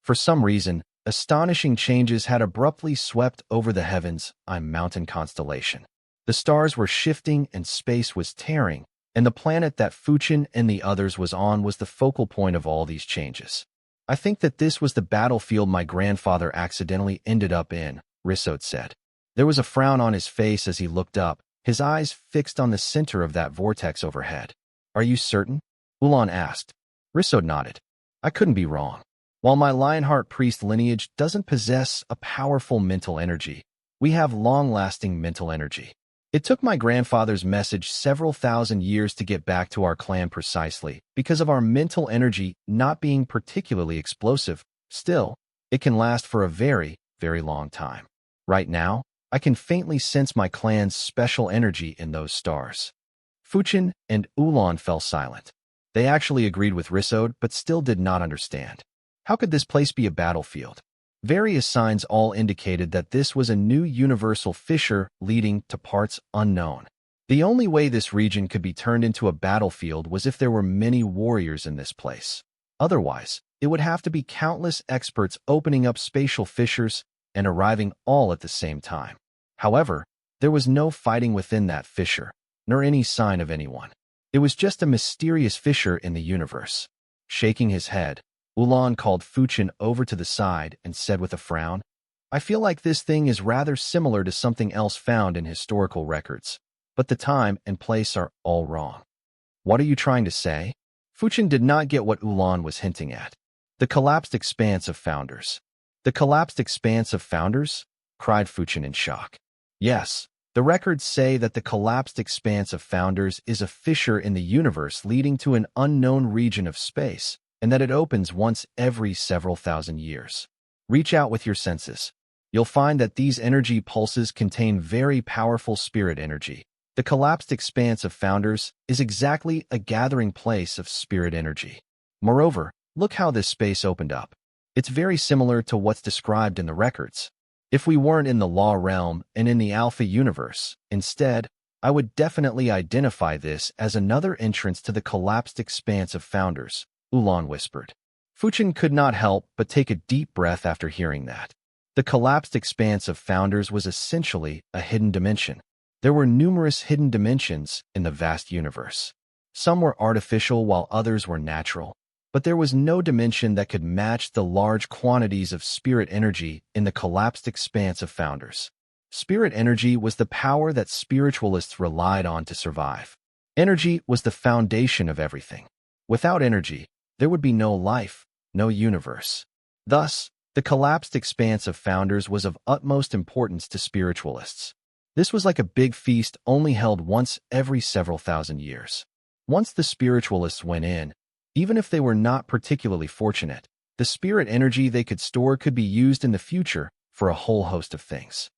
For some reason, astonishing changes had abruptly swept over the heavens, mountain constellation. The stars were shifting and space was tearing, and the planet that Fuchin and the others was on was the focal point of all these changes. I think that this was the battlefield my grandfather accidentally ended up in, Risod said. There was a frown on his face as he looked up, his eyes fixed on the center of that vortex overhead. Are you certain? Ulan asked. Risod nodded. I couldn't be wrong. While my Lionheart priest lineage doesn't possess a powerful mental energy, we have long-lasting mental energy. It took my grandfather's message several thousand years to get back to our clan precisely because of our mental energy not being particularly explosive. Still, it can last for a very, very long time. Right now, I can faintly sense my clan's special energy in those stars. Fuchin and Ulan fell silent. They actually agreed with Risod, but still did not understand. How could this place be a battlefield? Various signs all indicated that this was a new universal fissure leading to parts unknown. The only way this region could be turned into a battlefield was if there were many warriors in this place. Otherwise, it would have to be countless experts opening up spatial fissures and arriving all at the same time. However, there was no fighting within that fissure, nor any sign of anyone. It was just a mysterious fissure in the universe. Shaking his head, Ulan called Fuchin over to the side and said with a frown, I feel like this thing is rather similar to something else found in historical records, but the time and place are all wrong. What are you trying to say? Fuchin did not get what Ulan was hinting at. The collapsed expanse of founders. The collapsed expanse of founders? Cried Fuchin in shock. Yes, the records say that the collapsed expanse of founders is a fissure in the universe leading to an unknown region of space, and that it opens once every several thousand years. Reach out with your senses. You'll find that these energy pulses contain very powerful spirit energy. The collapsed expanse of founders is exactly a gathering place of spirit energy. Moreover, look how this space opened up. It's very similar to what's described in the records. If we weren't in the law realm and in the alpha universe, instead, I would definitely identify this as another entrance to the collapsed expanse of founders, Ulan whispered. Fuchin could not help but take a deep breath after hearing that. The collapsed expanse of founders was essentially a hidden dimension. There were numerous hidden dimensions in the vast universe. Some were artificial while others were natural, but there was no dimension that could match the large quantities of spirit energy in the collapsed expanse of founders. Spirit energy was the power that spiritualists relied on to survive. Energy was the foundation of everything. Without energy, there would be no life, no universe. Thus, the collapsed expanse of founders was of utmost importance to spiritualists. This was like a big feast only held once every several thousand years. Once the spiritualists went in, even if they were not particularly fortunate, the spirit energy they could store could be used in the future for a whole host of things.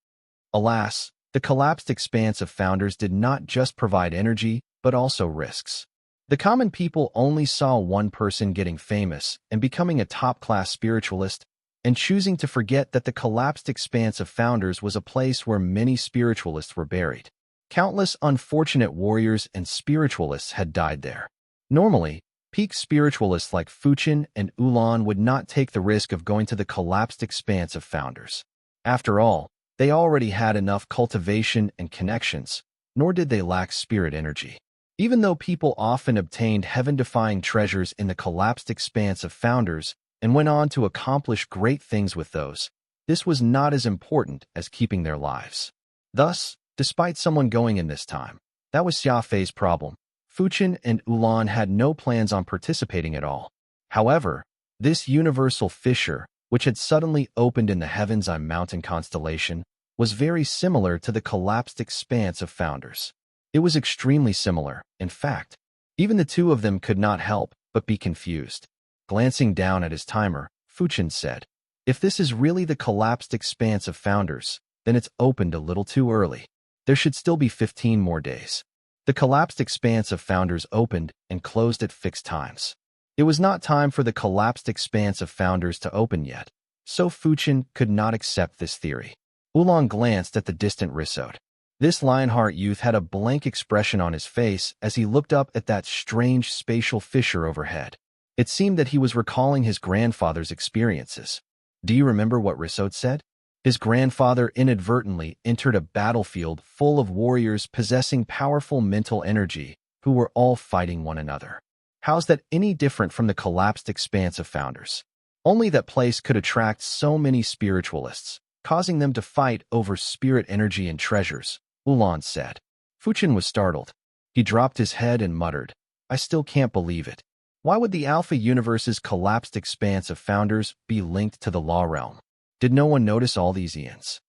Alas, the collapsed expanse of founders did not just provide energy, but also risks. The common people only saw one person getting famous and becoming a top-class spiritualist and choosing to forget that the collapsed expanse of founders was a place where many spiritualists were buried. Countless unfortunate warriors and spiritualists had died there. Normally, peak spiritualists like Fuchin and Ulan would not take the risk of going to the collapsed expanse of founders. After all, they already had enough cultivation and connections, nor did they lack spirit energy. Even though people often obtained heaven-defying treasures in the collapsed expanse of founders and went on to accomplish great things with those, this was not as important as keeping their lives. Thus, despite someone going in this time, that was Xia Fei's problem. Fuchin and Ulan had no plans on participating at all. However, this universal fissure, which had suddenly opened in the heavens on mountain constellation, was very similar to the collapsed expanse of founders. It was extremely similar. In fact, even the two of them could not help but be confused. Glancing down at his timer, Fuchin said, If this is really the collapsed expanse of founders, then it's opened a little too early. There should still be 15 more days. The collapsed expanse of founders opened and closed at fixed times. It was not time for the collapsed expanse of founders to open yet, so Fuchin could not accept this theory. Ulan glanced at the distant Risod. This Lionheart youth had a blank expression on his face as he looked up at that strange spatial fissure overhead. It seemed that he was recalling his grandfather's experiences. Do you remember what Risot said? His grandfather inadvertently entered a battlefield full of warriors possessing powerful mental energy who were all fighting one another. How's that any different from the collapsed expanse of founders? Only that place could attract so many spiritualists, causing them to fight over spirit energy and treasures, Ulan said. Fuchin was startled. He dropped his head and muttered, I still can't believe it. Why would the Alpha Universe's collapsed expanse of founders be linked to the law realm? Did no one notice all these eons?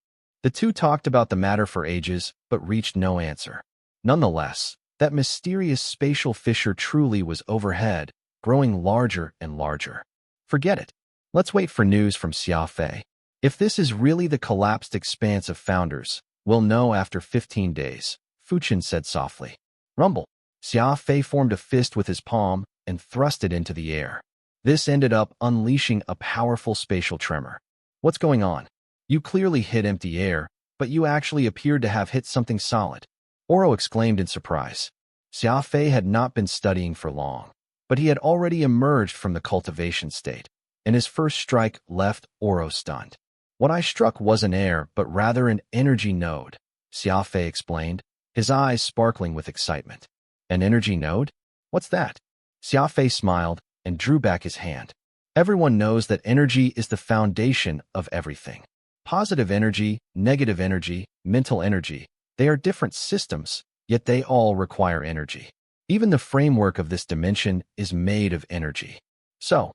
The two talked about the matter for ages, but reached no answer. Nonetheless, that mysterious spatial fissure truly was overhead, growing larger and larger. Forget it. Let's wait for news from Xia Fei. If this is really the collapsed expanse of founders, we'll know after 15 days, Fuchin said softly. Rumble. Xia Fei formed a fist with his palm and thrust it into the air. This ended up unleashing a powerful spatial tremor. What's going on? You clearly hit empty air, but you actually appeared to have hit something solid. Oro exclaimed in surprise. Xia Fei had not been studying for long, but he had already emerged from the cultivation state, and his first strike left Oro stunned. What I struck wasn't air, but rather an energy node, Xia Fei explained, his eyes sparkling with excitement. An energy node? What's that? Xia Fei smiled and drew back his hand. Everyone knows that energy is the foundation of everything. Positive energy, negative energy, mental energy, they are different systems, yet they all require energy. Even the framework of this dimension is made of energy. So,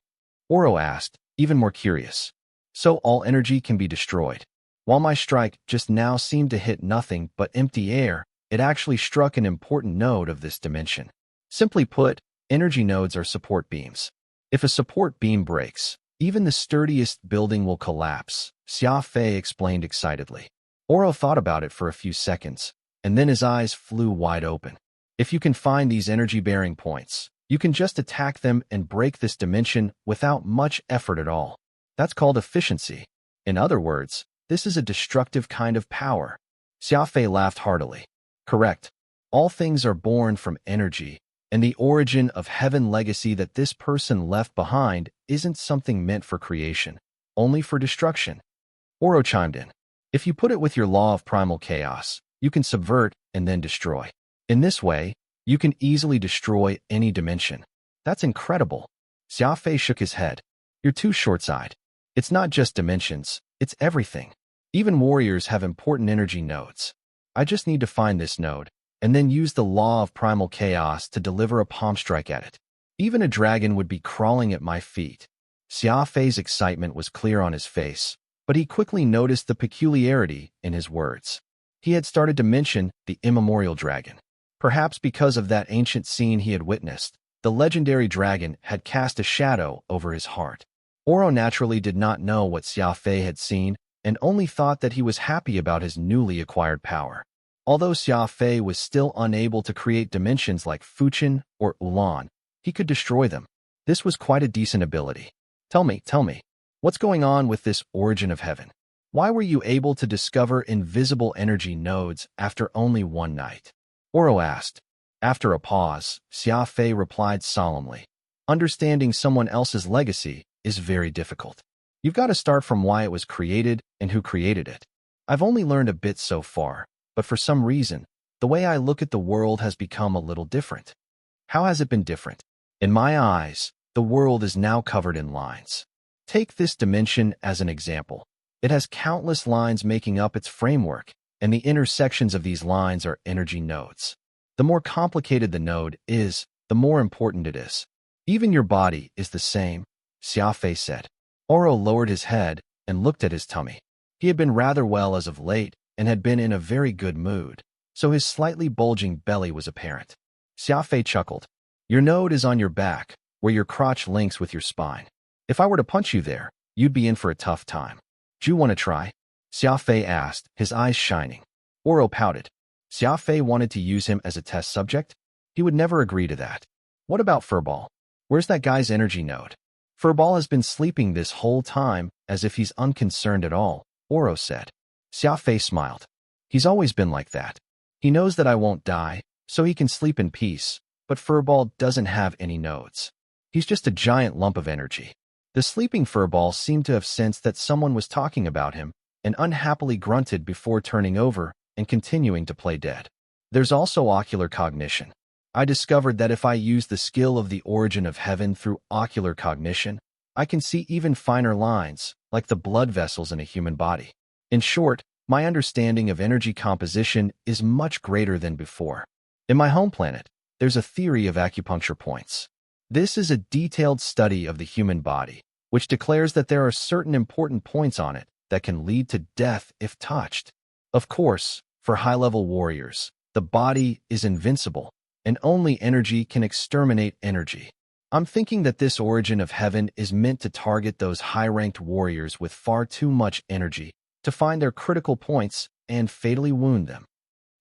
Oro asked, even more curious. So all energy can be destroyed. While my strike just now seemed to hit nothing but empty air, it actually struck an important node of this dimension. Simply put, energy nodes are support beams. If a support beam breaks, even the sturdiest building will collapse, Xia Fei explained excitedly. Oro thought about it for a few seconds, and then his eyes flew wide open. If you can find these energy-bearing points, you can just attack them and break this dimension without much effort at all. That's called efficiency. In other words, this is a destructive kind of power. Xia Fei laughed heartily. Correct. All things are born from energy, and the origin of heaven legacy that this person left behind isn't something meant for creation, only for destruction. Oro chimed in. If you put it with your law of primal chaos, you can subvert and then destroy. In this way, you can easily destroy any dimension. That's incredible. Xia Fei shook his head. You're too short-sighted. It's not just dimensions, it's everything. Even warriors have important energy nodes. I just need to find this node, and then use the law of primal chaos to deliver a palm strike at it. Even a dragon would be crawling at my feet. Xia Fei's excitement was clear on his face, but he quickly noticed the peculiarity in his words. He had started to mention the immemorial dragon. Perhaps because of that ancient scene he had witnessed, the legendary dragon had cast a shadow over his heart. Oro naturally did not know what Xia Fei had seen and only thought that he was happy about his newly acquired power. Although Xia Fei was still unable to create dimensions like Fuchin or Ulan, he could destroy them. This was quite a decent ability. Tell me, what's going on with this origin of heaven? Why were you able to discover invisible energy nodes after only one night? Oro asked. After a pause, Xia Fei replied solemnly. Understanding someone else's legacy is very difficult. You've got to start from why it was created and who created it. I've only learned a bit so far, but for some reason, the way I look at the world has become a little different. How has it been different? In my eyes, the world is now covered in lines. Take this dimension as an example. It has countless lines making up its framework, and the intersections of these lines are energy nodes. The more complicated the node is, the more important it is. Even your body is the same, Xia Fei said. Oro lowered his head and looked at his tummy. He had been rather well as of late and had been in a very good mood, so his slightly bulging belly was apparent. Xia Fei chuckled. Your node is on your back, where your crotch links with your spine. If I were to punch you there, you'd be in for a tough time. Do you want to try? Xia Fei asked, his eyes shining. Oro pouted. Xia Fei wanted to use him as a test subject? He would never agree to that. What about Furball? Where's that guy's energy node? Furball has been sleeping this whole time as if he's unconcerned at all, Oro said. Xia Fei smiled. He's always been like that. He knows that I won't die, so he can sleep in peace, but Furball doesn't have any nodes. He's just a giant lump of energy. The sleeping furball seemed to have sensed that someone was talking about him and unhappily grunted before turning over and continuing to play dead. There's also ocular cognition. I discovered that if I use the skill of the origin of heaven through ocular cognition, I can see even finer lines, like the blood vessels in a human body. In short, my understanding of energy composition is much greater than before. In my home planet, there's a theory of acupuncture points. This is a detailed study of the human body, which declares that there are certain important points on it that can lead to death if touched. Of course, for high-level warriors, the body is invincible, and only energy can exterminate energy. I'm thinking that this origin of heaven is meant to target those high-ranked warriors with far too much energy to find their critical points and fatally wound them.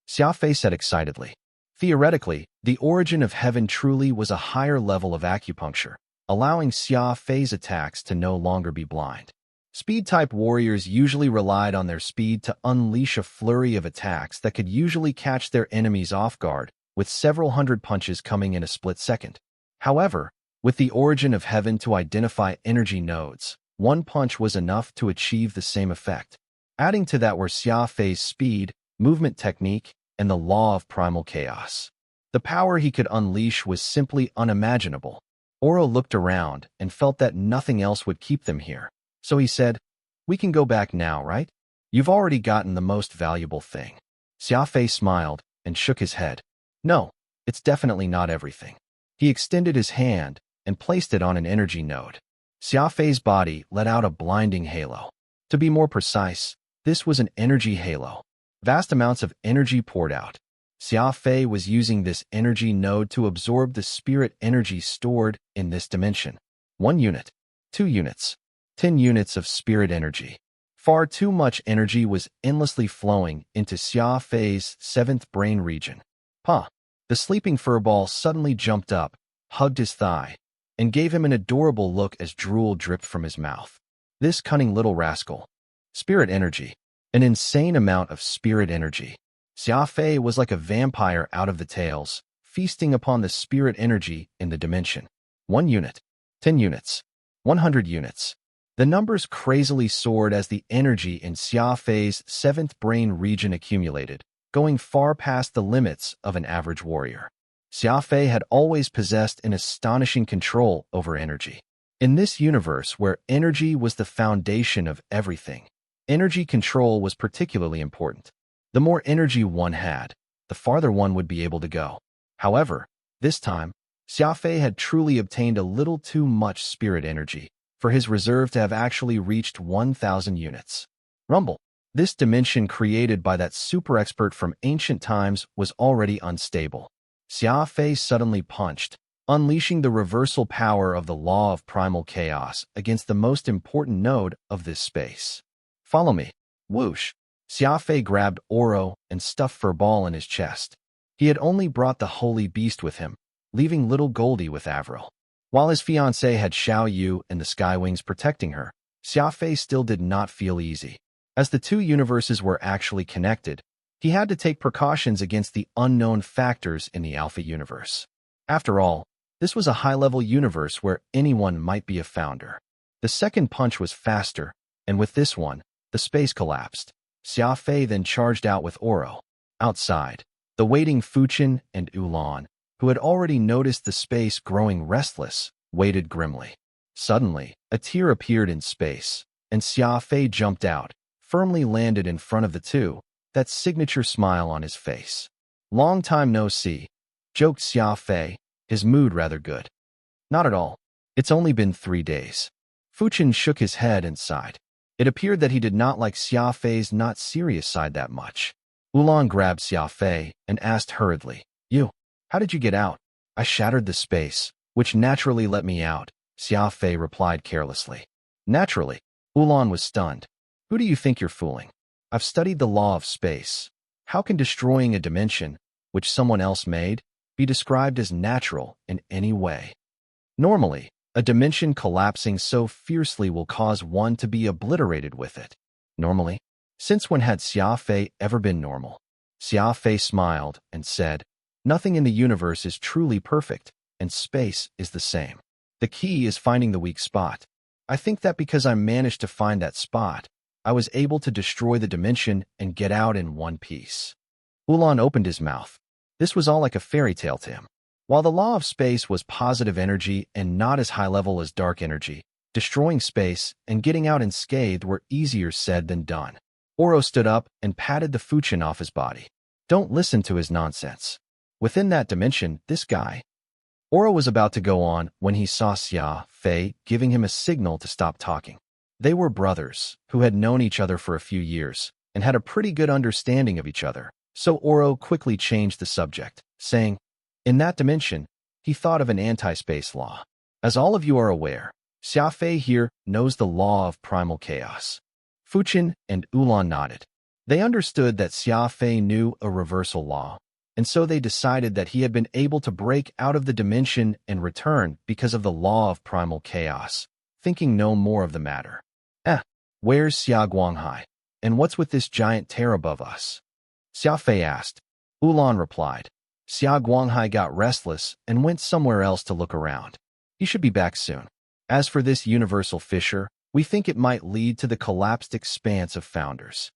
Xia Fei said excitedly. Theoretically, the origin of heaven truly was a higher level of acupuncture, allowing Xia Fei's attacks to no longer be blind. Speed-type warriors usually relied on their speed to unleash a flurry of attacks that could usually catch their enemies off guard, with several hundred punches coming in a split second. However, with the origin of heaven to identify energy nodes, one punch was enough to achieve the same effect. Adding to that were Xia Fei's speed, movement technique, and the law of primal chaos. The power he could unleash was simply unimaginable. Oro looked around and felt that nothing else would keep them here. So he said, "We can go back now, right? You've already gotten the most valuable thing." Xia Fei smiled and shook his head. "No, it's definitely not everything." He extended his hand and placed it on an energy node. Xia Fei's body let out a blinding halo. To be more precise, this was an energy halo. Vast amounts of energy poured out. Xia Fei was using this energy node to absorb the spirit energy stored in this dimension. 1 unit, 2 units, 10 units of spirit energy. Far too much energy was endlessly flowing into Xia Fei's 7th brain region. Huh. The sleeping furball suddenly jumped up, hugged his thigh, and gave him an adorable look as drool dripped from his mouth. This cunning little rascal. Spirit energy. An insane amount of spirit energy. Xia Fei was like a vampire out of the tales, feasting upon the spirit energy in the dimension. 1 unit, 10 units, 100 units. The numbers crazily soared as the energy in Xia Fei's 7th brain region accumulated, going far past the limits of an average warrior. Xia Fei had always possessed an astonishing control over energy. In this universe where energy was the foundation of everything, energy control was particularly important. The more energy one had, the farther one would be able to go. However, this time, Xia Fei had truly obtained a little too much spirit energy for his reserve to have actually reached 1,000 units. Rumble. This dimension created by that super expert from ancient times was already unstable. Xia Fei suddenly punched, unleashing the reversal power of the law of primal chaos against the most important node of this space. "Follow me." Whoosh. Xia Fei grabbed Oro and stuffed Furball in his chest. He had only brought the holy beast with him, leaving little Goldie with Avril. While his fiancée had Xiao Yu and the Skywings protecting her, Xia Fei still did not feel easy. As the two universes were actually connected, he had to take precautions against the unknown factors in the Alpha universe. After all, this was a high-level universe where anyone might be a founder. The second punch was faster, and with this one, the space collapsed. Xia Fei then charged out with Oro. Outside, the waiting Fuchin and Ulan, who had already noticed the space growing restless, waited grimly. Suddenly, a tear appeared in space, and Xia Fei jumped out, firmly landed in front of the two, that signature smile on his face. "Long time no see," joked Xia Fei, his mood rather good. "Not at all. It's only been 3 days." Fuchin shook his head and sighed. It appeared that he did not like Xia Fei's not serious side that much. Ulan grabbed Xia Fei and asked hurriedly, "You, how did you get out?" "I shattered the space, which naturally let me out," Xia Fei replied carelessly. "Naturally?" Ulan was stunned. "Who do you think you're fooling? I've studied the law of space. How can destroying a dimension, which someone else made, be described as natural in any way? Normally, a dimension collapsing so fiercely will cause one to be obliterated with it. Normally? Since when had Xia Fei ever been normal?" Xia Fei smiled and said, "Nothing in the universe is truly perfect, and space is the same. The key is finding the weak spot. I think that because I managed to find that spot, I was able to destroy the dimension and get out in one piece. Ulan opened his mouth. This was all like a fairy tale to him. While the law of space was positive energy and not as high level as dark energy, destroying space and getting out unscathed were easier said than done. Oro stood up and patted the Fuchin off his body. Don't listen to his nonsense. Within that dimension, this guy. Oro was about to go on when he saw Xia Fei giving him a signal to stop talking. They were brothers who had known each other for a few years and had a pretty good understanding of each other, so Oro quickly changed the subject, saying, in that dimension, he thought of an anti-space law. As all of you are aware, Xia Fei here knows the law of primal chaos. Fuchin and Ulan nodded. They understood that Xia Fei knew a reversal law, and so they decided that he had been able to break out of the dimension and return because of the law of primal chaos, thinking no more of the matter. Where's Xia Guanghai? And what's with this giant tear above us? Xia Fei asked. Ulan replied. Xia Guanghai got restless and went somewhere else to look around. He should be back soon. As for this universal fissure, we think it might lead to the collapsed expanse of founders.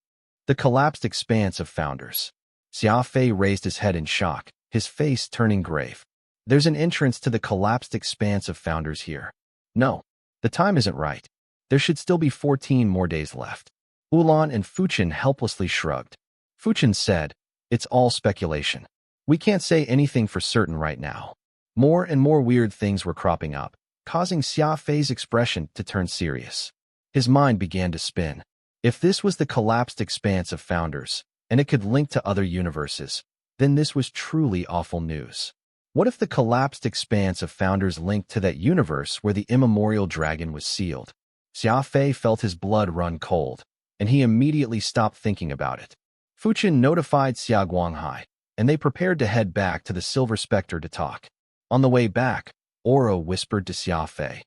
The collapsed expanse of founders. Xia Fei raised his head in shock, his face turning grave. There's an entrance to the collapsed expanse of founders here. No, the time isn't right. There should still be 14 more days left. Ulan and Fuchin helplessly shrugged. Fuchin said, it's all speculation. We can't say anything for certain right now. More and more weird things were cropping up, causing Xia Fei's expression to turn serious. His mind began to spin. If this was the collapsed expanse of founders, and it could link to other universes, then this was truly awful news. What if the collapsed expanse of founders linked to that universe where the immemorial dragon was sealed? Xia Fei felt his blood run cold, and he immediately stopped thinking about it. Fuchin notified Xia Guanghai, and they prepared to head back to the Silver Spectre to talk. On the way back, Oro whispered to Xia Fei,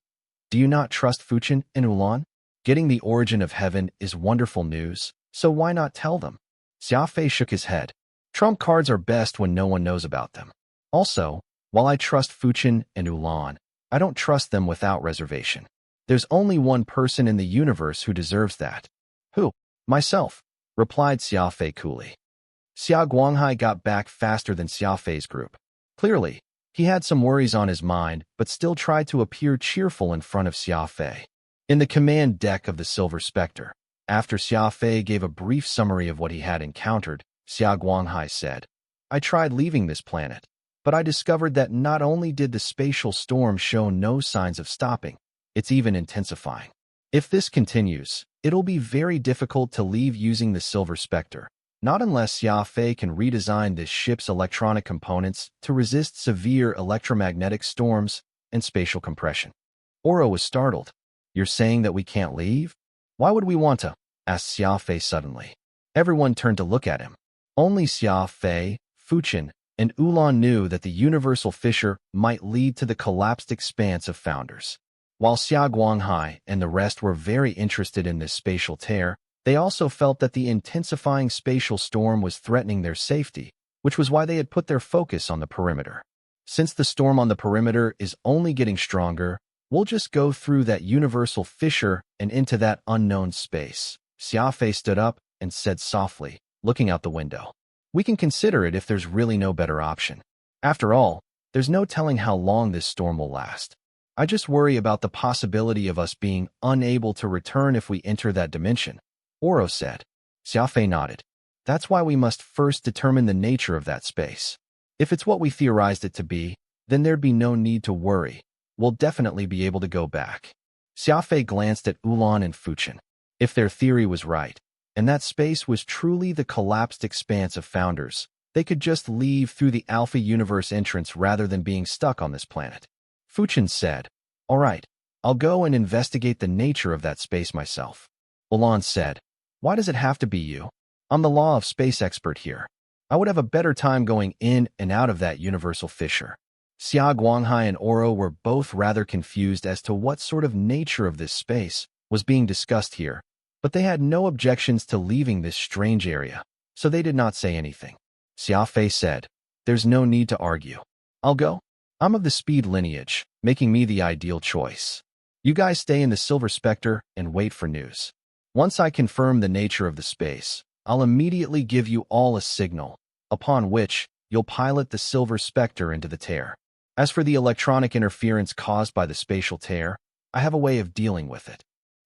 do you not trust Fuchin and Ulan? Getting the origin of heaven is wonderful news, so why not tell them? Xia Fei shook his head. Trump cards are best when no one knows about them. Also, while I trust Fuchin and Ulan, I don't trust them without reservation. There's only one person in the universe who deserves that. Who? Myself, replied Xia Fei coolly. Xia Guanghai got back faster than Xia Fei's group. Clearly, he had some worries on his mind, but still tried to appear cheerful in front of Xia Fei. In the command deck of the Silver Spectre, after Xia Fei gave a brief summary of what he had encountered, Xia Guanghai said, I tried leaving this planet, but I discovered that not only did the spatial storm show no signs of stopping, it's even intensifying. If this continues, it'll be very difficult to leave using the Silver Spectre, not unless Xia Fei can redesign this ship's electronic components to resist severe electromagnetic storms and spatial compression. Oro was startled. You're saying that we can't leave? Why would we want to? Asked Xia Fei suddenly. Everyone turned to look at him. Only Xia Fei, Fuchin, and Ulan knew that the universal fissure might lead to the collapsed expanse of founders. While Xia Guanghai and the rest were very interested in this spatial tear, they also felt that the intensifying spatial storm was threatening their safety, which was why they had put their focus on the perimeter. Since the storm on the perimeter is only getting stronger, we'll just go through that universal fissure and into that unknown space. Xia Fei stood up and said softly, looking out the window. We can consider it if there's really no better option. After all, there's no telling how long this storm will last. I just worry about the possibility of us being unable to return if we enter that dimension, Oro said. Xia Fei nodded. That's why we must first determine the nature of that space. If it's what we theorized it to be, then there'd be no need to worry. We'll definitely be able to go back. Xia Fei glanced at Ulan and Fuchin. If their theory was right, and that space was truly the collapsed expanse of founders, they could just leave through the Alpha Universe entrance rather than being stuck on this planet. Fuchin said, all right, I'll go and investigate the nature of that space myself. Ulan said, why does it have to be you? I'm the law of space expert here. I would have a better time going in and out of that universal fissure. Xia Guanghai and Oro were both rather confused as to what sort of nature of this space was being discussed here, but they had no objections to leaving this strange area, so they did not say anything. Xia Fei said, there's no need to argue. I'll go. I'm of the speed lineage, making me the ideal choice. You guys stay in the Silver Spectre and wait for news. Once I confirm the nature of the space, I'll immediately give you all a signal, upon which you'll pilot the Silver Spectre into the tear. As for the electronic interference caused by the spatial tear, I have a way of dealing with it.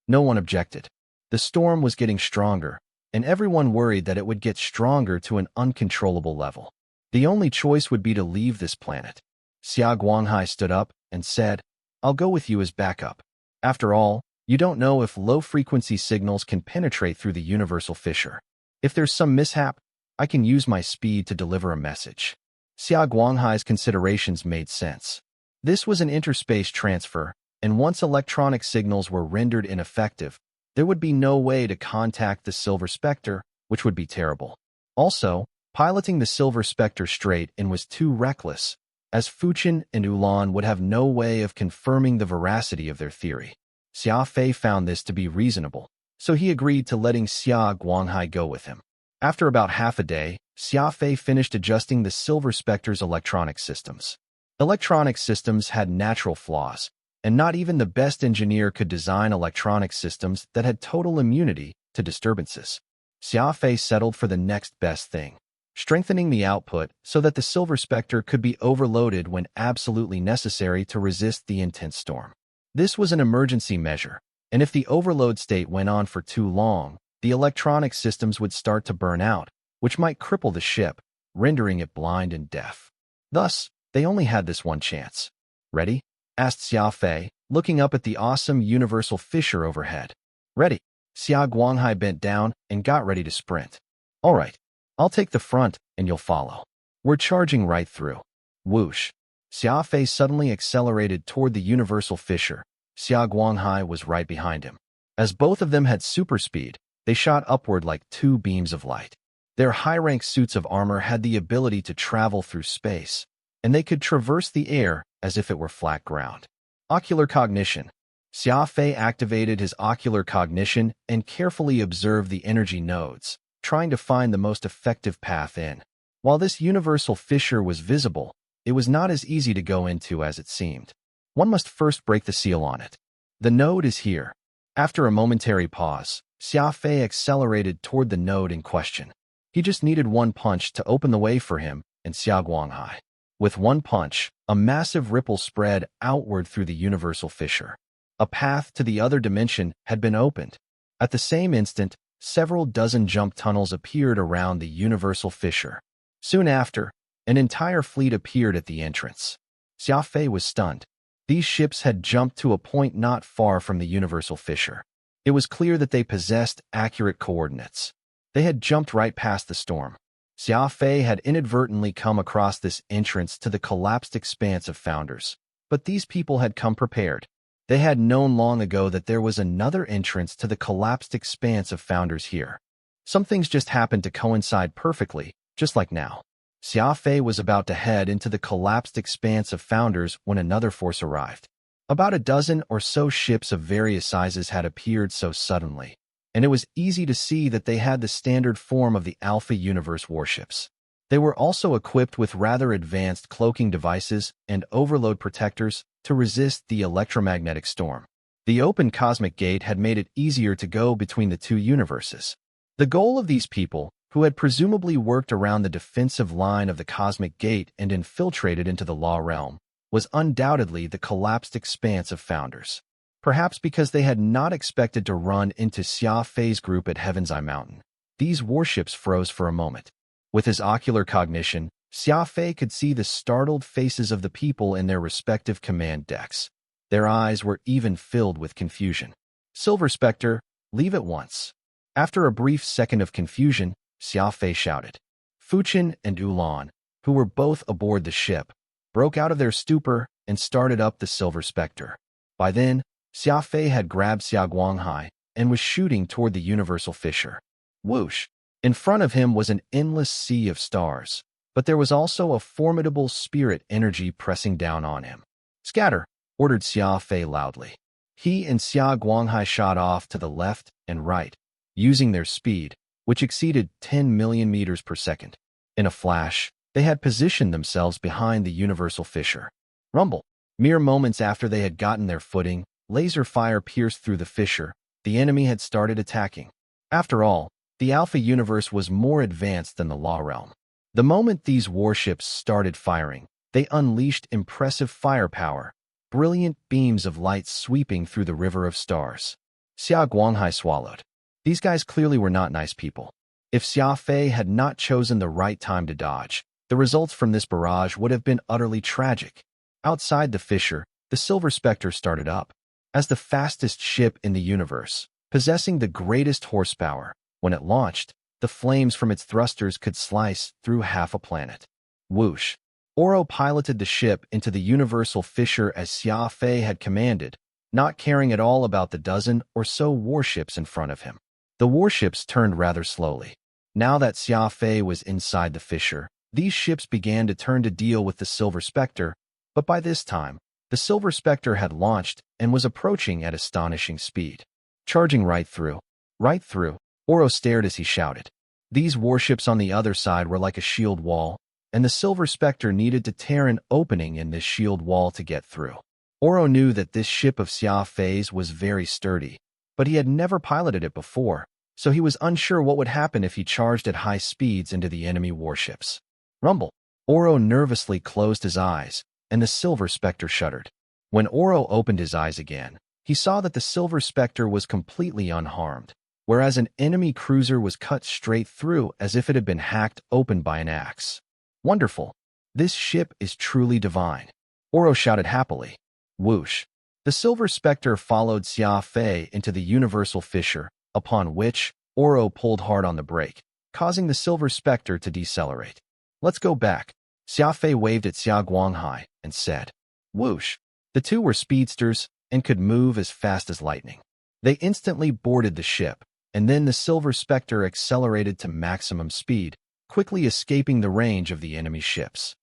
No one objected. The storm was getting stronger, and everyone worried that it would get stronger to an uncontrollable level. The only choice would be to leave this planet. Xia Guanghai stood up and said, I'll go with you as backup. After all, you don't know if low-frequency signals can penetrate through the universal fissure. If there's some mishap, I can use my speed to deliver a message. Xia Guanghai's considerations made sense. This was an interspace transfer, and once electronic signals were rendered ineffective, there would be no way to contact the Silver Spectre, which would be terrible. Also, piloting the Silver Spectre straight in was too reckless, as Fuchin and Ulan would have no way of confirming the veracity of their theory. Xia Fei found this to be reasonable, so he agreed to letting Xia Guanghai go with him. After about half a day, Xia Fei finished adjusting the Silver Spectre's electronic systems. Electronic systems had natural flaws, and not even the best engineer could design electronic systems that had total immunity to disturbances. Xia Fei settled for the next best thing, strengthening the output so that the Silver Spectre could be overloaded when absolutely necessary to resist the intense storm. This was an emergency measure, and if the overload state went on for too long, the electronic systems would start to burn out, which might cripple the ship, rendering it blind and deaf. Thus, they only had this one chance. Ready? Asked Xia Fei, looking up at the awesome universal fissure overhead. Ready. Xia Guanghai bent down and got ready to sprint. All right, I'll take the front and you'll follow. We're charging right through. Whoosh. Xia Fei suddenly accelerated toward the universal fissure. Xia Guanghai was right behind him. As both of them had super speed, they shot upward like two beams of light. Their high-rank suits of armor had the ability to travel through space, and they could traverse the air as if it were flat ground. Ocular cognition. Xia Fei activated his ocular cognition and carefully observed the energy nodes, trying to find the most effective path in. While this universal fissure was visible, it was not as easy to go into as it seemed. One must first break the seal on it. The node is here. After a momentary pause, Xia Fei accelerated toward the node in question. He just needed one punch to open the way for him and Xia Guanghai. With one punch, a massive ripple spread outward through the universal fissure. A path to the other dimension had been opened. At the same instant, several dozen jump tunnels appeared around the universal fissure. Soon after, an entire fleet appeared at the entrance. Xia Fei was stunned. These ships had jumped to a point not far from the universal fissure. It was clear that they possessed accurate coordinates. They had jumped right past the storm. Xia Fei had inadvertently come across this entrance to the collapsed expanse of Founders. But these people had come prepared. They had known long ago that there was another entrance to the collapsed expanse of Founders here. Some things just happened to coincide perfectly, just like now. Xia Fei was about to head into the collapsed expanse of Founders when another force arrived. About a dozen or so ships of various sizes had appeared so suddenly, and it was easy to see that they had the standard form of the Alpha Universe warships. They were also equipped with rather advanced cloaking devices and overload protectors to resist the electromagnetic storm. The open cosmic gate had made it easier to go between the two universes. The goal of these people, who had presumably worked around the defensive line of the cosmic gate and infiltrated into the law realm, was undoubtedly the collapsed expanse of Founders. Perhaps because they had not expected to run into Xia Fei's group at Heaven's Eye Mountain. These warships froze for a moment. With his ocular cognition, Xia Fei could see the startled faces of the people in their respective command decks. Their eyes were even filled with confusion. Silver Spectre, leave at once. After a brief second of confusion, Xia Fei shouted. Fuchin and Ulan, who were both aboard the ship, broke out of their stupor and started up the Silver Spectre. By then, Xia Fei had grabbed Xia Guanghai and was shooting toward the universal fissure. Whoosh! In front of him was an endless sea of stars, but there was also a formidable spirit energy pressing down on him. Scatter! Ordered Xia Fei loudly. He and Xia Guanghai shot off to the left and right, using their speed, which exceeded 10 million meters per second. In a flash, they had positioned themselves behind the universal fissure. Rumble. Mere moments after they had gotten their footing, laser fire pierced through the fissure. The enemy had started attacking. After all, the Alpha universe was more advanced than the Law realm. The moment these warships started firing, they unleashed impressive firepower, brilliant beams of light sweeping through the river of stars. Xia Guanghai swallowed. These guys clearly were not nice people. If Xia Fei had not chosen the right time to dodge, the results from this barrage would have been utterly tragic. Outside the fissure, the Silver Spectre started up. As the fastest ship in the universe, possessing the greatest horsepower, when it launched, the flames from its thrusters could slice through half a planet. Whoosh! Oro piloted the ship into the universal fissure as Xia Fei had commanded, not caring at all about the dozen or so warships in front of him. The warships turned rather slowly. Now that Xia Fei was inside the fissure, these ships began to turn to deal with the Silver Spectre, but by this time, the Silver Spectre had launched and was approaching at astonishing speed. Charging right through. Right through. Oro stared as he shouted. These warships on the other side were like a shield wall, and the Silver Spectre needed to tear an opening in this shield wall to get through. Oro knew that this ship of Xia Fei's was very sturdy, but he had never piloted it before, so he was unsure what would happen if he charged at high speeds into the enemy warships. Rumble. Oro nervously closed his eyes, and the Silver Spectre shuddered. When Oro opened his eyes again, he saw that the Silver Spectre was completely unharmed, whereas an enemy cruiser was cut straight through as if it had been hacked open by an axe. Wonderful! This ship is truly divine. Oro shouted happily. Whoosh! The Silver Spectre followed Xia Fei into the universal fissure, upon which Oro pulled hard on the brake, causing the Silver Spectre to decelerate. Let's go back. Xia Fei waved at Xia Guanghai and said. Whoosh! The two were speedsters and could move as fast as lightning. They instantly boarded the ship, and then the Silver Spectre accelerated to maximum speed, quickly escaping the range of the enemy ships.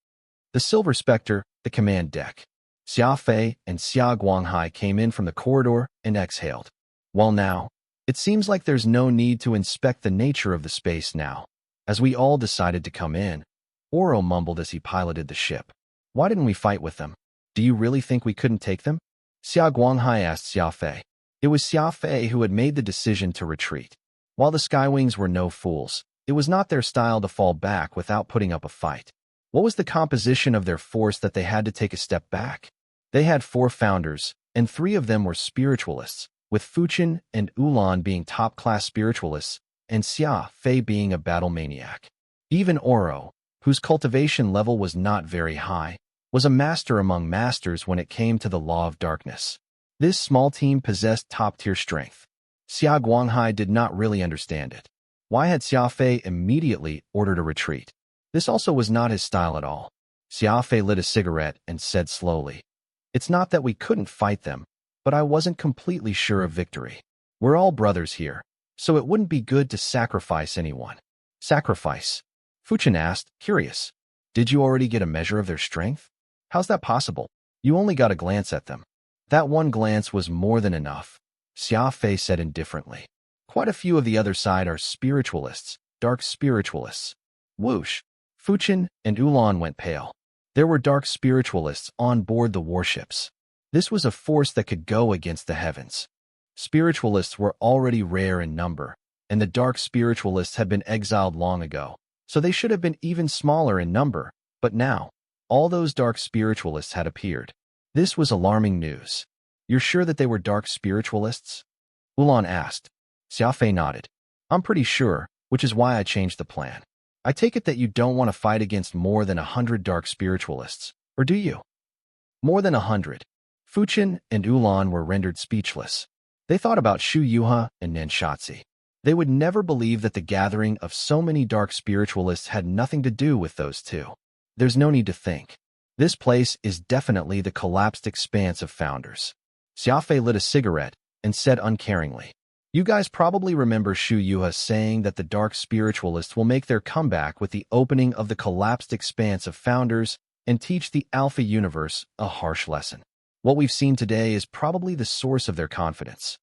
The Silver Spectre, the command deck. Xia Fei and Xia Guanghai came in from the corridor and exhaled. Well now, it seems like there's no need to inspect the nature of the space now, as we all decided to come in. Oro mumbled as he piloted the ship. Why didn't we fight with them? Do you really think we couldn't take them? Xia Guanghai asked Xia Fei. It was Xia Fei who had made the decision to retreat. While the Skywings were no fools, it was not their style to fall back without putting up a fight. What was the composition of their force that they had to take a step back? They had 4 founders, and 3 of them were spiritualists, with Fuchin and Ulan being top-class spiritualists, and Xia Fei being a battle maniac. Even Oro, whose cultivation level was not very high, was a master among masters when it came to the law of darkness. This small team possessed top-tier strength. Xia Guanghai did not really understand it. Why had Xia Fei immediately ordered a retreat? This also was not his style at all. Xia Fei lit a cigarette and said slowly, It's not that we couldn't fight them, but I wasn't completely sure of victory. We're all brothers here, so it wouldn't be good to sacrifice anyone. Sacrifice? Fuchin asked, curious. Did you already get a measure of their strength? How's that possible? You only got a glance at them. That one glance was more than enough, Xia Fei said indifferently. Quite a few of the other side are spiritualists, dark spiritualists. Whoosh! Fuchin and Ulan went pale. There were dark spiritualists on board the warships. This was a force that could go against the heavens. Spiritualists were already rare in number, and the dark spiritualists had been exiled long ago, so they should have been even smaller in number, but now, all those dark spiritualists had appeared. This was alarming news. You're sure that they were dark spiritualists? Ulan asked. Xia Fei nodded. I'm pretty sure, which is why I changed the plan. I take it that you don't want to fight against more than 100 dark spiritualists, or do you? More than 100. Fuchin and Ulan were rendered speechless. They thought about Shu Yuha and Nanshatsi. They would never believe that the gathering of so many dark spiritualists had nothing to do with those two. There's no need to think. This place is definitely the collapsed expanse of founders. Xia Fei lit a cigarette and said uncaringly, You guys probably remember Shu Yuha saying that the dark spiritualists will make their comeback with the opening of the collapsed expanse of founders and teach the Alpha universe a harsh lesson. What we've seen today is probably the source of their confidence.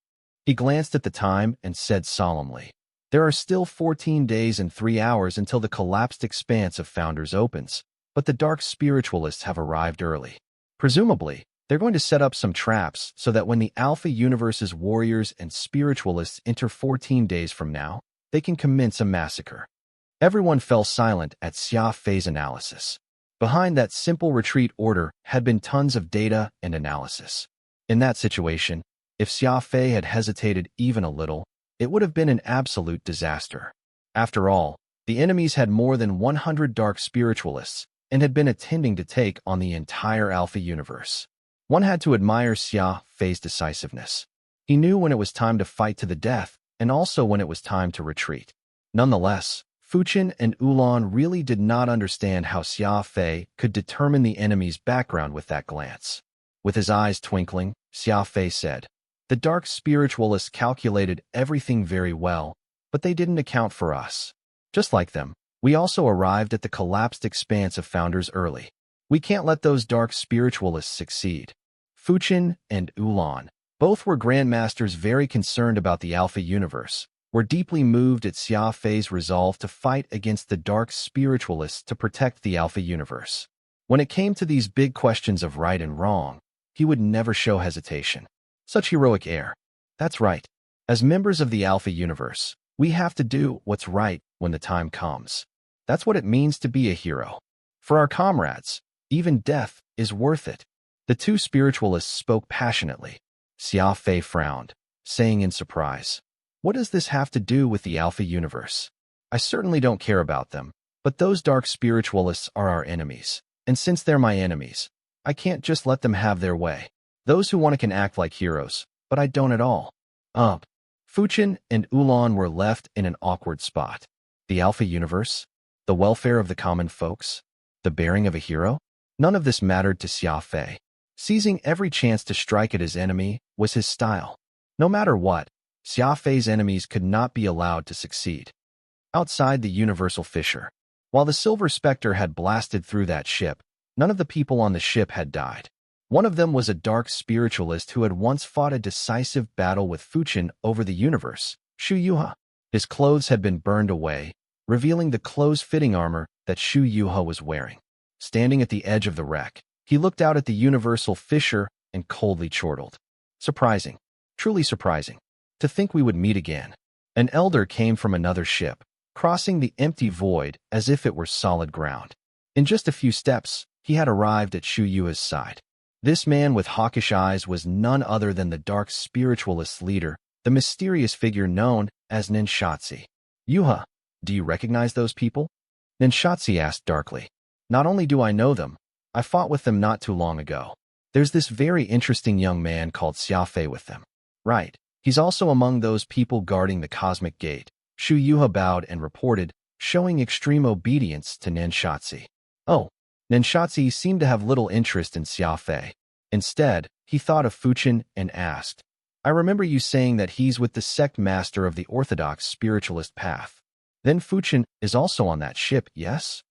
He glanced at the time and said solemnly, There are still 14 days and 3 hours until the collapsed expanse of founders opens, but the dark spiritualists have arrived early. Presumably, they're going to set up some traps so that when the Alpha Universe's warriors and spiritualists enter 14 days from now, they can commence a massacre. Everyone fell silent at Xia Fei's analysis. Behind that simple retreat order had been tons of data and analysis. In that situation, if Xia Fei had hesitated even a little, it would have been an absolute disaster. After all, the enemies had more than 100 dark spiritualists and had been intending to take on the entire Alpha Universe. One had to admire Xia Fei's decisiveness. He knew when it was time to fight to the death and also when it was time to retreat. Nonetheless, Fuchin and Ulan really did not understand how Xia Fei could determine the enemy's background with that glance. With his eyes twinkling, Xia Fei said, "The dark spiritualists calculated everything very well, but they didn't account for us. Just like them, we also arrived at the collapsed expanse of founders early. We can't let those dark spiritualists succeed." Fuchin and Ulan, both were grandmasters very concerned about the Alpha Universe, were deeply moved at Xia Fei's resolve to fight against the dark spiritualists to protect the Alpha Universe. When it came to these big questions of right and wrong, he would never show hesitation. Such heroic air. That's right. As members of the Alpha Universe, we have to do what's right when the time comes. That's what it means to be a hero. For our comrades, even death is worth it. The two spiritualists spoke passionately. Xia Fei frowned, saying in surprise, "What does this have to do with the Alpha Universe? I certainly don't care about them, but those dark spiritualists are our enemies, and since they're my enemies, I can't just let them have their way. Those who want it can act like heroes, but I don't at all." Fuchin and Ulan were left in an awkward spot. The Alpha Universe? The welfare of the common folks? The bearing of a hero? None of this mattered to Xia Fei. Seizing every chance to strike at his enemy was his style. No matter what, Xia Fei's enemies could not be allowed to succeed. Outside the Universal Fissure, while the Silver Spectre had blasted through that ship, none of the people on the ship had died. One of them was a dark spiritualist who had once fought a decisive battle with Fuchin over the universe, Shu Yuha. His clothes had been burned away, revealing the close-fitting armor that Shu Yuha was wearing. Standing at the edge of the wreck, he looked out at the Universal Fissure and coldly chortled. Surprising. Truly surprising. To think we would meet again. An elder came from another ship, crossing the empty void as if it were solid ground. In just a few steps, he had arrived at Shu Yuha's side. This man with hawkish eyes was none other than the dark spiritualist leader, the mysterious figure known as Nenshatsi. "Yuha, do you recognize those people?" Nenshatsi asked darkly. "Not only do I know them, I fought with them not too long ago. There's this very interesting young man called Xia Fei with them." "Right. He's also among those people guarding the cosmic gate." Shu Yuha bowed and reported, showing extreme obedience to Nenshatsi. Oh, Nenshatsi seemed to have little interest in Xia Fei. Instead, he thought of Fuchin and asked, "I remember you saying that he's with the sect master of the Orthodox spiritualist path. Then Fuchin is also on that ship, yes?"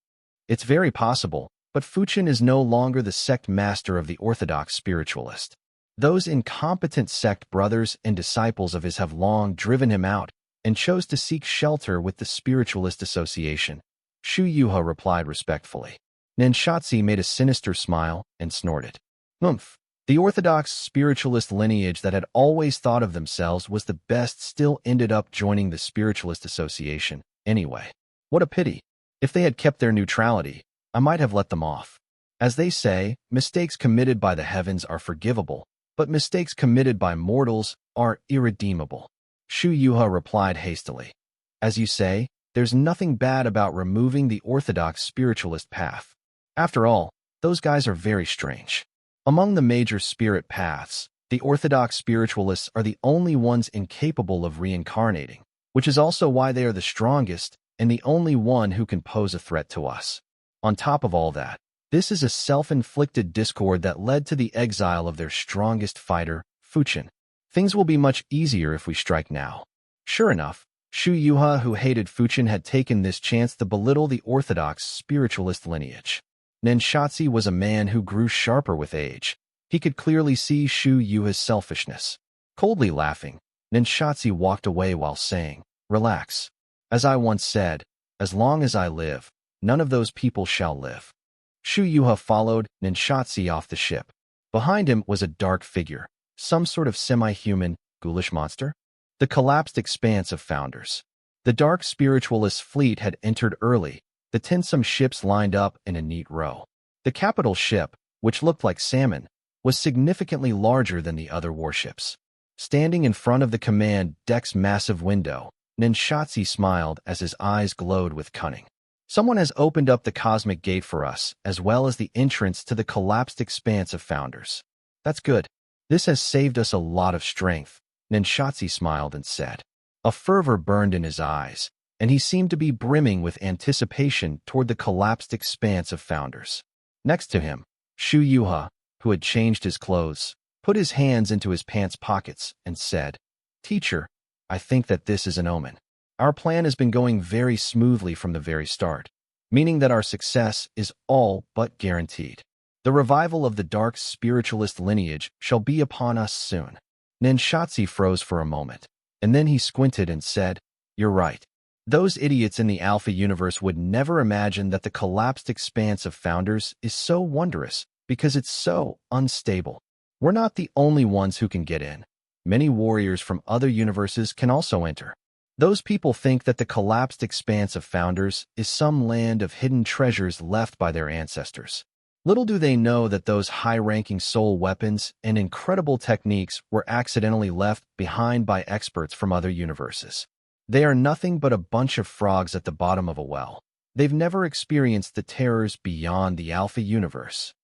"It's very possible, but Fuchin is no longer the sect master of the Orthodox spiritualist. Those incompetent sect brothers and disciples of his have long driven him out and chose to seek shelter with the Spiritualist Association." Shu Yuha replied respectfully. Nenshatsi made a sinister smile and snorted. "Humph. The Orthodox spiritualist lineage that had always thought of themselves was the best still ended up joining the Spiritualist Association, anyway. What a pity. If they had kept their neutrality, I might have let them off. As they say, mistakes committed by the heavens are forgivable, but mistakes committed by mortals are irredeemable." Shu Yuha replied hastily. "As you say, there's nothing bad about removing the Orthodox spiritualist path. After all, those guys are very strange. Among the major spirit paths, the Orthodox spiritualists are the only ones incapable of reincarnating, which is also why they are the strongest and the only one who can pose a threat to us. On top of all that, this is a self-inflicted discord that led to the exile of their strongest fighter, Fuchin. Things will be much easier if we strike now." Sure enough, Shu Yuha, who hated Fuchin, had taken this chance to belittle the Orthodox spiritualist lineage. Nenshatsi was a man who grew sharper with age. He could clearly see Shu Yuha's selfishness. Coldly laughing, Nenshatsi walked away while saying, "Relax. As I once said, as long as I live, none of those people shall live." Shu Yuha followed Nenshatsi off the ship. Behind him was a dark figure, some sort of semi-human, ghoulish monster. The collapsed expanse of founders. The dark spiritualist fleet had entered early, the tinsome ships lined up in a neat row. The capital ship, which looked like salmon, was significantly larger than the other warships. Standing in front of the command deck's massive window, Ninshatsi smiled as his eyes glowed with cunning. Someone has opened up the cosmic gate for us, as well as the entrance to the collapsed expanse of founders. That's good. This has saved us a lot of strength, Ninshatsi smiled and said. A fervor burned in his eyes, and he seemed to be brimming with anticipation toward the collapsed expanse of founders. Next to him, Shu Yuha, who had changed his clothes, put his hands into his pants pockets and said, "Teacher, I think that this is an omen. Our plan has been going very smoothly from the very start, meaning that our success is all but guaranteed. The revival of the dark spiritualist lineage shall be upon us soon." Ninshatsi froze for a moment, and then he squinted and said, "You're right. Those idiots in the Alpha universe would never imagine that the collapsed expanse of founders is so wondrous because it's so unstable. We're not the only ones who can get in. Many warriors from other universes can also enter. Those people think that the collapsed expanse of founders is some land of hidden treasures left by their ancestors. Little do they know that those high-ranking soul weapons and incredible techniques were accidentally left behind by experts from other universes. They are nothing but a bunch of frogs at the bottom of a well. They've never experienced the terrors beyond the Alpha universe."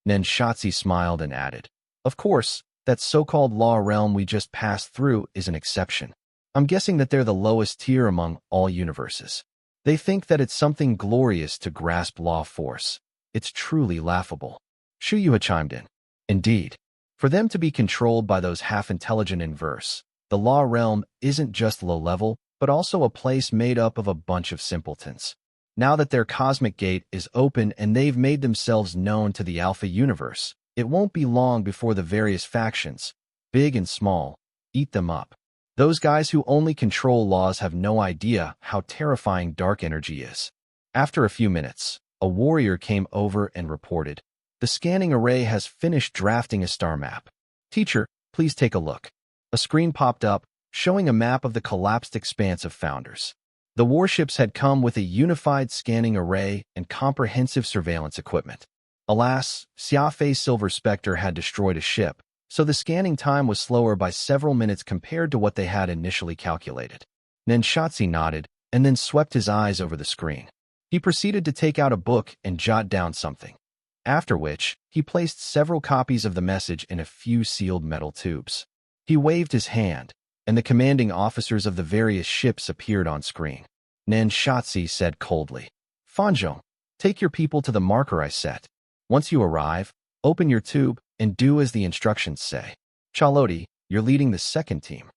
Ninshatsi smiled and added, "Of course, that so-called law realm we just passed through is an exception. I'm guessing that they're the lowest tier among all universes. They think that it's something glorious to grasp law force. It's truly laughable." Shu Yuha chimed in. "Indeed. For them to be controlled by those half-intelligent inverse, the law realm isn't just low-level, but also a place made up of a bunch of simpletons. Now that their cosmic gate is open and they've made themselves known to the Alpha universe, it won't be long before the various factions, big and small, eat them up. Those guys who only control laws have no idea how terrifying dark energy is." After a few minutes, a warrior came over and reported, "The scanning array has finished drafting a star map. Teacher, please take a look." A screen popped up, showing a map of the collapsed expanse of founders. The warships had come with a unified scanning array and comprehensive surveillance equipment. Alas, Xia Fei's Silver Spectre had destroyed a ship, so the scanning time was slower by several minutes compared to what they had initially calculated. Ninshatsi nodded and then swept his eyes over the screen. He proceeded to take out a book and jot down something, after which he placed several copies of the message in a few sealed metal tubes. He waved his hand, and the commanding officers of the various ships appeared on screen. Ninshatsi said coldly, "Fanzhong, take your people to the marker I set. Once you arrive, open your tube and do as the instructions say. Chaloti, you're leading the second team."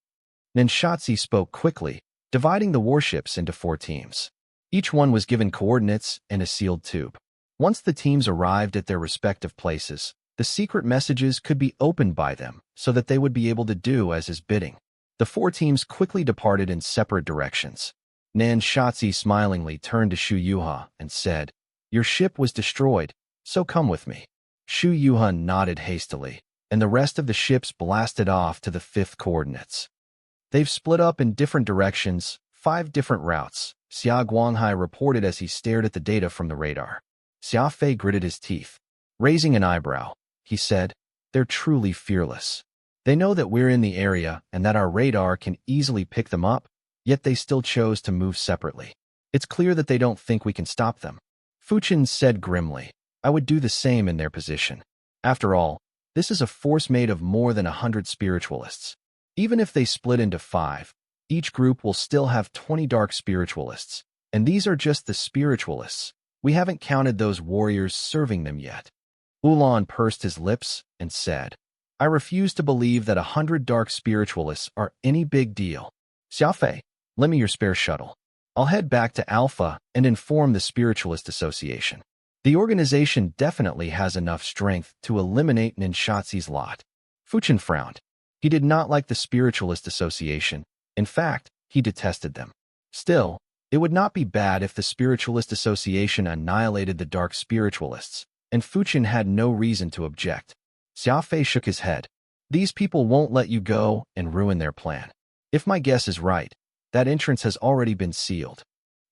Ninshatsi spoke quickly, dividing the warships into 4 teams. Each one was given coordinates and a sealed tube. Once the teams arrived at their respective places, the secret messages could be opened by them so that they would be able to do as his bidding. The 4 teams quickly departed in separate directions. Ninshatsi smilingly turned to Shu Yuha and said, "Your ship was destroyed, so come with me." Shu Yuha nodded hastily, and the rest of the ships blasted off to the 5th coordinates. "They've split up in different directions, 5 different routes," Xia Guanghai reported as he stared at the data from the radar. Xia Fei gritted his teeth. Raising an eyebrow, he said, "They're truly fearless. They know that we're in the area and that our radar can easily pick them up, yet they still chose to move separately. It's clear that they don't think we can stop them." Fuchin said grimly, "I would do the same in their position. After all, this is a force made of more than 100 spiritualists. Even if they split into 5, each group will still have 20 dark spiritualists, and these are just the spiritualists. We haven't counted those warriors serving them yet." Ulan pursed his lips and said, "I refuse to believe that 100 dark spiritualists are any big deal. Xia Fei, lend me your spare shuttle. I'll head back to Alpha and inform the Spiritualist Association. The organization definitely has enough strength to eliminate Ninshatsi's lot." Fuchin frowned. He did not like the Spiritualist Association. In fact, he detested them. Still, it would not be bad if the Spiritualist Association annihilated the dark spiritualists, and Fuchin had no reason to object. Xia Fei shook his head. These people won't let you go and ruin their plan. If my guess is right, that entrance has already been sealed.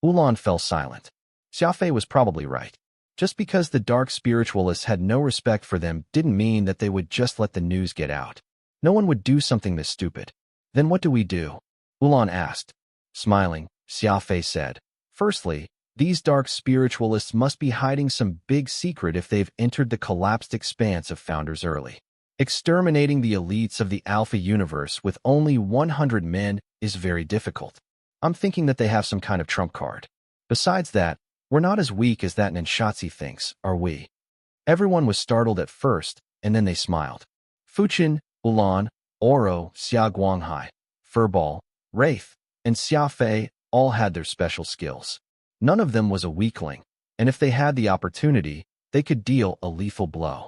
Ulan fell silent. Xia Fei was probably right. Just because the dark spiritualists had no respect for them didn't mean that they would just let the news get out. No one would do something this stupid. Then what do we do? Ulan asked. Smiling, Xia Fei said, firstly, these dark spiritualists must be hiding some big secret if they've entered the collapsed expanse of Founders early. Exterminating the elites of the Alpha universe with only 100 men is very difficult. I'm thinking that they have some kind of trump card. Besides that, we're not as weak as that Ninshatsi thinks, are we? Everyone was startled at first, and then they smiled. Fuchin, Ulan, Oro, Xia Guanghai, Furball, Wraith, and Xia Fei all had their special skills. None of them was a weakling, and if they had the opportunity, they could deal a lethal blow.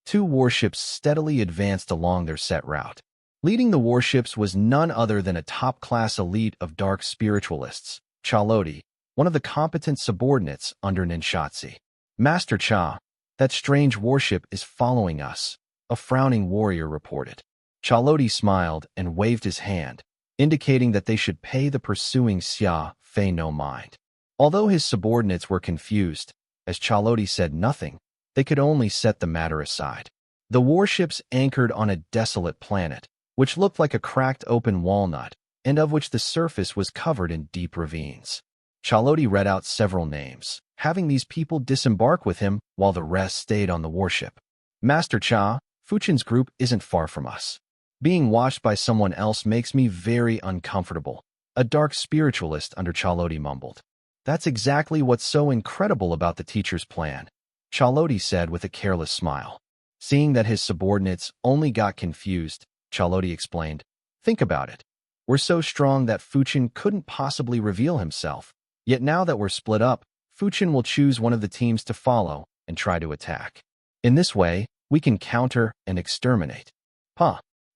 2 warships steadily advanced along their set route. Leading the warships was none other than a top-class elite of dark spiritualists, Chaloti, one of the competent subordinates under Ninshatsi. Master Cha, that strange warship is following us, a frowning warrior reported. Chaloti smiled and waved his hand, indicating that they should pay the pursuing Xia Fei no mind. Although his subordinates were confused, as Chaloti said nothing, they could only set the matter aside. The warships anchored on a desolate planet, which looked like a cracked open walnut, and of which the surface was covered in deep ravines. Chaloti read out several names, having these people disembark with him while the rest stayed on the warship. Master Cha, Fuchin's group isn't far from us. Being watched by someone else makes me very uncomfortable, a dark spiritualist under Chaloti mumbled. That's exactly what's so incredible about the teacher's plan, Chaloti said with a careless smile. Seeing that his subordinates only got confused, Chaloti explained, think about it. We're so strong that Fuchin couldn't possibly reveal himself. Yet now that we're split up, Fuchin will choose one of the teams to follow and try to attack. In this way, we can counter and exterminate.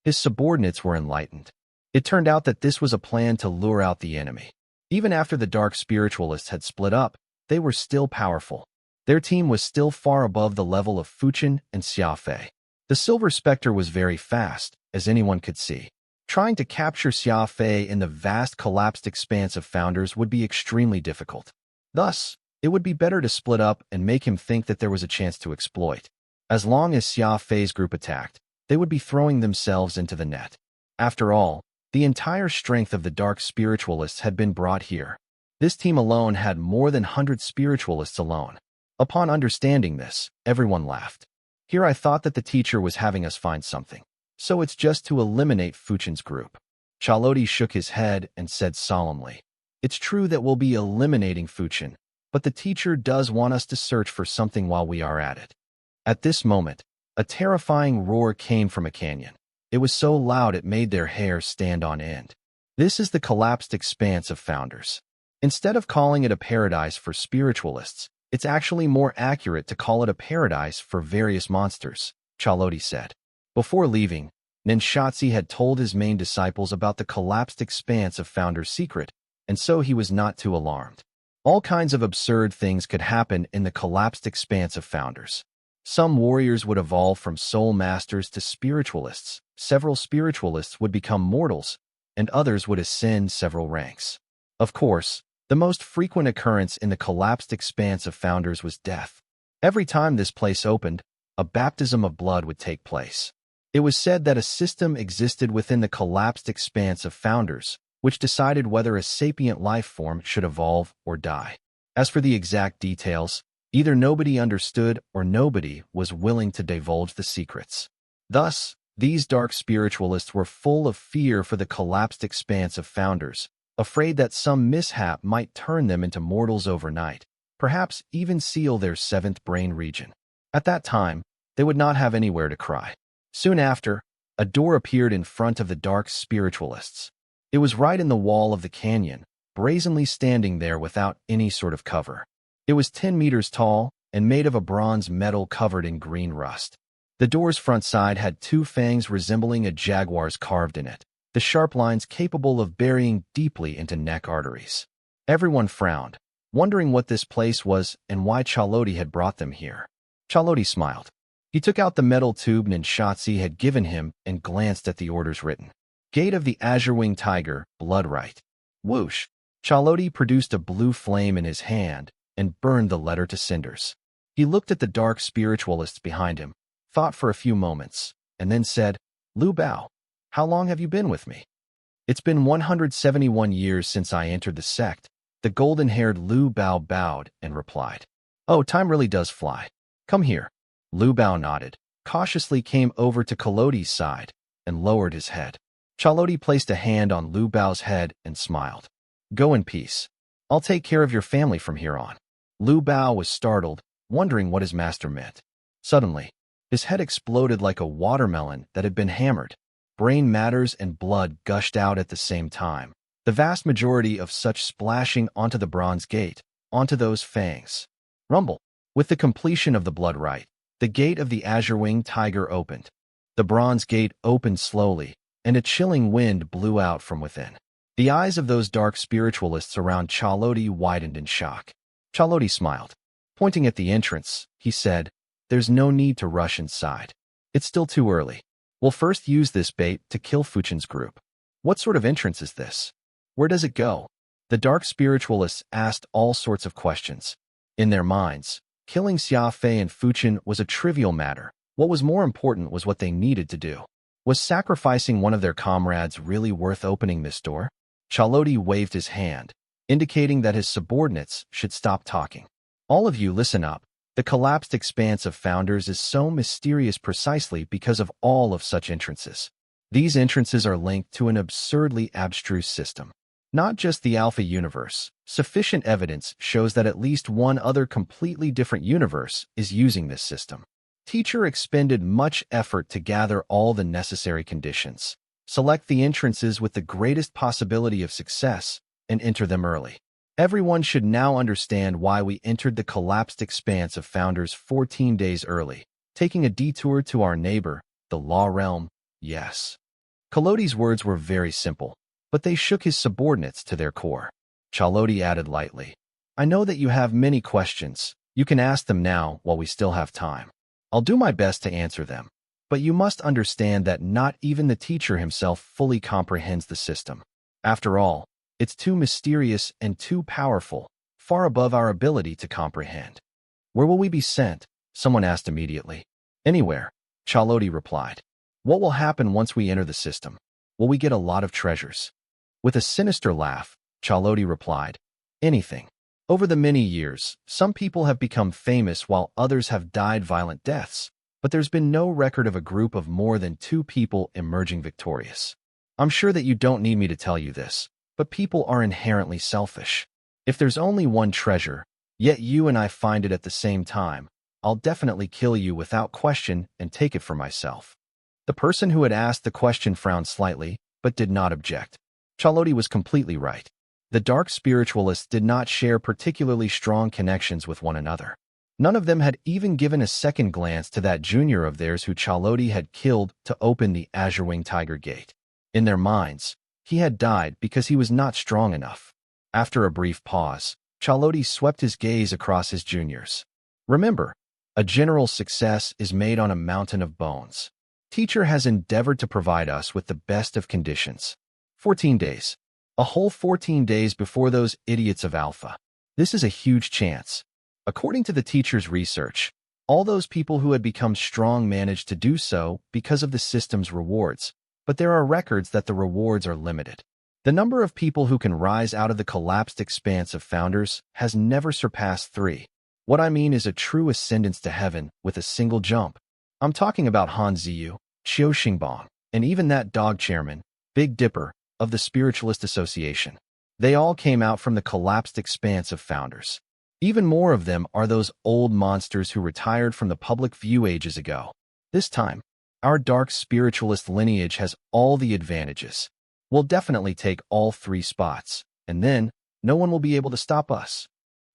His subordinates were enlightened. It turned out that this was a plan to lure out the enemy. Even after the dark spiritualists had split up, they were still powerful. Their team was still far above the level of Fuchin and Xia Fei. The Silver Spectre was very fast, as anyone could see. Trying to capture Xia Fei in the vast collapsed expanse of Founders would be extremely difficult. Thus, it would be better to split up and make him think that there was a chance to exploit. As long as Xia Fei's group attacked, they would be throwing themselves into the net. After all, the entire strength of the dark spiritualists had been brought here. This team alone had more than 100 spiritualists alone. Upon understanding this, everyone laughed. Here I thought that the teacher was having us find something. So it's just to eliminate Fuchin's group. Chaloti shook his head and said solemnly, it's true that we'll be eliminating Fuchin, but the teacher does want us to search for something while we are at it. At this moment, a terrifying roar came from a canyon. It was so loud it made their hair stand on end. This is the collapsed expanse of Founders. Instead of calling it a paradise for spiritualists, it's actually more accurate to call it a paradise for various monsters, Chaloti said. Before leaving, Ninshatsi had told his main disciples about the collapsed expanse of Founders' secret, and so he was not too alarmed. All kinds of absurd things could happen in the collapsed expanse of Founders. Some warriors would evolve from soul masters to spiritualists, several spiritualists would become mortals, and others would ascend several ranks. Of course, the most frequent occurrence in the collapsed expanse of Founders was death. Every time this place opened, a baptism of blood would take place. It was said that a system existed within the collapsed expanse of Founders, which decided whether a sapient life form should evolve or die. As for the exact details, either nobody understood or nobody was willing to divulge the secrets. Thus, these dark spiritualists were full of fear for the collapsed expanse of Founders, afraid that some mishap might turn them into mortals overnight, perhaps even seal their 7th brain region. At that time, they would not have anywhere to cry. Soon after, a door appeared in front of the dark spiritualists. It was right in the wall of the canyon, brazenly standing there without any sort of cover. It was 10 meters tall and made of a bronze metal covered in green rust. The door's front side had 2 fangs resembling a jaguar's carved in it, the sharp lines capable of burying deeply into neck arteries. Everyone frowned, wondering what this place was and why Chaloti had brought them here. Chaloti smiled. He took out the metal tube Ninshatsi had given him and glanced at the orders written. Gate of the Azure-Winged Tiger, blood right. Whoosh! Chaloti produced a blue flame in his hand and burned the letter to cinders. He looked at the dark spiritualists behind him, thought for a few moments, and then said, Lu Bao, how long have you been with me? It's been 171 years since I entered the sect. The golden-haired Lu Bao bowed and replied, Oh, time really does fly. Come here. Lu Bao nodded, cautiously came over to Chaloti's side, and lowered his head. Chaloti placed a hand on Lu Bao's head and smiled. Go in peace. I'll take care of your family from here on. Lu Bao was startled, wondering what his master meant. Suddenly, his head exploded like a watermelon that had been hammered. Brain matters and blood gushed out at the same time. The vast majority of such splashing onto the bronze gate, onto those fangs. Rumble. With the completion of the blood rite, the gate of the Azure-Winged Tiger opened. The bronze gate opened slowly, and a chilling wind blew out from within. The eyes of those dark spiritualists around Chaloti widened in shock. Chaloti smiled. Pointing at the entrance, he said, There's no need to rush inside. It's still too early. We'll first use this bait to kill Fuchin's group. What sort of entrance is this? Where does it go? The dark spiritualists asked all sorts of questions. In their minds, killing Xia Fei and Fuchin was a trivial matter. What was more important was what they needed to do. Was sacrificing one of their comrades really worth opening this door? Chaloti waved his hand, indicating that his subordinates should stop talking. All of you listen up. The collapsed expanse of founders is so mysterious precisely because of all of such entrances. These entrances are linked to an absurdly abstruse system. Not just the Alpha universe. Sufficient evidence shows that at least one other completely different universe is using this system. Teacher expended much effort to gather all the necessary conditions. Select the entrances with the greatest possibility of success and enter them early. Everyone should now understand why we entered the collapsed expanse of founders 14 days early, taking a detour to our neighbor, the Law Realm. Yes. Chaloti's words were very simple, but they shook his subordinates to their core. Chaloti added lightly, I know that you have many questions. You can ask them now while we still have time. I'll do my best to answer them. But you must understand that not even the teacher himself fully comprehends the system. After all, it's too mysterious and too powerful, far above our ability to comprehend. Where will we be sent? Someone asked immediately. Anywhere, Chaloti replied. What will happen once we enter the system? Will we get a lot of treasures? With a sinister laugh, Chaloti replied. Anything. Over the many years, some people have become famous while others have died violent deaths, but there's been no record of a group of more than 2 people emerging victorious. I'm sure that you don't need me to tell you this, but people are inherently selfish. If there's only one treasure, yet you and I find it at the same time, I'll definitely kill you without question and take it for myself. The person who had asked the question frowned slightly, but did not object. Chaloti was completely right. The dark spiritualists did not share particularly strong connections with one another. None of them had even given a second glance to that junior of theirs who Chaloti had killed to open the Azure-Winged Tiger gate. In their minds, he had died because he was not strong enough. After a brief pause, Chaloti swept his gaze across his juniors. Remember, a general's success is made on a mountain of bones. Teacher has endeavored to provide us with the best of conditions. 14 days. A whole 14 days before those idiots of Alpha. This is a huge chance. According to the teacher's research, all those people who had become strong managed to do so because of the system's rewards. But there are records that the rewards are limited. The number of people who can rise out of the collapsed expanse of founders has never surpassed 3. What I mean is a true ascendance to heaven with a single jump. I'm talking about Han Ziyu, Qiu Xingbang, and even that dog chairman, Big Dipper, of the Spiritualist Association. They all came out from the collapsed expanse of founders. Even more of them are those old monsters who retired from the public view ages ago. This time, our dark spiritualist lineage has all the advantages. We'll definitely take all 3 spots, and then no one will be able to stop us.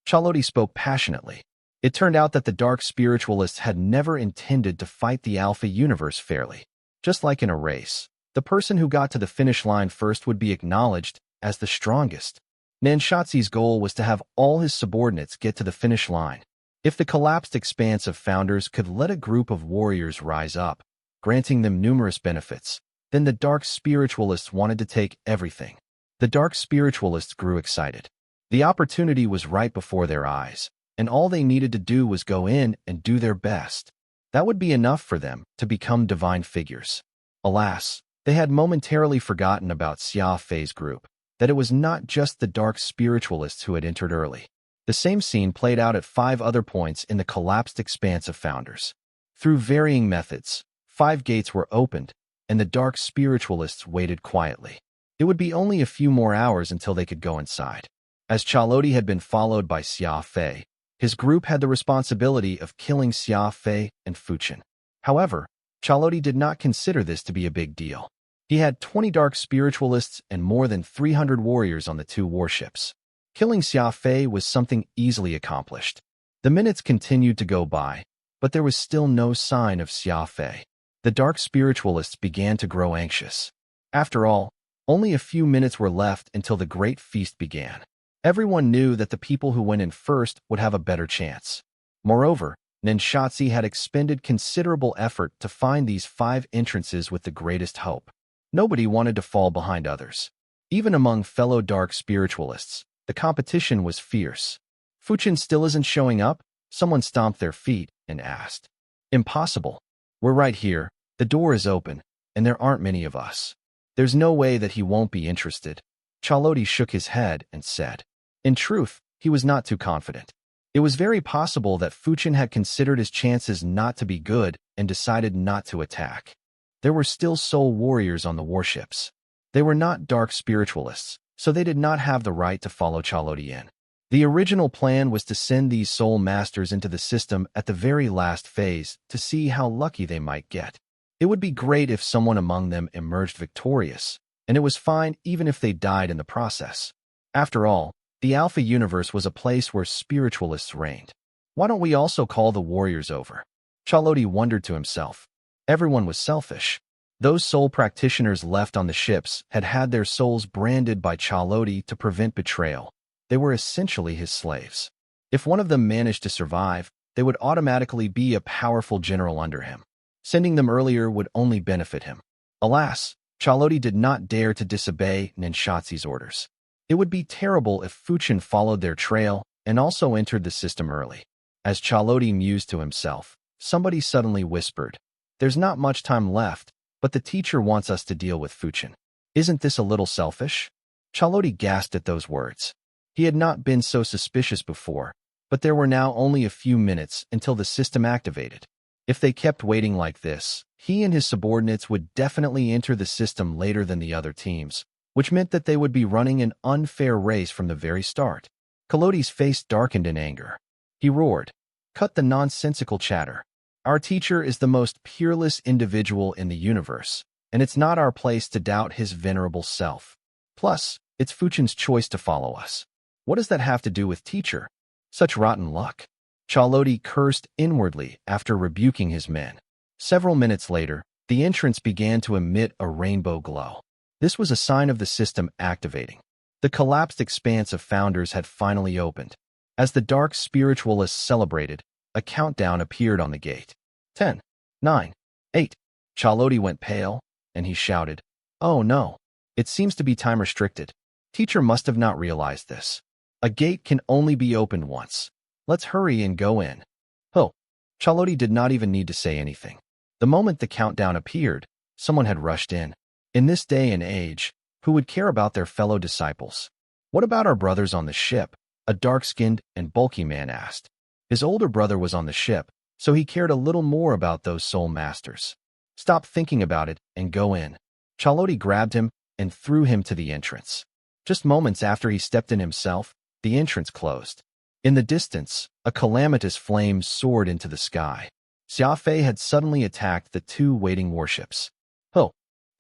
Chaloti spoke passionately. It turned out that the dark spiritualists had never intended to fight the Alpha universe fairly. Just like in a race, the person who got to the finish line first would be acknowledged as the strongest. Nanshatzi's goal was to have all his subordinates get to the finish line. If the collapsed expanse of founders could let a group of warriors rise up, granting them numerous benefits, then the dark spiritualists wanted to take everything. The dark spiritualists grew excited. The opportunity was right before their eyes, and all they needed to do was go in and do their best. That would be enough for them to become divine figures. Alas, they had momentarily forgotten about Xia Fei's group, that it was not just the dark spiritualists who had entered early. The same scene played out at 5 other points in the collapsed expanse of founders. Through varying methods, 5 gates were opened, and the dark spiritualists waited quietly. It would be only a few more hours until they could go inside. As Chaloti had been followed by Xia Fei, his group had the responsibility of killing Xia Fei and Fuchen. However, Chaloti did not consider this to be a big deal. He had 20 dark spiritualists and more than 300 warriors on the 2 warships. Killing Xia Fei was something easily accomplished. The minutes continued to go by, but there was still no sign of Xia Fei. The dark spiritualists began to grow anxious. After all, only a few minutes were left until the great feast began. Everyone knew that the people who went in first would have a better chance. Moreover, Nenshatsi had expended considerable effort to find these 5 entrances with the greatest hope. Nobody wanted to fall behind others. Even among fellow dark spiritualists, the competition was fierce. Fuchen still isn't showing up? Someone stomped their feet and asked. Impossible. We're right here, the door is open, and there aren't many of us. There's no way that he won't be interested. Chaloti shook his head and said. In truth, he was not too confident. It was very possible that Fuchen had considered his chances not to be good and decided not to attack. There were still soul warriors on the warships. They were not dark spiritualists, so they did not have the right to follow Chaloti in. The original plan was to send these soul masters into the system at the very last phase to see how lucky they might get. It would be great if someone among them emerged victorious, and it was fine even if they died in the process. After all, the Alpha Universe was a place where spiritualists reigned. Why don't we also call the warriors over? Chaloti wondered to himself. Everyone was selfish. Those soul practitioners left on the ships had had their souls branded by Chaloti to prevent betrayal. They were essentially his slaves. If one of them managed to survive, they would automatically be a powerful general under him. Sending them earlier would only benefit him. Alas, Chaloti did not dare to disobey Nenshatsi's orders. It would be terrible if Fuchen followed their trail and also entered the system early. As Chaloti mused to himself, somebody suddenly whispered, There's not much time left, but the teacher wants us to deal with Fuchen. Isn't this a little selfish? Chaloti gasped at those words. He had not been so suspicious before, but there were now only a few minutes until the system activated. If they kept waiting like this, he and his subordinates would definitely enter the system later than the other teams, which meant that they would be running an unfair race from the very start. Chalodi's face darkened in anger. He roared, Cut the nonsensical chatter. Our teacher is the most peerless individual in the universe, and it's not our place to doubt his venerable self. Plus, it's Fuchen's choice to follow us. What does that have to do with teacher? Such rotten luck. Chaloti cursed inwardly after rebuking his men. Several minutes later, the entrance began to emit a rainbow glow. This was a sign of the system activating. The collapsed expanse of founders had finally opened. As the dark spiritualists celebrated, a countdown appeared on the gate. 10, 9, 8. Chaloti went pale, and he shouted, Oh no, it seems to be time restricted. Teacher must have not realized this. A gate can only be opened once. Let's hurry and go in. Oh, Chaloti did not even need to say anything. The moment the countdown appeared, someone had rushed in. In this day and age, who would care about their fellow disciples? What about our brothers on the ship? A dark-skinned and bulky man asked. His older brother was on the ship, so he cared a little more about those soul masters. Stop thinking about it and go in. Chaloti grabbed him and threw him to the entrance. Just moments after he stepped in himself, the entrance closed. In the distance, a calamitous flame soared into the sky. Xia Fei had suddenly attacked the 2 waiting warships. Oh!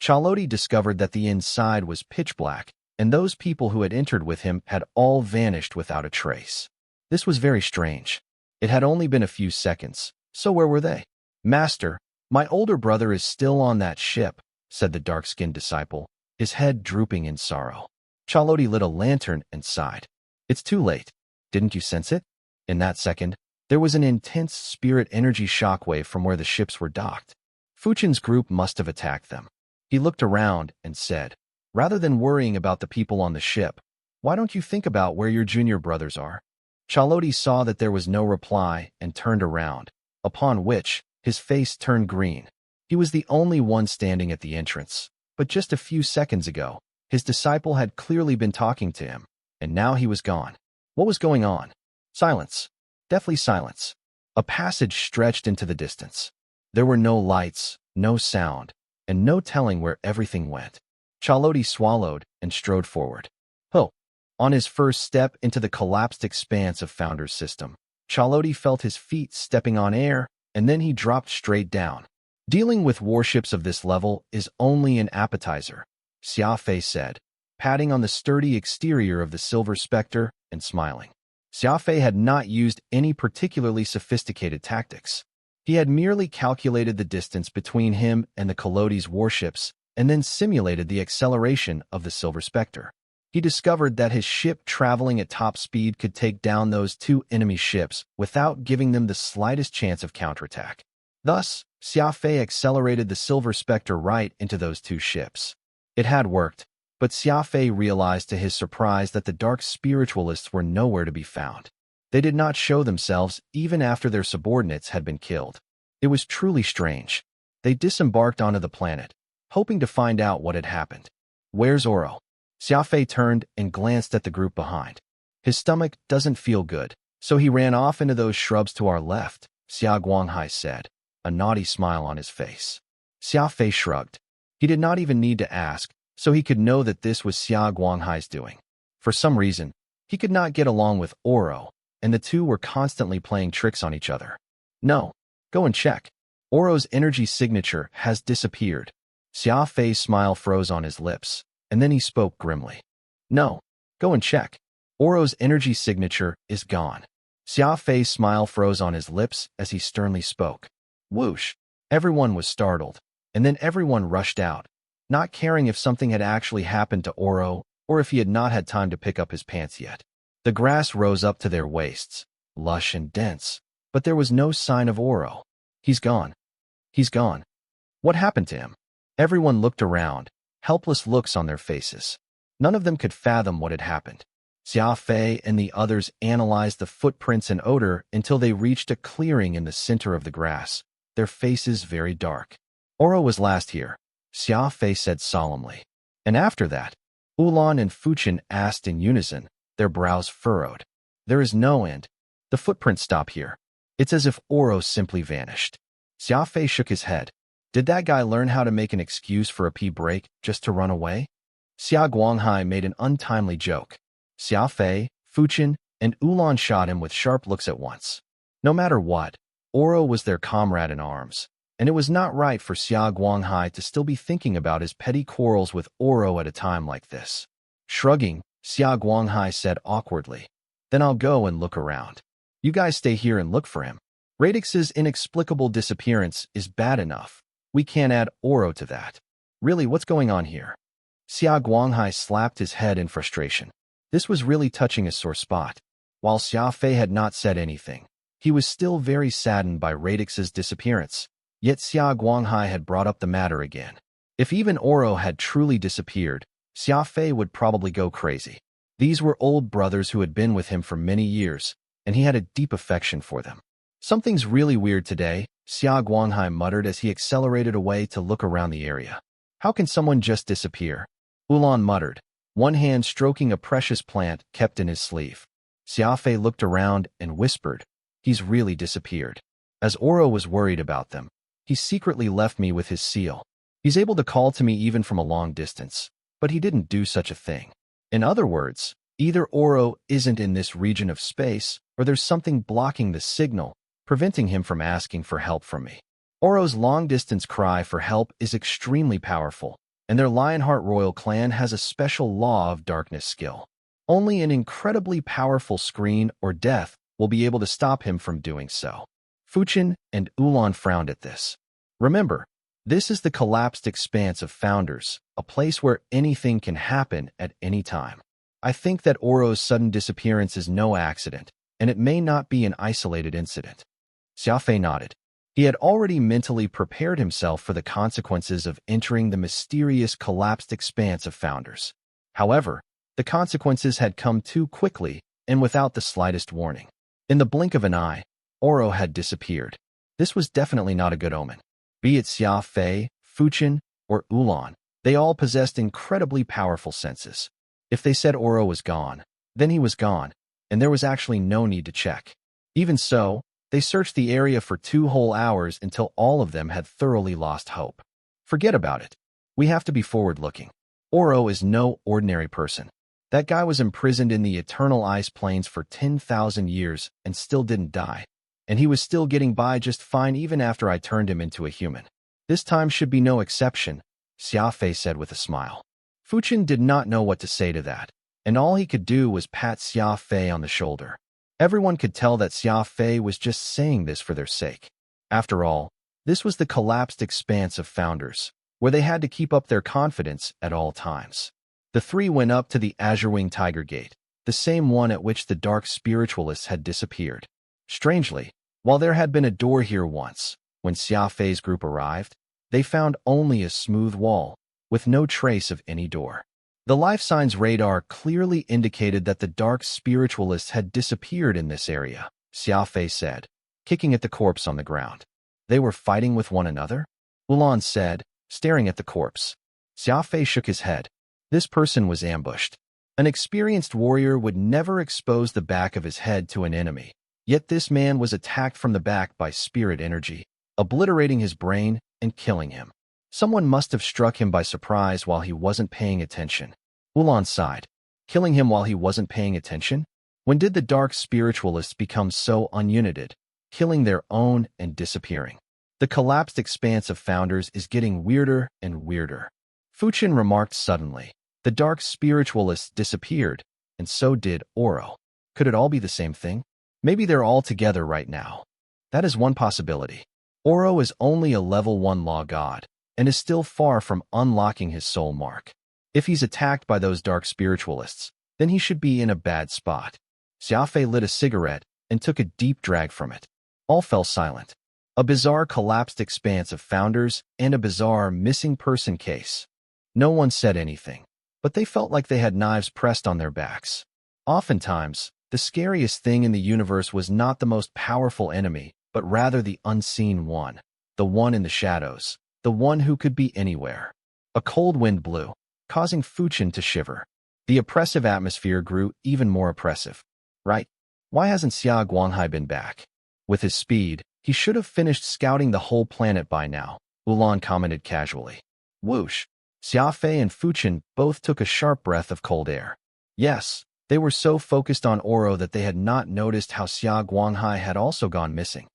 Chaloti discovered that the inside was pitch black, and those people who had entered with him had all vanished without a trace. This was very strange. It had only been a few seconds, so where were they? Master, my older brother is still on that ship, said the dark-skinned disciple, his head drooping in sorrow. Chaloti lit a lantern and sighed. It's too late. Didn't you sense it? In that second, There was an intense spirit energy shockwave from where the ships were docked. Fuchin's group must have attacked them. He looked around and said, "Rather than worrying about the people on the ship, why don't you think about where your junior brothers are?" Chaloti saw that there was no reply and turned around, upon which his face turned green. He was the only one standing at the entrance, but just a few seconds ago, his disciple had clearly been talking to him, and now he was gone. What was going on? Silence. Deathly silence. A passage stretched into the distance. There were no lights, no sound, and no telling where everything went. Chaloti swallowed and strode forward. Oh! On his first step into the collapsed expanse of Founder's system, Chaloti felt his feet stepping on air, and then he dropped straight down. Dealing with warships of this level is only an appetizer, Xia Fei said, patting on the sturdy exterior of the Silver Spectre and smiling. Xia Fei had not used any particularly sophisticated tactics. He had merely calculated the distance between him and the Colodi's warships and then simulated the acceleration of the Silver Spectre. He discovered that his ship traveling at top speed could take down those two enemy ships without giving them the slightest chance of counterattack. Thus, Xia Fei accelerated the Silver Spectre right into those two ships. It had worked, but Xia Fei realized to his surprise that the dark spiritualists were nowhere to be found. They did not show themselves even after their subordinates had been killed. It was truly strange. They disembarked onto the planet, hoping to find out what had happened. "Where's Oro?" Xia Fei turned and glanced at the group behind. "His stomach doesn't feel good, so he ran off into those shrubs to our left," Xia Guanghai said, a naughty smile on his face. Xia Fei shrugged. He did not even need to ask, so he could know that this was Xia Guanghai's doing. For some reason, he could not get along with Oro, and the two were constantly playing tricks on each other. "No, go and check. Oro's energy signature has disappeared." Xia Fei's smile froze on his lips, and then he spoke grimly. "No, go and check. Oro's energy signature is gone." Xia Fei's smile froze on his lips as he sternly spoke. Whoosh! Everyone was startled, and then everyone rushed out, not caring if something had actually happened to Oro or if he had not had time to pick up his pants yet. The grass rose up to their waists, lush and dense, but there was no sign of Oro. "He's gone. He's gone. What happened to him?" Everyone looked around, helpless looks on their faces. None of them could fathom what had happened. Xia Fei and the others analyzed the footprints and odor until they reached a clearing in the center of the grass, their faces very dark. "Oro was last here," Xia Fei said solemnly. And after that, Ulan and Fuchin asked in unison, their brows furrowed. "There is no end. The footprints stop here. It's as if Oro simply vanished." Xia Fei shook his head. Did that guy learn how to make an excuse for a pee break just to run away? Xia Guanghai made an untimely joke. Xia Fei, Fuchin, and Ulan shot him with sharp looks at once. No matter what, Oro was their comrade in arms, and it was not right for Xia Guanghai to still be thinking about his petty quarrels with Oro at a time like this. Shrugging, Xia Guanghai said awkwardly, "Then I'll go and look around. You guys stay here and look for him. Radix's inexplicable disappearance is bad enough. We can't add Oro to that. Really, what's going on here?" Xia Guanghai slapped his head in frustration. This was really touching a sore spot. While Xia Fei had not said anything, he was still very saddened by Radix's disappearance. Yet Xia Guanghai had brought up the matter again. If even Oro had truly disappeared, Xia Fei would probably go crazy. These were old brothers who had been with him for many years, and he had a deep affection for them. "Something's really weird today," Xia Guanghai muttered as he accelerated away to look around the area. "How can someone just disappear?" Ulan muttered, one hand stroking a precious plant kept in his sleeve. Xia Fei looked around and whispered, "He's really disappeared. As Oro was worried about them, he secretly left me with his seal. He's able to call to me even from a long distance, but he didn't do such a thing. In other words, either Oro isn't in this region of space, or there's something blocking the signal, preventing him from asking for help from me. Oro's long-distance cry for help is extremely powerful, and their Lionheart royal clan has a special law of darkness skill. Only an incredibly powerful screen or death will be able to stop him from doing so." Fuchin and Ulan frowned at this. Remember, this is the collapsed expanse of Founders, a place where anything can happen at any time. I think that Oro's sudden disappearance is no accident, and it may not be an isolated incident. Xia Fei nodded. He had already mentally prepared himself for the consequences of entering the mysterious collapsed expanse of founders. However, the consequences had come too quickly and without the slightest warning. In the blink of an eye, Oro had disappeared. This was definitely not a good omen. Be it Xia Fei, Fuchen, or Ulan, they all possessed incredibly powerful senses. If they said Oro was gone, then he was gone, and there was actually no need to check. Even so, they searched the area for 2 whole hours until all of them had thoroughly lost hope. Forget about it. We have to be forward-looking. Oro is no ordinary person. That guy was imprisoned in the eternal ice plains for 10,000 years and still didn't die. And he was still getting by just fine even after I turned him into a human. This time should be no exception, Xia Fei said with a smile. Fuchen did not know what to say to that, and all he could do was pat Xia Fei on the shoulder. Everyone could tell that Xia Fei was just saying this for their sake. After all, this was the collapsed expanse of founders, where they had to keep up their confidence at all times. The three went up to the Azure-Wing Tiger Gate, the same one at which the dark spiritualists had disappeared. Strangely, while there had been a door here once, when Xia Fei's group arrived, they found only a smooth wall, with no trace of any door. The life signs radar clearly indicated that the dark spiritualists had disappeared in this area, Xia Fei said, kicking at the corpse on the ground. They were fighting with one another? Ulan said, staring at the corpse. Xia Fei shook his head. This person was ambushed. An experienced warrior would never expose the back of his head to an enemy, yet this man was attacked from the back by spirit energy, obliterating his brain and killing him. Someone must have struck him by surprise while he wasn't paying attention. Ulan sighed. Killing him while he wasn't paying attention? When did the dark spiritualists become so ununited, killing their own and disappearing? The collapsed expanse of founders is getting weirder and weirder. Fuchen remarked suddenly. The dark spiritualists disappeared, and so did Oro. Could it all be the same thing? Maybe they're all together right now. That is one possibility. Oro is only a level 1 law god, and is still far from unlocking his soul mark. If he's attacked by those dark spiritualists, then he should be in a bad spot. Xia Fei lit a cigarette and took a deep drag from it. All fell silent. A bizarre collapsed expanse of founders and a bizarre missing person case. No one said anything, but they felt like they had knives pressed on their backs. Oftentimes, the scariest thing in the universe was not the most powerful enemy, but rather the unseen one, the one in the shadows, the one who could be anywhere. A cold wind blew, causing Fuchen to shiver. The oppressive atmosphere grew even more oppressive. Right? Why hasn't Xia Guanghai been back? With his speed, he should have finished scouting the whole planet by now, Ulan commented casually. Whoosh! Xia Fei and Fuchen both took a sharp breath of cold air. Yes, they were so focused on Oro that they had not noticed how Xia Guanghai had also gone missing.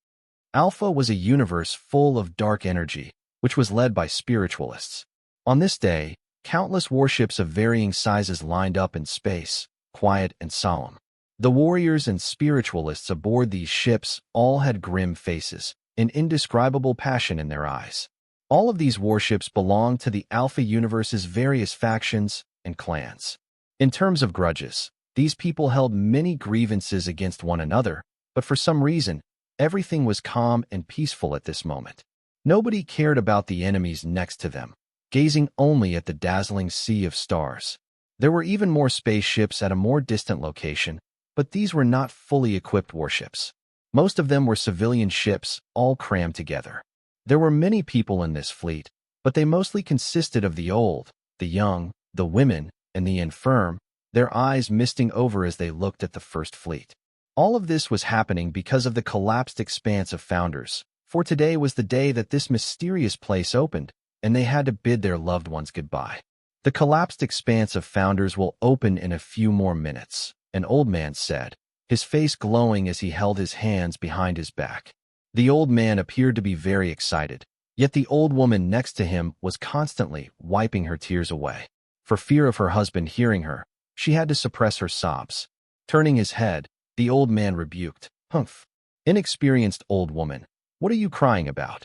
Alpha was a universe full of dark energy, which was led by spiritualists. On this day, countless warships of varying sizes lined up in space, quiet and solemn. The warriors and spiritualists aboard these ships all had grim faces, an indescribable passion in their eyes. All of these warships belonged to the Alpha universe's various factions and clans. In terms of grudges, these people held many grievances against one another, but for some reason, everything was calm and peaceful at this moment. Nobody cared about the enemies next to them, gazing only at the dazzling sea of stars. There were even more spaceships at a more distant location, but these were not fully equipped warships. Most of them were civilian ships, all crammed together. There were many people in this fleet, but they mostly consisted of the old, the young, the women, and the infirm, their eyes misting over as they looked at the first fleet. All of this was happening because of the collapsed expanse of founders, for today was the day that this mysterious place opened, and they had to bid their loved ones goodbye. The collapsed expanse of founders will open in a few more minutes, an old man said, his face glowing as he held his hands behind his back. The old man appeared to be very excited, yet the old woman next to him was constantly wiping her tears away. For fear of her husband hearing her, she had to suppress her sobs. Turning his head, the old man rebuked, "Humph! Inexperienced old woman, what are you crying about?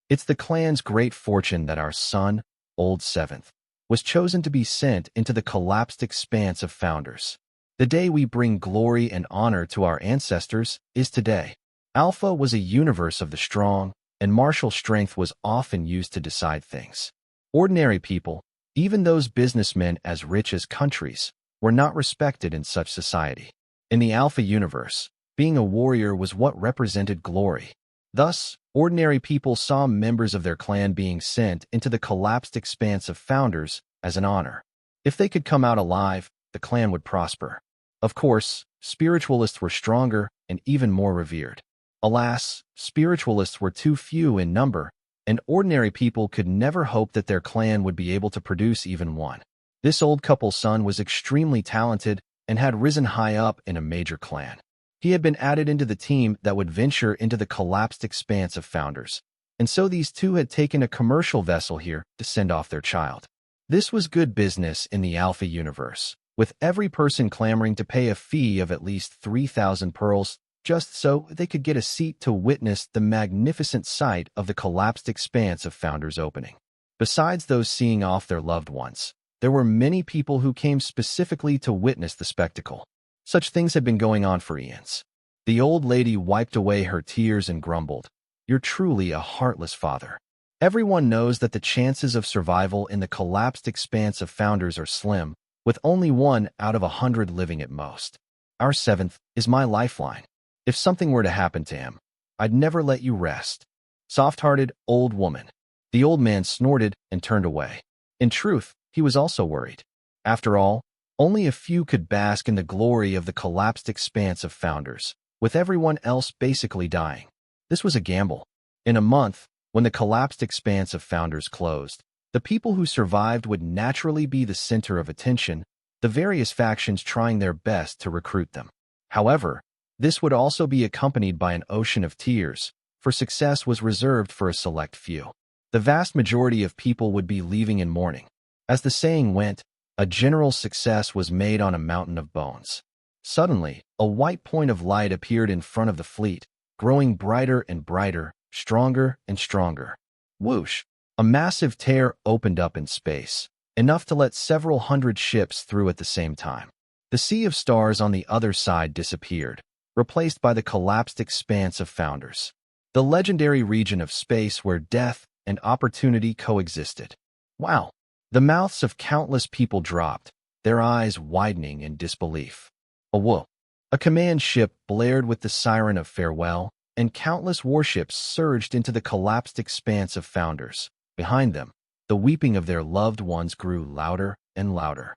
It's the clan's great fortune that our son, Old Seventh, was chosen to be sent into the collapsed expanse of founders. The day we bring glory and honor to our ancestors is today. Alpha was a universe of the strong, and martial strength was often used to decide things. Ordinary people, even those businessmen as rich as countries, were not respected in such society. In the Alpha universe, being a warrior was what represented glory. Thus, ordinary people saw members of their clan being sent into the collapsed expanse of founders as an honor. If they could come out alive, the clan would prosper. Of course, spiritualists were stronger and even more revered. Alas, spiritualists were too few in number, and ordinary people could never hope that their clan would be able to produce even one. This old couple's son was extremely talented and had risen high up in a major clan. He had been added into the team that would venture into the collapsed expanse of founders, and so these two had taken a commercial vessel here to send off their child. This was good business in the Alpha universe, with every person clamoring to pay a fee of at least 3,000 pearls just so they could get a seat to witness the magnificent sight of the collapsed expanse of founders opening. Besides those seeing off their loved ones, there were many people who came specifically to witness the spectacle. Such things had been going on for eons. The old lady wiped away her tears and grumbled, "You're truly a heartless father. Everyone knows that the chances of survival in the collapsed expanse of founders are slim, with only 1 out of 100 living at most. Our 7th is my lifeline. If something were to happen to him, I'd never let you rest." Soft-hearted old woman. The old man snorted and turned away. In truth, he was also worried. After all, only a few could bask in the glory of the collapsed expanse of founders, with everyone else basically dying. This was a gamble. In a month, when the collapsed expanse of founders closed, the people who survived would naturally be the center of attention, the various factions trying their best to recruit them. However, this would also be accompanied by an ocean of tears, for success was reserved for a select few. The vast majority of people would be leaving in mourning. As the saying went, a general success was made on a mountain of bones. Suddenly, a white point of light appeared in front of the fleet, growing brighter and brighter, stronger and stronger. Whoosh! A massive tear opened up in space, enough to let several hundred ships through at the same time. The sea of stars on the other side disappeared, replaced by the collapsed expanse of founders. The legendary region of space where death and opportunity coexisted. Wow! The mouths of countless people dropped, their eyes widening in disbelief. Whoa! A command ship blared with the siren of farewell, and countless warships surged into the collapsed expanse of founders. Behind them, the weeping of their loved ones grew louder and louder.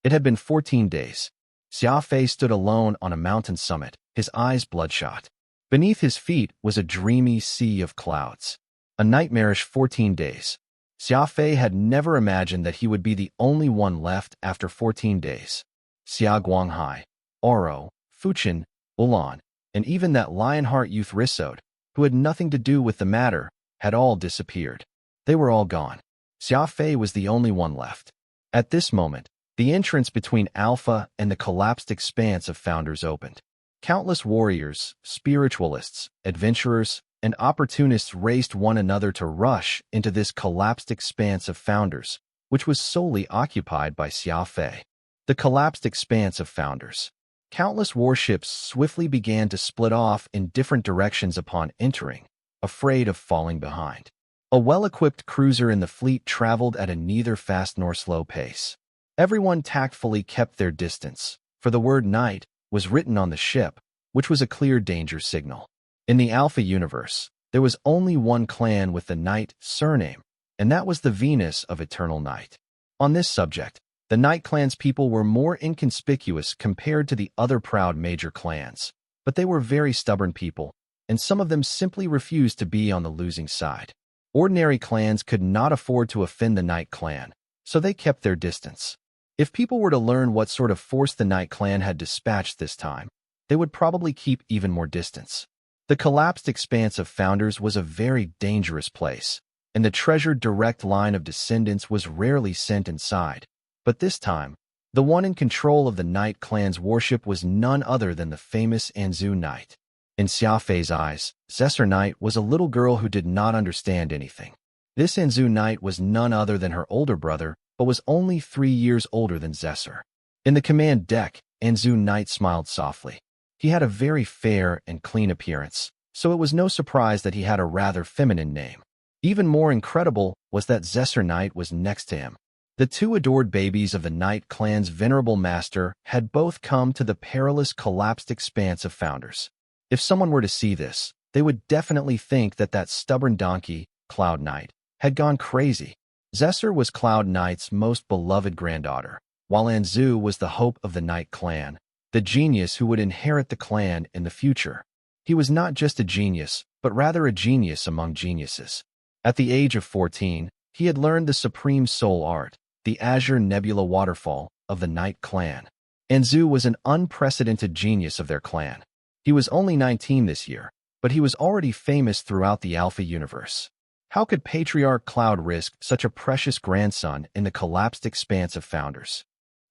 It had been 14 days. Xia Fei stood alone on a mountain summit, his eyes bloodshot. Beneath his feet was a dreamy sea of clouds. A nightmarish 14 days. Xia Fei had never imagined that he would be the only one left after 14 days. Xia Guanghai, Oro, Fuchin, Ulan, and even that Lionheart youth Risod, who had nothing to do with the matter, had all disappeared. They were all gone. Xia Fei was the only one left. At this moment, the entrance between Alpha and the collapsed expanse of founders opened. Countless warriors, spiritualists, adventurers, and opportunists raced one another to rush into this collapsed expanse of founders, which was solely occupied by Xia Fei. The collapsed expanse of founders. Countless warships swiftly began to split off in different directions upon entering, afraid of falling behind. A well-equipped cruiser in the fleet traveled at a neither fast nor slow pace. Everyone tactfully kept their distance, for the word night was written on the ship, which was a clear danger signal. In the Alpha universe, there was only one clan with the Night surname, and that was the Venus of Eternal Night. On this subject, the Night clan's people were more inconspicuous compared to the other proud major clans, but they were very stubborn people, and some of them simply refused to be on the losing side. Ordinary clans could not afford to offend the Night clan, so they kept their distance. If people were to learn what sort of force the Night clan had dispatched this time, they would probably keep even more distance. The collapsed expanse of founders was a very dangerous place, and the treasured direct line of descendants was rarely sent inside. But this time, the one in control of the Night clan's worship was none other than the famous Anzu Knight. In Xia Fei's eyes, Zesser Knight was a little girl who did not understand anything. This Anzu Knight was none other than her older brother, but was only 3 years older than Zesser. In the command deck, Anzu Knight smiled softly. He had a very fair and clean appearance, so it was no surprise that he had a rather feminine name. Even more incredible was that Zesser Knight was next to him. The two adored babies of the Knight clan's venerable master had both come to the perilous collapsed expanse of founders. If someone were to see this, they would definitely think that that stubborn donkey, Cloud Knight, had gone crazy. Zesser was Cloud Knight's most beloved granddaughter, while Anzu was the hope of the Knight clan, the genius who would inherit the clan in the future. He was not just a genius, but rather a genius among geniuses. At the age of 14, he had learned the supreme soul art, the Azure Nebula Waterfall, of the Knight clan. Anzu was an unprecedented genius of their clan. He was only 19 this year, but he was already famous throughout the Alpha universe. How could Patriarch Cloud risk such a precious grandson in the collapsed expanse of founders?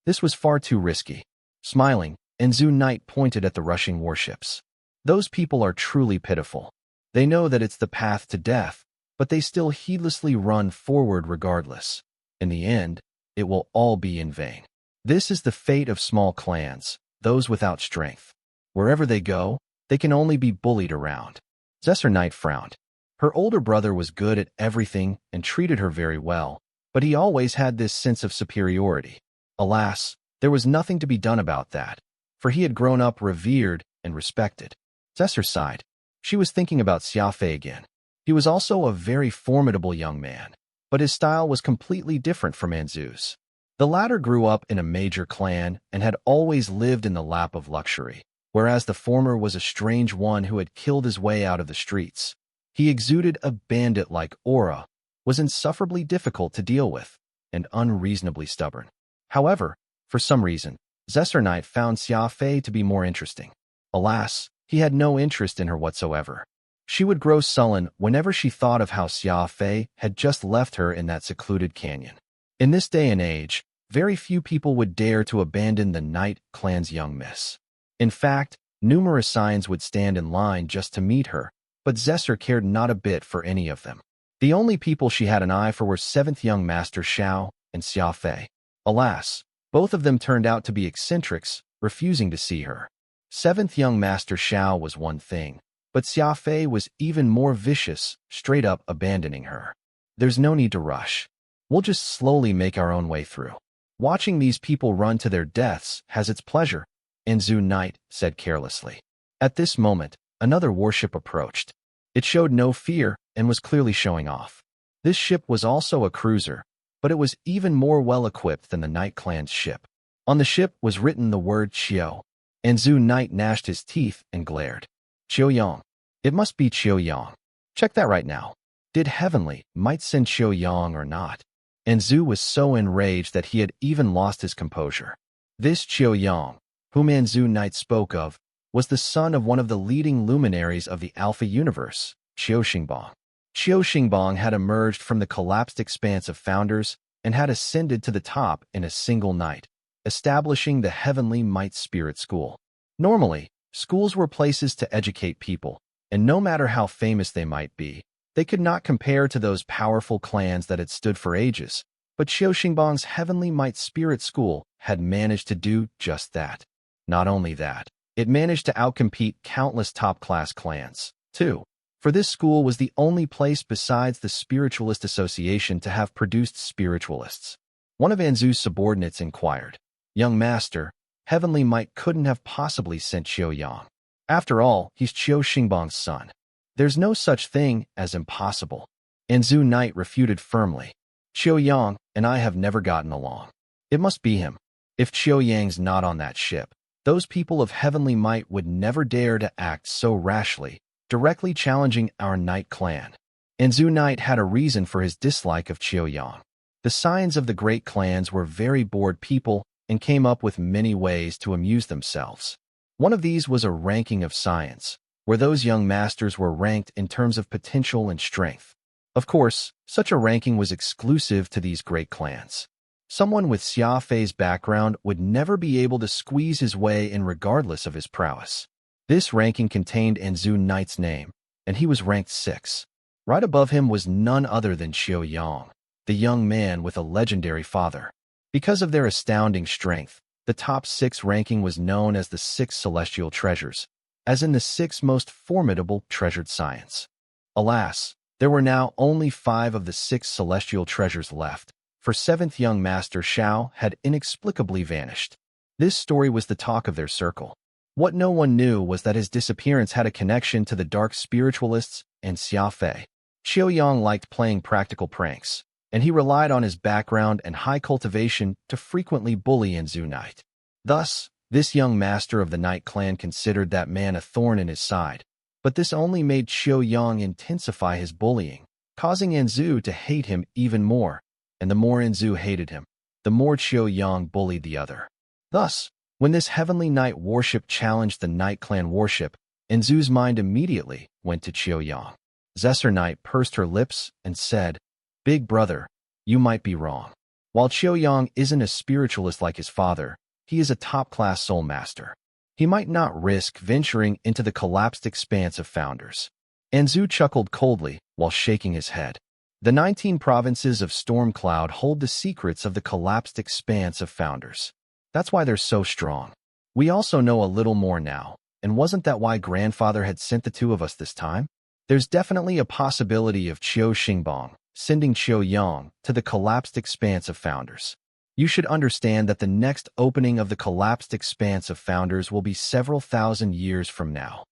This was far too risky. Smiling, Anzu Knight pointed at the rushing warships. Those people are truly pitiful. They know that it's the path to death, but they still heedlessly run forward regardless. In the end, it will all be in vain. This is the fate of small clans, those without strength. Wherever they go, they can only be bullied around. Zesser Knight frowned. Her older brother was good at everything and treated her very well, but he always had this sense of superiority. Alas, there was nothing to be done about that, for he had grown up revered and respected. Zesser sighed. She was thinking about Xia Fei again. He was also a very formidable young man, but his style was completely different from Anzu's. The latter grew up in a major clan and had always lived in the lap of luxury, whereas the former was a strange one who had killed his way out of the streets. He exuded a bandit-like aura, was insufferably difficult to deal with, and unreasonably stubborn. However, for some reason, Zesser Knight found Xia Fei to be more interesting. Alas, he had no interest in her whatsoever. She would grow sullen whenever she thought of how Xia Fei had just left her in that secluded canyon. In this day and age, very few people would dare to abandon the Knight clan's young miss. In fact, numerous signs would stand in line just to meet her, but Zesser cared not a bit for any of them. The only people she had an eye for were 7th young Master Xiao and Xia Fei. Alas, both of them turned out to be eccentrics, refusing to see her. 7th young Master Xiao was one thing, but Xia Fei was even more vicious, straight up abandoning her. There's no need to rush. We'll just slowly make our own way through. Watching these people run to their deaths has its pleasure, Anzu Knight said carelessly. At this moment, another warship approached. It showed no fear and was clearly showing off. This ship was also a cruiser, but it was even more well-equipped than the Knight clan's ship. On the ship was written the word Qiu. Anzu Knight gnashed his teeth and glared. Qiu Yang. It must be Qiu Yang. Check that right now. Did Heavenly might send Qiu Yang or not? Anzu was so enraged that he had even lost his composure. This Qiu Yang, whom Anzu Knight spoke of, was the son of one of the leading luminaries of the Alpha universe, Qiu Xingbang. Qiu Xingbang had emerged from the collapsed expanse of founders and had ascended to the top in a single night, establishing the Heavenly Might Spirit School. Normally, schools were places to educate people, and no matter how famous they might be, they could not compare to those powerful clans that had stood for ages. But Qiu Xingbang's Heavenly Might Spirit School had managed to do just that. Not only that, it managed to outcompete countless top-class clans, too. For this school was the only place besides the Spiritualist Association to have produced spiritualists. One of Anzu's subordinates inquired, "Young master, Heavenly Might couldn't have possibly sent Qiu Yang. After all, he's Qiu Xingbang's son. There's no such thing as impossible." Anzu Knight refuted firmly. "Qiu Yang and I have never gotten along. It must be him. If Qiu Yang's not on that ship, those people of Heavenly Might would never dare to act so rashly, directly challenging our Knight clan." Anzu Knight had a reason for his dislike of Qiu Yang. The Scions of the great clans were very bored people and came up with many ways to amuse themselves. One of these was a ranking of Scions, where those young masters were ranked in terms of potential and strength. Of course, such a ranking was exclusive to these great clans. Someone with Xia Fei's background would never be able to squeeze his way in regardless of his prowess. This ranking contained Anzu Knight's name, and he was ranked 6. Right above him was none other than Qiu Yang, the young man with a legendary father. Because of their astounding strength, The top 6 ranking was known as the 6 celestial treasures, as in the 6 most formidable treasured science. Alas, there were now only 5 of the 6 celestial treasures left, for 7th young Master Xiao had inexplicably vanished. This story was the talk of their circle. What no one knew was that his disappearance had a connection to the dark spiritualists and Xia Fei. Xiaoyang liked playing practical pranks, and he relied on his background and high cultivation to frequently bully Anzu Knight. Thus, this young master of the Night Clan considered that man a thorn in his side, but this only made Xiaoyang intensify his bullying, causing Anzu to hate him even more, and the more Anzu hated him, the more Xiaoyang bullied the other. Thus, when this heavenly night warship challenged the Night Clan warship, Anzu's mind immediately went to Xiaoyang. Zesser Knight pursed her lips and said, "Big brother, you might be wrong. While Xiaoyang isn't a spiritualist like his father, he is a top-class soul master. He might not risk venturing into the collapsed expanse of founders." Anzu chuckled coldly while shaking his head. The 19 provinces of Storm Cloud hold the secrets of the collapsed expanse of founders. That's why they're so strong. We also know a little more now, and wasn't that why grandfather had sent the 2 of us this time? There's definitely a possibility of Qiu Xingbang sending Xiaoyang to the collapsed expanse of founders. You should understand that the next opening of the collapsed expanse of founders will be several thousand years from now.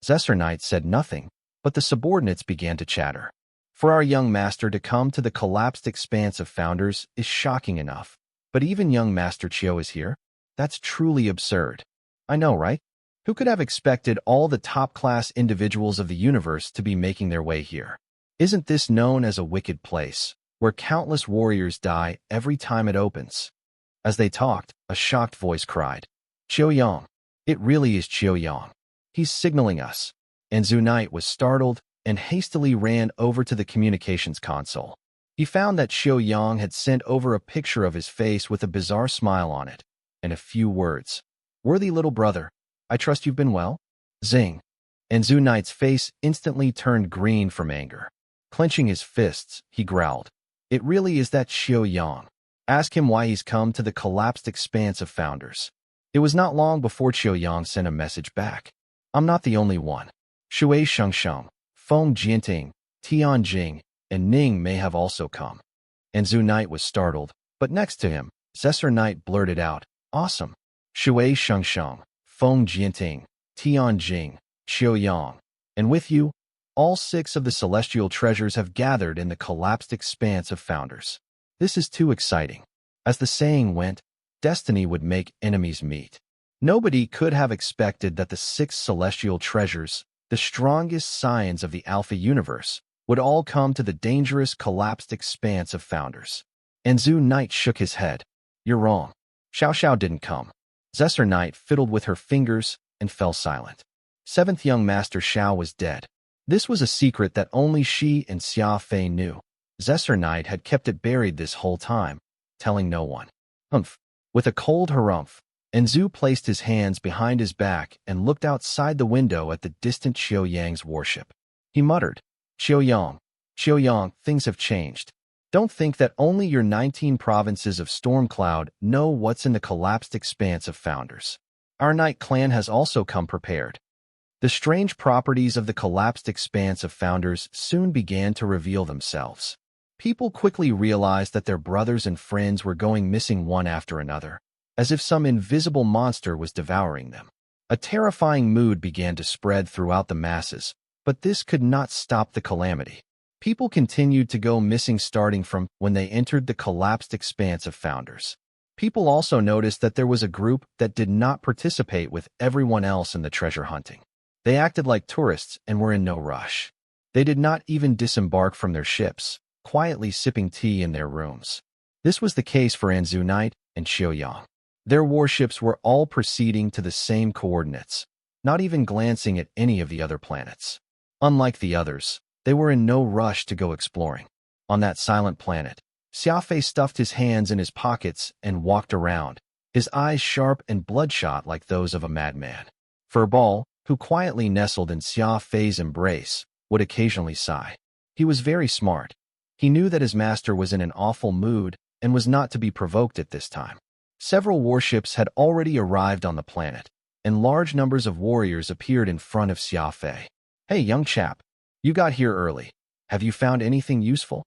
Zesser Knight said nothing, but the subordinates began to chatter. For our young master to come to the collapsed expanse of founders is shocking enough, but even young Master Qiu is here? That's truly absurd. I know, right? Who could have expected all the top-class individuals of the universe to be making their way here? Isn't this known as a wicked place, where countless warriors die every time it opens? As they talked, a shocked voice cried, "Xiaoyang! It really is Xiaoyang. He's signaling us." Anzu Knight was startled and hastily ran over to the communications console. He found that Xiaoyang had sent over a picture of his face with a bizarre smile on it, and a few words. "Worthy little brother, I trust you've been well?" Zing. Anzu Knight's face instantly turned green from anger. Clenching his fists, he growled, "It really is that Xiaoyang. Ask him why he's come to the collapsed expanse of founders." It was not long before Xiaoyang sent a message back. "I'm not the only one. Shui Shengsheng, Feng Jianting, Tianjing, and Ning may have also come." Anzu Knight was startled, but next to him, Zesser Knight blurted out, "Awesome. Shui Shengsheng, Feng Jianting, Tianjing, Xiaoyang, and with you, all 6 of the celestial treasures have gathered in the collapsed expanse of founders. This is too exciting." As the saying went, destiny would make enemies meet. Nobody could have expected that the 6 celestial treasures, the strongest scions of the Alpha universe, would all come to the dangerous collapsed expanse of founders. Anzu Knight shook his head. "You're wrong. Xiao Xiao didn't come." Zesser Knight fiddled with her fingers and fell silent. 7th young Master Xiao was dead. This was a secret that only she and Xia Fei knew. Zesser Knight had kept it buried this whole time, telling no one. Humph. With a cold harumph, Anzu placed his hands behind his back and looked outside the window at the distant Xiaoyang's warship. He muttered, "Xiaoyang, Xiaoyang, things have changed. Don't think that only your 19 provinces of Storm Cloud know what's in the collapsed expanse of founders. Our Night Clan has also come prepared." The strange properties of the collapsed expanse of founders soon began to reveal themselves. People quickly realized that their brothers and friends were going missing one after another, as if some invisible monster was devouring them. A terrifying mood began to spread throughout the masses, but this could not stop the calamity. People continued to go missing starting from when they entered the collapsed expanse of founders. People also noticed that there was a group that did not participate with everyone else in the treasure hunting. They acted like tourists and were in no rush. They did not even disembark from their ships, quietly sipping tea in their rooms. This was the case for Anzu Knight and Xiaoyang. Their warships were all proceeding to the same coordinates, not even glancing at any of the other planets. Unlike the others, they were in no rush to go exploring. On that silent planet, Xia Fei stuffed his hands in his pockets and walked around, his eyes sharp and bloodshot like those of a madman. Furball, who quietly nestled in Xia Fei's embrace, would occasionally sigh. He was very smart. He knew that his master was in an awful mood and was not to be provoked at this time. Several warships had already arrived on the planet, and large numbers of warriors appeared in front of Xia Fei. "Hey, young chap, you got here early. Have you found anything useful?"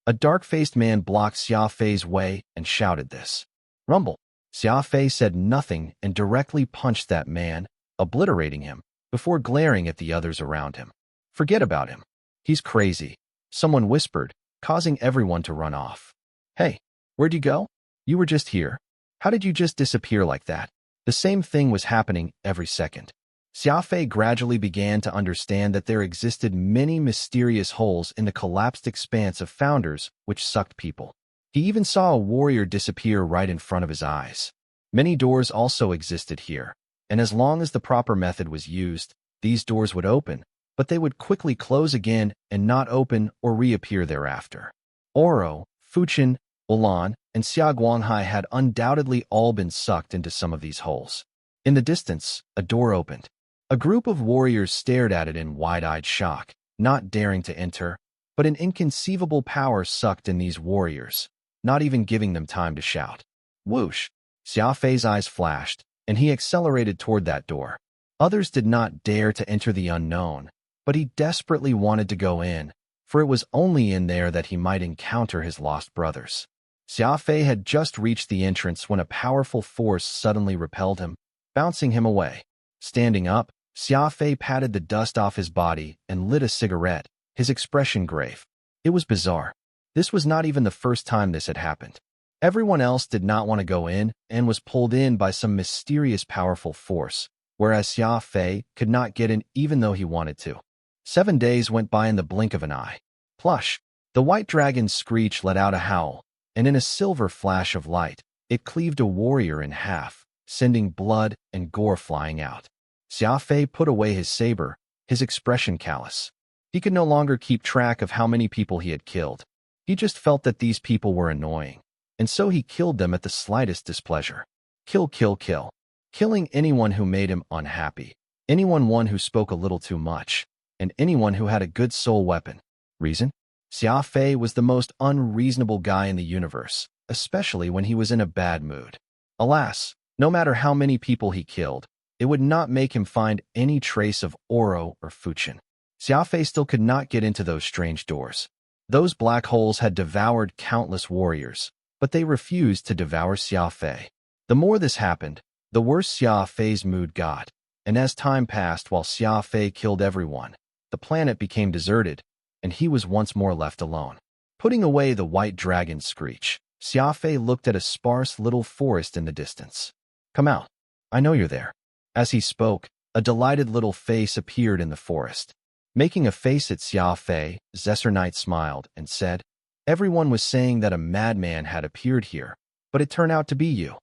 A dark-faced man blocked Xia Fei's way and shouted this. "Rumble." Xia Fei said nothing and directly punched that man, obliterating him, before glaring at the others around him. "Forget about him. He's crazy," someone whispered, causing everyone to run off. "Hey, where'd you go? You were just here. How did you just disappear like that?" The same thing was happening every second. Xia Fei gradually began to understand that there existed many mysterious holes in the collapsed expanse of founders which sucked people. He even saw a warrior disappear right in front of his eyes. Many doors also existed here, and as long as the proper method was used, these doors would open, but they would quickly close again and not open or reappear thereafter. Oro, Fuchin, Ulan, and Xia Guanghai had undoubtedly all been sucked into some of these holes. In the distance, a door opened. A group of warriors stared at it in wide-eyed shock, not daring to enter, but an inconceivable power sucked in these warriors, not even giving them time to shout. Whoosh! Xia Fei's eyes flashed, and he accelerated toward that door. Others did not dare to enter the unknown, but he desperately wanted to go in, for it was only in there that he might encounter his lost brothers. Xia Fei had just reached the entrance when a powerful force suddenly repelled him, bouncing him away. Standing up, Xia Fei patted the dust off his body and lit a cigarette, his expression grave. It was bizarre. This was not even the first time this had happened. Everyone else did not want to go in and was pulled in by some mysterious powerful force, whereas Xia Fei could not get in even though he wanted to. 7 days went by in the blink of an eye. Plush! The white dragon's screech let out a howl, and in a silver flash of light, it cleaved a warrior in half, sending blood and gore flying out. Xia Fei put away his saber, his expression callous. He could no longer keep track of how many people he had killed. He just felt that these people were annoying, and so he killed them at the slightest displeasure. Kill, kill, kill. Killing anyone who made him unhappy, anyone who spoke a little too much, and anyone who had a good soul weapon. Reason? Xia Fei was the most unreasonable guy in the universe, especially when he was in a bad mood. Alas, no matter how many people he killed, it would not make him find any trace of Oro or Fuchin. Xia Fei still could not get into those strange doors. Those black holes had devoured countless warriors, but they refused to devour Xia Fei. The more this happened, the worse Xia Fei's mood got, and as time passed while Xia Fei killed everyone, the planet became deserted, and he was once more left alone. Putting away the white dragon's screech, Xia Fei looked at a sparse little forest in the distance. "Come out. I know you're there." As he spoke, a delighted little face appeared in the forest. Making a face at Xia Fei, Zesser Knight smiled and said, "Everyone was saying that a madman had appeared here, but it turned out to be you."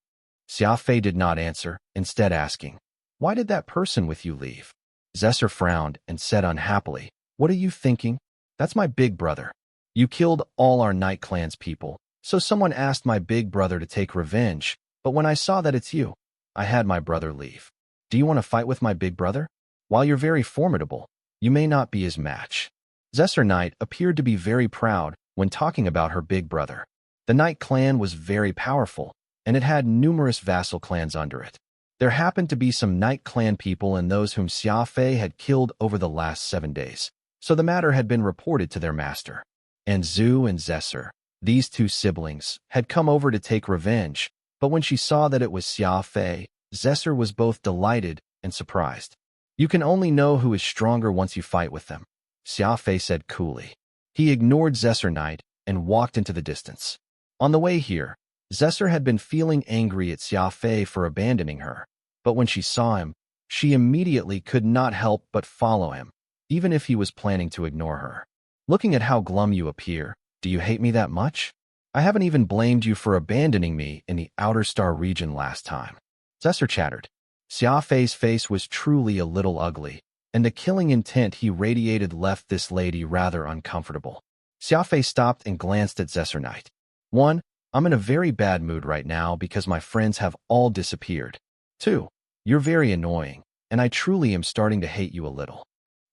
Xia Fei did not answer, instead asking, "Why did that person with you leave?" Zesser frowned and said unhappily, "What are you thinking? That's my big brother. You killed all our Night Clan's people, so someone asked my big brother to take revenge, but when I saw that it's you, I had my brother leave. Do you want to fight with my big brother? While you're very formidable, you may not be his match." Zesser Knight appeared to be very proud when talking about her big brother. The Night Clan was very powerful, and it had numerous vassal clans under it. There happened to be some Night Clan people and those whom Xia Fei had killed over the last 7 days, so the matter had been reported to their master. And Zhu and Zesser, these two siblings, had come over to take revenge, but when she saw that it was Xia Fei, Zesser was both delighted and surprised. "You can only know who is stronger once you fight with them," Xia Fei said coolly. He ignored Zesser Knight and walked into the distance. On the way here, Zesser had been feeling angry at Xia Fei for abandoning her, but when she saw him, she immediately could not help but follow him, even if he was planning to ignore her. "Looking at how glum you appear, do you hate me that much? I haven't even blamed you for abandoning me in the Outer Star region last time." Zesser chattered. Xia Fei's face was truly a little ugly, and the killing intent he radiated left this lady rather uncomfortable. Xia Fei stopped and glanced at Zesser Knight. 1. I'm in a very bad mood right now because my friends have all disappeared. 2. You're very annoying, and I truly am starting to hate you a little.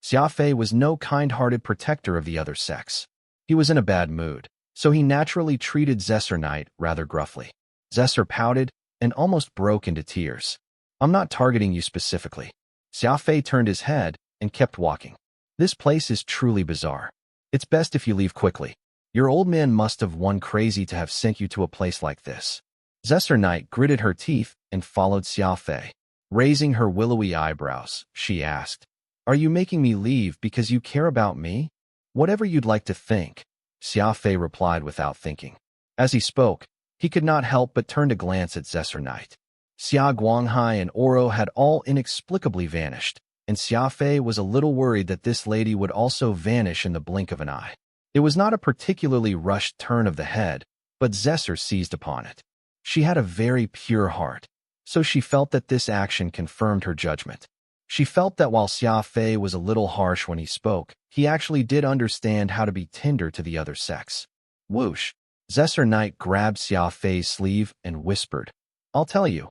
Xia Fei was no kind-hearted protector of the other sex. He was in a bad mood, so he naturally treated Zesser Knight rather gruffly. Zesser pouted, and almost broke into tears. I'm not targeting you specifically. Xia Fei turned his head and kept walking. This place is truly bizarre. It's best if you leave quickly. Your old man must have gone crazy to have sent you to a place like this. Zesser Knight gritted her teeth and followed Xia Fei. Raising her willowy eyebrows, she asked, "Are you making me leave because you care about me?" "Whatever you'd like to think," Xia Fei replied without thinking. As he spoke, he could not help but turn to glance at Zesser Knight. Xia Guanghai and Oro had all inexplicably vanished, and Xia Fei was a little worried that this lady would also vanish in the blink of an eye. It was not a particularly rushed turn of the head, but Zesser seized upon it. She had a very pure heart, so she felt that this action confirmed her judgment. She felt that while Xia Fei was a little harsh when he spoke, he actually did understand how to be tender to the other sex. Whoosh! Zesser Knight grabbed Xia Fei's sleeve and whispered, I'll tell you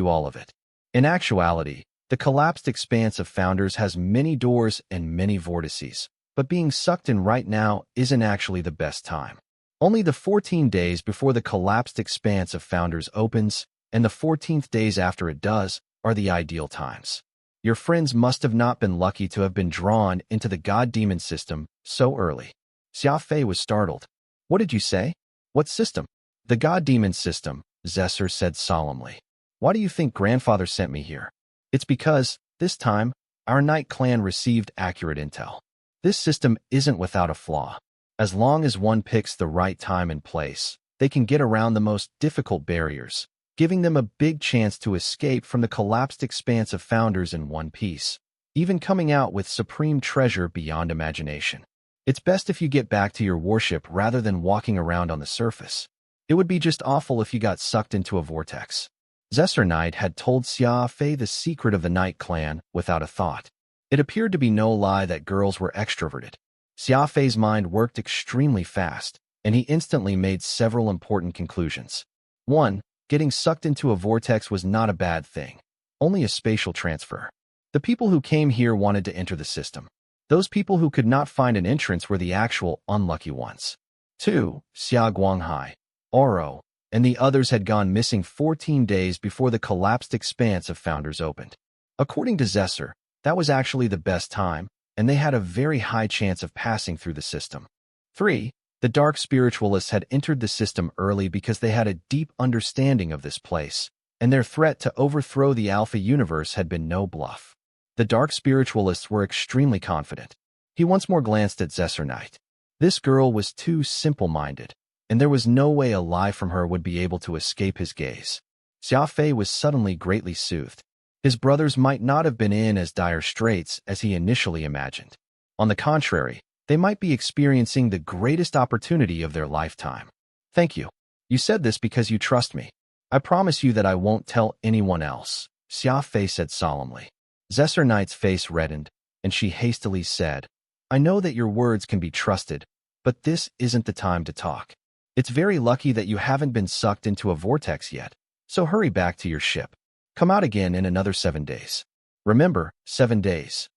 all of it." In actuality, the collapsed expanse of Founders has many doors and many vortices, but being sucked in right now isn't actually the best time. Only the 14 days before the collapsed expanse of Founders opens, and the 14th days after it does, are the ideal times. Your friends must have not been lucky to have been drawn into the God-Demon system so early. Xia Fei was startled. "What did you say? What system?" "The God-Demon system," Zesser said solemnly. "Why do you think grandfather sent me here?" "It's because, this time, our Knight clan received accurate intel. This system isn't without a flaw. As long as one picks the right time and place, they can get around the most difficult barriers, giving them a big chance to escape from the collapsed expanse of Founders in one piece, even coming out with supreme treasure beyond imagination. It's best if you get back to your warship rather than walking around on the surface. It would be just awful if you got sucked into a vortex." Zesser Knight had told Xia Fei the secret of the Knight clan without a thought. It appeared to be no lie that girls were extroverted. Xia Fei's mind worked extremely fast, and he instantly made several important conclusions. 1. Getting sucked into a vortex was not a bad thing, only a spatial transfer. The people who came here wanted to enter the system. Those people who could not find an entrance were the actual unlucky ones. 2. Xia Guanghai, Oro, and the others had gone missing 14 days before the collapsed expanse of Founders opened. According to Zesser, that was actually the best time, and they had a very high chance of passing through the system. 3. The Dark Spiritualists had entered the system early because they had a deep understanding of this place, and their threat to overthrow the Alpha Universe had been no bluff. The Dark Spiritualists were extremely confident. He once more glanced at Zesser Knight. This girl was too simple-minded, and there was no way a lie from her would be able to escape his gaze. Xia Fei was suddenly greatly soothed. His brothers might not have been in as dire straits as he initially imagined. On the contrary, they might be experiencing the greatest opportunity of their lifetime. "Thank you. You said this because you trust me. I promise you that I won't tell anyone else," Xia Fei said solemnly. Zesser Knight's face reddened, and she hastily said, "I know that your words can be trusted, but this isn't the time to talk. It's very lucky that you haven't been sucked into a vortex yet, so hurry back to your ship. Come out again in another 7 days. Remember, 7 days.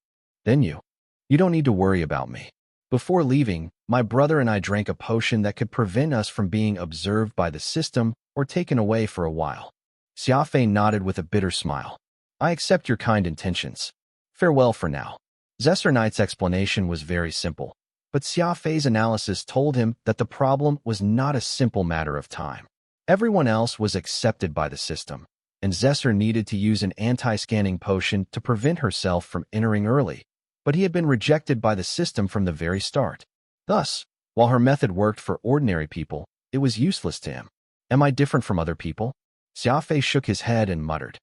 Then you don't need to worry about me." Before leaving, my brother and I drank a potion that could prevent us from being observed by the system or taken away for a while. Xia Fei nodded with a bitter smile. "I accept your kind intentions. Farewell for now." Zesser Knight's explanation was very simple, but Xia Fei's analysis told him that the problem was not a simple matter of time. Everyone else was accepted by the system, and Zesser needed to use an anti-scanning potion to prevent herself from entering early, but he had been rejected by the system from the very start. Thus, while her method worked for ordinary people, it was useless to him. "Am I different from other people?" Xia Fei shook his head and muttered.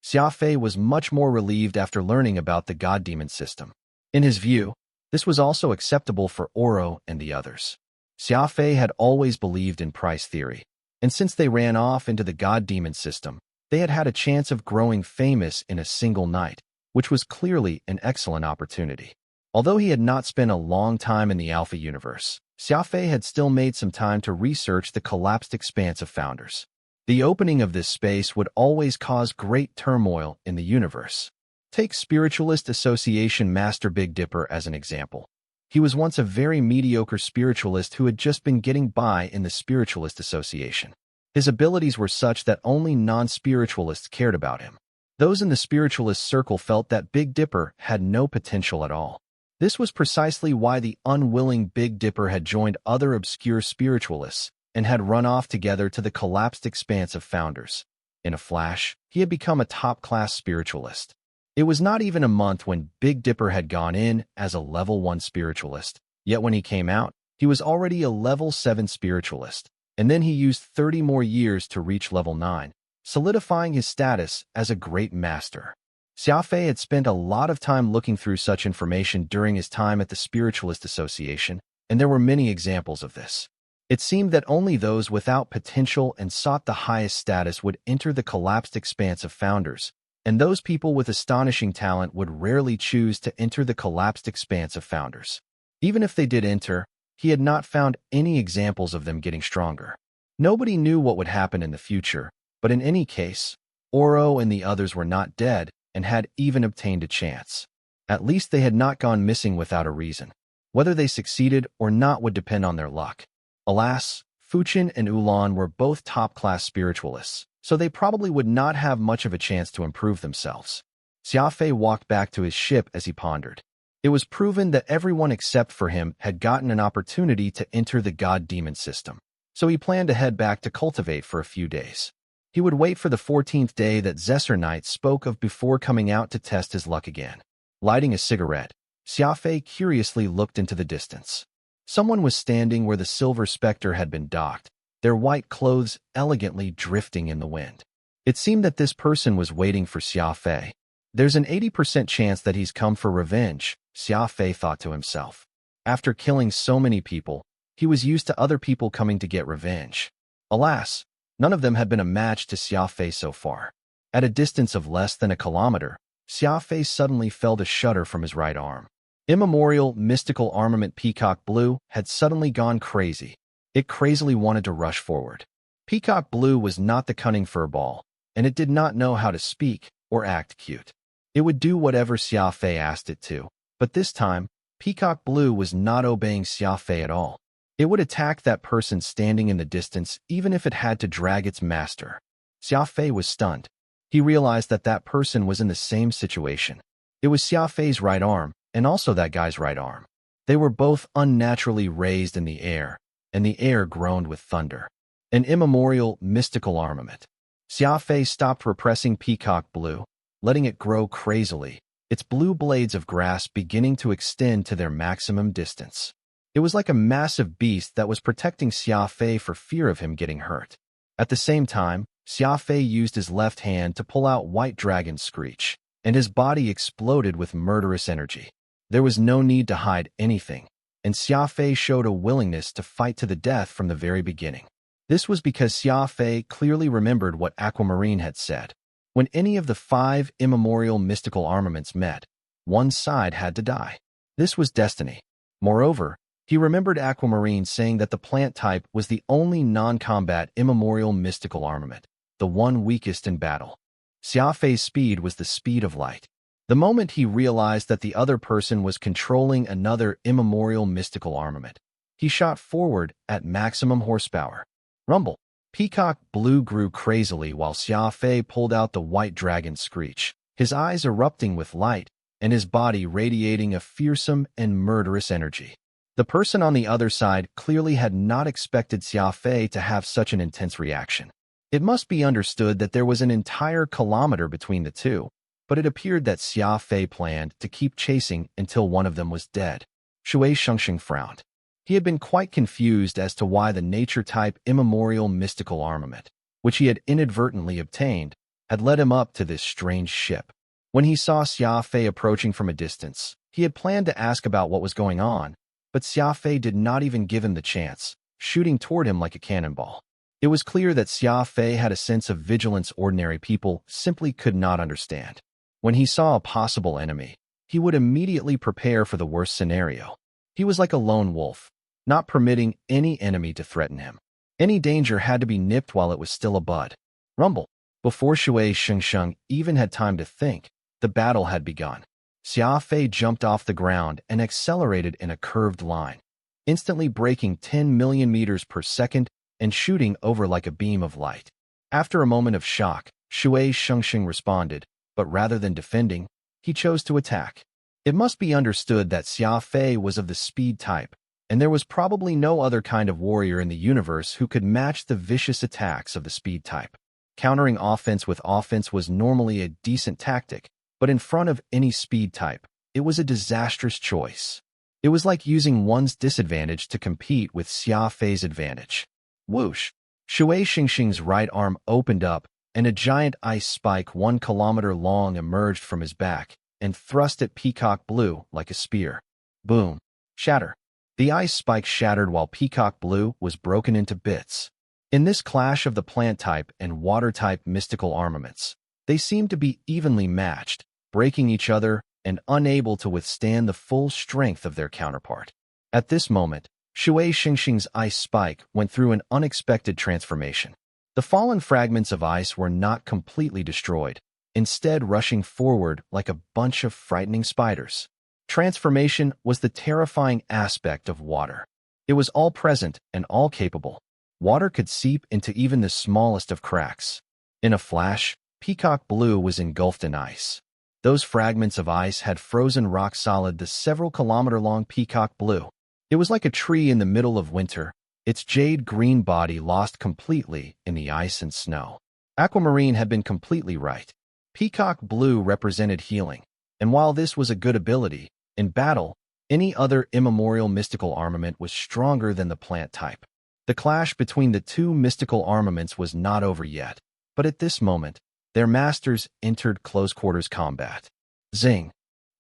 Xia Fei was much more relieved after learning about the God-Demon system. In his view, this was also acceptable for Oro and the others. Xia Fei had always believed in price theory, and since they ran off into the God-Demon system, they had had a chance of growing famous in a single night, which was clearly an excellent opportunity. Although he had not spent a long time in the Alpha Universe, Xia Fei had still made some time to research the collapsed expanse of Founders. The opening of this space would always cause great turmoil in the universe. Take Spiritualist Association Master Big Dipper as an example. He was once a very mediocre spiritualist who had just been getting by in the Spiritualist Association. His abilities were such that only non-spiritualists cared about him. Those in the spiritualist circle felt that Big Dipper had no potential at all. This was precisely why the unwilling Big Dipper had joined other obscure spiritualists and had run off together to the collapsed expanse of founders. In a flash, he had become a top-class spiritualist. It was not even a month when Big Dipper had gone in as a level 1 spiritualist, yet when he came out, he was already a level 7 spiritualist, and then he used 30 more years to reach level 9, solidifying his status as a great master. Xia Fei had spent a lot of time looking through such information during his time at the Spiritualist Association, and there were many examples of this. It seemed that only those without potential and sought the highest status would enter the collapsed expanse of founders, and those people with astonishing talent would rarely choose to enter the collapsed expanse of founders. Even if they did enter, he had not found any examples of them getting stronger. Nobody knew what would happen in the future, but in any case, Oro and the others were not dead and had even obtained a chance. At least they had not gone missing without a reason. Whether they succeeded or not would depend on their luck. Alas, Fuchin and Ulan were both top-class spiritualists, so they probably would not have much of a chance to improve themselves. Xia Fei walked back to his ship as he pondered. It was proven that everyone except for him had gotten an opportunity to enter the god-demon system, so he planned to head back to cultivate for a few days. He would wait for the 14th day that Zesser Knight spoke of before coming out to test his luck again. Lighting a cigarette, Xia Fei curiously looked into the distance. Someone was standing where the Silver Spectre had been docked, their white clothes elegantly drifting in the wind. It seemed that this person was waiting for Xia Fei. There's an 80% chance that he's come for revenge, Xia Fei thought to himself. After killing so many people, he was used to other people coming to get revenge. Alas, none of them had been a match to Xia Fei so far. At a distance of less than a kilometer, Xia Fei suddenly felt a shudder from his right arm. Immemorial mystical armament Peacock Blue had suddenly gone crazy. It crazily wanted to rush forward. Peacock Blue was not the cunning furball, and it did not know how to speak or act cute. It would do whatever Xia Fei asked it to, but this time, Peacock Blue was not obeying Xia Fei at all. It would attack that person standing in the distance even if it had to drag its master. Xia Fei was stunned. He realized that that person was in the same situation. It was Xia Fei's right arm, and also that guy's right arm. They were both unnaturally raised in the air, and the air groaned with thunder. An immemorial mystical armament. Xia Fei stopped repressing Peacock Blue, letting it grow crazily, its blue blades of grass beginning to extend to their maximum distance. It was like a massive beast that was protecting Xia Fei for fear of him getting hurt. At the same time, Xia Fei used his left hand to pull out White Dragon's Screech, and his body exploded with murderous energy. There was no need to hide anything, and Xia Fei showed a willingness to fight to the death from the very beginning. This was because Xia Fei clearly remembered what Aquamarine had said. When any of the 5 immemorial mystical armaments met, one side had to die. This was destiny. Moreover, he remembered Aquamarine saying that the plant type was the only non-combat immemorial mystical armament, the one weakest in battle. Xia Fei's speed was the speed of light. The moment he realized that the other person was controlling another immemorial mystical armament, he shot forward at maximum horsepower. Rumble. Peacock Blue grew crazily while Xia Fei pulled out the White Dragon's Screech, his eyes erupting with light and his body radiating a fearsome and murderous energy. The person on the other side clearly had not expected Xia Fei to have such an intense reaction. It must be understood that there was an entire kilometer between the two, but it appeared that Xia Fei planned to keep chasing until one of them was dead. Shui Shengsheng frowned. He had been quite confused as to why the nature-type immemorial mystical armament, which he had inadvertently obtained, had led him up to this strange ship. When he saw Xia Fei approaching from a distance, he had planned to ask about what was going on, but Xia Fei did not even give him the chance, shooting toward him like a cannonball. It was clear that Xia Fei had a sense of vigilance ordinary people simply could not understand. When he saw a possible enemy, he would immediately prepare for the worst scenario. He was like a lone wolf, not permitting any enemy to threaten him. Any danger had to be nipped while it was still a bud. Rumble. Before Shui Shengsheng even had time to think, the battle had begun. Xia Fei jumped off the ground and accelerated in a curved line. Instantly braking 10 million meters per second, and shooting over like a beam of light. After a moment of shock, Shui Shengxing responded, but rather than defending, he chose to attack. It must be understood that Xia Fei was of the speed type, and there was probably no other kind of warrior in the universe who could match the vicious attacks of the speed type. Countering offense with offense was normally a decent tactic, but in front of any speed type, it was a disastrous choice. It was like using one's disadvantage to compete with Xia Fei's advantage. Whoosh! Shui Xingxing's right arm opened up, and a giant ice spike 1 kilometer long emerged from his back and thrust at Peacock Blue like a spear. Boom! Shatter! The ice spike shattered while Peacock Blue was broken into bits. In this clash of the plant type and water type mystical armaments, they seemed to be evenly matched, breaking each other and unable to withstand the full strength of their counterpart. At this moment, Shui Xingxing's ice spike went through an unexpected transformation. The fallen fragments of ice were not completely destroyed, instead rushing forward like a bunch of frightening spiders. Transformation was the terrifying aspect of water. It was all present and all capable. Water could seep into even the smallest of cracks. In a flash, Peacock Blue was engulfed in ice. Those fragments of ice had frozen rock solid the several kilometer-long Peacock Blue. It was like a tree in the middle of winter, its jade-green body lost completely in the ice and snow. Aquamarine had been completely right. Peacock Blue represented healing, and while this was a good ability, in battle, any other immemorial mystical armament was stronger than the plant type. The clash between the two mystical armaments was not over yet, but at this moment, their masters entered close-quarters combat. Zing!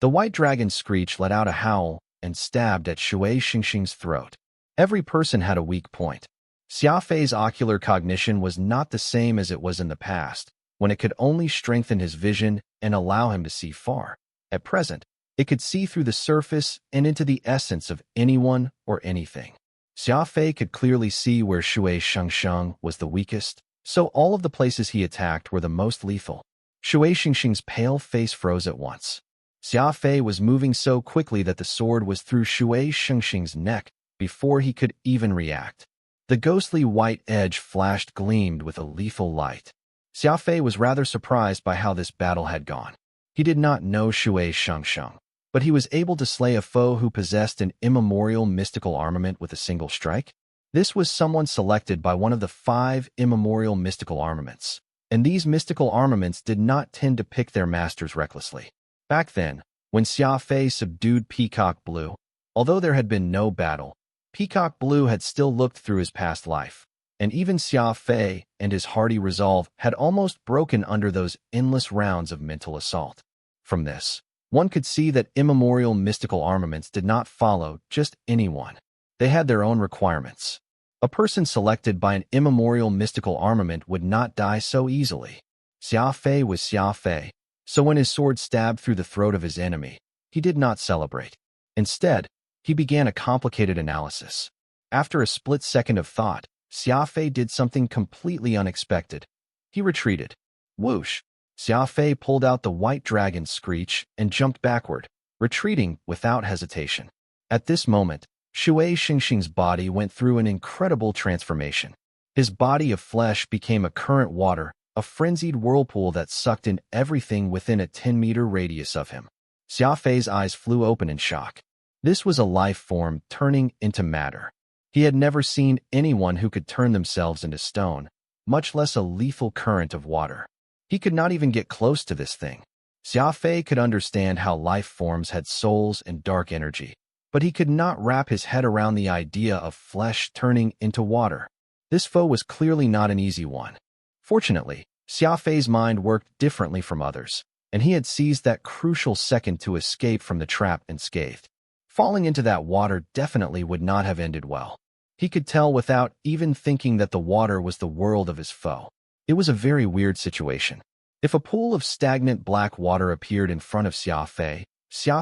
The white dragon's screech let out a howl and stabbed at Shui Xingxing's throat. Every person had a weak point. Xia Fei's ocular cognition was not the same as it was in the past, when it could only strengthen his vision and allow him to see far. At present, it could see through the surface and into the essence of anyone or anything. Xia Fei could clearly see where Shui Shengxing was the weakest, so all of the places he attacked were the most lethal. Shui Xingxing's pale face froze at once. Xia Fei was moving so quickly that the sword was through Shui Shengxing's neck before he could even react. The ghostly white edge flashed gleamed with a lethal light. Xia Fei was rather surprised by how this battle had gone. He did not know Shui Shengxing, but he was able to slay a foe who possessed an immemorial mystical armament with a single strike. This was someone selected by one of the 5 immemorial mystical armaments, and these mystical armaments did not tend to pick their masters recklessly. Back then, when Xia Fei subdued Peacock Blue, although there had been no battle, Peacock Blue had still looked through his past life, and even Xia Fei and his hardy resolve had almost broken under those endless rounds of mental assault. From this, one could see that immemorial mystical armaments did not follow just anyone. They had their own requirements. A person selected by an immemorial mystical armament would not die so easily. Xia Fei was Xia Fei, so when his sword stabbed through the throat of his enemy, he did not celebrate. Instead, he began a complicated analysis. After a split second of thought, Xia Fei did something completely unexpected. He retreated. Whoosh! Xia Fei pulled out the white dragon's screech and jumped backward, retreating without hesitation. At this moment, Shui Xingxing's body went through an incredible transformation. His body of flesh became a current water, a frenzied whirlpool that sucked in everything within a 10-meter radius of him. Xia Fei's eyes flew open in shock. This was a life form turning into matter. He had never seen anyone who could turn themselves into stone, much less a lethal current of water. He could not even get close to this thing. Xia Fei could understand how life forms had souls and dark energy, but he could not wrap his head around the idea of flesh turning into water. This foe was clearly not an easy one. Fortunately, Xia Fei's mind worked differently from others, and he had seized that crucial second to escape from the trap unscathed. Falling into that water definitely would not have ended well. He could tell without even thinking that the water was the world of his foe. It was a very weird situation. If a pool of stagnant black water appeared in front of Xia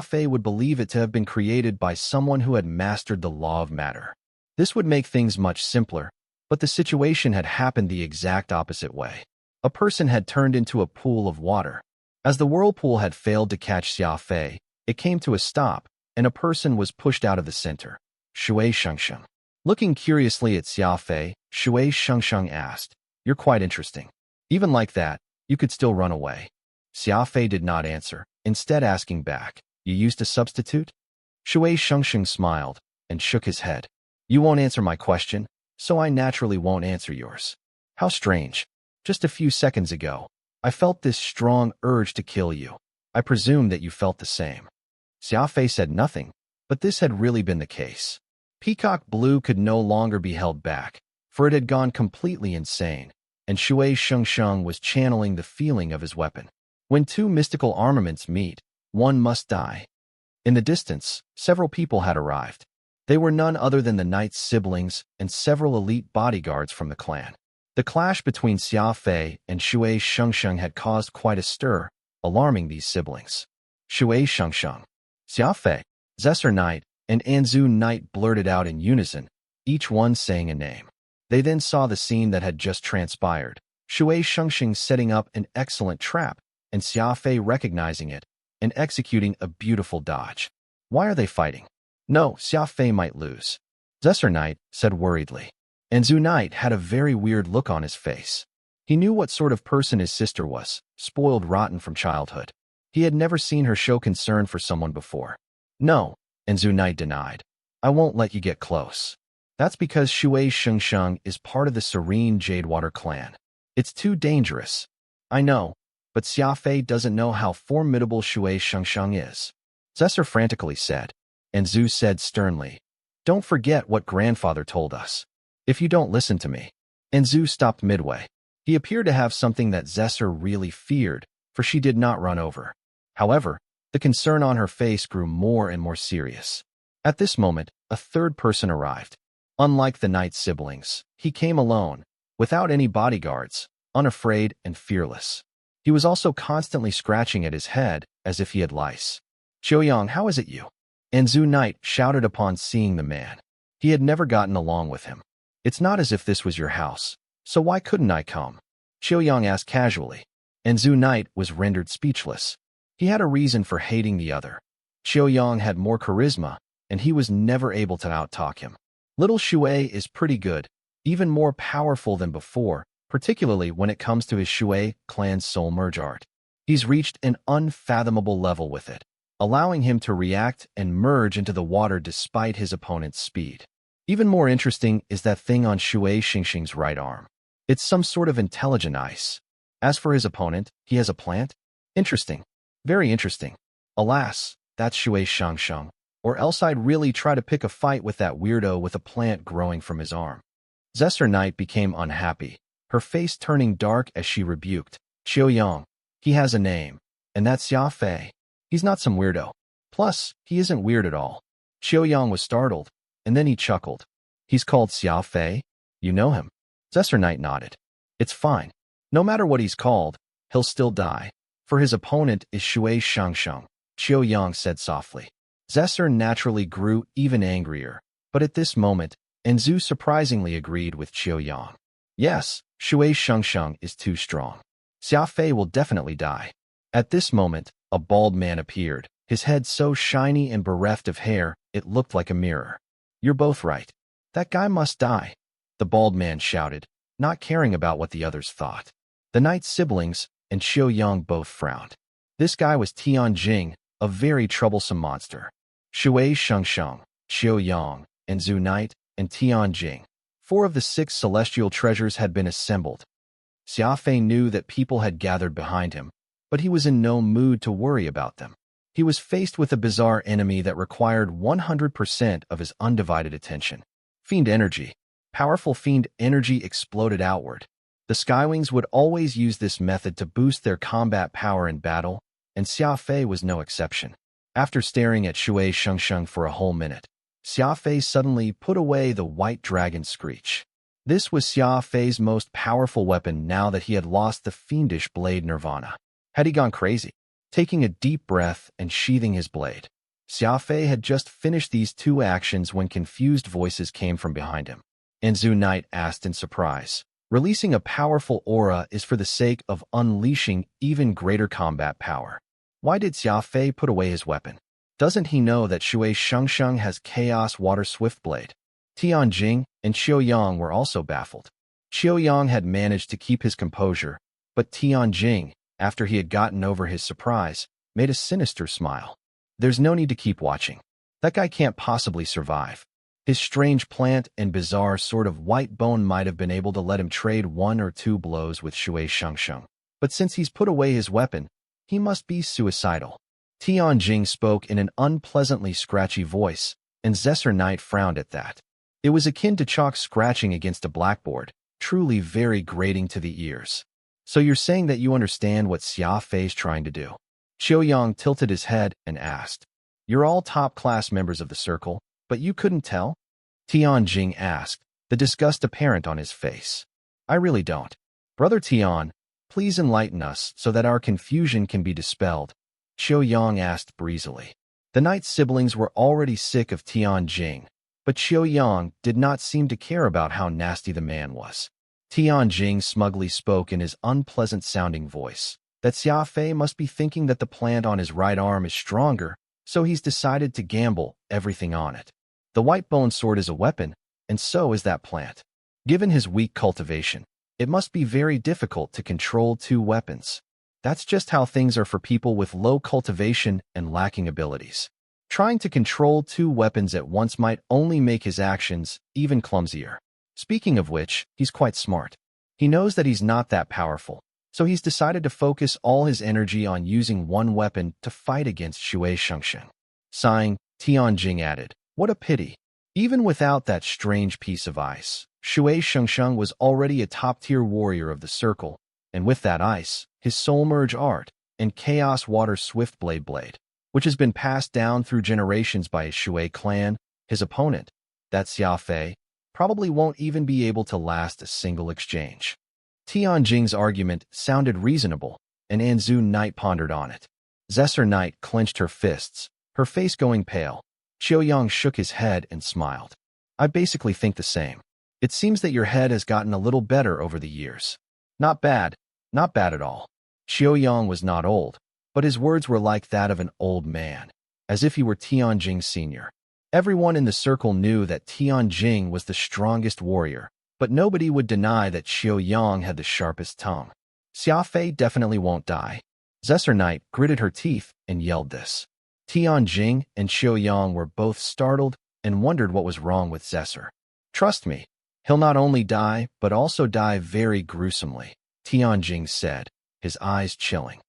Fei would believe it to have been created by someone who had mastered the law of matter. This would make things much simpler, but the situation had happened the exact opposite way. A person had turned into a pool of water. As the whirlpool had failed to catch Xia Fei, it came to a stop, and a person was pushed out of the center. Shui Shengxing. Looking curiously at Xia Fei, Shui Shengsheng asked. You're quite interesting. Even like that, you could still run away. Xia Fei did not answer, instead asking back, You used a substitute? Shui Shengsheng smiled and shook his head. You won't answer my question, so I naturally won't answer yours. How strange. Just a few seconds ago, I felt this strong urge to kill you. I presume that you felt the same. Xia Fei said nothing, but this had really been the case. Peacock Blue could no longer be held back, for it had gone completely insane, and Shui Shengsheng was channeling the feeling of his weapon. When two mystical armaments meet, one must die. In the distance, several people had arrived. They were none other than the knight's siblings and several elite bodyguards from the clan. The clash between Xia Fei and Shui Shengsheng had caused quite a stir, alarming these siblings. Shui Shengsheng, Xia Fei, Zesser Knight, and Anzu Knight blurted out in unison, each one saying a name. They then saw the scene that had just transpired, Shui Shengsheng setting up an excellent trap, and Xia Fei recognizing it and executing a beautiful dodge. Why are they fighting? No, Xia Fei might lose. Zesser Knight said worriedly. Anzu Knight had a very weird look on his face. He knew what sort of person his sister was, spoiled rotten from childhood. He had never seen her show concern for someone before. No, Anzu Knight denied. I won't let you get close. That's because Shui Shengsheng is part of the Serene Jadewater clan. It's too dangerous. I know, but Xia Fei doesn't know how formidable Shui Shengsheng is. Zesser frantically said. Anzu said sternly, Don't forget what grandfather told us. If you don't listen to me. Anzu stopped midway. He appeared to have something that Zesser really feared, for she did not run over. However, the concern on her face grew more and more serious. At this moment, a third person arrived. Unlike the knight's siblings, he came alone, without any bodyguards, unafraid and fearless. He was also constantly scratching at his head, as if he had lice. Qiuyang, how is it you? Anzu Knight shouted upon seeing the man. He had never gotten along with him. It's not as if this was your house, so why couldn't I come? Qiuyang asked casually. Anzu Knight was rendered speechless. He had a reason for hating the other. Qiuyang had more charisma, and he was never able to outtalk him. Little Shui is pretty good, even more powerful than before, particularly when it comes to his Shui clan's soul merge art. He's reached an unfathomable level with it, allowing him to react and merge into the water despite his opponent's speed. Even more interesting is that thing on Shui Shengsheng's right arm. It's some sort of intelligent ice. As for his opponent, he has a plant? Interesting. Very interesting. Alas, that's Shui Shengsheng, or else I'd really try to pick a fight with that weirdo with a plant growing from his arm. Zesser Knight became unhappy, her face turning dark as she rebuked. Qiuyang, he has a name, and that's Xia Fei. He's not some weirdo. Plus, he isn't weird at all. Qiuyang was startled, and then he chuckled. He's called Xia Fei? You know him? Zesser Knight nodded. It's fine. No matter what he's called, he'll still die. For his opponent is Shui Shengsheng, Qiuyang said softly. Zesser naturally grew even angrier, but at this moment, Anzu surprisingly agreed with Qiuyang. Yes, Shui Shengsheng is too strong. Xia Fei will definitely die. At this moment, a bald man appeared, his head so shiny and bereft of hair, it looked like a mirror. You're both right. That guy must die, the bald man shouted, not caring about what the others thought. The knight's siblings and Qiuyang both frowned. This guy was Tianjing, a very troublesome monster. Shui Shengsheng, Qiuyang, Anzu Knight, and Tianjing. 4 of the 6 celestial treasures had been assembled. Xia Fei knew that people had gathered behind him, but he was in no mood to worry about them. He was faced with a bizarre enemy that required 100% of his undivided attention. Fiend energy. Powerful fiend energy exploded outward. The Skywings would always use this method to boost their combat power in battle, and Xia Fei was no exception. After staring at Shui Shengsheng for a whole minute, Xia Fei suddenly put away the white dragon screech. This was Xia Fei's most powerful weapon now that he had lost the fiendish blade Nirvana. Had he gone crazy? Taking a deep breath and sheathing his blade, Xia Fei had just finished these 2 actions when confused voices came from behind him. Anzu Knight asked in surprise. Releasing a powerful aura is for the sake of unleashing even greater combat power. Why did Xia Fei put away his weapon? Doesn't he know that Shui Shengsheng has Chaos Water Swiftblade? Tianjing and Xiaoyang were also baffled. Xiaoyang had managed to keep his composure, but Tianjing, after he had gotten over his surprise, made a sinister smile. There's no need to keep watching. That guy can't possibly survive. His strange plant and bizarre sort of white bone might have been able to let him trade 1 or 2 blows with Shui Shengsheng. But since he's put away his weapon, he must be suicidal. Tianjing spoke in an unpleasantly scratchy voice, and Zesser Knight frowned at that. It was akin to chalk scratching against a blackboard, truly very grating to the ears. So you're saying that you understand what Xia Fei's trying to do? Xiaoyang tilted his head and asked. You're all top-class members of the circle, but you couldn't tell? Tianjing asked, the disgust apparent on his face. I really don't. Brother Tian, please enlighten us so that our confusion can be dispelled, Xiaoyang asked breezily. The knight's siblings were already sick of Tianjing, but Xiaoyang did not seem to care about how nasty the man was. Tianjing smugly spoke in his unpleasant-sounding voice that Xia Fei must be thinking that the plant on his right arm is stronger, so he's decided to gamble everything on it. The white bone sword is a weapon, and so is that plant. Given his weak cultivation, it must be very difficult to control 2 weapons. That's just how things are for people with low cultivation and lacking abilities. Trying to control 2 weapons at once might only make his actions even clumsier. Speaking of which, he's quite smart. He knows that he's not that powerful, so he's decided to focus all his energy on using 1 weapon to fight against Shui Shengsheng. Sighing, Tianjing added, what a pity. Even without that strange piece of ice, Shui Shengsheng was already a top-tier warrior of the circle, and with that ice, his soul merge art, and chaos water swift blade, which has been passed down through generations by his Shui clan, his opponent, that Xia Fei, probably won't even be able to last a single exchange. Tianjing's argument sounded reasonable, and Anzu Knight pondered on it. Zesser Knight clenched her fists, her face going pale. Xiaoyang shook his head and smiled. I basically think the same. It seems that your head has gotten a little better over the years. Not bad at all. Xiaoyang was not old, but his words were like that of an old man, as if he were Tianjing's senior. Everyone in the circle knew that Tianjing was the strongest warrior, but nobody would deny that Xiaoyang had the sharpest tongue. Xia Fei definitely won't die. Zesser Knight gritted her teeth and yelled this. Tianjing and Xiaoyang were both startled and wondered what was wrong with Zesser. Trust me, he'll not only die, but also die very gruesomely, Tianjing said, his eyes chilling.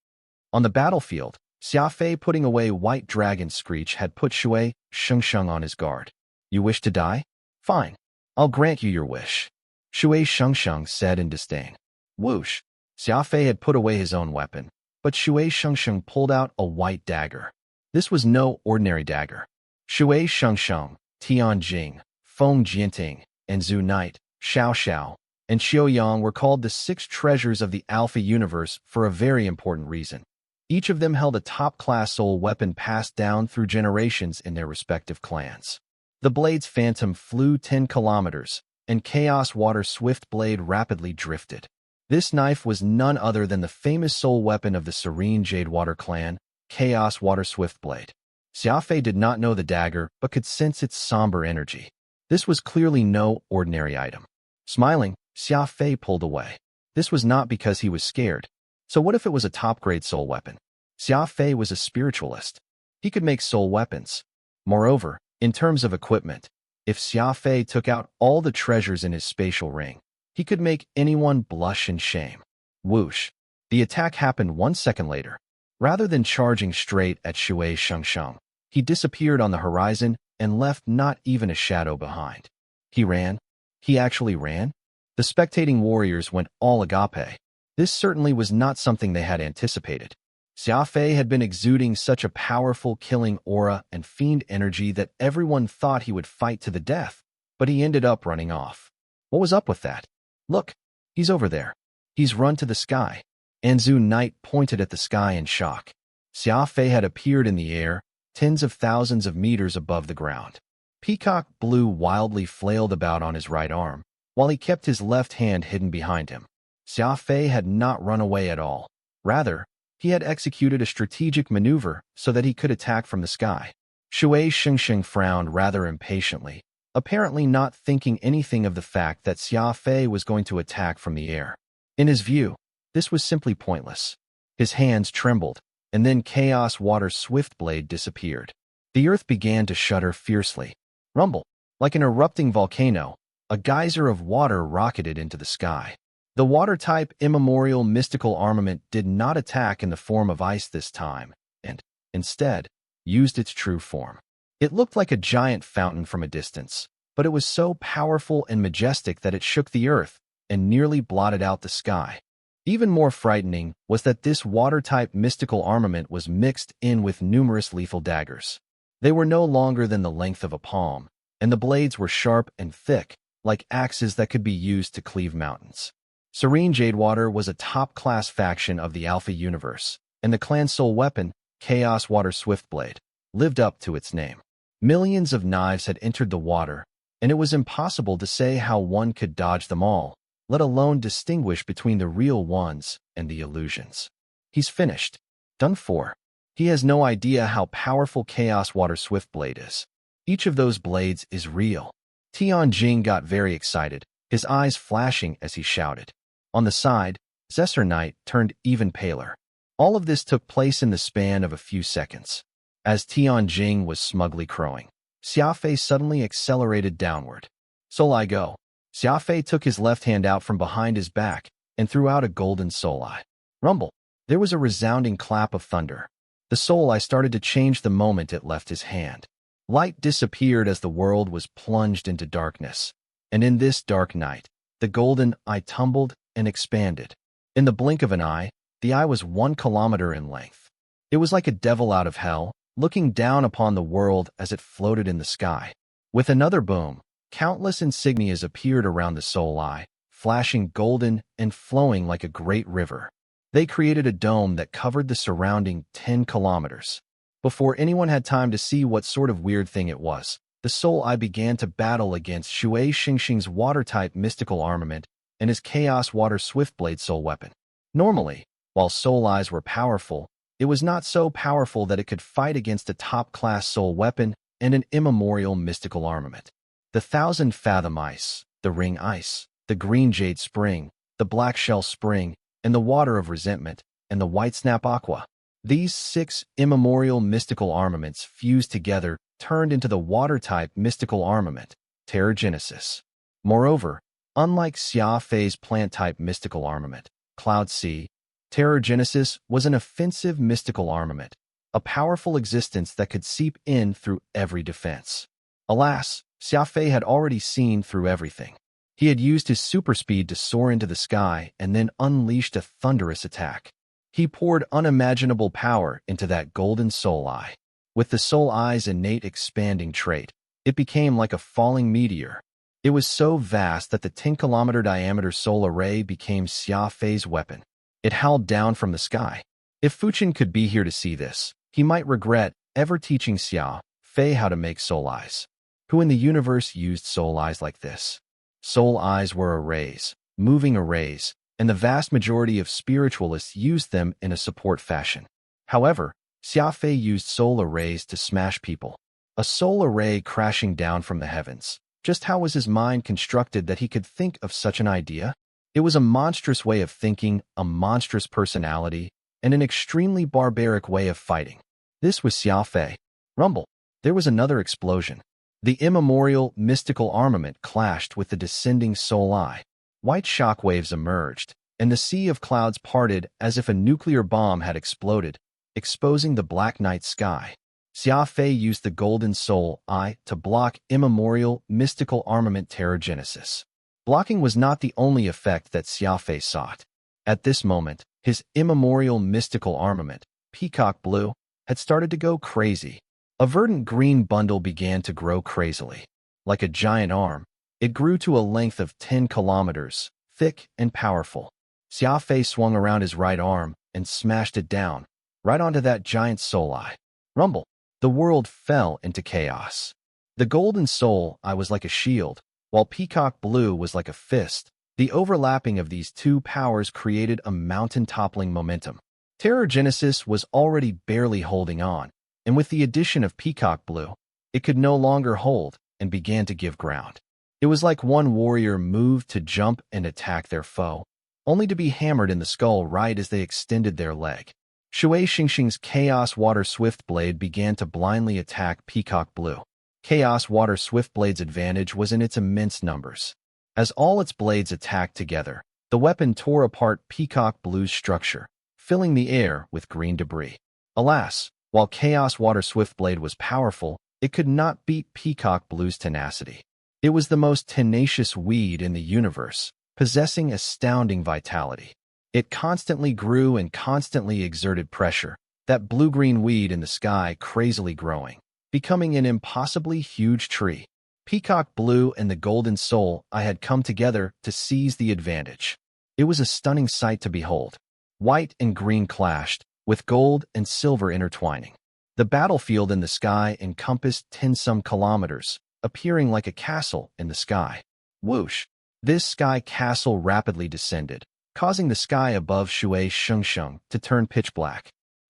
On the battlefield, Xia Fei putting away White Dragon Screech had put Shui Shengsheng on his guard. You wish to die? Fine. I'll grant you your wish, Shui Shengsheng said in disdain. Whoosh. Xia Fei had put away his own weapon, but Shui Shengsheng pulled out a white dagger. This was no ordinary dagger. Shui Shengsheng, Tianjing, Feng Jianting, and Zhu Knight, Xiao Xiao, and Xiaoyang were called the 6 treasures of the Alpha universe for a very important reason. Each of them held a top-class soul weapon passed down through generations in their respective clans. The blade's phantom flew 10 kilometers, and Chaos Water Swift Blade rapidly drifted. This knife was none other than the famous soul weapon of the Serene Jadewater clan, Chaos Water Swift Blade. Xia Fei did not know the dagger, but could sense its somber energy. This was clearly no ordinary item. Smiling, Xia Fei pulled away. This was not because he was scared. So what if it was a top-grade soul weapon? Xia Fei was a spiritualist. He could make soul weapons. Moreover, in terms of equipment, if Xia Fei took out all the treasures in his spatial ring, he could make anyone blush in shame. Whoosh. The attack happened 1 second later. Rather than charging straight at Shui Shengsheng, he disappeared on the horizon and left not even a shadow behind. He ran. He actually ran? The spectating warriors went all agape. This certainly was not something they had anticipated. Xia Fei had been exuding such a powerful killing aura and fiend energy that everyone thought he would fight to the death, but he ended up running off. What was up with that? Look, he's over there. He's run to the sky. Anzu Knight pointed at the sky in shock. Xia Fei had appeared in the air, tens of thousands of meters above the ground. Peacock Blue wildly flailed about on his right arm, while he kept his left hand hidden behind him. Xia Fei had not run away at all. Rather, he had executed a strategic maneuver so that he could attack from the sky. Shui Shengsheng frowned rather impatiently, apparently not thinking anything of the fact that Xia Fei was going to attack from the air. In his view, this was simply pointless. His hands trembled, and then Chaos Water's swift blade disappeared. The earth began to shudder fiercely. Rumble. Like an erupting volcano, a geyser of water rocketed into the sky. The water-type immemorial mystical armament did not attack in the form of ice this time, and, instead, used its true form. It looked like a giant fountain from a distance, but it was so powerful and majestic that it shook the earth and nearly blotted out the sky. Even more frightening was that this water-type mystical armament was mixed in with numerous lethal daggers. They were no longer than the length of a palm, and the blades were sharp and thick, like axes that could be used to cleave mountains. Serene Jadewater was a top-class faction of the Alpha Universe, and the clan's sole weapon, Chaos Water Swiftblade, lived up to its name. Millions of knives had entered the water, and it was impossible to say how one could dodge them all, let alone distinguish between the real ones and the illusions. He's finished. Done for. He has no idea how powerful Chaos Water Swiftblade is. Each of those blades is real. Tianjing got very excited, his eyes flashing as he shouted. On the side, Zesser Knight turned even paler. All of this took place in the span of a few seconds. As Tianjing was smugly crowing, Xia Fei suddenly accelerated downward. Soul Eye go. Xia Fei took his left hand out from behind his back and threw out a golden soul eye. Rumble. There was a resounding clap of thunder. The soul eye started to change the moment it left his hand. Light disappeared as the world was plunged into darkness. And in this dark night, the golden eye tumbled and expanded. In the blink of an eye, the eye was 1 kilometer in length. It was like a devil out of hell, looking down upon the world as it floated in the sky. With another boom, countless insignias appeared around the soul eye, flashing golden and flowing like a great river. They created a dome that covered the surrounding 10 kilometers. Before anyone had time to see what sort of weird thing it was, the soul eye began to battle against Shui Xingxing's water-type mystical armament and his Chaos Water Swiftblade soul weapon. Normally, while soul eyes were powerful, it was not so powerful that it could fight against a top-class soul weapon and an immemorial mystical armament. The 1,000-fathom ice, the ring ice, the green jade spring, the black shell spring, and the water of resentment, and the white snap aqua. These 6 immemorial mystical armaments fused together turned into the water-type mystical armament, Terragenesis. Moreover, unlike Xia Fei's plant-type mystical armament, Cloud Sea, Terragenesis was an offensive mystical armament, a powerful existence that could seep in through every defense. Alas, Xia Fei had already seen through everything. He had used his super speed to soar into the sky and then unleashed a thunderous attack. He poured unimaginable power into that golden soul eye. With the soul eye's innate expanding trait, it became like a falling meteor. It was so vast that the 10-kilometer diameter soul array became Xia Fei's weapon. It howled down from the sky. If Fuchin could be here to see this, he might regret ever teaching Xia Fei how to make soul eyes. Who in the universe used soul eyes like this? Soul eyes were arrays, moving arrays, and the vast majority of spiritualists used them in a support fashion. However, Xia Fei used soul arrays to smash people. A soul array crashing down from the heavens. Just how was his mind constructed that he could think of such an idea? It was a monstrous way of thinking, a monstrous personality, and an extremely barbaric way of fighting. This was Xia Fei. Rumble. There was another explosion. The immemorial, mystical armament clashed with the descending soul eye. White shockwaves emerged, and the sea of clouds parted as if a nuclear bomb had exploded, exposing the black night sky. Xia Fei used the golden soul eye to block immemorial, mystical armament Terragenesis. Blocking was not the only effect that Xia Fei sought. At this moment, his immemorial mystical armament, Peacock Blue, had started to go crazy. A verdant green bundle began to grow crazily. Like a giant arm, it grew to a length of 10 kilometers, thick and powerful. Xia Fei swung around his right arm and smashed it down, right onto that giant soul eye. Rumble. The world fell into chaos. The golden soul eye was like a shield, while Peacock Blue was like a fist. The overlapping of these two powers created a mountain-toppling momentum. Terragenesis was already barely holding on, and with the addition of Peacock Blue, it could no longer hold. and began to give ground. It was like one warrior moved to jump and attack their foe, only to be hammered in the skull right as they extended their leg. Shui Xingxing's Chaos Water Swiftblade began to blindly attack Peacock Blue. Chaos Water Swiftblade's advantage was in its immense numbers. As all its blades attacked together, the weapon tore apart Peacock Blue's structure, filling the air with green debris. Alas, while Chaos Water Swiftblade was powerful, it could not beat Peacock Blue's tenacity. It was the most tenacious weed in the universe, possessing astounding vitality. It constantly grew and constantly exerted pressure, that blue-green weed in the sky crazily growing, becoming an impossibly huge tree. Peacock Blue and the Golden Soul I had come together to seize the advantage. It was a stunning sight to behold. White and green clashed, with gold and silver intertwining. The battlefield in the sky encompassed 10-some kilometers, appearing like a castle in the sky. Whoosh! This sky castle rapidly descended, causing the sky above Shui Xingxing to turn pitch black.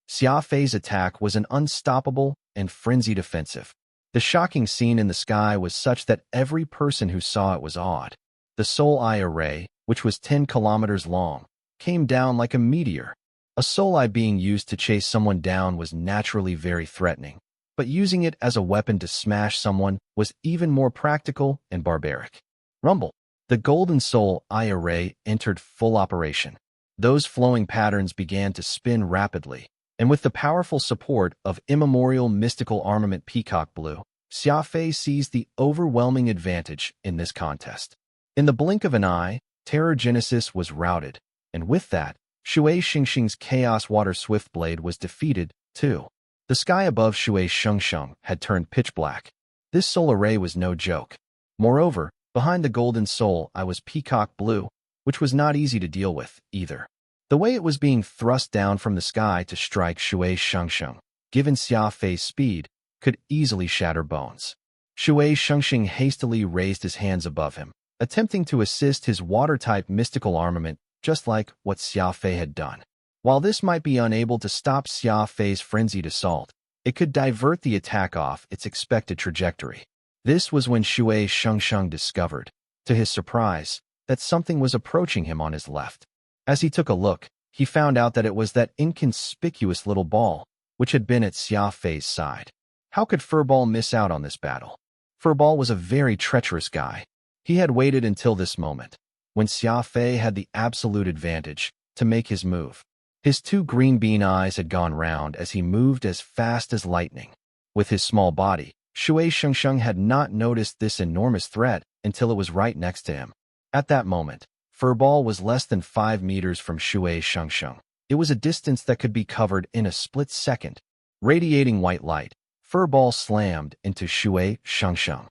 Xia Fei's attack was an unstoppable and frenzied offensive. The shocking scene in the sky was such that every person who saw it was awed. The Soul Eye array, which was 10 kilometers long, came down like a meteor. A soul eye being used to chase someone down was naturally very threatening, but using it as a weapon to smash someone was even more practical and barbaric. Rumble! The Golden Soul Eye array entered full operation. Those flowing patterns began to spin rapidly, and with the powerful support of immemorial mystical armament Peacock Blue, Xia Fei seized the overwhelming advantage in this contest. In the blink of an eye, Terror Genesis was routed, and with that, Shui Xingxing's Chaos Water Swiftblade was defeated, too. The sky above Shui Xingxing had turned pitch black. This soul array was no joke. Moreover, behind the Golden Soul I was Peacock Blue, which was not easy to deal with, either. The way it was being thrust down from the sky to strike Shui Xingxing, given Xia Fei's speed, could easily shatter bones. Shui Xingxing hastily raised his hands above him, attempting to assist his water-type mystical armament, just like what Xia Fei had done. While this might be unable to stop Xia Fei's frenzied assault, it could divert the attack off its expected trajectory. This was when Shui Xingxing discovered, to his surprise, that something was approaching him on his left. As he took a look, he found out that it was that inconspicuous little ball, which had been at Xia Fei's side. How could Furball miss out on this battle? Furball was a very treacherous guy. He had waited until this moment, when Xia Fei had the absolute advantage, to make his move. His two green bean eyes had gone round as he moved as fast as lightning. With his small body, Shui Xingxing had not noticed this enormous threat until it was right next to him. At that moment, Furball was less than 5 meters from Shui Xingxing. It was a distance that could be covered in a split second. Radiating white light, Furball slammed into Shui Xingxing.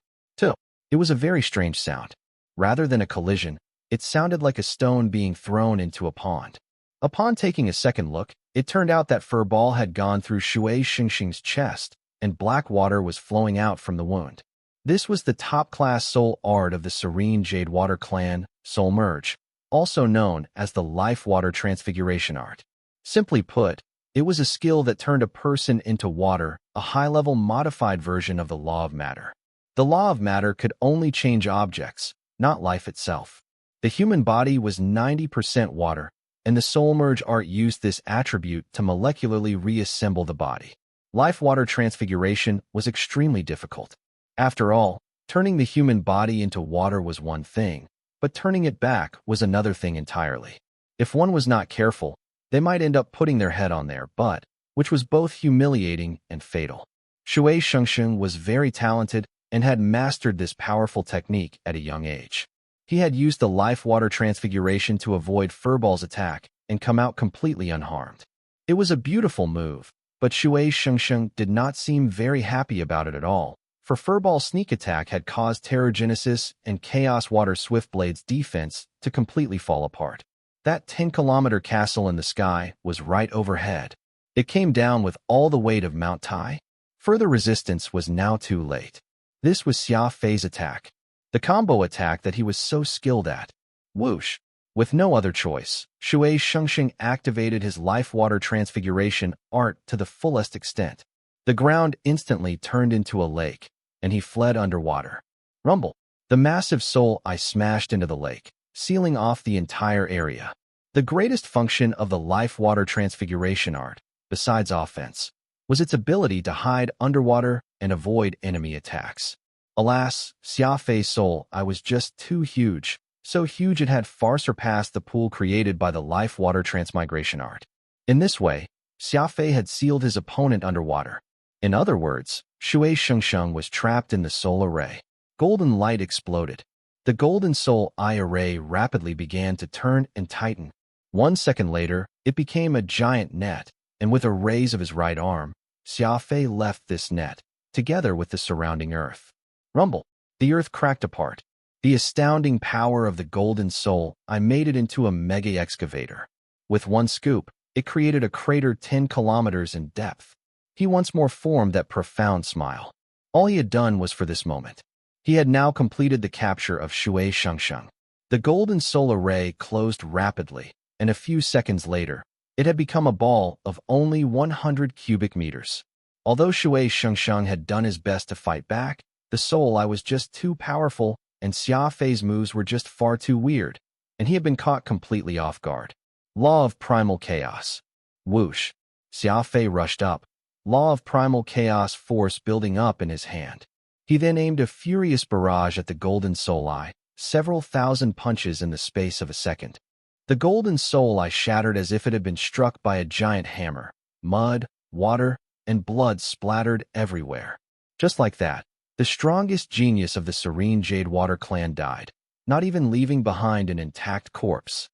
It was a very strange sound. Rather than a collision, it sounded like a stone being thrown into a pond. Upon taking a second look, it turned out that Furball had gone through Shui Xingxing's chest, and black water was flowing out from the wound. This was the top-class soul art of the Serene Jade Water Clan, Soul Merge, also known as the Life Water Transfiguration Art. Simply put, it was a skill that turned a person into water, a high-level modified version of the law of matter. The law of matter could only change objects, not life itself. The human body was 90% water, and the Soul Merge art used this attribute to molecularly reassemble the body. Life water transfiguration was extremely difficult. After all, turning the human body into water was one thing, but turning it back was another thing entirely. If one was not careful, they might end up putting their head on their butt, which was both humiliating and fatal. Shui Xingxing was very talented and had mastered this powerful technique at a young age. He had used the life water transfiguration to avoid Furball's attack and come out completely unharmed. It was a beautiful move, but Shui Xingxing did not seem very happy about it at all, for Furball's sneak attack had caused Terror Genesis and Chaos Water Swiftblade's defense to completely fall apart. That 10-kilometer castle in the sky was right overhead. It came down with all the weight of Mount Tai. Further resistance was now too late. This was Xia Fei's attack, the combo attack that he was so skilled at. Whoosh! With no other choice, Shui Xingxing activated his life water transfiguration art to the fullest extent. The ground instantly turned into a lake, and he fled underwater. Rumble. The massive soul eye smashed into the lake, sealing off the entire area. The greatest function of the life-water transfiguration art, besides offense, was its ability to hide underwater and avoid enemy attacks. Alas, Xia Fei's soul eye was just too huge, so huge it had far surpassed the pool created by the life-water transmigration art. In this way, Xia Fei had sealed his opponent underwater. In other words, Shui Shengsheng was trapped in the soul array. Golden light exploded. The golden soul eye array rapidly began to turn and tighten. 1 second later, it became a giant net, and with a raise of his right arm, Xia Fei left this net, together with the surrounding earth. Rumble. The earth cracked apart. The astounding power of the golden soul eye made it into a mega excavator. With one scoop, it created a crater 10 kilometers in depth. He once more formed that profound smile. All he had done was for this moment. He had now completed the capture of Shui Shengsheng. The golden soul array closed rapidly, and a few seconds later, it had become a ball of only 100 cubic meters. Although Shui Shengsheng had done his best to fight back, the soul eye was just too powerful, and Xia Fei's moves were just far too weird, and he had been caught completely off guard. Law of primal chaos. Whoosh. Xia Fei rushed up, law of primal chaos force building up in his hand. He then aimed a furious barrage at the golden soul eye, several thousand punches in the space of a second. The golden soul eye shattered as if it had been struck by a giant hammer. Mud, water, and blood splattered everywhere. Just like that, the strongest genius of the Serene Jade Water clan died, not even leaving behind an intact corpse.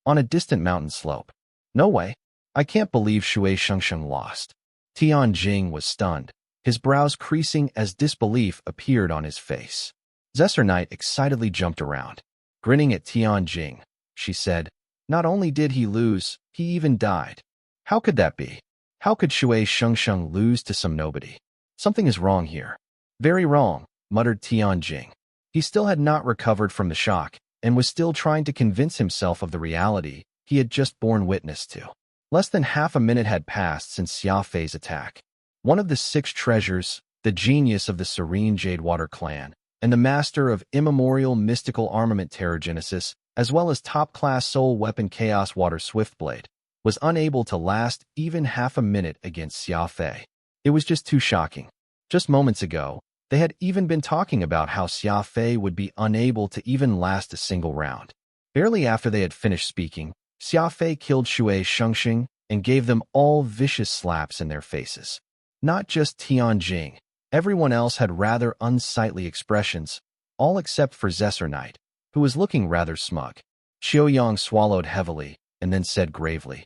On a distant mountain slope. No way. I can't believe Shui Shengsheng lost. Tianjing was stunned, his brows creasing as disbelief appeared on his face. Zesser Knight excitedly jumped around. Grinning at Tianjing, she said, not only did he lose, he even died. How could that be? How could Shui Shengsheng lose to some nobody? Something is wrong here. Very wrong, muttered Tianjing. He still had not recovered from the shock, and was still trying to convince himself of the reality he had just borne witness to. Less than half a minute had passed since Xia Fei's attack. One of the 6 treasures, the genius of the Serene Jade Water clan, and the master of immemorial mystical armament Terragenesis, as well as top-class soul weapon Chaos Water Swiftblade, was unable to last even half a minute against Xia Fei. It was just too shocking. Just moments ago, they had even been talking about how Xia Fei would be unable to even last a single round. Barely after they had finished speaking, Xia Fei killed Shui Shengsheng and gave them all vicious slaps in their faces. Not just Tianjing. Everyone else had rather unsightly expressions, all except for Zesser Knight, who was looking rather smug. Qiuyang swallowed heavily and then said gravely,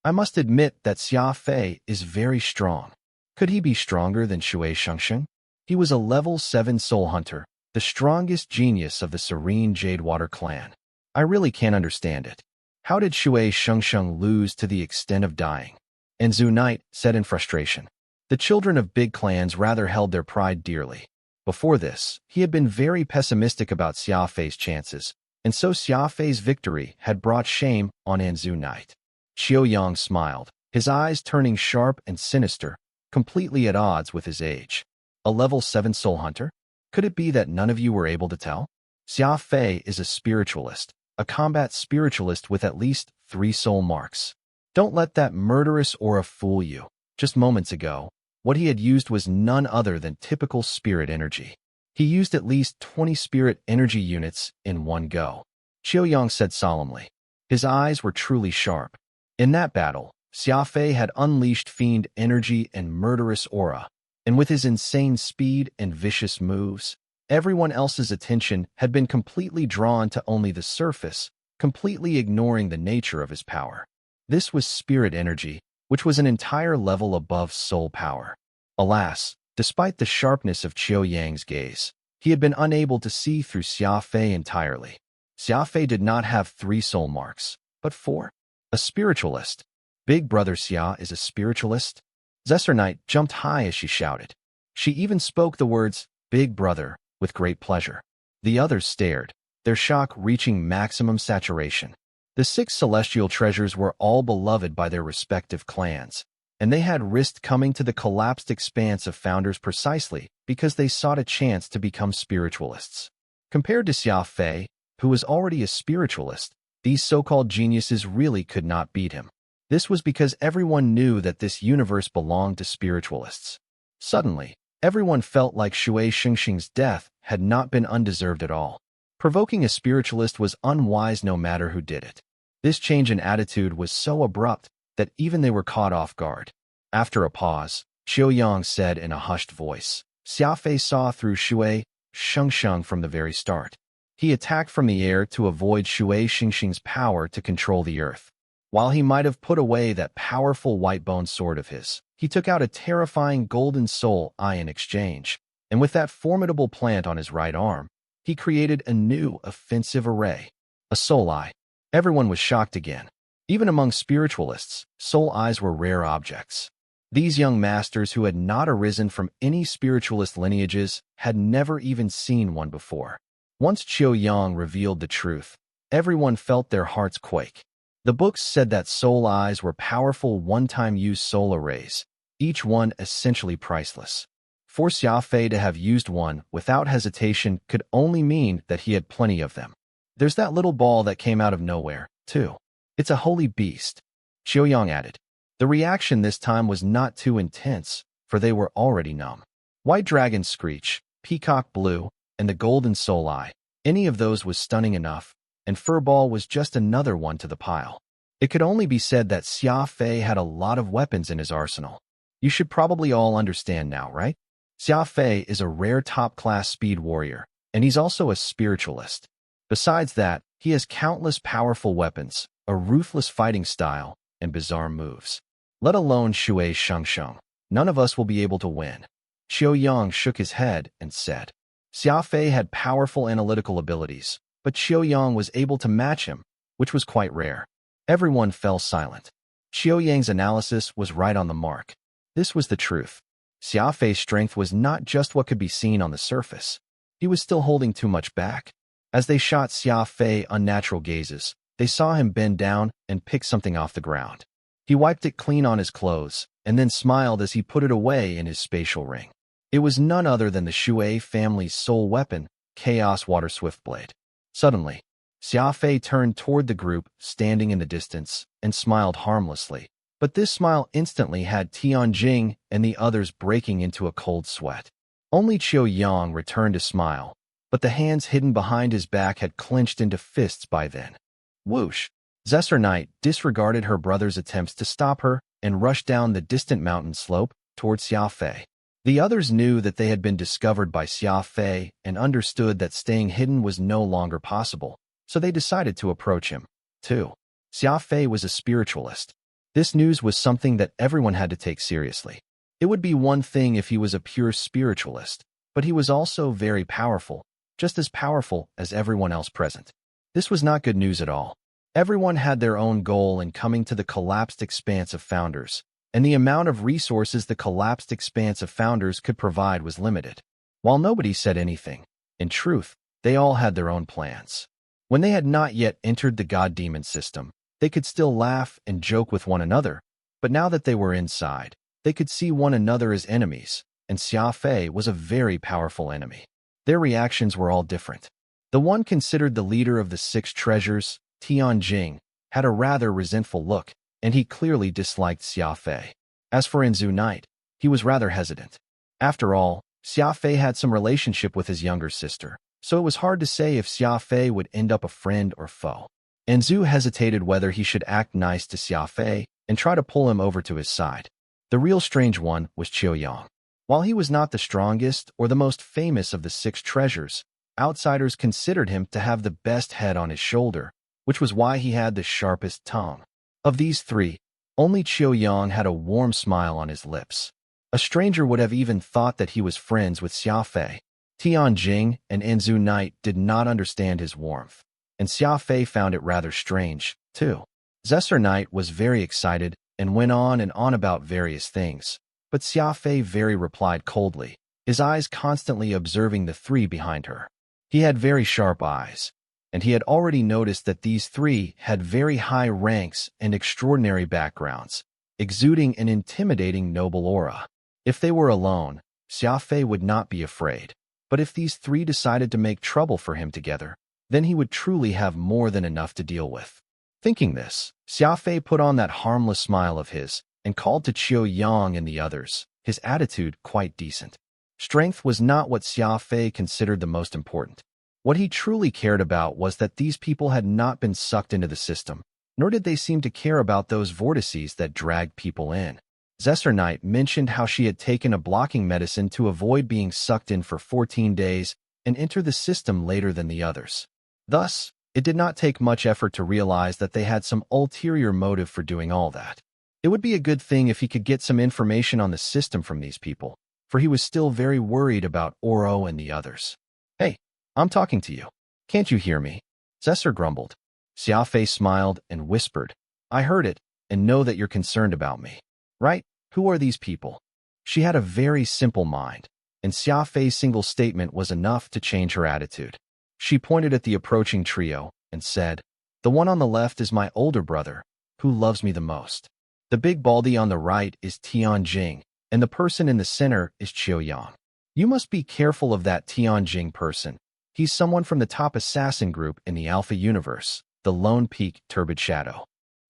I must admit that Xia Fei is very strong. Could he be stronger than Shui Shengsheng? He was a level 7 soul hunter, the strongest genius of the Serene Jade Water clan. I really can't understand it. How did Shui Shengsheng lose to the extent of dying? And Zhu Knight said in frustration. The children of big clans rather held their pride dearly. Before this, he had been very pessimistic about Xia Fei's chances, and so Xia Fei's victory had brought shame on Anzu Knight. Qiuyang smiled, his eyes turning sharp and sinister, completely at odds with his age. A level 7 soul hunter? Could it be that none of you were able to tell? Xia Fei is a spiritualist, a combat spiritualist with at least 3 soul marks. Don't let that murderous aura fool you. Just moments ago, what he had used was none other than typical spirit energy. He used at least 20 spirit energy units in one go. Qiuyang said solemnly. His eyes were truly sharp. In that battle, Xia Fei had unleashed fiend energy and murderous aura, and with his insane speed and vicious moves, everyone else's attention had been completely drawn to only the surface, completely ignoring the nature of his power. This was spirit energy, which was an entire level above soul power. Alas, despite the sharpness of Qiuyang's gaze, he had been unable to see through Xia Fei entirely. Xia Fei did not have 3 soul marks, but 4. A spiritualist. Big Brother Xia is a spiritualist? Zesser Knight jumped high as she shouted. She even spoke the words, Big Brother, with great pleasure. The others stared, their shock reaching maximum saturation. The 6 celestial treasures were all beloved by their respective clans, and they had risked coming to the collapsed expanse of founders precisely because they sought a chance to become spiritualists. Compared to Xia Fei, who was already a spiritualist, these so-called geniuses really could not beat him. This was because everyone knew that this universe belonged to spiritualists. Suddenly, everyone felt like Shui Xingxing's death had not been undeserved at all. Provoking a spiritualist was unwise no matter who did it. This change in attitude was so abrupt that even they were caught off guard. After a pause, Qiu Yang said in a hushed voice, Xia Fei saw through Shui Xingxing from the very start. He attacked from the air to avoid Shui Xingxing's power to control the earth. While he might have put away that powerful white-bone sword of his, he took out a terrifying golden soul eye in exchange, and with that formidable plant on his right arm, he created a new offensive array. A soul eye. Everyone was shocked again. Even among spiritualists, soul eyes were rare objects. These young masters who had not arisen from any spiritualist lineages had never even seen one before. Once Qiu Yang revealed the truth, everyone felt their hearts quake. The books said that soul eyes were powerful one-time use soul arrays, each one essentially priceless. For Xia Fei to have used one without hesitation could only mean that he had plenty of them. There's that little ball that came out of nowhere, too. It's a holy beast, Qiu Yang added. The reaction this time was not too intense, for they were already numb. White Dragon Screech, Peacock Blue, and the Golden Soul Eye, any of those was stunning enough, and Furball was just another one to the pile. It could only be said that Xia Fei had a lot of weapons in his arsenal. You should probably all understand now, right? Xia Fei is a rare top-class speed warrior, and he's also a spiritualist. Besides that, he has countless powerful weapons, a ruthless fighting style, and bizarre moves. Let alone Shui Xingxing. None of us will be able to win. Qiu Yang shook his head and said. Xia Fei had powerful analytical abilities, but Qiu Yang was able to match him, which was quite rare. Everyone fell silent. Qiu Yang's analysis was right on the mark. This was the truth. Xia Fei's strength was not just what could be seen on the surface. He was still holding too much back. As they shot Xia Fei unnatural gazes, they saw him bend down and pick something off the ground. He wiped it clean on his clothes, and then smiled as he put it away in his spatial ring. It was none other than the Shui family's sole weapon, Chaos Water Swiftblade. Suddenly, Xia Fei turned toward the group standing in the distance and smiled harmlessly. But this smile instantly had Tianjing and the others breaking into a cold sweat. Only Qiu Yang returned a smile, but the hands hidden behind his back had clenched into fists by then. Whoosh! Zesser Knight disregarded her brother's attempts to stop her and rushed down the distant mountain slope toward Xia Fei. The others knew that they had been discovered by Xia Fei and understood that staying hidden was no longer possible, so they decided to approach him, too. Xia Fei was a spiritualist. This news was something that everyone had to take seriously. It would be one thing if he was a pure spiritualist, but he was also very powerful, just as powerful as everyone else present. This was not good news at all. Everyone had their own goal in coming to the collapsed expanse of founders, and the amount of resources the collapsed expanse of founders could provide was limited. While nobody said anything, in truth, they all had their own plans. When they had not yet entered the god-demon system, they could still laugh and joke with one another, but now that they were inside, they could see one another as enemies, and Xia Fei was a very powerful enemy. Their reactions were all different. The one considered the leader of the six treasures, Tianjing, had a rather resentful look, and he clearly disliked Xia Fei. As for Enzu Knight, he was rather hesitant. After all, Xia Fei had some relationship with his younger sister, so it was hard to say if Xia Fei would end up a friend or foe. Enzu hesitated whether he should act nice to Xia Fei and try to pull him over to his side. The real strange one was Qiu Yang. While he was not the strongest or the most famous of the six treasures, outsiders considered him to have the best head on his shoulder, which was why he had the sharpest tongue. Of these three, only Qiu Yang had a warm smile on his lips. A stranger would have even thought that he was friends with Xia Fei. Tianjing and Enzu Knight did not understand his warmth, and Xia Fei found it rather strange, too. Zesser Knight was very excited and went on and on about various things, but Xia Fei very replied coldly, his eyes constantly observing the three behind her. He had very sharp eyes, and he had already noticed that these three had very high ranks and extraordinary backgrounds. exuding an intimidating noble aura. If they were alone, Xia Fei would not be afraid. But if these three decided to make trouble for him together, then he would truly have more than enough to deal with. Thinking this, Xia Fei put on that harmless smile of his and called to Qiu Yang and the others, his attitude quite decent. Strength was not what Xia Fei considered the most important. What he truly cared about was that these people had not been sucked into the system, nor did they seem to care about those vortices that dragged people in. Zessernite mentioned how she had taken a blocking medicine to avoid being sucked in for 14 days and enter the system later than the others. Thus, it did not take much effort to realize that they had some ulterior motive for doing all that. It would be a good thing if he could get some information on the system from these people, for he was still very worried about Oro and the others. "Hey, I'm talking to you. Can't you hear me?" Zesser grumbled. Xia Fei smiled and whispered, "I heard it and know that you're concerned about me. Right? Who are these people?" She had a very simple mind, and Xia Fei's single statement was enough to change her attitude. She pointed at the approaching trio and said, "The one on the left is my older brother, who loves me the most. The big baldy on the right is Tianjing, and the person in the center is Qiuyang. You must be careful of that Tianjing person. He's someone from the top assassin group in the Alpha universe, the Lone Peak Turbid Shadow."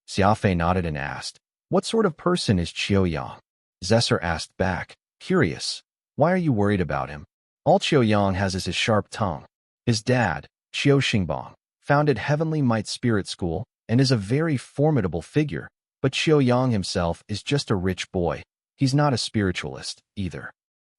Xia Fei nodded and asked, "What sort of person is Qiuyang?" Zesser asked back, curious, "Why are you worried about him? All Qiuyang has is his sharp tongue. His dad, Qiu Xingbang, founded Heavenly Might Spirit School and is a very formidable figure, but Qiuyang himself is just a rich boy. He's not a spiritualist, either."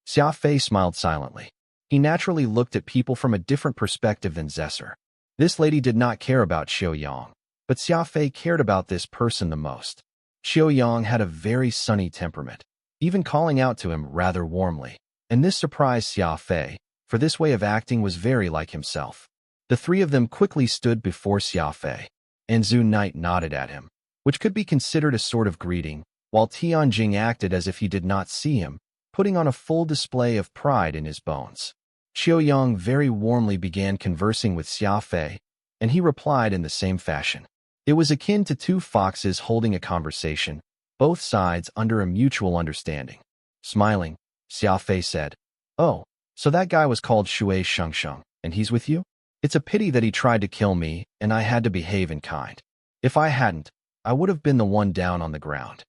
Xia Fei smiled silently. He naturally looked at people from a different perspective than Zesser. This lady did not care about Qiuyang, but Xia Fei cared about this person the most. Qiuyang had a very sunny temperament, even calling out to him rather warmly, and this surprised Xia Fei, for this way of acting was very like himself. The three of them quickly stood before Xia Fei, and Zhu Knight nodded at him, which could be considered a sort of greeting, while Tianjing acted as if he did not see him, putting on a full display of pride in his bones. Qiuyang very warmly began conversing with Xia Fei, and he replied in the same fashion. It was akin to two foxes holding a conversation, both sides under a mutual understanding. Smiling, Xia Fei said, "Oh, so that guy was called Shui Shengsheng, and he's with you? It's a pity that he tried to kill me, and I had to behave in kind. If I hadn't, I would have been the one down on the ground."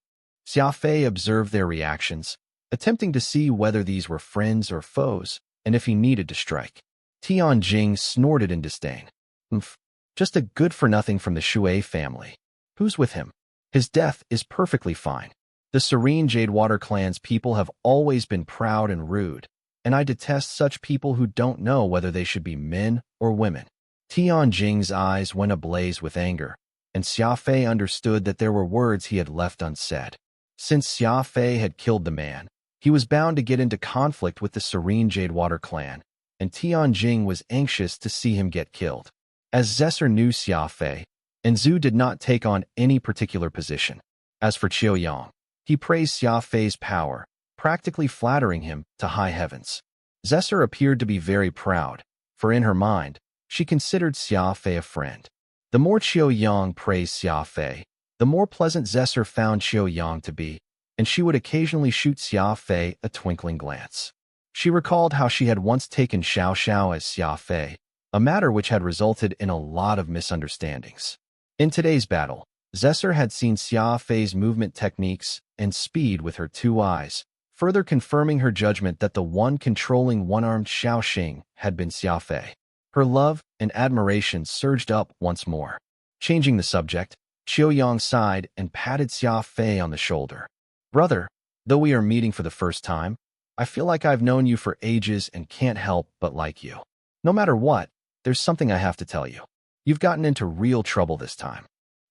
Xia Fei observed their reactions, attempting to see whether these were friends or foes, and if he needed to strike. Tianjing snorted in disdain. "Umph, just a good-for-nothing from the Shui family. Who's with him? His death is perfectly fine. The Serene Jadewater clan's people have always been proud and rude, and I detest such people who don't know whether they should be men or women." Tianjing's eyes went ablaze with anger, and Xia Fei understood that there were words he had left unsaid. Since Xia Fei had killed the man, he was bound to get into conflict with the Serene Jadewater clan, and Tianjing was anxious to see him get killed. As Zesser knew Xia Fei, and Zhu did not take on any particular position. As for Qiuyang, he praised Xia Fei's power, practically flattering him to high heavens. Zesser appeared to be very proud, for in her mind, she considered Xia Fei a friend. The more Qiuyang praised Xia Fei, the more pleasant Zesser found Qiuyang to be, and she would occasionally shoot Xia Fei a twinkling glance. She recalled how she had once taken Xiao Xiao as Xia Fei, a matter which had resulted in a lot of misunderstandings. In today's battle, Zesser had seen Xia Fei's movement techniques and speed with her two eyes, further confirming her judgment that the one controlling one-armed Xiaoxing had been Xia Fei. Her love and admiration surged up once more. Changing the subject, Qiuyang sighed and patted Xia Fei on the shoulder. "Brother, though we are meeting for the first time, I feel like I've known you for ages and can't help but like you. No matter what, there's something I have to tell you. You've gotten into real trouble this time."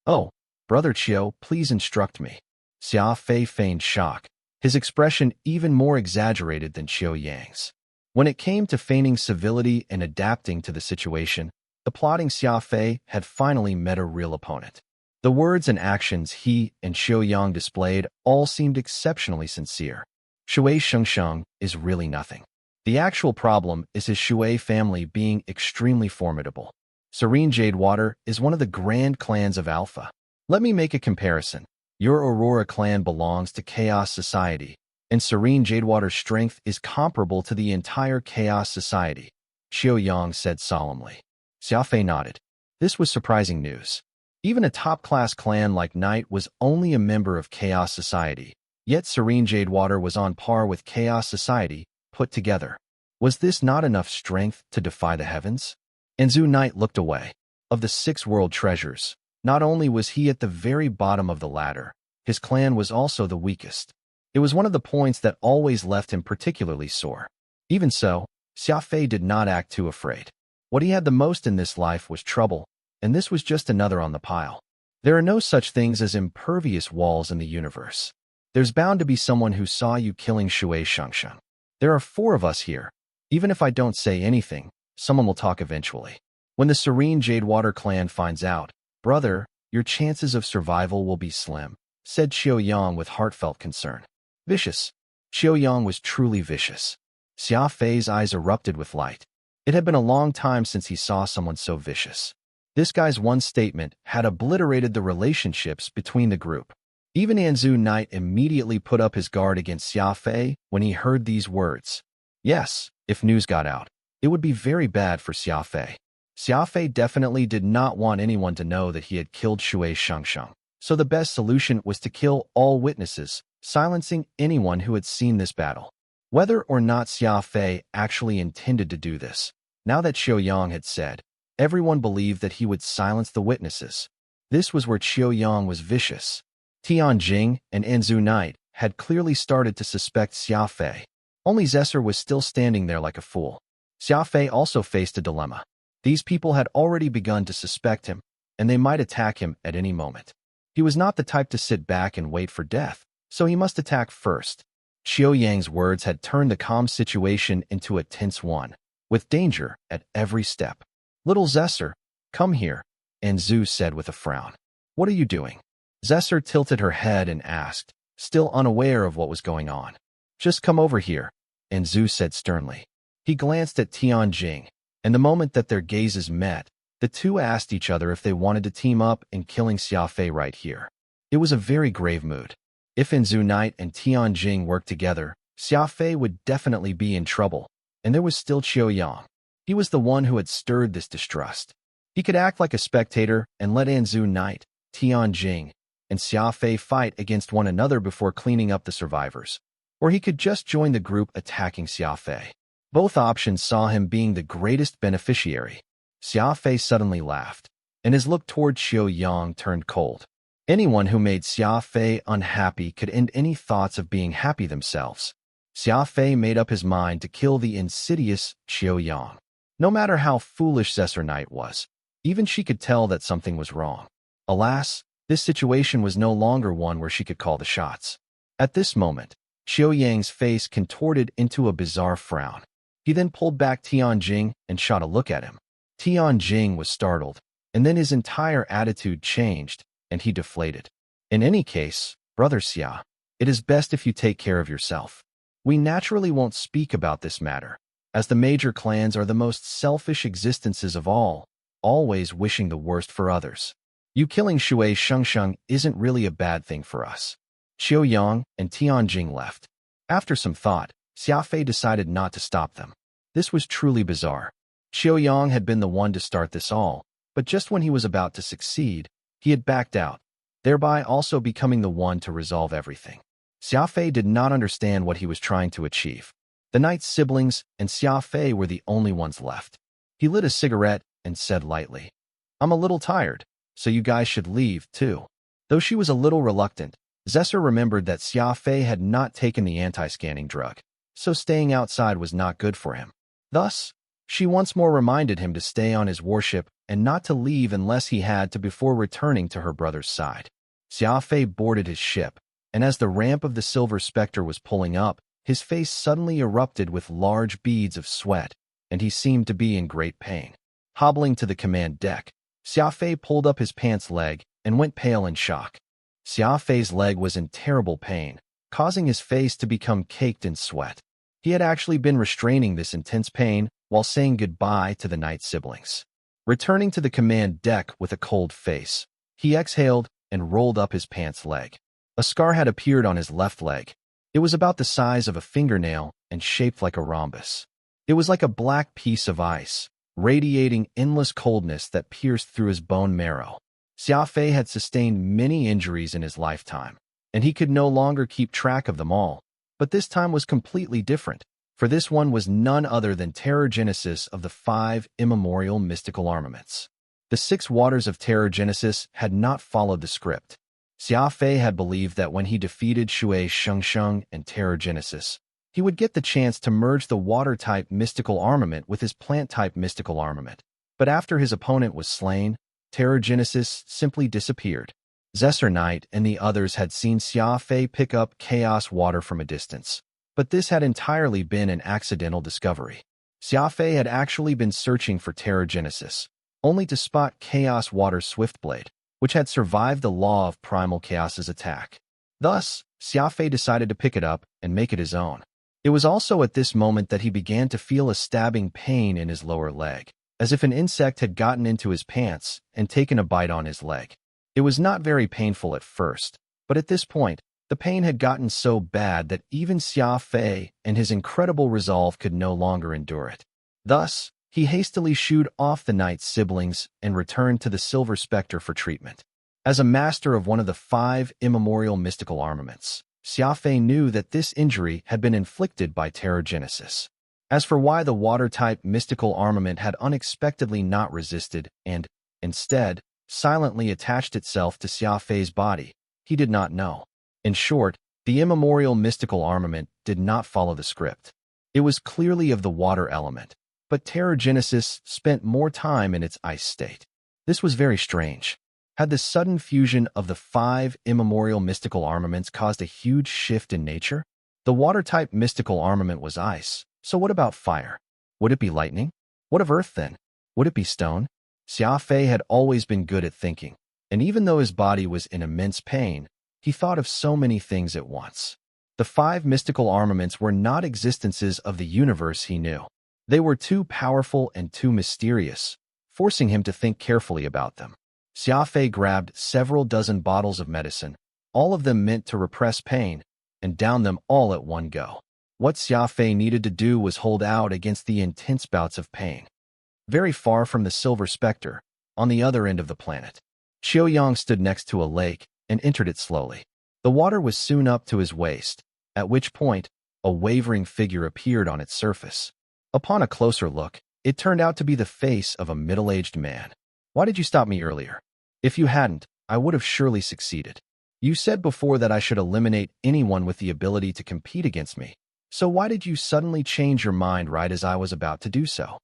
"Oh, Brother Qiu, please instruct me." Xia Fei feigned shock, his expression even more exaggerated than Qiuyang's. When it came to feigning civility and adapting to the situation, the plotting Xia Fei had finally met a real opponent. The words and actions he and Qiuyang displayed all seemed exceptionally sincere. Shui Shengsheng is really nothing. The actual problem is his Shui family being extremely formidable. Serene Jadewater is one of the grand clans of Alpha. Let me make a comparison. Your Aurora clan belongs to Chaos Society, and Serene Jadewater's strength is comparable to the entire Chaos Society, Xiao Yang said solemnly. Xia Fei nodded. This was surprising news. Even a top-class clan like Night was only a member of Chaos Society, yet Serene Jadewater was on par with Chaos Society put together. Was this not enough strength to defy the heavens? Anzu Knight looked away. Of the 6 world treasures, not only was he at the very bottom of the ladder, his clan was also the weakest. It was one of the points that always left him particularly sore. Even so, Xia Fei did not act too afraid. What he had the most in this life was trouble, and this was just another on the pile. There are no such things as impervious walls in the universe. There's bound to be someone who saw you killing Shui Shengsheng. There are 4 of us here. Even if I don't say anything, someone will talk eventually. When the Serene Jadewater clan finds out, brother, your chances of survival will be slim, said Xiao Yang with heartfelt concern. Vicious. Xiao Yang was truly vicious. Xia Fei's eyes erupted with light. It had been a long time since he saw someone so vicious. This guy's one statement had obliterated the relationships between the group. Even Anzu Knight immediately put up his guard against Xia Fei when he heard these words. Yes, if news got out, it would be very bad for Xia Fei. Xia Fei definitely did not want anyone to know that he had killed Shui Shengsheng, so the best solution was to kill all witnesses, silencing anyone who had seen this battle. Whether or not Xia Fei actually intended to do this, now that Xiao Yang had said, everyone believed that he would silence the witnesses. This was where Xiao Yang was vicious. Tianjing and Anzu Knight had clearly started to suspect Xia Fei. Only Zesser was still standing there like a fool. Xia Fei also faced a dilemma. These people had already begun to suspect him, and they might attack him at any moment. He was not the type to sit back and wait for death, so he must attack first. Xiao Yang's words had turned the calm situation into a tense one, with danger at every step. Little Zesser, come here, Anzu said with a frown. What are you doing? Zesser tilted her head and asked, still unaware of what was going on. Just come over here, Anzu said sternly. He glanced at Tianjing, and the moment that their gazes met, the two asked each other if they wanted to team up in killing Xia Fei right here. It was a very grave mood. If Anzu Knight and Tianjing worked together, Xia Fei would definitely be in trouble, and there was still Xiao Yang. He was the one who had stirred this distrust. He could act like a spectator and let Anzu Knight, Tianjing, and Xia Fei fight against one another before cleaning up the survivors. Or he could just join the group attacking Xia Fei. Both options saw him being the greatest beneficiary. Xia Fei suddenly laughed, and his look toward Xiao Yang turned cold. Anyone who made Xia Fei unhappy could end any thoughts of being happy themselves. Xia Fei made up his mind to kill the insidious Xiao Yang. No matter how foolish Zesser Knight was, even she could tell that something was wrong. Alas, this situation was no longer one where she could call the shots. At this moment, Xiao Yang's face contorted into a bizarre frown. He then pulled back Tianjing and shot a look at him. Tianjing was startled, and then his entire attitude changed, and he deflated. In any case, Brother Xia, it is best if you take care of yourself. We naturally won't speak about this matter, as the major clans are the most selfish existences of all, always wishing the worst for others. You killing Shui Shengsheng isn't really a bad thing for us. Xiao Yang and Tianjing left. After some thought, Xia Fei decided not to stop them. This was truly bizarre. Xiao Yang had been the one to start this all, but just when he was about to succeed, he had backed out, thereby also becoming the one to resolve everything. Xia Fei did not understand what he was trying to achieve. The Knight's siblings and Xia Fei were the only ones left. He lit a cigarette and said lightly, I'm a little tired, so you guys should leave, too. Though she was a little reluctant, Zesser remembered that Xia Fei had not taken the anti-scanning drug, so staying outside was not good for him. Thus, she once more reminded him to stay on his warship and not to leave unless he had to before returning to her brother's side. Xia Fei boarded his ship, and as the ramp of the Silver Spectre was pulling up, his face suddenly erupted with large beads of sweat, and he seemed to be in great pain. Hobbling to the command deck, Xia Fei pulled up his pants leg and went pale in shock. Xia Fei's leg was in terrible pain, causing his face to become caked in sweat. He had actually been restraining this intense pain while saying goodbye to the Knight's siblings. Returning to the command deck with a cold face, he exhaled and rolled up his pants leg. A scar had appeared on his left leg. It was about the size of a fingernail and shaped like a rhombus. It was like a black piece of ice, radiating endless coldness that pierced through his bone marrow. Xia Fei had sustained many injuries in his lifetime, and he could no longer keep track of them all. But this time was completely different, for this one was none other than Terror Genesis of the 5 immemorial mystical armaments. The 6 waters of Terror Genesis had not followed the script. Xia Fei had believed that when he defeated Shui Shengsheng and Terror Genesis, he would get the chance to merge the water-type mystical armament with his plant-type mystical armament. But after his opponent was slain, Terror Genesis simply disappeared. Zesser Knight and the others had seen Xia Fei pick up chaos water from a distance, but this had entirely been an accidental discovery. Xia Fei had actually been searching for Terror Genesis, only to spot Chaos Water's Swiftblade, which had survived the law of Primal Chaos's attack. Thus, Xia Fei decided to pick it up and make it his own. It was also at this moment that he began to feel a stabbing pain in his lower leg, as if an insect had gotten into his pants and taken a bite on his leg. It was not very painful at first, but at this point, the pain had gotten so bad that even Xia Fei and his incredible resolve could no longer endure it. Thus, he hastily shooed off the knight's siblings and returned to the Silver Spectre for treatment. As a master of one of the 5 immemorial mystical armaments, Xia Fei knew that this injury had been inflicted by Terror Genesis. As for why the water-type mystical armament had unexpectedly not resisted and, instead, silently attached itself to Xia Fei's body, he did not know. In short, the immemorial mystical armament did not follow the script. It was clearly of the water element, but Terror Genesis spent more time in its ice state. This was very strange. Had the sudden fusion of the 5 immemorial mystical armaments caused a huge shift in nature? The water-type mystical armament was ice, so what about fire? Would it be lightning? What of earth then? Would it be stone? Xia Fei had always been good at thinking, and even though his body was in immense pain, he thought of so many things at once. The 5 mystical armaments were not existences of the universe he knew. They were too powerful and too mysterious, forcing him to think carefully about them. Xia Fei grabbed several dozen bottles of medicine, all of them meant to repress pain, and downed them all at one go. What Xia Fei needed to do was hold out against the intense bouts of pain. Very far from the Silver Spectre, on the other end of the planet, Qiuyang stood next to a lake and entered it slowly. The water was soon up to his waist, at which point, a wavering figure appeared on its surface. Upon a closer look, it turned out to be the face of a middle-aged man. Why did you stop me earlier? If you hadn't, I would have surely succeeded. You said before that I should eliminate anyone with the ability to compete against me. So why did you suddenly change your mind right as I was about to do so?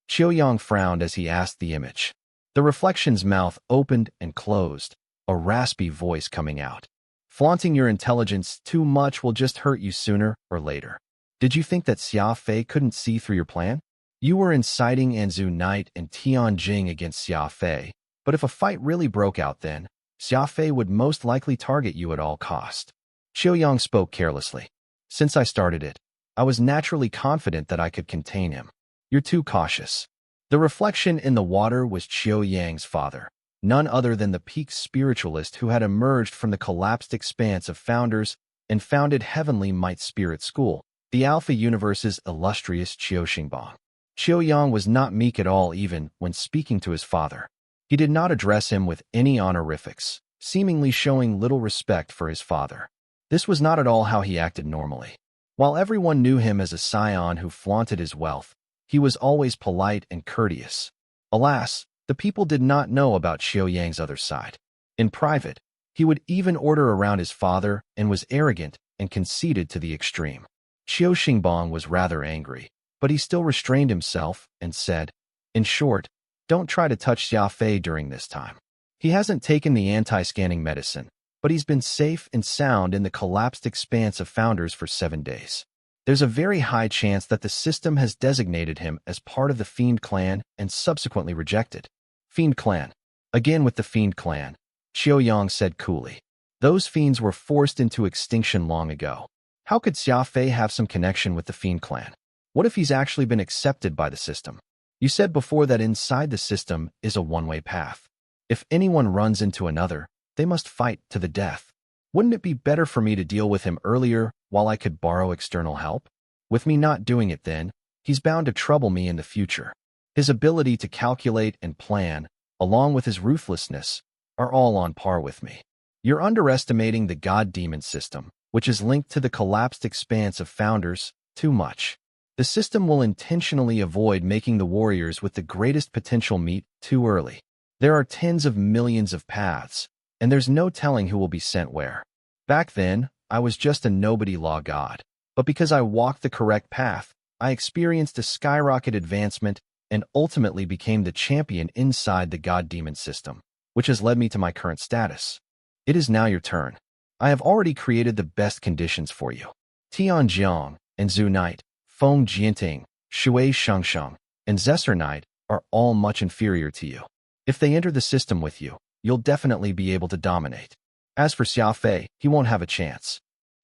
Qiuyang frowned as he asked the image. The reflection's mouth opened and closed, a raspy voice coming out. Flaunting your intelligence too much will just hurt you sooner or later. Did you think that Xia Fei couldn't see through your plan? You were inciting Anzu Knight and Tianjing against Xia Fei, but if a fight really broke out then, Xia Fei would most likely target you at all cost. Qiuyang spoke carelessly. Since I started it, I was naturally confident that I could contain him. You're too cautious. The reflection in the water was Qiuyang's father, none other than the peak spiritualist who had emerged from the collapsed expanse of founders and founded Heavenly Might Spirit School, the Alpha Universe's illustrious Qiuxingbang. Qiuyang was not meek at all even when speaking to his father. He did not address him with any honorifics, seemingly showing little respect for his father. This was not at all how he acted normally. While everyone knew him as a scion who flaunted his wealth, he was always polite and courteous. Alas, the people did not know about Qiuyang's other side. In private, he would even order around his father and was arrogant and conceited to the extreme. Qiuxingbang was rather angry, but he still restrained himself and said, in short, don't try to touch Xia Fei during this time. He hasn't taken the anti-scanning medicine, but he's been safe and sound in the collapsed expanse of founders for 7 days. There's a very high chance that the system has designated him as part of the Fiend Clan and subsequently rejected. Fiend Clan. Again with the Fiend Clan, Qiuyang said coolly. Those fiends were forced into extinction long ago. How could Xia Fei have some connection with the Fiend Clan? What if he's actually been accepted by the system? You said before that inside the system is a one-way path. If anyone runs into another, they must fight to the death. Wouldn't it be better for me to deal with him earlier while I could borrow external help? With me not doing it then, he's bound to trouble me in the future. His ability to calculate and plan, along with his ruthlessness, are all on par with me. You're underestimating the God-demon system, which is linked to the collapsed expanse of founders, too much. The system will intentionally avoid making the warriors with the greatest potential meet too early. There are tens of millions of paths, and there's no telling who will be sent where. Back then, I was just a nobody law god. But because I walked the correct path, I experienced a skyrocket advancement and ultimately became the champion inside the God-demon system, which has led me to my current status. It is now your turn. I have already created the best conditions for you. Tianjiang and Zhu Knight, Feng Jianting, Shui Shengsheng, and Zesser Knight are all much inferior to you. If they enter the system with you, you'll definitely be able to dominate. As for Xia Fei, he won't have a chance.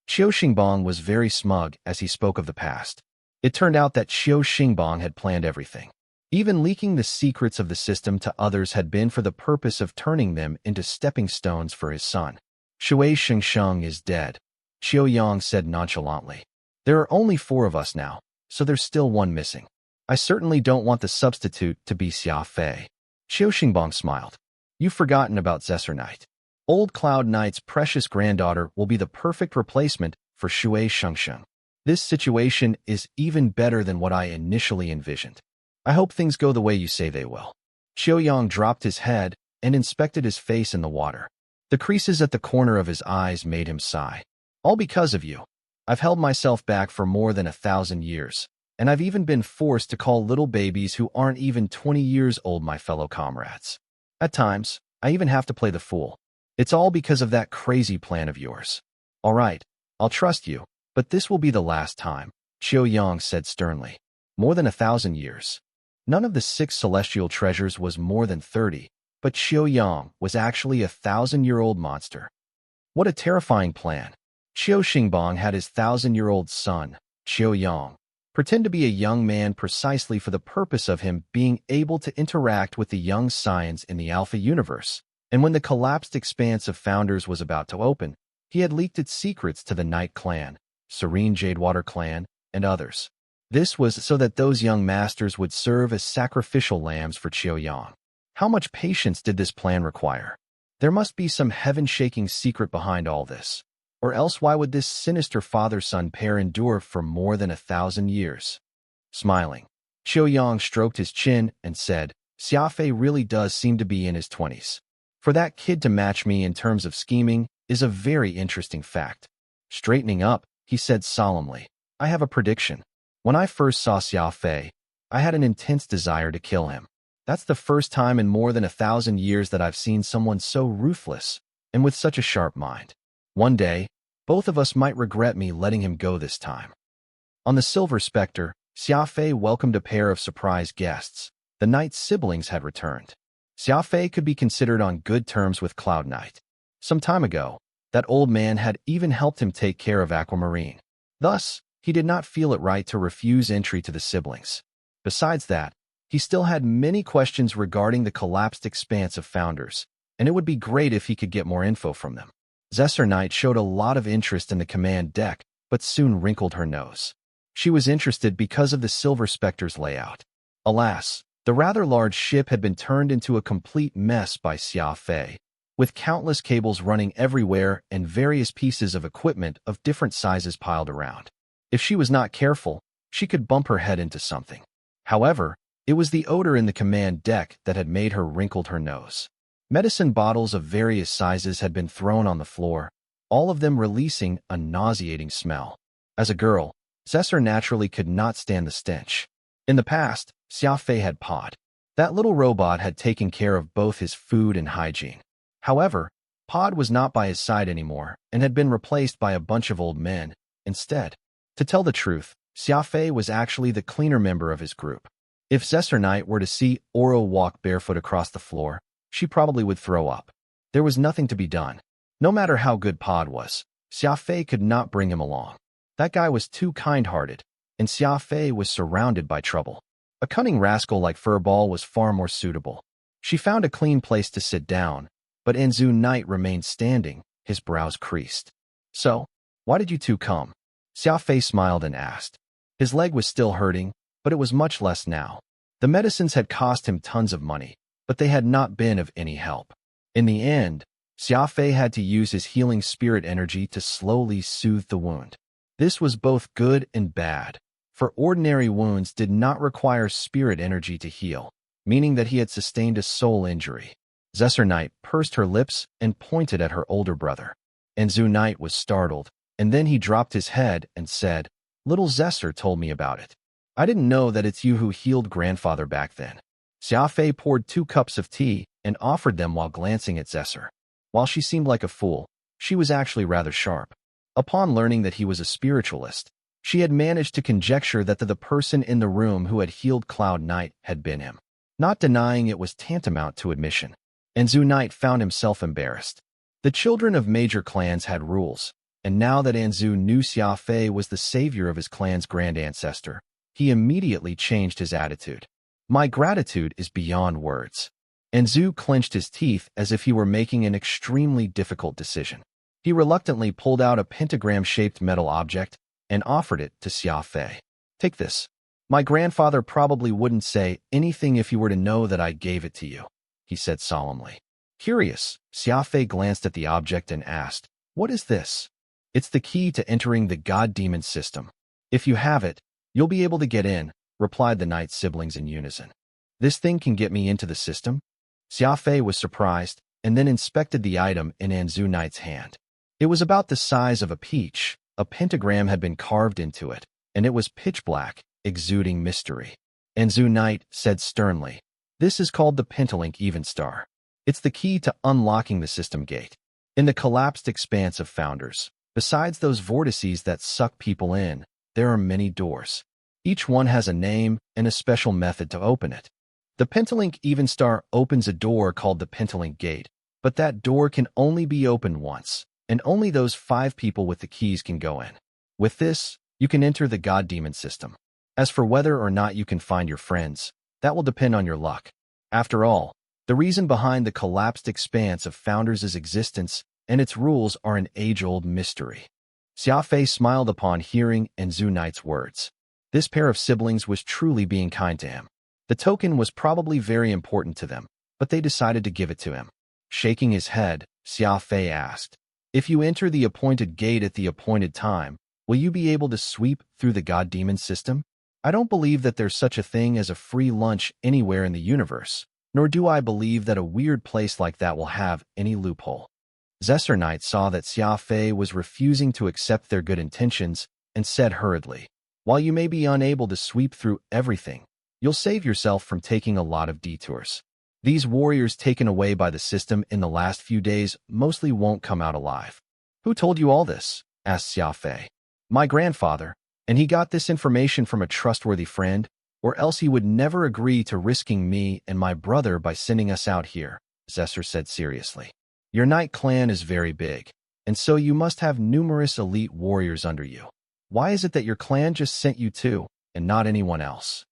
Qiu Xingbang was very smug as he spoke of the past. It turned out that Qiu Xingbang had planned everything. Even leaking the secrets of the system to others had been for the purpose of turning them into stepping stones for his son. Shui Shengsheng is dead, Qiu Yang said nonchalantly. There are only 4 of us now, so there's still one missing. I certainly don't want the substitute to be Xia Fei. Qiu Xingbang smiled. You've forgotten about Zesser Knight. Old Cloud Knight's precious granddaughter will be the perfect replacement for Shui Shengsheng. This situation is even better than what I initially envisioned. I hope things go the way you say they will. Qiu Yang dropped his head and inspected his face in the water. The creases at the corner of his eyes made him sigh. All because of you. I've held myself back for more than 1,000 years, and I've even been forced to call little babies who aren't even 20 years old my fellow comrades. At times, I even have to play the fool. It's all because of that crazy plan of yours. All right, I'll trust you, but this will be the last time, Qiu Yang said sternly. More than 1,000 years. None of the 6 celestial treasures was more than 30, but Qiu Yang was actually a 1,000-year-old monster. What a terrifying plan. Qiu Xingbang had his 1,000-year-old son, Qiu Yang, pretend to be a young man precisely for the purpose of him being able to interact with the young science in the Alpha universe. And when the collapsed expanse of founders was about to open, he had leaked its secrets to the Night Clan, Serene Jadewater Clan, and others. This was so that those young masters would serve as sacrificial lambs for Qiu Yang. How much patience did this plan require? There must be some heaven-shaking secret behind all this. Or else why would this sinister father-son pair endure for more than 1,000 years? Smiling, Qiu Yang stroked his chin and said, Xia Fei really does seem to be in his 20s. For that kid to match me in terms of scheming is a very interesting fact. Straightening up, he said solemnly, I have a prediction. When I first saw Xia Fei, I had an intense desire to kill him. That's the first time in more than 1,000 years that I've seen someone so ruthless and with such a sharp mind. One day, both of us might regret me letting him go this time. On the Silver Spectre, Xia Fei welcomed a pair of surprise guests. The Knight's siblings had returned. Xia Fei could be considered on good terms with Cloud Knight. Some time ago, that old man had even helped him take care of Aquamarine. Thus, he did not feel it right to refuse entry to the siblings. Besides that, he still had many questions regarding the collapsed expanse of founders, and it would be great if he could get more info from them. Zesser Knight showed a lot of interest in the command deck, but soon wrinkled her nose. She was interested because of the Silver Spectre's layout. Alas, the rather large ship had been turned into a complete mess by Xia Fei, with countless cables running everywhere and various pieces of equipment of different sizes piled around. If she was not careful, she could bump her head into something. However, it was the odor in the command deck that had made her wrinkled her nose. Medicine bottles of various sizes had been thrown on the floor, all of them releasing a nauseating smell. As a girl, Zesser naturally could not stand the stench. In the past, Xia Fei had Pod. That little robot had taken care of both his food and hygiene. However, Pod was not by his side anymore and had been replaced by a bunch of old men instead. To tell the truth, Xia Fei was actually the cleaner member of his group. If Zesser Knight were to see Oro walk barefoot across the floor, she probably would throw up. There was nothing to be done. No matter how good Pod was, Xia Fei could not bring him along. That guy was too kind-hearted, and Xia Fei was surrounded by trouble. A cunning rascal like Furball was far more suitable. She found a clean place to sit down, but Anzu Knight remained standing, his brows creased. So, why did you two come? Xia Fei smiled and asked. His leg was still hurting, but it was much less now. The medicines had cost him tons of money, but they had not been of any help. In the end, Xia Fei had to use his healing spirit energy to slowly soothe the wound. This was both good and bad, for ordinary wounds did not require spirit energy to heal, meaning that he had sustained a soul injury. Zesser Knight pursed her lips and pointed at her older brother. Anzu Knight was startled, and then he dropped his head and said, "Little Zesser told me about it. I didn't know that it's you who healed grandfather back then." Xia Fei poured 2 cups of tea and offered them while glancing at Zesser. While she seemed like a fool, she was actually rather sharp. Upon learning that he was a spiritualist, she had managed to conjecture that the person in the room who had healed Cloud Knight had been him. Not denying it was tantamount to admission. Anzu Knight found himself embarrassed. The children of major clans had rules, and now that Anzu knew Xia Fei was the savior of his clan's grand ancestor, he immediately changed his attitude. "My gratitude is beyond words." Anzu clenched his teeth as if he were making an extremely difficult decision. He reluctantly pulled out a pentagram-shaped metal object and offered it to Xia Fei. "Take this. My grandfather probably wouldn't say anything if he were to know that I gave it to you," he said solemnly. Curious, Xia Fei glanced at the object and asked, "What is this?" "It's the key to entering the God-Demon system. If you have it, you'll be able to get in," replied the Knight siblings in unison. "This thing can get me into the system?" Xia Fei was surprised and then inspected the item in Anzu Knight's hand. It was about the size of a peach. A pentagram had been carved into it, and it was pitch black, exuding mystery. Anzu Knight said sternly, "This is called the Pentalink Evenstar. It's the key to unlocking the system gate. In the collapsed expanse of Founders, besides those vortices that suck people in, there are many doors. Each one has a name and a special method to open it. The Pentalink Evenstar opens a door called the Pentalink Gate, but that door can only be opened once, and only those 5 people with the keys can go in. With this, you can enter the God-Demon system. As for whether or not you can find your friends, that will depend on your luck. After all, the reason behind the collapsed expanse of Founders' existence and its rules are an age-old mystery." Xia Fei smiled upon hearing Anzu Knight's words. This pair of siblings was truly being kind to him. The token was probably very important to them, but they decided to give it to him. Shaking his head, Xia Fei asked, "If you enter the appointed gate at the appointed time, will you be able to sweep through the God-Demon system? I don't believe that there's such a thing as a free lunch anywhere in the universe, nor do I believe that a weird place like that will have any loophole." Zesser Knight saw that Xia Fei was refusing to accept their good intentions and said hurriedly, "While you may be unable to sweep through everything, you'll save yourself from taking a lot of detours. These warriors taken away by the system in the last few days mostly won't come out alive." "Who told you all this?" asked Xia Fei. "My grandfather, and he got this information from a trustworthy friend, or else he would never agree to risking me and my brother by sending us out here," Zesser said seriously. "Your Knight clan is very big, and so you must have numerous elite warriors under you. Why is it that your clan just sent you two, and not anyone else?"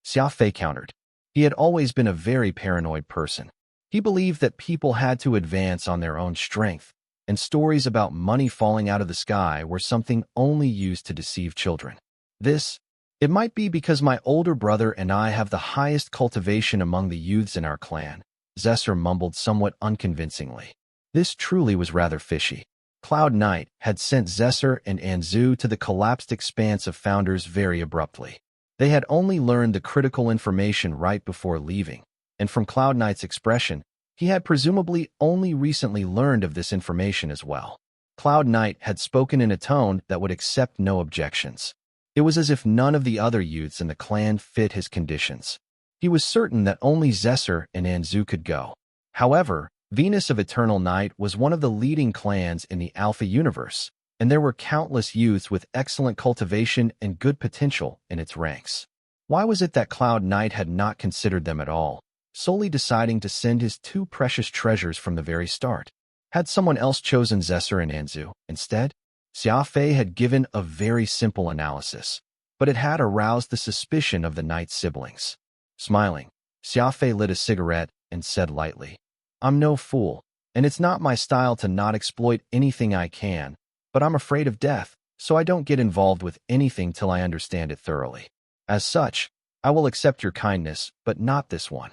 Xia Fei countered. He had always been a very paranoid person. He believed that people had to advance on their own strength, and stories about money falling out of the sky were something only used to deceive children. It might be because my older brother and I have the highest cultivation among the youths in our clan," Zesser mumbled somewhat unconvincingly. This truly was rather fishy. Cloud Knight had sent Zesser and Anzu to the collapsed expanse of Founders very abruptly. They had only learned the critical information right before leaving, and from Cloud Knight's expression, he had presumably only recently learned of this information as well. Cloud Knight had spoken in a tone that would accept no objections. It was as if none of the other youths in the clan fit his conditions. He was certain that only Zesser and Anzu could go. However, Venus of Eternal Night was one of the leading clans in the Alpha universe, and there were countless youths with excellent cultivation and good potential in its ranks. Why was it that Cloud Knight had not considered them at all, solely deciding to send his 2 precious treasures from the very start? Had someone else chosen Zesser and Anzu instead? Xia Fei had given a very simple analysis, but it had aroused the suspicion of the Knight siblings. Smiling, Xia Fei lit a cigarette and said lightly, "I'm no fool. and it's not my style to not exploit anything I can, but I'm afraid of death, so I don't get involved with anything till I understand it thoroughly. As such, I will accept your kindness, but not this one."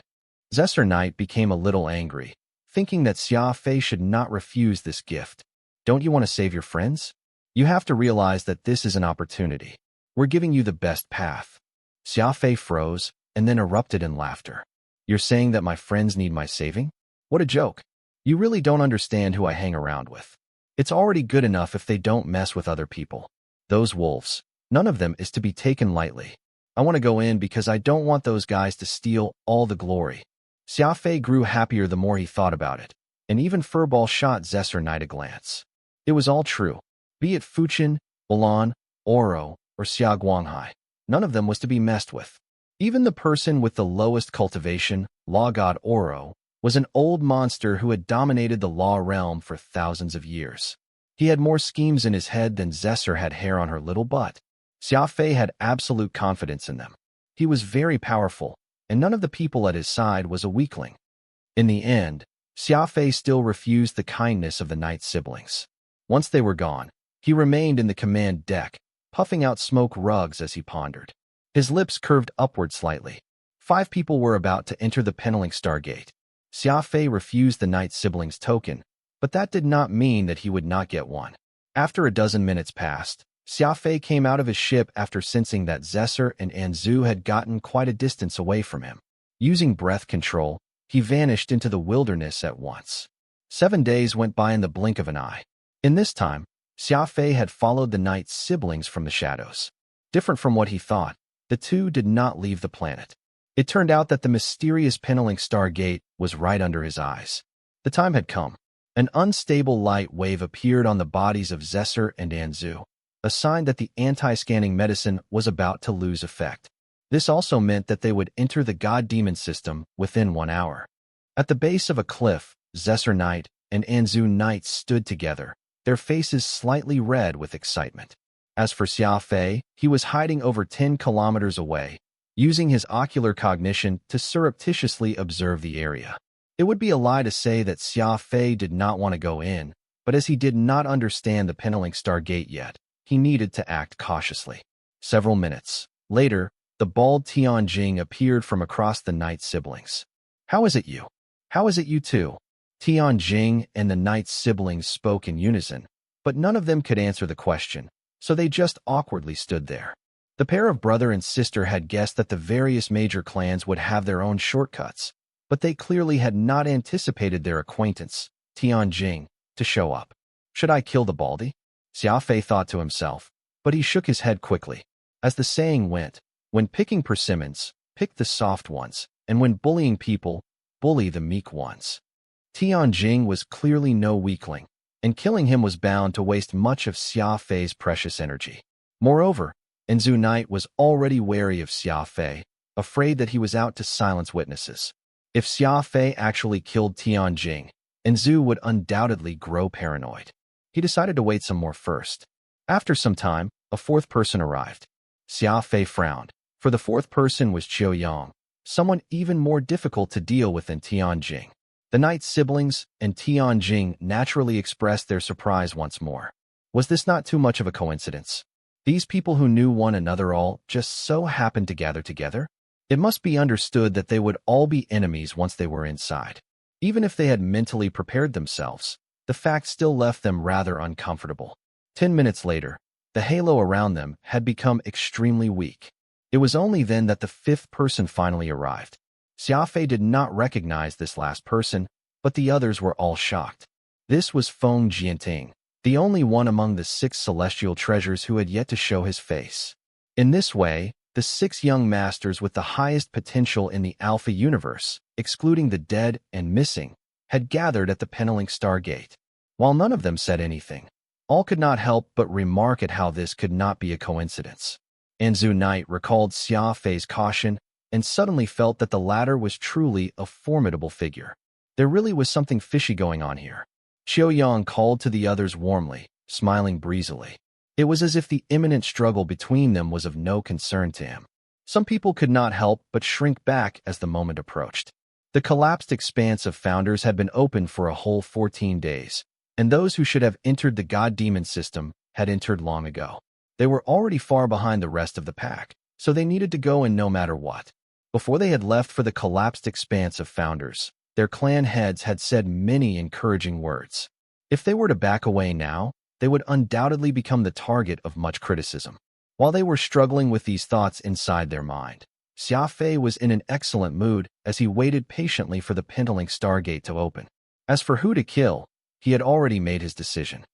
Zesser Knight became a little angry, thinking that Xia Fei should not refuse this gift. "Don't you want to save your friends? You have to realize that this is an opportunity. We're giving you the best path." Xia Fei froze and then erupted in laughter. "You're saying that my friends need my saving? What a joke. You really don't understand who I hang around with. It's already good enough if they don't mess with other people. Those wolves, none of them is to be taken lightly. I want to go in because I don't want those guys to steal all the glory." Xia Fei grew happier the more he thought about it, and even Furball shot Zesser Knight a glance. It was all true. Be it Fuchin, Balan, Oro, or Xia Guanghai, none of them was to be messed with. Even the person with the lowest cultivation, Law God Oro, was an old monster who had dominated the law realm for thousands of years. He had more schemes in his head than Zesser had hair on her little butt. Xia Fei had absolute confidence in them. He was very powerful, and none of the people at his side was a weakling. In the end, Xia Fei still refused the kindness of the Knight's siblings. Once they were gone, he remained in the command deck, puffing out smoke rugs as he pondered. His lips curved upward slightly. 5 people were about to enter the Penelink Stargate. Xia Fei refused the Knight's siblings' token, but that did not mean that he would not get one. After a dozen minutes passed, Xia Fei came out of his ship after sensing that Zesser and Anzu had gotten quite a distance away from him. Using breath control, he vanished into the wilderness at once. 7 days went by in the blink of an eye. In this time, Xia Fei had followed the Knight's siblings from the shadows. Different from what he thought, the two did not leave the planet. It turned out that the mysterious Penelink Stargate was right under his eyes. The time had come. An unstable light wave appeared on the bodies of Zesser and Anzu, a sign that the anti-scanning medicine was about to lose effect. This also meant that they would enter the God-Demon system within 1 hour. At the base of a cliff, Zesser Knight and Anzu Knight stood together, their faces slightly red with excitement. As for Xia Fei, he was hiding over 10 kilometers away, using his ocular cognition to surreptitiously observe the area. It would be a lie to say that Xia Fei did not want to go in, but as he did not understand the Penelink Stargate yet, he needed to act cautiously. Several minutes later, the bald Tianjing appeared from across the Knight's siblings. "How is it you? How is it you too?" Tianjing and the Knight's siblings spoke in unison, but none of them could answer the question, so they just awkwardly stood there. The pair of brother and sister had guessed that the various major clans would have their own shortcuts, but they clearly had not anticipated their acquaintance, Tianjing, to show up. "Should I kill the Baldy?" Xia Fei thought to himself, but he shook his head quickly. As the saying went, when picking persimmons, pick the soft ones, and when bullying people, bully the meek ones. Tianjing was clearly no weakling, and killing him was bound to waste much of Xia Fei's precious energy. Moreover, Anzu Knight was already wary of Xia Fei, afraid that he was out to silence witnesses. If Xia Fei actually killed Tianjing, Anzu would undoubtedly grow paranoid. He decided to wait some more first. After some time, a 4th person arrived. Xia Fei frowned, for the 4th person was Qiu Yang, someone even more difficult to deal with than Tianjing. The Knight's siblings and Tianjing naturally expressed their surprise once more. Was this not too much of a coincidence? These people who knew one another all just so happened to gather together? It must be understood that they would all be enemies once they were inside. Even if they had mentally prepared themselves, the fact still left them rather uncomfortable. 10 minutes later, the halo around them had become extremely weak. It was only then that the 5th person finally arrived. Xia Fei did not recognize this last person, but the others were all shocked. This was Feng Jianting, the only one among the 6 celestial treasures who had yet to show his face. In this way, the 6 young masters with the highest potential in the Alpha universe, excluding the dead and missing, had gathered at the Penelink Stargate. While none of them said anything, all could not help but remark at how this could not be a coincidence. Anzu Knight recalled Xia Fei's caution and suddenly felt that the latter was truly a formidable figure. There really was something fishy going on here. Qiu Yang called to the others warmly, smiling breezily. It was as if the imminent struggle between them was of no concern to him. Some people could not help but shrink back as the moment approached. The collapsed expanse of founders had been open for a whole 14 days, and those who should have entered the god-demon system had entered long ago. They were already far behind the rest of the pack, so they needed to go in no matter what. Before they had left for the collapsed expanse of founders, their clan heads had said many encouraging words. If they were to back away now, they would undoubtedly become the target of much criticism. While they were struggling with these thoughts inside their mind, Xia Fei was in an excellent mood as he waited patiently for the Pendling Stargate to open. As for who to kill, he had already made his decision.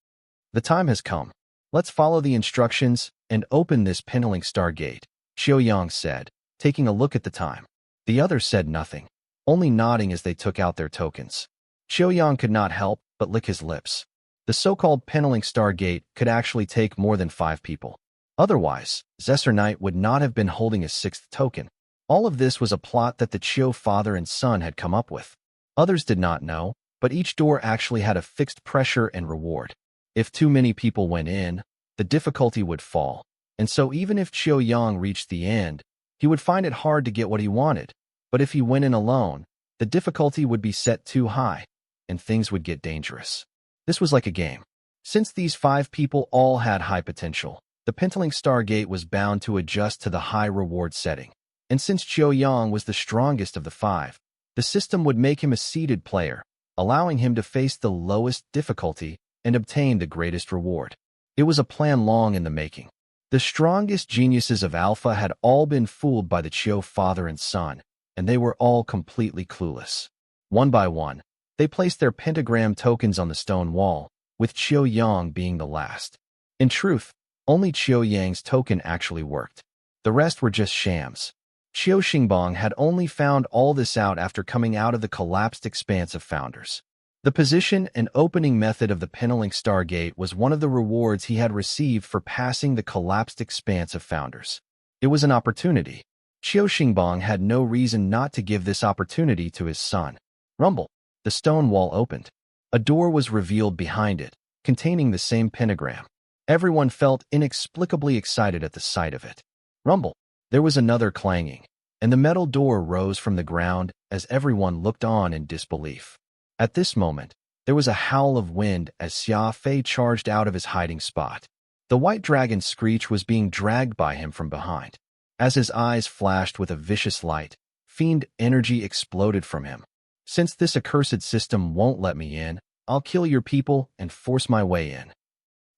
The time has come. Let's follow the instructions and open this Pendling Stargate, Xiaoyang said, taking a look at the time. The others said nothing, only nodding as they took out their tokens. Xiaoyang could not help but lick his lips. The so-called Pendling Stargate could actually take more than 5 people. Otherwise, Zesser Knight would not have been holding a 6th token. All of this was a plot that the Chiu father and son had come up with. Others did not know, but each door actually had a fixed pressure and reward. If too many people went in, the difficulty would fall, and so even if Xiaoyang reached the end, he would find it hard to get what he wanted. But if he went in alone, the difficulty would be set too high, and things would get dangerous. This was like a game. Since these 5 people all had high potential, the Pendling Stargate was bound to adjust to the high reward setting. And since Xiaoyang was the strongest of the 5, the system would make him a seeded player, allowing him to face the lowest difficulty and obtain the greatest reward. It was a plan long in the making. The strongest geniuses of Alpha had all been fooled by the Chiu father and son, and they were all completely clueless. One by one, they placed their pentagram tokens on the stone wall, with Xiaoyang being the last. In truth, only Xiaoyang's token actually worked. The rest were just shams. Qiu Xingbang had only found all this out after coming out of the collapsed expanse of founders. The position and opening method of the Pendling Stargate was one of the rewards he had received for passing the collapsed expanse of founders. It was an opportunity. Qiu Xingbang had no reason not to give this opportunity to his son. Rumble. The stone wall opened. A door was revealed behind it, containing the same pentagram. Everyone felt inexplicably excited at the sight of it. Rumble. There was another clanging, and the metal door rose from the ground as everyone looked on in disbelief. At this moment, there was a howl of wind as Xia Fei charged out of his hiding spot. The white dragon's screech was being dragged by him from behind. As his eyes flashed with a vicious light, fiend energy exploded from him. Since this accursed system won't let me in, I'll kill your people and force my way in.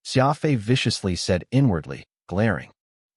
Xia Fei viciously said inwardly, glaring.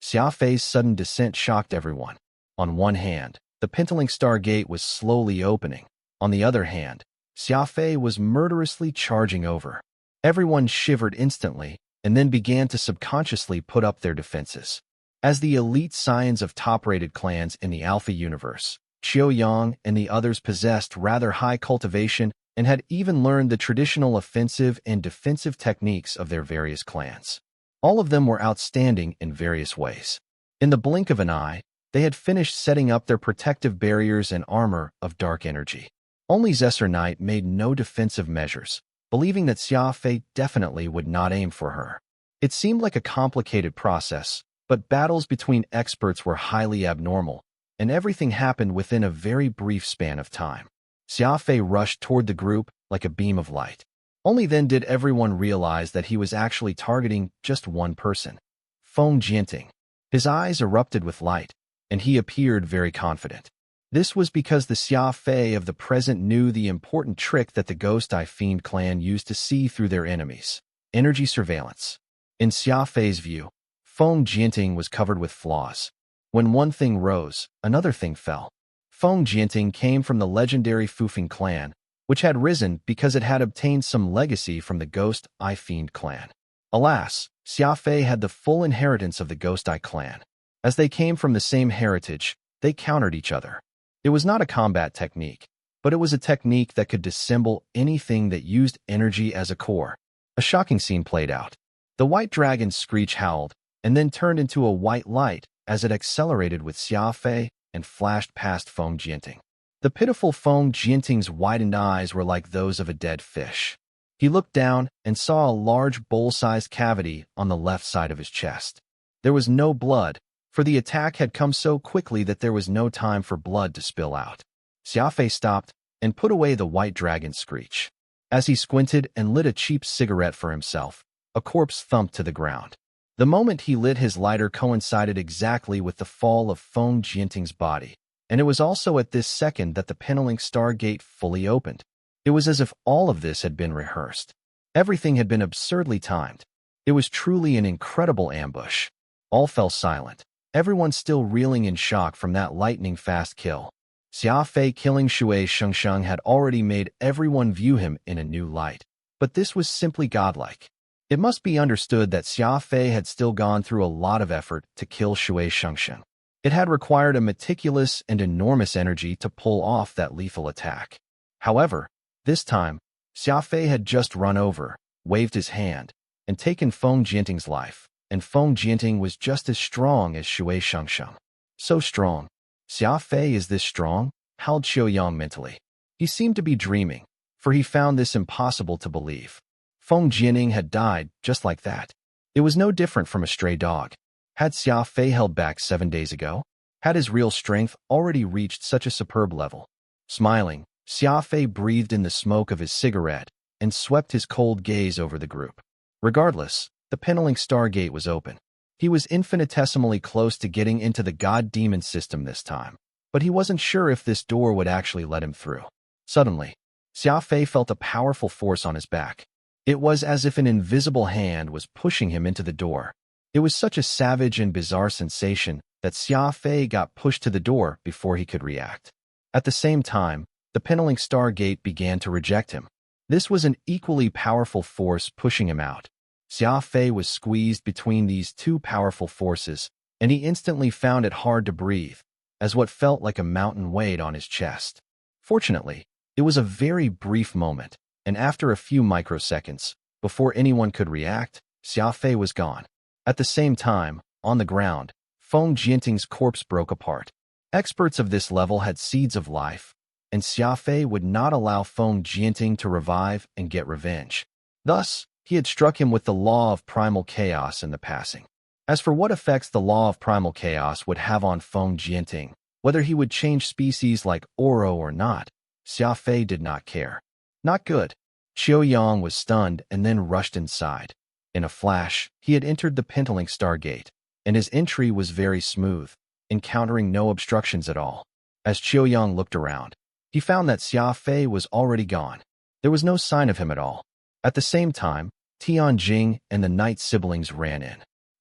Xia Fei's sudden descent shocked everyone. On one hand, the Pendling Stargate was slowly opening. On the other hand, Xia Fei was murderously charging over. Everyone shivered instantly and then began to subconsciously put up their defenses. As the elite scions of top-rated clans in the Alpha universe, Xiaoyang and the others possessed rather high cultivation and had even learned the traditional offensive and defensive techniques of their various clans. All of them were outstanding in various ways. In the blink of an eye, they had finished setting up their protective barriers and armor of dark energy. Only Zesser Knight made no defensive measures, believing that Xia Fei definitely would not aim for her. It seemed like a complicated process, but battles between experts were highly abnormal, and everything happened within a very brief span of time. Xia Fei rushed toward the group like a beam of light. Only then did everyone realize that he was actually targeting just one person, Feng Jianting. His eyes erupted with light, and he appeared very confident. This was because the Xia Fei of the present knew the important trick that the Ghost Eye Fiend clan used to see through their enemies, energy surveillance. In Xia Fei's view, Feng Jianting was covered with flaws. When one thing rose, another thing fell. Feng Jianting came from the legendary Fufeng clan, which had risen because it had obtained some legacy from the Ghost Eye Fiend clan. Alas, Xia Fei had the full inheritance of the Ghost Eye clan. As they came from the same heritage, they countered each other. It was not a combat technique, but it was a technique that could dissemble anything that used energy as a core. A shocking scene played out. The white dragon's screech howled, and then turned into a white light as it accelerated with Xia Fei and flashed past Feng Jianting. The pitiful Feng Jianting's widened eyes were like those of a dead fish. He looked down and saw a large bowl-sized cavity on the left side of his chest. There was no blood, for the attack had come so quickly that there was no time for blood to spill out. Xia Fei stopped and put away the white dragon screech. As he squinted and lit a cheap cigarette for himself, a corpse thumped to the ground. The moment he lit his lighter coincided exactly with the fall of Feng Jianting's body, and it was also at this second that the Penelink Star Gate fully opened. It was as if all of this had been rehearsed. Everything had been absurdly timed. It was truly an incredible ambush. All fell silent, everyone still reeling in shock from that lightning-fast kill. Xia Fei killing Shui Shengsheng had already made everyone view him in a new light. But this was simply godlike. It must be understood that Xia Fei had still gone through a lot of effort to kill Shui Shengsheng. It had required a meticulous and enormous energy to pull off that lethal attack. However, this time, Xia Fei had just run over, waved his hand, and taken Feng Jianting's life, and Feng Jianting was just as strong as Shui Shengsheng. So strong. Xia Fei is this strong? Howled Xiaoyang mentally. He seemed to be dreaming, for he found this impossible to believe. Feng Jianting had died just like that. It was no different from a stray dog. Had Xia Fei held back 7 days ago? Had his real strength already reached such a superb level? Smiling, Xia Fei breathed in the smoke of his cigarette and swept his cold gaze over the group. Regardless, the Penelink Star Gate was open. He was infinitesimally close to getting into the God-Demon system this time, but he wasn't sure if this door would actually let him through. Suddenly, Xia Fei felt a powerful force on his back. It was as if an invisible hand was pushing him into the door. It was such a savage and bizarre sensation that Xia Fei got pushed to the door before he could react. At the same time, the Penelink Star Gate began to reject him. This was an equally powerful force pushing him out. Xia Fei was squeezed between these two powerful forces, and he instantly found it hard to breathe, as what felt like a mountain weighed on his chest. Fortunately, it was a very brief moment, and after a few microseconds, before anyone could react, Xia Fei was gone. At the same time, on the ground, Feng Jianting's corpse broke apart. Experts of this level had seeds of life, and Xia Fei would not allow Feng Jianting to revive and get revenge. Thus, he had struck him with the law of primal chaos in the passing. As for what effects the law of primal chaos would have on Feng Jianting, whether he would change species like Oro or not, Xia Fei did not care. Not good. Xiaoyang was stunned and then rushed inside. In a flash, he had entered the Pentelink Star Gate, and his entry was very smooth, encountering no obstructions at all. As Xiaoyang looked around, he found that Xia Fei was already gone. There was no sign of him at all. At the same time, Tianjing and the Knight siblings ran in.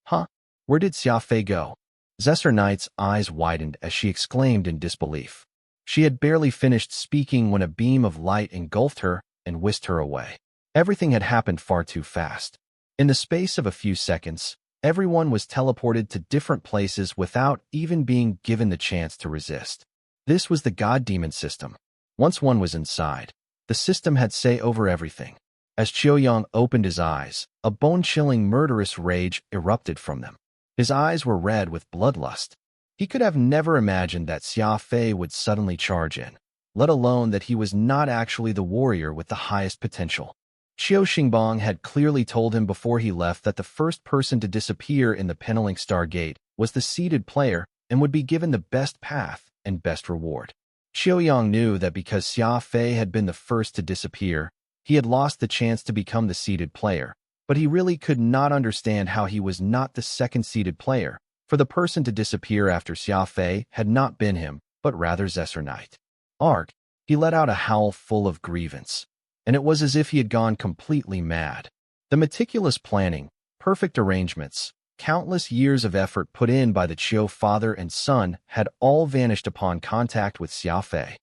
Huh? Where did Xia Fei go? Zesser Knight's eyes widened as she exclaimed in disbelief. She had barely finished speaking when a beam of light engulfed her and whisked her away. Everything had happened far too fast. In the space of a few seconds, everyone was teleported to different places without even being given the chance to resist. This was the God-Demon system. Once one was inside, the system had say over everything. As Qiuyang opened his eyes, a bone-chilling murderous rage erupted from them. His eyes were red with bloodlust. He could have never imagined that Xia Fei would suddenly charge in, let alone that he was not actually the warrior with the highest potential. Qiu Xingbang had clearly told him before he left that the first person to disappear in the Penelink Star Gate was the seeded player and would be given the best path and best reward. Qiuyang knew that because Xia Fei had been the first to disappear, he had lost the chance to become the seeded player, but he really could not understand how he was not the second seeded player, for the person to disappear after Xia Fei had not been him, but rather Zesser Knight. Arg! He let out a howl full of grievance, and it was as if he had gone completely mad. The meticulous planning, perfect arrangements, countless years of effort put in by the Qiu father and son had all vanished upon contact with Xia Fei.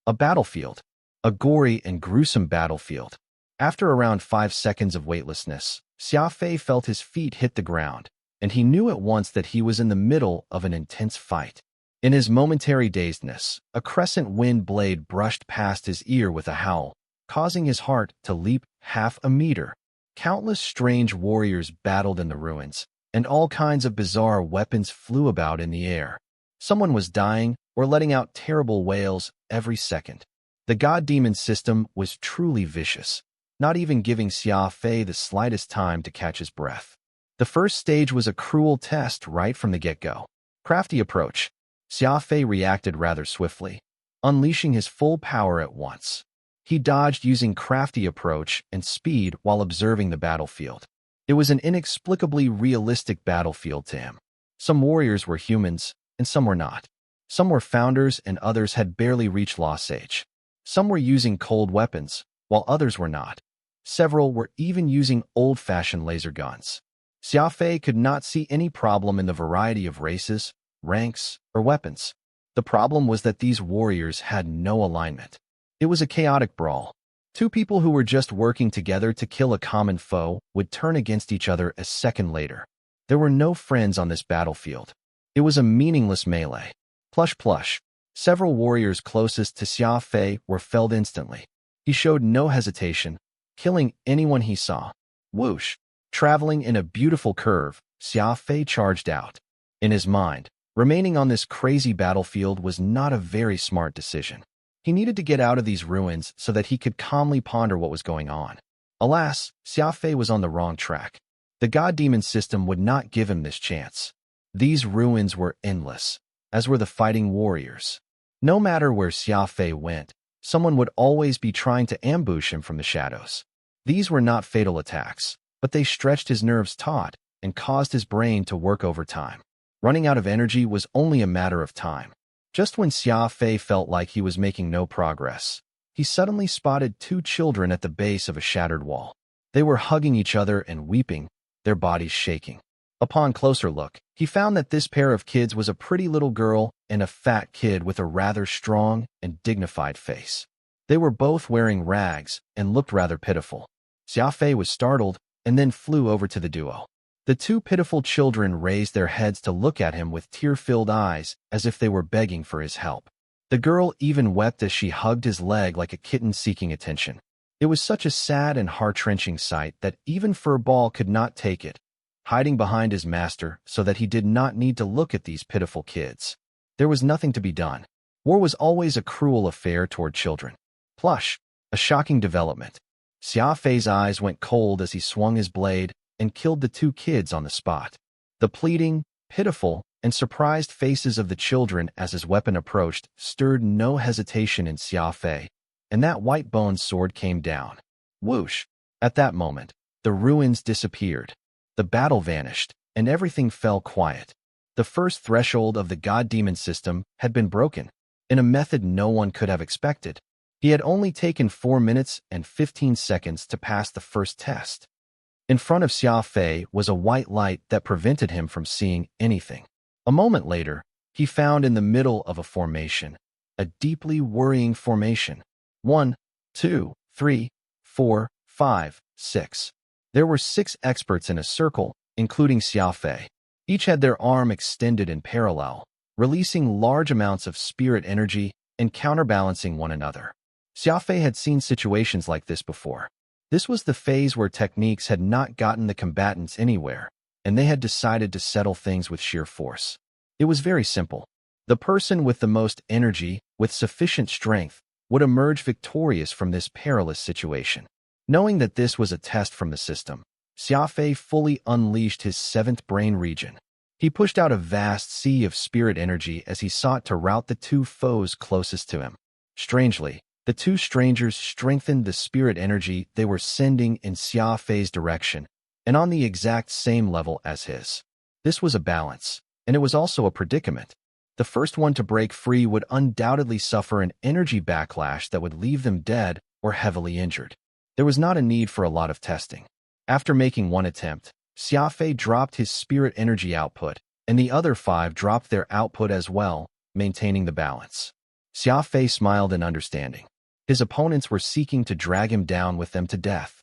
A battlefield. A gory and gruesome battlefield. After around 5 seconds of weightlessness, Xia Fei felt his feet hit the ground, and he knew at once that he was in the middle of an intense fight. In his momentary dazedness, a crescent wind blade brushed past his ear with a howl, causing his heart to leap half a meter. Countless strange warriors battled in the ruins, and all kinds of bizarre weapons flew about in the air. Someone was dying or letting out terrible wails every second. The God-Demon system was truly vicious, not even giving Xia Fei the slightest time to catch his breath. The first stage was a cruel test right from the get-go. Crafty approach. Xia Fei reacted rather swiftly. unleashing his full power at once. He dodged using crafty approach and speed while observing the battlefield. It was an inexplicably realistic battlefield to him. Some warriors were humans, and some were not. Some were founders and others had barely reached Lost Age. Some were using cold weapons, while others were not. Several were even using old-fashioned laser guns. Xia Fei could not see any problem in the variety of races, ranks, or weapons. The problem was that these warriors had no alignment. It was a chaotic brawl. Two people who were just working together to kill a common foe would turn against each other a second later. There were no friends on this battlefield. It was a meaningless melee. Plush plush. Several warriors closest to Xia Fei were felled instantly. He showed no hesitation, killing anyone he saw. Whoosh! Traveling in a beautiful curve, Xia Fei charged out. In his mind, remaining on this crazy battlefield was not a very smart decision. He needed to get out of these ruins so that he could calmly ponder what was going on. Alas, Xia Fei was on the wrong track. The god-demon system would not give him this chance. These ruins were endless, as were the fighting warriors. No matter where Xia Fei went, someone would always be trying to ambush him from the shadows. These were not fatal attacks, but they stretched his nerves taut and caused his brain to work overtime. Running out of energy was only a matter of time. Just when Xia Fei felt like he was making no progress, he suddenly spotted two children at the base of a shattered wall. They were hugging each other and weeping, their bodies shaking. Upon closer look, he found that this pair of kids was a pretty little girl and a fat kid with a rather strong and dignified face. They were both wearing rags and looked rather pitiful. Xia Fei was startled and then flew over to the duo. The two pitiful children raised their heads to look at him with tear-filled eyes as if they were begging for his help. The girl even wept as she hugged his leg like a kitten seeking attention. It was such a sad and heart-wrenching sight that even Furball could not take it, hiding behind his master so that he did not need to look at these pitiful kids. There was nothing to be done. War was always a cruel affair toward children. Plush, a shocking development. Xia Fei's eyes went cold as he swung his blade and killed the two kids on the spot. The pleading, pitiful, and surprised faces of the children as his weapon approached stirred no hesitation in Xia Fei, and that white-boned sword came down. Whoosh! At that moment, the ruins disappeared. The battle vanished, and everything fell quiet. The first threshold of the god-demon system had been broken, in a method no one could have expected. He had only taken 4 minutes and 15 seconds to pass the first test. In front of Xia Fei was a white light that prevented him from seeing anything. A moment later, he found in the middle of a formation, a deeply worrying formation. 1, 2, 3, 4, 5, 6. There were 6 experts in a circle, including Xia Fei. Each had their arm extended in parallel, releasing large amounts of spirit energy and counterbalancing one another. Xia Fei had seen situations like this before. This was the phase where techniques had not gotten the combatants anywhere, and they had decided to settle things with sheer force. It was very simple. The person with the most energy, with sufficient strength, would emerge victorious from this perilous situation. Knowing that this was a test from the system, Xia Fei fully unleashed his 7th brain region. He pushed out a vast sea of spirit energy as he sought to rout the two foes closest to him. Strangely, the two strangers strengthened the spirit energy they were sending in Xia Fei's direction, and on the exact same level as his. This was a balance, and it was also a predicament. The first one to break free would undoubtedly suffer an energy backlash that would leave them dead or heavily injured. There was not a need for a lot of testing. After making one attempt, Xia Fei dropped his spirit energy output, and the other 5 dropped their output as well, maintaining the balance. Xia Fei smiled in understanding. His opponents were seeking to drag him down with them to death.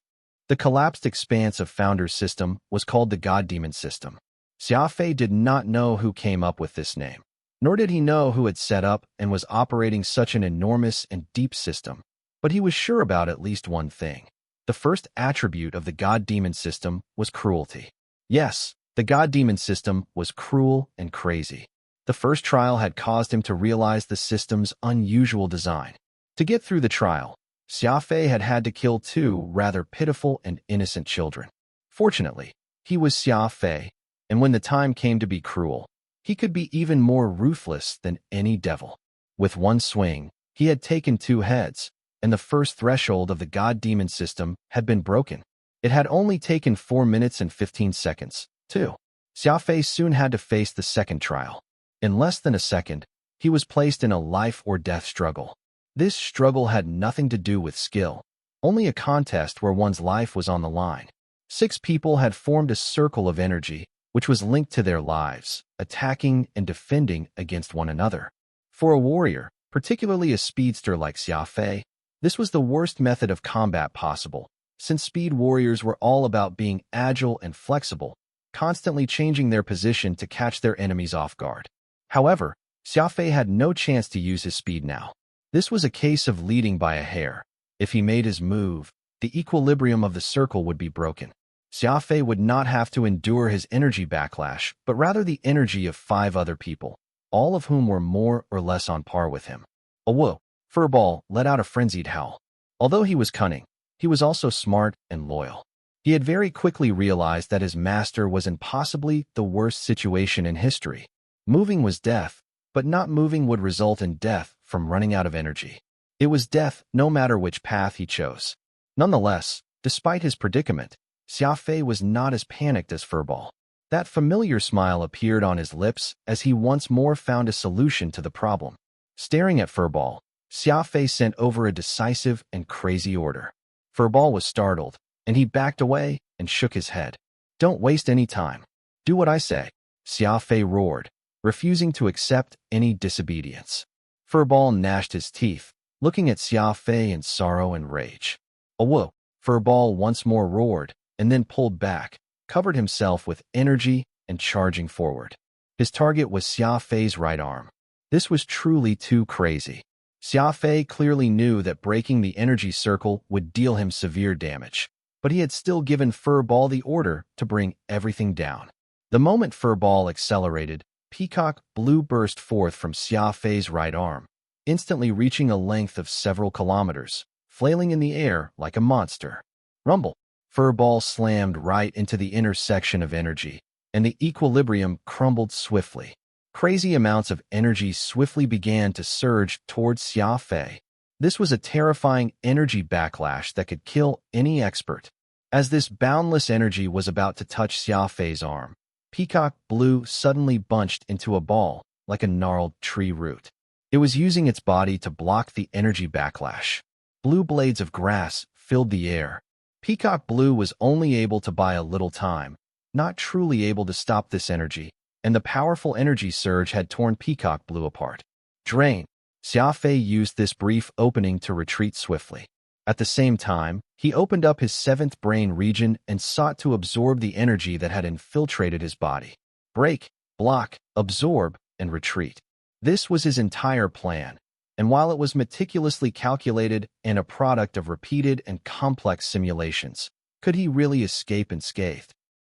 The collapsed expanse of Founder's system was called the God-Demon system. Xia Fei did not know who came up with this name, nor did he know who had set up and was operating such an enormous and deep system, but he was sure about at least one thing. The first attribute of the God-Demon system was cruelty. Yes, the God-Demon system was cruel and crazy. The first trial had caused him to realize the system's unusual design. To get through the trial, Xia Fei had had to kill 2 rather pitiful and innocent children. Fortunately, he was Xia Fei, and when the time came to be cruel, he could be even more ruthless than any devil. With one swing, He had taken 2 heads, and the first threshold of the god-demon system had been broken. It had only taken 4 minutes and 15 seconds, too. Xia Fei soon had to face the second trial. In less than a second, he was placed in a life-or-death struggle. This struggle had nothing to do with skill, only a contest where one's life was on the line. 6 people had formed a circle of energy, which was linked to their lives, attacking and defending against one another. For a warrior, particularly a speedster like Xia Fei, this was the worst method of combat possible, since speed warriors were all about being agile and flexible, constantly changing their position to catch their enemies off guard. However, Xia Fei had no chance to use his speed now. This was a case of leading by a hair. If he made his move, the equilibrium of the circle would be broken. Xia Fei would not have to endure his energy backlash, but rather the energy of 5 other people, all of whom were more or less on par with him. Whoa! Furball let out a frenzied howl. Although he was cunning, he was also smart and loyal. He had very quickly realized that his master was in possibly the worst situation in history. Moving was death, but not moving would result in death from running out of energy. It was death no matter which path he chose. Nonetheless, despite his predicament, Xia Fei was not as panicked as Furball. That familiar smile appeared on his lips as he once more found a solution to the problem. Staring at Furball, Xia Fei sent over a decisive and crazy order. Furball was startled, and he backed away and shook his head. "Don't waste any time. Do what I say," Xia Fei roared, refusing to accept any disobedience. Furball gnashed his teeth, looking at Xia Fei in sorrow and rage. "Whoa!" Furball once more roared, and then pulled back, covered himself with energy, and charging forward. His target was Xia Fei's right arm. This was truly too crazy. Xia Fei clearly knew that breaking the energy circle would deal him severe damage, but he had still given Furball the order to bring everything down. The moment Furball accelerated, peacock blue burst forth from Xia Fei's right arm, instantly reaching a length of several kilometers, flailing in the air like a monster. Rumble! Furball slammed right into the intersection of energy, and the equilibrium crumbled swiftly. Crazy amounts of energy swiftly began to surge towards Xia Fei. This was a terrifying energy backlash that could kill any expert. As this boundless energy was about to touch Xia Fei's arm, peacock blue suddenly bunched into a ball, like a gnarled tree root. It was using its body to block the energy backlash. Blue blades of grass filled the air. Peacock blue was only able to buy a little time, not truly able to stop this energy, and the powerful energy surge had torn peacock blue apart. Drain! Xia Fei used this brief opening to retreat swiftly. At the same time, he opened up his 7th brain region and sought to absorb the energy that had infiltrated his body. Break, block, absorb, and retreat. This was his entire plan, and while it was meticulously calculated and a product of repeated and complex simulations, could he really escape unscathed?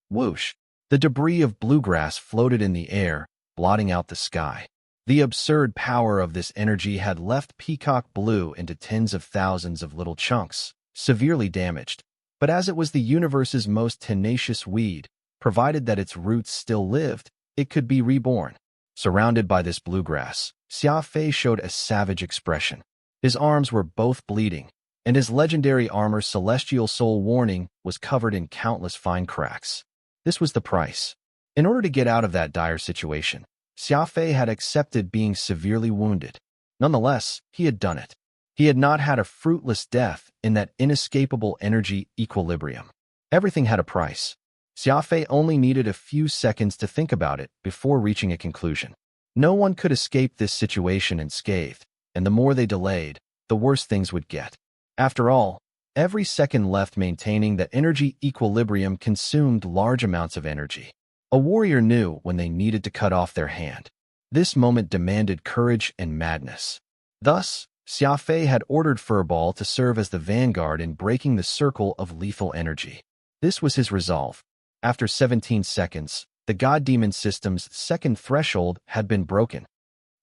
Whoosh! The debris of bluegrass floated in the air, blotting out the sky. The absurd power of this energy had left peacock blue into tens of thousands of little chunks, severely damaged. But as it was the universe's most tenacious weed, provided that its roots still lived, it could be reborn. Surrounded by this bluegrass, Xia Fei showed a savage expression. His arms were both bleeding, and his legendary armor Celestial Soul Warning was covered in countless fine cracks. This was the price. In order to get out of that dire situation, Xia Fei had accepted being severely wounded. Nonetheless, he had done it. He had not had a fruitless death in that inescapable energy equilibrium. Everything had a price. Xia Fei only needed a few seconds to think about it before reaching a conclusion. No one could escape this situation unscathed, and the more they delayed, the worse things would get. After all, every second left maintaining that energy equilibrium consumed large amounts of energy. A warrior knew when they needed to cut off their hand. This moment demanded courage and madness. Thus, Xia Fei had ordered Furball to serve as the vanguard in breaking the circle of lethal energy. This was his resolve. After 17 seconds, the god-demon system's second threshold had been broken.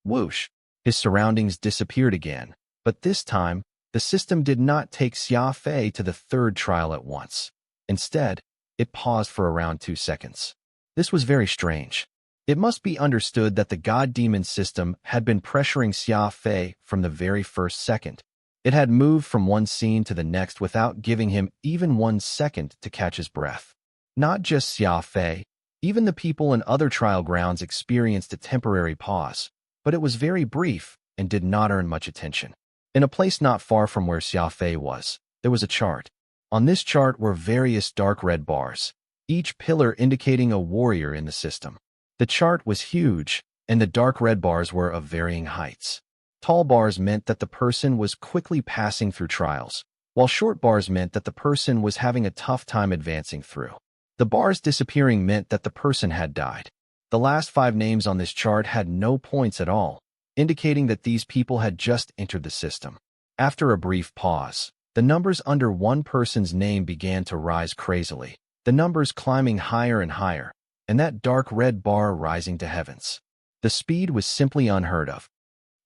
Whoosh! His surroundings disappeared again, but this time, the system did not take Xia Fei to the 3rd trial at once. Instead, it paused for around 2 seconds. This was very strange. It must be understood that the god-demon system had been pressuring Xia Fei from the very first second. It had moved from one scene to the next without giving him even 1 second to catch his breath. Not just Xia Fei, even the people in other trial grounds experienced a temporary pause, but it was very brief and did not earn much attention. In a place not far from where Xia Fei was, there was a chart. On this chart were various dark red bars, each pillar indicating a warrior in the system. The chart was huge, and the dark red bars were of varying heights. Tall bars meant that the person was quickly passing through trials, while short bars meant that the person was having a tough time advancing through. The bars disappearing meant that the person had died. The last 5 names on this chart had no points at all, indicating that these people had just entered the system. After a brief pause, the numbers under one person's name began to rise crazily, the numbers climbing higher and higher, and that dark red bar rising to heavens. The speed was simply unheard of.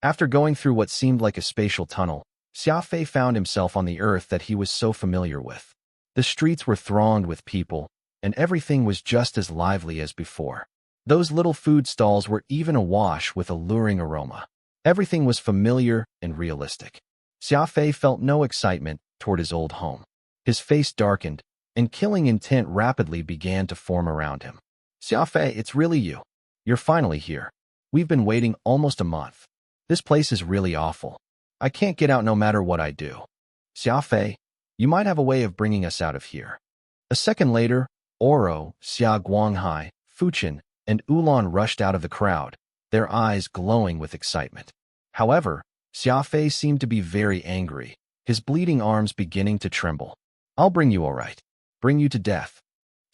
After going through what seemed like a spatial tunnel, Xia Fei found himself on the earth that he was so familiar with. The streets were thronged with people, and everything was just as lively as before. Those little food stalls were even awash with alluring aroma. Everything was familiar and realistic. Xia Fei felt no excitement toward his old home. His face darkened, and killing intent rapidly began to form around him. Xia Fei, it's really you. You're finally here. We've been waiting almost a month. This place is really awful. I can't get out no matter what I do. Xia Fei, you might have a way of bringing us out of here. A second later, Oro, Xia Guanghai, Fuchen, and Ulan rushed out of the crowd, their eyes glowing with excitement. However, Xia Fei seemed to be very angry, his bleeding arms beginning to tremble. I'll bring you all right. Bring you to death.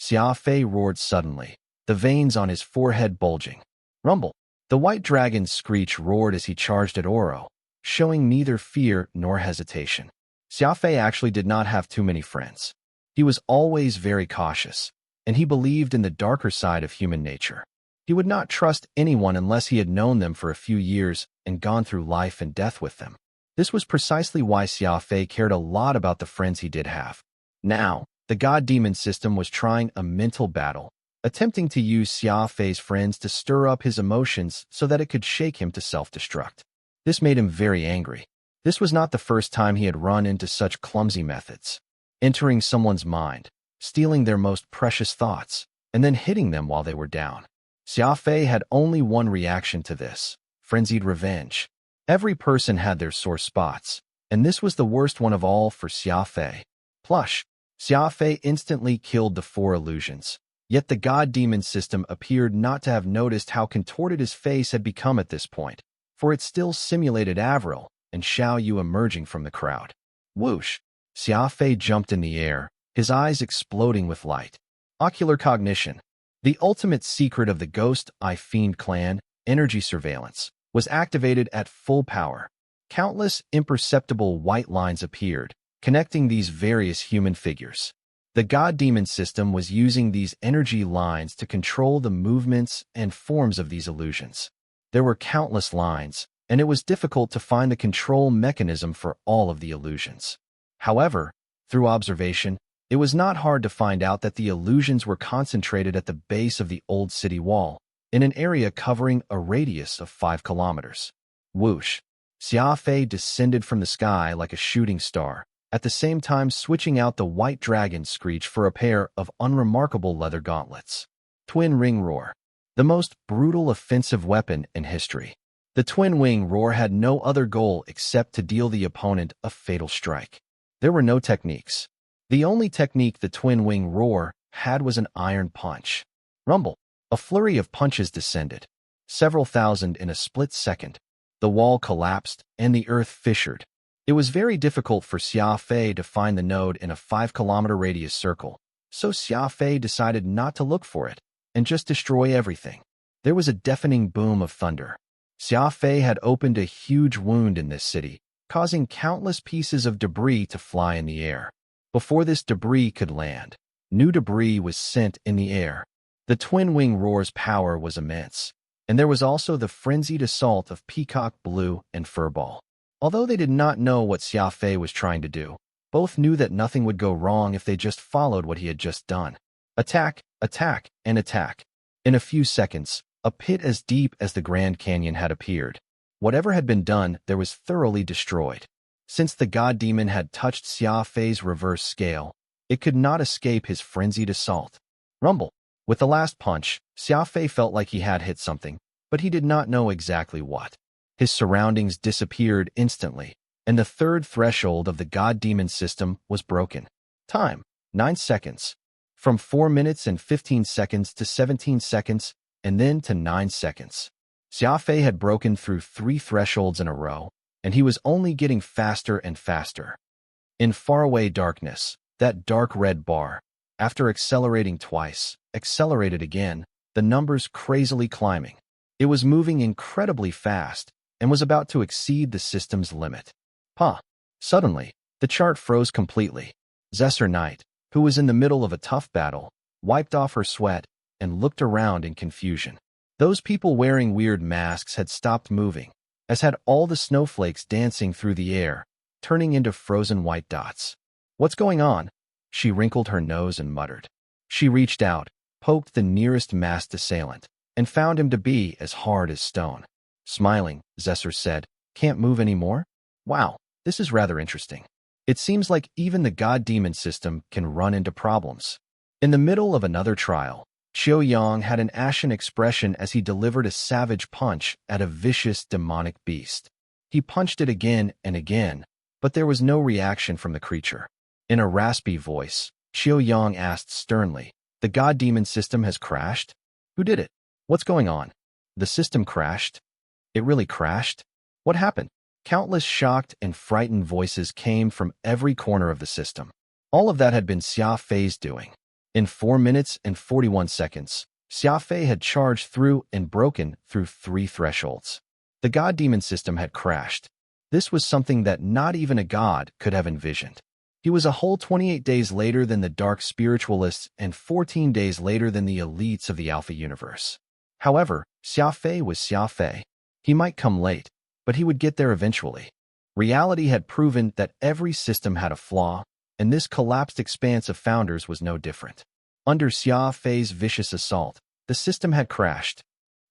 Xia Fei roared suddenly, the veins on his forehead bulging. Rumble. The white dragon's screech roared as he charged at Oro, showing neither fear nor hesitation. Xia Fei actually did not have too many friends. He was always very cautious, and he believed in the darker side of human nature. He would not trust anyone unless he had known them for a few years and gone through life and death with them. This was precisely why Xia Fei cared a lot about the friends he did have. Now, the god-demon system was trying a mental battle, attempting to use Xia Fei's friends to stir up his emotions so that it could shake him to self-destruct. This made him very angry. This was not the first time he had run into such clumsy methods. Entering someone's mind, stealing their most precious thoughts, and then hitting them while they were down. Xia Fei had only one reaction to this: frenzied revenge. Every person had their sore spots, and this was the worst one of all for Xia Fei. Plush. Xia Fei instantly killed the 4 illusions. Yet the god-demon system appeared not to have noticed how contorted his face had become at this point, for it still simulated Avril and Xiao Yu emerging from the crowd. Whoosh! Xia Fei jumped in the air, his eyes exploding with light. Ocular cognition. The ultimate secret of the Ghost Eye Fiend clan, energy surveillance, was activated at full power. Countless imperceptible white lines appeared, connecting these various human figures. The god-demon system was using these energy lines to control the movements and forms of these illusions. There were countless lines, and it was difficult to find the control mechanism for all of the illusions. However, through observation, it was not hard to find out that the illusions were concentrated at the base of the old city wall, in an area covering a radius of 5 kilometers. Whoosh! Xia Fei descended from the sky like a shooting star, at the same time switching out the white dragon's screech for a pair of unremarkable leather gauntlets. Twin Ring Roar. The most brutal offensive weapon in history. The Twin Wing Roar had no other goal except to deal the opponent a fatal strike. There were no techniques. The only technique the Twin Wing Roar had was an iron punch. Rumble. A flurry of punches descended. Several thousand in a split second. The wall collapsed, and the earth fissured. It was very difficult for Xia Fei to find the node in a 5-kilometer radius circle, so Xia Fei decided not to look for it, and just destroy everything. There was a deafening boom of thunder. Xia Fei had opened a huge wound in this city, causing countless pieces of debris to fly in the air. Before this debris could land, new debris was sent in the air. The Twin Wing Roar's power was immense, and there was also the frenzied assault of Peacock Blue and Furball. Although they did not know what Xia Fei was trying to do, both knew that nothing would go wrong if they just followed what he had just done. Attack, attack, and attack. In a few seconds, A pit as deep as the Grand Canyon had appeared. Whatever had been done there was thoroughly destroyed. Since the god demon had touched Xia Fei's reverse scale, it could not escape his frenzied assault. Rumble. With the last punch, Xia Fei felt like he had hit something, but he did not know exactly what. His surroundings disappeared instantly, and the third threshold of the god demon system was broken. Time: 9 seconds. From 4 minutes and 15 seconds to 17 seconds, and then to 9 seconds. Xia Fei had broken through 3 thresholds in a row, and he was only getting faster and faster. In faraway darkness, that dark red bar, after accelerating twice, accelerated again, the numbers crazily climbing. It was moving incredibly fast and was about to exceed the system's limit. Suddenly, the chart froze completely. Zesser Knight, who was in the middle of a tough battle, wiped off her sweat and looked around in confusion. Those people wearing weird masks had stopped moving, as had all the snowflakes dancing through the air, turning into frozen white dots. What's going on? She wrinkled her nose and muttered. She reached out, poked the nearest masked assailant, and found him to be as hard as stone. Smiling, Zesser said, "Can't move anymore? Wow, this is rather interesting. It seems like even the god demon system can run into problems." In the middle of another trial, Qiu Yang had an ashen expression as he delivered a savage punch at a vicious demonic beast. He punched it again and again, but there was no reaction from the creature. In a raspy voice, Qiu Yang asked sternly, "The god demon system has crashed? Who did it? What's going on?" "The system crashed? It really crashed? What happened?" Countless shocked and frightened voices came from every corner of the system. All of that had been Xia Fei's doing. In 4 minutes and 41 seconds, Xia Fei had charged through and broken through 3 thresholds. The god demon system had crashed. This was something that not even a god could have envisioned. He was a whole 28 days later than the dark spiritualists and 14 days later than the elites of the Alpha universe. However, Xia Fei was Xia Fei. He might come late, but he would get there eventually. Reality had proven that every system had a flaw, and this collapsed expanse of founders was no different. Under Xia Fei's vicious assault, the system had crashed.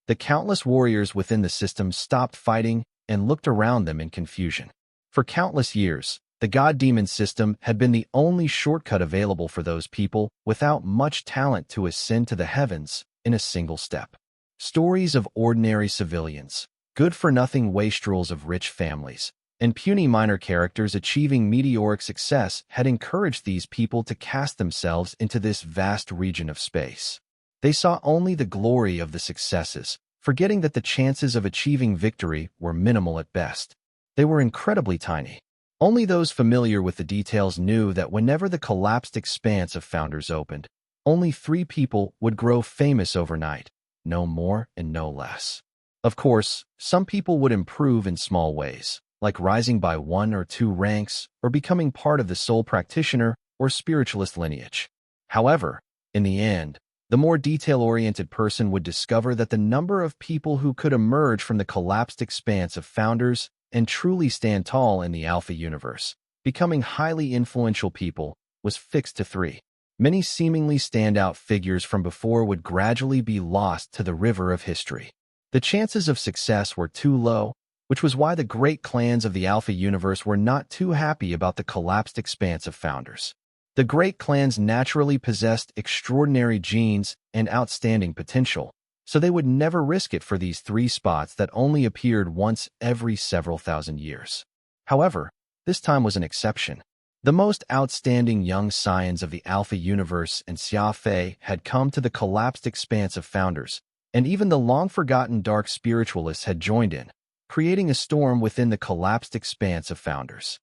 The countless warriors within the system stopped fighting and looked around them in confusion. For countless years, the god demon system had been the only shortcut available for those people without much talent to ascend to the heavens in a single step. Stories of ordinary civilians, good-for-nothing wastrels of rich families, and puny minor characters achieving meteoric success had encouraged these people to cast themselves into this vast region of space. They saw only the glory of the successes, forgetting that the chances of achieving victory were minimal at best. They were incredibly tiny. Only those familiar with the details knew that whenever the collapsed expanse of founders opened, only 3 people would grow famous overnight, no more and no less. Of course, some people would improve in small ways, like rising by 1 or 2 ranks or becoming part of the soul practitioner or spiritualist lineage. However, in the end, the more detail-oriented person would discover that the number of people who could emerge from the collapsed expanse of founders and truly stand tall in the Alpha universe, becoming highly influential people, was fixed to 3. Many seemingly standout figures from before would gradually be lost to the river of history. The chances of success were too low, which was why the great clans of the Alpha universe were not too happy about the collapsed expanse of founders. The great clans naturally possessed extraordinary genes and outstanding potential, so they would never risk it for these 3 spots that only appeared once every several thousand years. However, this time was an exception. The most outstanding young scions of the Alpha universe and Xia Fei had come to the collapsed expanse of founders, and even the long-forgotten dark spiritualists had joined in, creating a storm within the collapsed expanse of founders.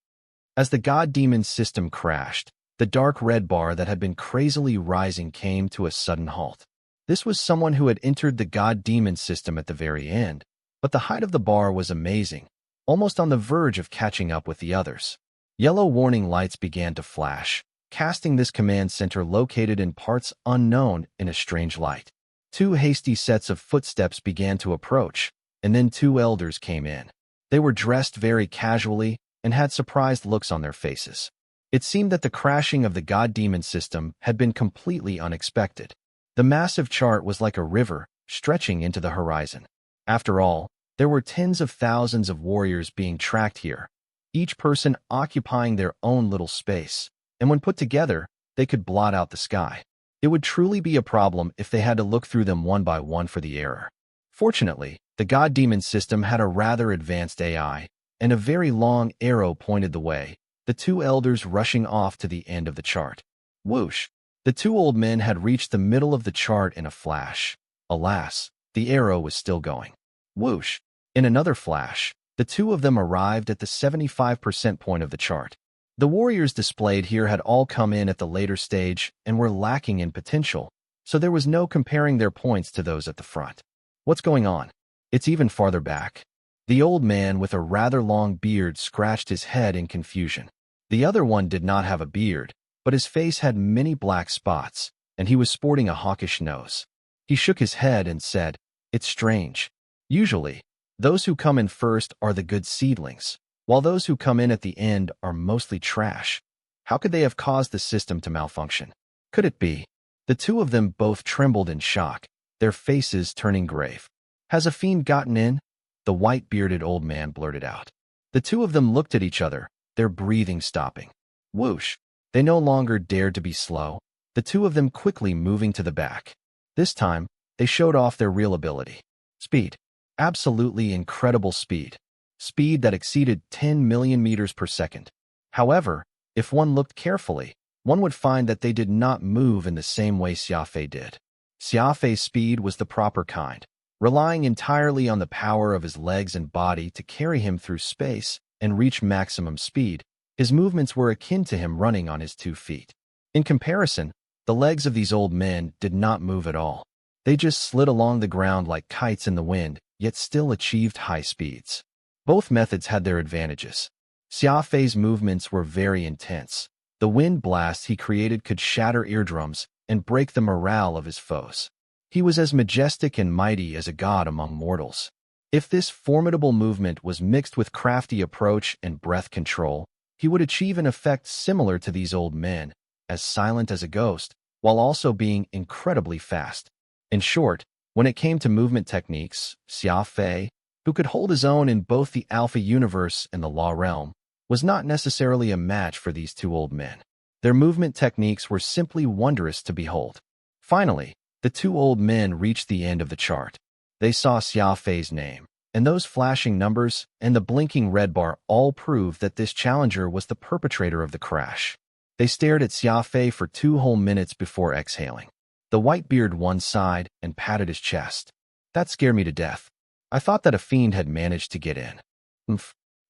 As the god-demon system crashed, the dark red bar that had been crazily rising came to a sudden halt. This was someone who had entered the god-demon system at the very end, but the height of the bar was amazing, almost on the verge of catching up with the others. Yellow warning lights began to flash, casting this command center located in parts unknown in a strange light. 2 hasty sets of footsteps began to approach, and then 2 elders came in. They were dressed very casually and had surprised looks on their faces. It seemed that the crashing of the god-demon system had been completely unexpected. The massive chart was like a river, stretching into the horizon. After all, there were tens of thousands of warriors being tracked here, each person occupying their own little space, and when put together, they could blot out the sky. It would truly be a problem if they had to look through them one by one for the error. Fortunately, the God-Demon system had a rather advanced AI, and a very long arrow pointed the way, the two elders rushing off to the end of the chart. Whoosh! The two old men had reached the middle of the chart in a flash. Alas, the arrow was still going. Whoosh! In another flash, the two of them arrived at the 75% point of the chart. The warriors displayed here had all come in at the later stage and were lacking in potential, so there was no comparing their points to those at the front. What's going on? It's even farther back. The old man with a rather long beard scratched his head in confusion. The other one did not have a beard, but his face had many black spots, and he was sporting a hawkish nose. He shook his head and said, "It's strange. Usually, those who come in first are the good seedlings, while those who come in at the end are mostly trash. How could they have caused the system to malfunction? Could it be?" The two of them both trembled in shock, their faces turning grave. "Has a fiend gotten in?" the white-bearded old man blurted out. The two of them looked at each other, their breathing stopping. Whoosh! They no longer dared to be slow, the two of them quickly moving to the back. This time, they showed off their real ability. Speed. Absolutely incredible speed. Speed that exceeded 10 million meters per second. However, if one looked carefully, one would find that they did not move in the same way Xia Fei did. Xia Fei's speed was the proper kind, relying entirely on the power of his legs and body to carry him through space and reach maximum speed. His movements were akin to him running on his 2 feet. In comparison, the legs of these old men did not move at all. They just slid along the ground like kites in the wind, yet still achieved high speeds. Both methods had their advantages. Xia Fei's movements were very intense. The wind blasts he created could shatter eardrums and break the morale of his foes. He was as majestic and mighty as a god among mortals. If this formidable movement was mixed with crafty approach and breath control, he would achieve an effect similar to these old men, as silent as a ghost, while also being incredibly fast. In short, when it came to movement techniques, Xia Fei, who could hold his own in both the Alpha universe and the Law realm, was not necessarily a match for these two old men. Their movement techniques were simply wondrous to behold. Finally, the two old men reached the end of the chart. They saw Xia Fei's name, and those flashing numbers and the blinking red bar all proved that this challenger was the perpetrator of the crash. They stared at Xia Fei for 2 whole minutes before exhaling. The white-beard one sighed and patted his chest. "That scared me to death. I thought that a fiend had managed to get in."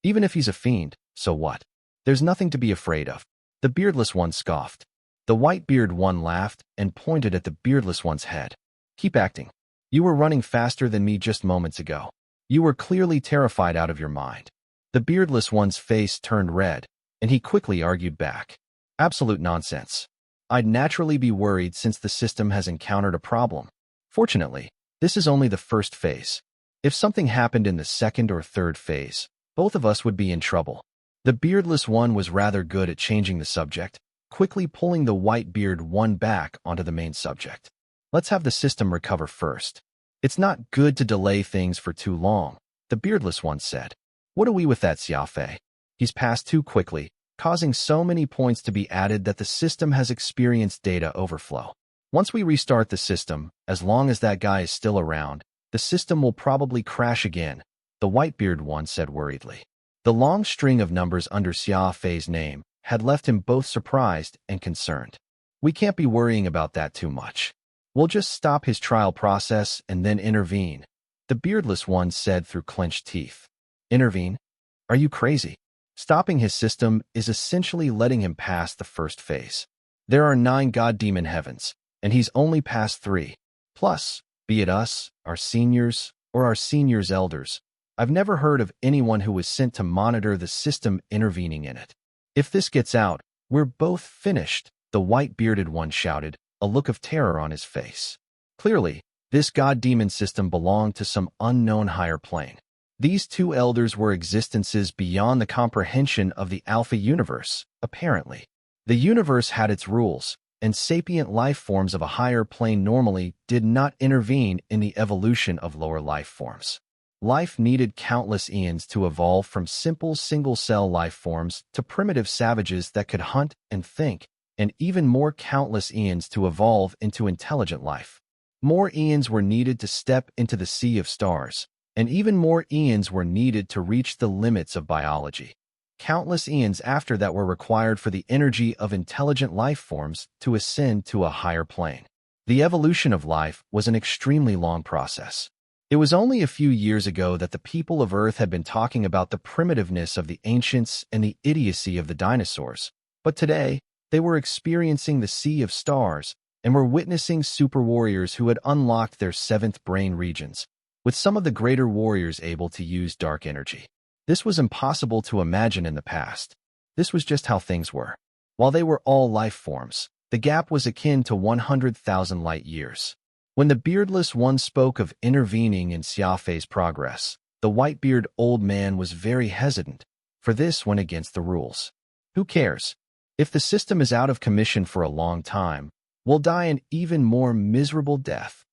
Even if he's a fiend, so what? There's nothing to be afraid of." The beardless one scoffed. The white-beard one laughed and pointed at the beardless one's head. "Keep acting. You were running faster than me just moments ago. You were clearly terrified out of your mind." The beardless one's face turned red, and he quickly argued back. "Absolute nonsense. I'd naturally be worried since the system has encountered a problem. Fortunately, this is only the first phase. If something happened in the second or third phase, both of us would be in trouble." The beardless one was rather good at changing the subject, quickly pulling the white-beard one back onto the main subject. "Let's have the system recover first. It's not good to delay things for too long," the beardless one said. "What are we with that, Xia Fei? He's passed too quickly, causing so many points to be added that the system has experienced data overflow. Once we restart the system, as long as that guy is still around, the system will probably crash again," the white-beard one said worriedly. The long string of numbers under Xia Fei's name had left him both surprised and concerned. "We can't be worrying about that too much. We'll just stop his trial process and then intervene," the beardless one said through clenched teeth. "Intervene? Are you crazy? Stopping his system is essentially letting him pass the first phase. There are 9 god-demon heavens, and he's only passed 3. Plus, be it us, our seniors, or our seniors' elders, I've never heard of anyone who was sent to monitor the system intervening in it. If this gets out, we're both finished," the white-bearded one shouted, a look of terror on his face. Clearly, this god-demon system belonged to some unknown higher plane. These two elders were existences beyond the comprehension of the Alpha universe, apparently. The universe had its rules, and sapient life forms of a higher plane normally did not intervene in the evolution of lower life forms. Life needed countless eons to evolve from simple single-cell life forms to primitive savages that could hunt and think, and even more countless eons to evolve into intelligent life. More eons were needed to step into the sea of stars, and even more eons were needed to reach the limits of biology. Countless eons after that were required for the energy of intelligent life forms to ascend to a higher plane. The evolution of life was an extremely long process. It was only a few years ago that the people of Earth had been talking about the primitiveness of the ancients and the idiocy of the dinosaurs, but today they were experiencing the sea of stars and were witnessing super warriors who had unlocked their seventh brain regions, with some of the greater warriors able to use dark energy. This was impossible to imagine in the past. This was just how things were. While they were all life forms, the gap was akin to 100,000 light years. When the beardless one spoke of intervening in Xia Fei's progress, the white-bearded old man was very hesitant, for this went against the rules. Who cares? If the system is out of commission for a long time, we'll die an even more miserable death.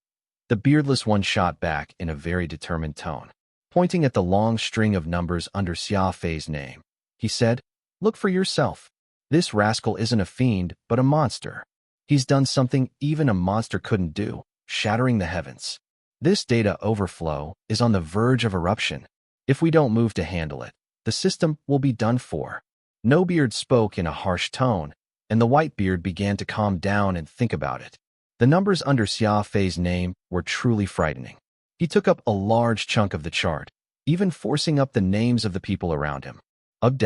The beardless one shot back in a very determined tone. Pointing at the long string of numbers under Xia Fei's name, he said, "Look for yourself. This rascal isn't a fiend, but a monster. He's done something even a monster couldn't do, shattering the heavens. This data overflow is on the verge of eruption. If we don't move to handle it, the system will be done for." No Beard spoke in a harsh tone, and the Whitebeard began to calm down and think about it. The numbers under Xia Fei's name were truly frightening. He took up a large chunk of the chart, even forcing up the names of the people around him. Ugh.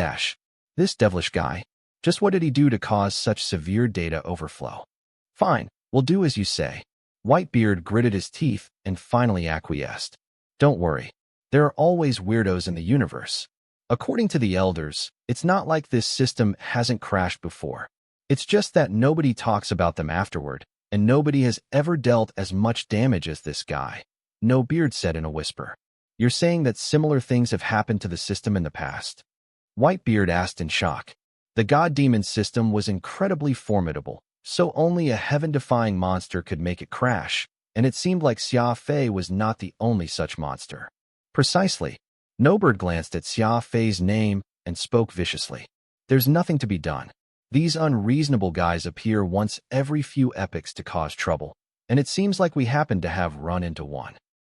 This devilish guy. Just what did he do to cause such severe data overflow? Fine, we'll do as you say. Whitebeard gritted his teeth and finally acquiesced. Don't worry. There are always weirdos in the universe. According to the elders, it's not like this system hasn't crashed before. It's just that nobody talks about them afterward, and nobody has ever dealt as much damage as this guy. No Beard said in a whisper. You're saying that similar things have happened to the system in the past? Whitebeard asked in shock. The god-demon system was incredibly formidable, so only a heaven-defying monster could make it crash, and it seemed like Xia Fei was not the only such monster. Precisely. Nobird glanced at Xia Fei's name and spoke viciously. There's nothing to be done. These unreasonable guys appear once every few epochs to cause trouble, and it seems like we happened to have run into one.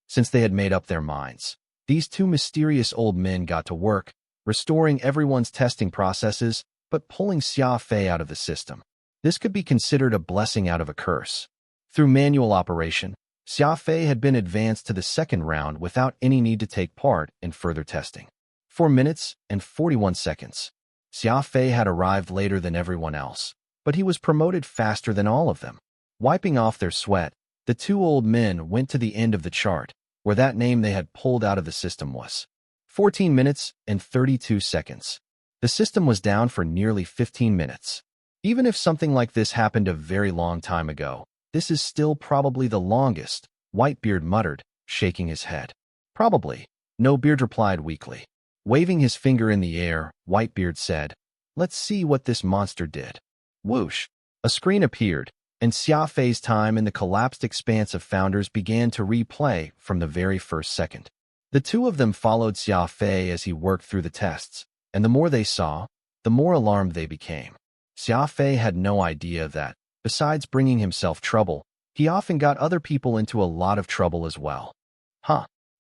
Since they had made up their minds, these two mysterious old men got to work, restoring everyone's testing processes, but pulling Xia Fei out of the system. This could be considered a blessing out of a curse. Through manual operation, Xia Fei had been advanced to the second round without any need to take part in further testing. 4 minutes and 41 seconds. Xia Fei had arrived later than everyone else, but he was promoted faster than all of them. Wiping off their sweat, the two old men went to the end of the chart, where that name they had pulled out of the system was. 14 minutes and 32 seconds. The system was down for nearly 15 minutes. Even if something like this happened a very long time ago, this is still probably the longest, Whitebeard muttered, shaking his head. Probably, No Beard replied weakly. Waving his finger in the air, Whitebeard said, Let's see what this monster did. Whoosh! A screen appeared, and Xia Fei's time in the collapsed expanse of Founders began to replay from the very first second. The two of them followed Xia Fei as he worked through the tests, and the more they saw, the more alarmed they became. Xia Fei had no idea that, besides bringing himself trouble, he often got other people into a lot of trouble as well.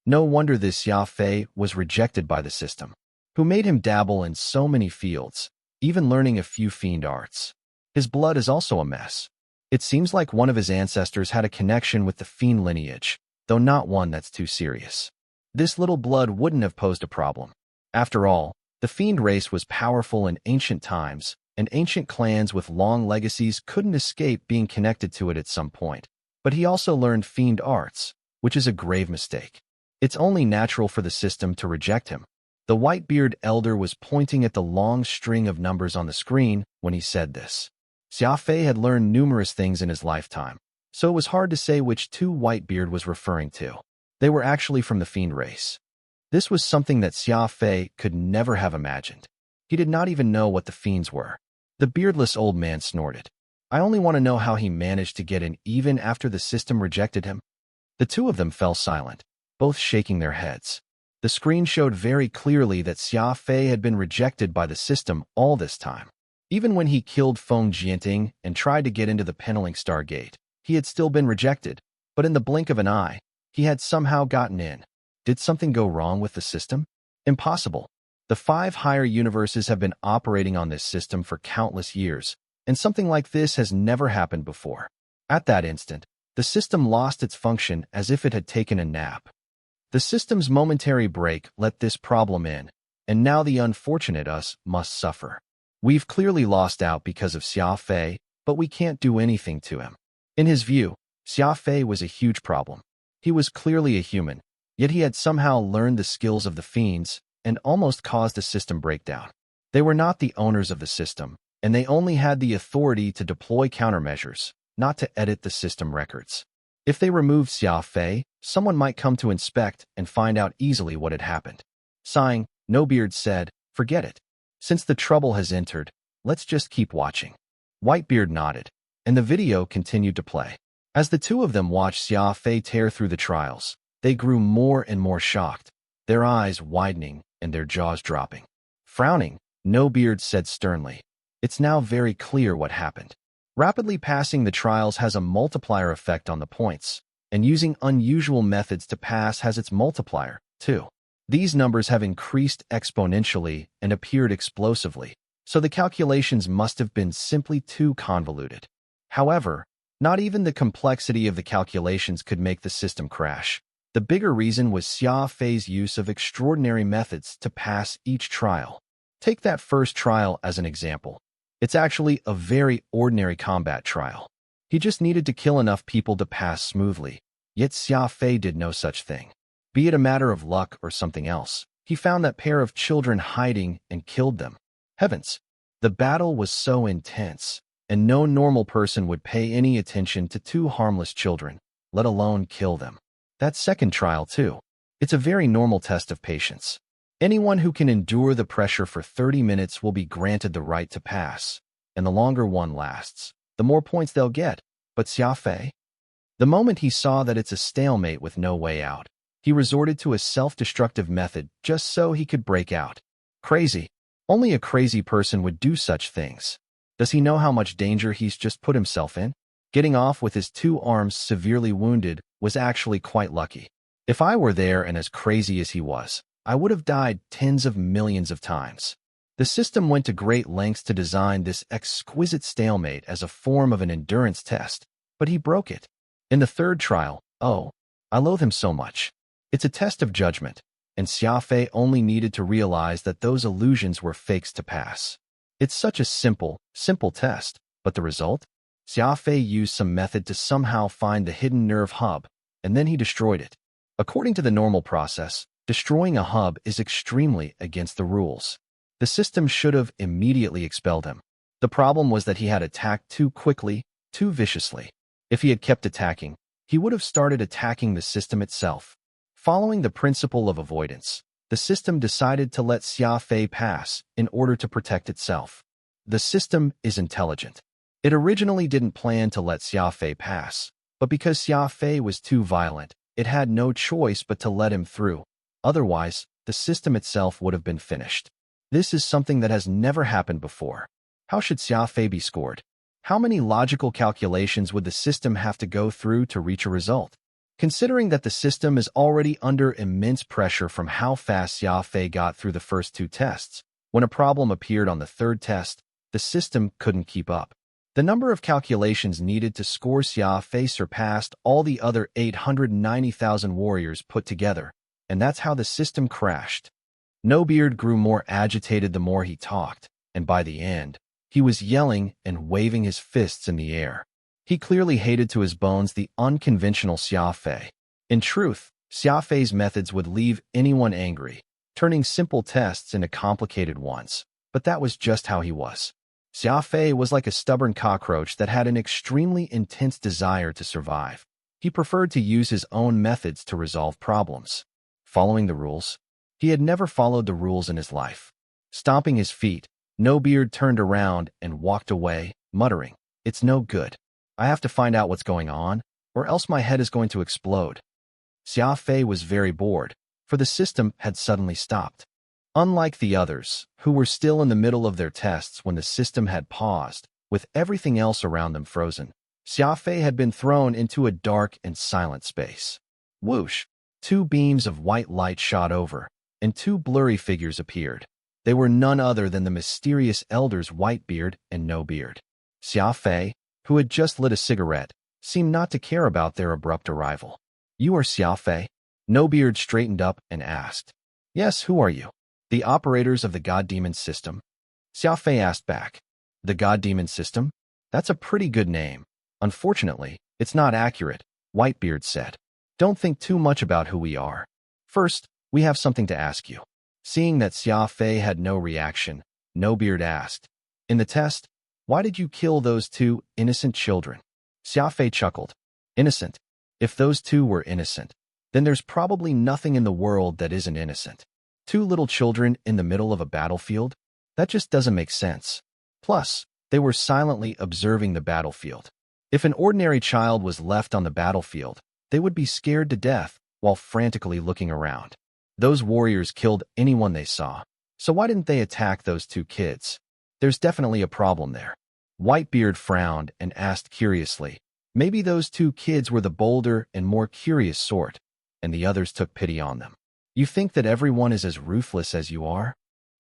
No wonder this Xia Fei was rejected by the system, who made him dabble in so many fields, even learning a few fiend arts. His blood is also a mess. It seems like one of his ancestors had a connection with the fiend lineage, though not one that's too serious. This little blood wouldn't have posed a problem. After all, the fiend race was powerful in ancient times, and ancient clans with long legacies couldn't escape being connected to it at some point. But he also learned fiend arts, which is a grave mistake. It's only natural for the system to reject him. The Whitebeard elder was pointing at the long string of numbers on the screen when he said this. Xia Fei had learned numerous things in his lifetime, so it was hard to say which two Whitebeard was referring to. They were actually from the fiend race. This was something that Xia Fei could never have imagined. He did not even know what the fiends were. The beardless old man snorted. I only want to know how he managed to get in even after the system rejected him." The two of them fell silent, both shaking their heads. The screen showed very clearly that Xia Fei had been rejected by the system all this time. Even when he killed Feng Jianting and tried to get into the Penneling Star Gate, he had still been rejected, but in the blink of an eye, he had somehow gotten in. Did something go wrong with the system? Impossible. The 5 higher universes have been operating on this system for countless years, and something like this has never happened before. At that instant, the system lost its function as if it had taken a nap. The system's momentary break let this problem in, and now the unfortunate us must suffer. We've clearly lost out because of Xia Fei, but we can't do anything to him. In his view, Xia Fei was a huge problem. He was clearly a human, yet he had somehow learned the skills of the fiends and almost caused a system breakdown. They were not the owners of the system, and they only had the authority to deploy countermeasures, not to edit the system records. If they removed Xia Fei, someone might come to inspect and find out easily what had happened. Sighing, Nobeard said, "Forget it. Since the trouble has entered, let's just keep watching." Whitebeard nodded, and the video continued to play. As the two of them watched Xia Fei tear through the trials, they grew more and more shocked, their eyes widening and their jaws dropping. Frowning, Nobeard said sternly, "It's now very clear what happened. Rapidly passing the trials has a multiplier effect on the points, and using unusual methods to pass has its multiplier, too. These numbers have increased exponentially and appeared explosively, so the calculations must have been simply too convoluted. However, not even the complexity of the calculations could make the system crash. The bigger reason was Xia Fei's use of extraordinary methods to pass each trial. Take that first trial as an example. It's actually a very ordinary combat trial. He just needed to kill enough people to pass smoothly, yet Xia Fei did no such thing. Be it a matter of luck or something else, he found that pair of children hiding and killed them. Heavens! The battle was so intense, and no normal person would pay any attention to 2 harmless children, let alone kill them. That second trial, too. It's a very normal test of patience. Anyone who can endure the pressure for 30 minutes will be granted the right to pass, and the longer one lasts, the more points they'll get. But Xia Fei? The moment he saw that it's a stalemate with no way out, he resorted to a self-destructive method just so he could break out. Crazy. Only a crazy person would do such things. Does he know how much danger he's just put himself in? Getting off with his 2 arms severely wounded was actually quite lucky. If I were there and as crazy as he was, I would have died tens of millions of times. The system went to great lengths to design this exquisite stalemate as a form of an endurance test, but he broke it. In the third trial, oh, I loathe him so much. It's a test of judgment, and Xia Fei only needed to realize that those illusions were fakes to pass. It's such a simple test, but the result? Xia Fei used some method to somehow find the hidden nerve hub, and then he destroyed it. According to the normal process, destroying a hub is extremely against the rules. The system should have immediately expelled him. The problem was that he had attacked too quickly, too viciously. If he had kept attacking, he would have started attacking the system itself. Following the principle of avoidance, the system decided to let Xia Fei pass in order to protect itself. The system is intelligent. It originally didn't plan to let Xia Fei pass, but because Xia Fei was too violent, it had no choice but to let him through. Otherwise, the system itself would have been finished. This is something that has never happened before. How should Xia Fei be scored? How many logical calculations would the system have to go through to reach a result? Considering that the system is already under immense pressure from how fast Xia Fei got through the first 2 tests, when a problem appeared on the 3rd test, the system couldn't keep up. The number of calculations needed to score Xia Fei surpassed all the other 890,000 warriors put together, and that's how the system crashed. Nobeard grew more agitated the more he talked, and by the end, he was yelling and waving his fists in the air. He clearly hated to his bones the unconventional Xia Fei. In truth, Xia Fei's methods would leave anyone angry, turning simple tests into complicated ones, but that was just how he was. Xia Fei was like a stubborn cockroach that had an extremely intense desire to survive. He preferred to use his own methods to resolve problems. Following the rules? He had never followed the rules in his life. Stomping his feet, Nobeard turned around and walked away, muttering, It's no good. I have to find out what's going on, or else my head is going to explode. Xia Fei was very bored, for the system had suddenly stopped. Unlike the others, who were still in the middle of their tests when the system had paused, with everything else around them frozen, Xia Fei had been thrown into a dark and silent space. Whoosh! Two beams of white light shot over, and two blurry figures appeared. They were none other than the mysterious elders Whitebeard and No-Beard. Xia Fei, who had just lit a cigarette, seemed not to care about their abrupt arrival. "You are Xia Fei?" No-Beard straightened up and asked. "Yes, who are you?" "The operators of the God Demon system." Xia Fei asked back. "The God Demon system? That's a pretty good name. Unfortunately, it's not accurate," Whitebeard said. "Don't think too much about who we are. First, we have something to ask you." Seeing that Xia Fei had no reaction, No-Beard asked, "In the test, why did you kill those two innocent children?" Xia Fei chuckled. "Innocent? If those two were innocent, then there's probably nothing in the world that isn't innocent. Two little children in the middle of a battlefield? That just doesn't make sense. Plus, they were silently observing the battlefield. If an ordinary child was left on the battlefield, they would be scared to death while frantically looking around. Those warriors killed anyone they saw, so why didn't they attack those two kids? There's definitely a problem there." Whitebeard frowned and asked curiously, "Maybe those two kids were the bolder and more curious sort, and the others took pity on them. You think that everyone is as ruthless as you are?"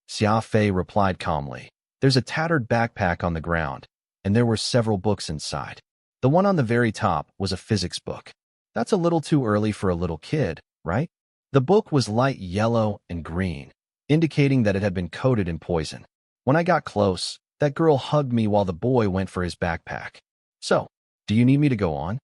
Xia Fei replied calmly. "There's a tattered backpack on the ground, and there were several books inside. The one on the very top was a physics book. That's a little too early for a little kid, right? The book was light yellow and green, indicating that it had been coated in poison. When I got close, that girl hugged me while the boy went for his backpack. So, do you need me to go on?"